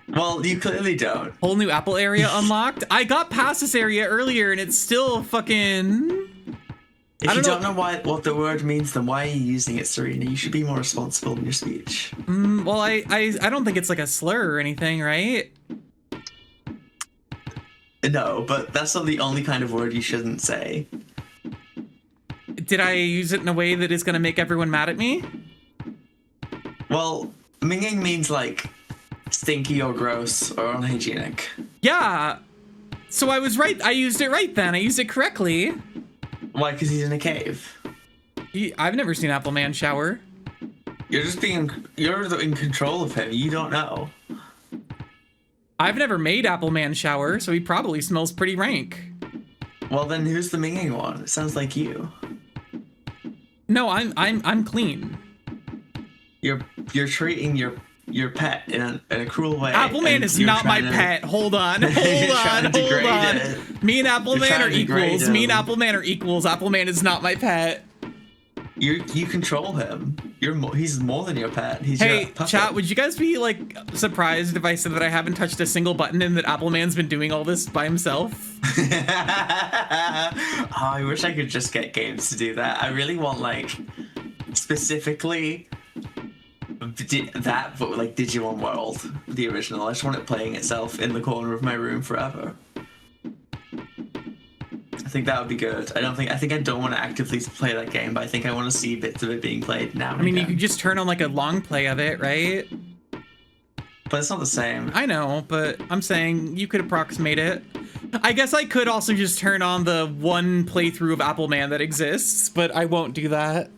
Well, you clearly don't. Whole new Apple area unlocked? I got past this area earlier and it's still fucking... If you don't know what the word means, then why are you using it, Serena? You should be more responsible in your speech. Well, I don't think it's like a slur or anything, right? No, but that's not the only kind of word you shouldn't say. Did I use it in a way that is going to make everyone mad at me? Well, minging means like stinky or gross or unhygienic. Yeah. So I was right. I used it right then. I used it correctly. Why? Because he's in a cave. I've never seen Appleman shower. You're in control of him. You don't know. I've never made Appleman shower, so he probably smells pretty rank. Well, then who's the minging one? It sounds like you. No, I'm clean. You're treating your pet in a cruel way. Appleman is not my pet. Hold on. Hold on. Me and Appleman are equals. Me and Appleman are equals. Appleman is not my pet. You control him. He's more than your pet. He's hey, your puppet. chat, would you guys be like surprised if I said that I haven't touched a single button and that Appleman's been doing all this by himself? Oh, I wish I could just get games to do that. I really want like specifically that, but like Digimon World, the original. I just want it playing itself in the corner of my room forever. I think that would be good. I think I don't want to actively play that game, but I think I want to see bits of it being played now. I mean, you could just turn on like a long play of it, right? But it's not the same. I know, but I'm saying you could approximate it. I guess I could also just turn on the one playthrough of Appleman that exists, but I won't do that.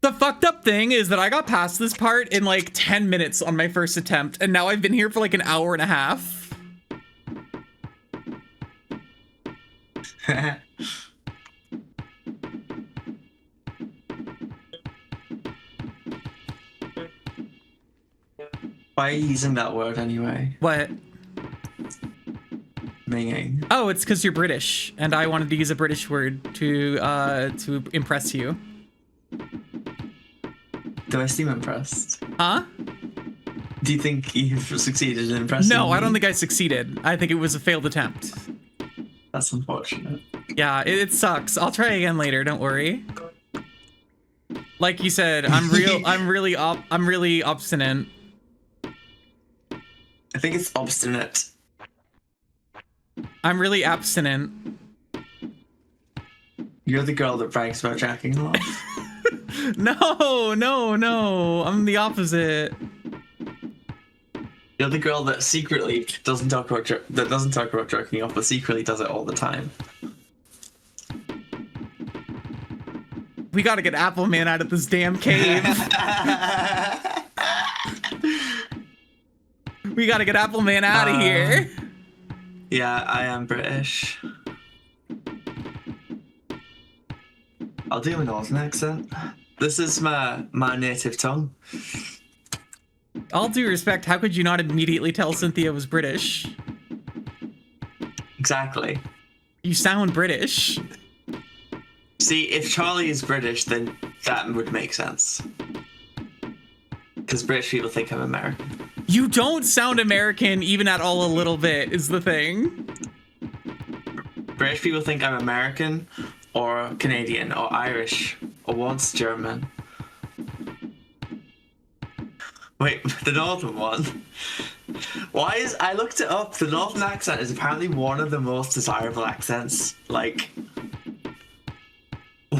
The fucked up thing is that I got past this part in like 10 minutes on my first attempt, and now I've been here for like an hour and a half. Why are you using that word anyway? What? Minging. Oh, it's because you're British, and I wanted to use a British word to impress you. Do I seem impressed? Huh? Do you think you've succeeded in impressing me? No, I don't think I succeeded. I think it was a failed attempt. That's unfortunate. Yeah, it sucks. I'll try again later. Don't worry. Like you said, I'm really obstinate. I think it's obstinate. I'm really abstinent. You're the girl that brags about jacking off. No. I'm the opposite. You're the girl that secretly doesn't talk about jerking off, but secretly does it all the time. We gotta get Appleman out of this damn cave. We gotta get Appleman out of here. Yeah, I am British. I'll do a northern accent. This is my native tongue. All due respect, how could you not immediately tell Cynthia was British? Exactly. You sound British. See, if Charlie is British, then that would make sense. Because British people think I'm American. You don't sound American even at all a little bit, is the thing. British people think I'm American, or Canadian, or Irish, or once German. Wait, the northern one? I looked it up, the northern accent is apparently one of the most desirable accents. Like,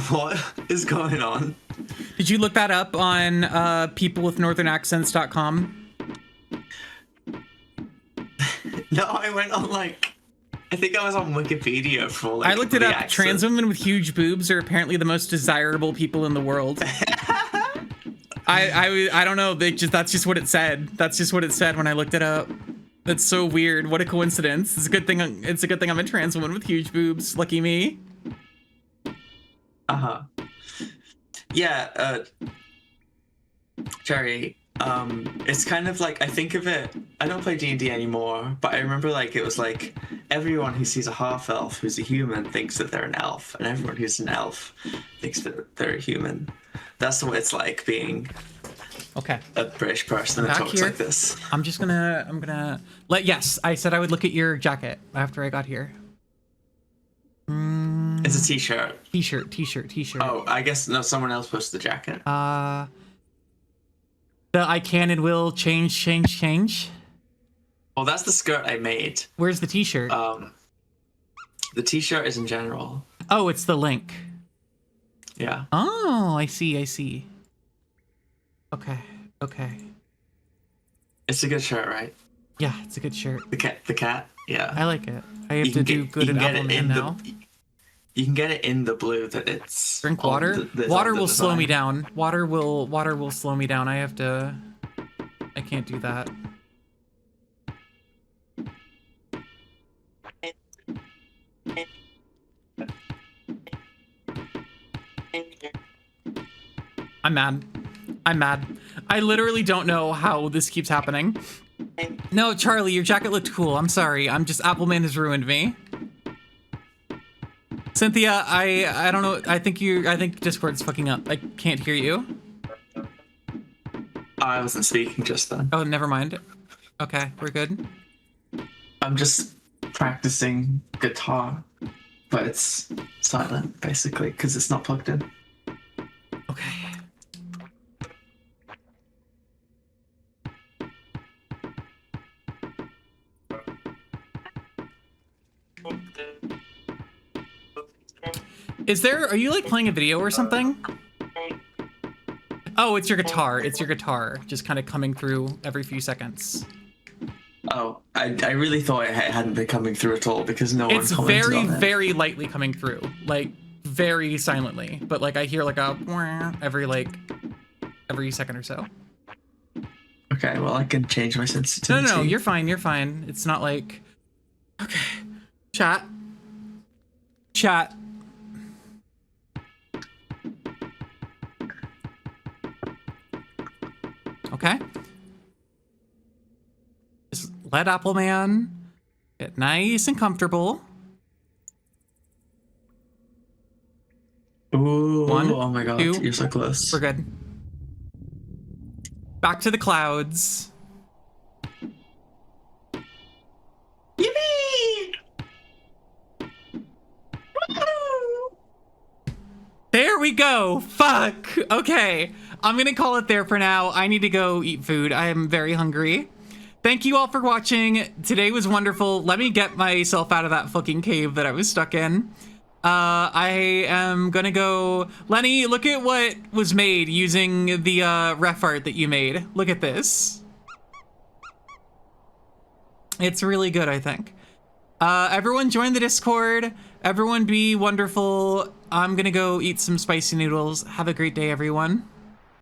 what is going on? Did you look that up on peoplewithnorthernaccents.com? No, I went on I think I was on Wikipedia for I looked it up. accent. Trans women with huge boobs are apparently the most desirable people in the world. I don't know. That's just what it said. That's just what it said when I looked it up. That's so weird. What a coincidence. It's a good thing. It's a good thing I'm a trans woman with huge boobs. Lucky me. Yeah, Jerry, it's kind of like, I think of it, I don't play D&D anymore, but I remember like it was like everyone who sees a half elf who's a human thinks that they're an elf, and everyone who's an elf thinks that they're a human. That's what it's like being a British person that talks like this. I'm gonna yes, I said I would look at your jacket after I got here. It's a t-shirt. T-shirt. Oh, I guess no, someone else posted the jacket. The I can and will change. Well, that's the skirt I made. Where's the t-shirt? The t-shirt is in general. Oh, it's the link. Yeah. Oh, I see. Okay. It's a good shirt, right? Yeah, it's a good shirt. The cat. Yeah. I like it. I have to do good in Appleman now. You can get it in the blue that it's. Drink water. Water will slow me down. Water will slow me down. I can't do that. I'm mad. I literally don't know how this keeps happening. No, Charlie, your jacket looked cool. I'm sorry. Appleman has ruined me. Cynthia, I don't know. I think Discord's fucking up. I can't hear you. I wasn't speaking just then. Oh, never mind. Okay, we're good. I'm just practicing guitar, but it's silent basically because it's not plugged in. Okay. Are you like playing a video or something? Oh, it's your guitar. It's your guitar just kind of coming through every few seconds. Oh, I really thought it hadn't been coming through at all because no one commented on it. It's very lightly coming through, like very silently, but like I hear like a every second or so. Okay, well I can change my sensitivity. No, you're fine. It's not like. Okay. Chat. Okay. Just let Appleman get nice and comfortable. Ooh, One, oh my god, two, you're so close. We're good. Back to the clouds. Yippee! There we go. Fuck. Okay. I'm gonna call it there for now. I need to go eat food. I am very hungry. Thank you all for watching. Today was wonderful. Let me get myself out of that fucking cave that I was stuck in. I am gonna go. Lenny, look at what was made using the ref art that you made. Look at this. It's really good, I think. Everyone join the Discord. Everyone be wonderful. I'm gonna go eat some spicy noodles. Have a great day, everyone.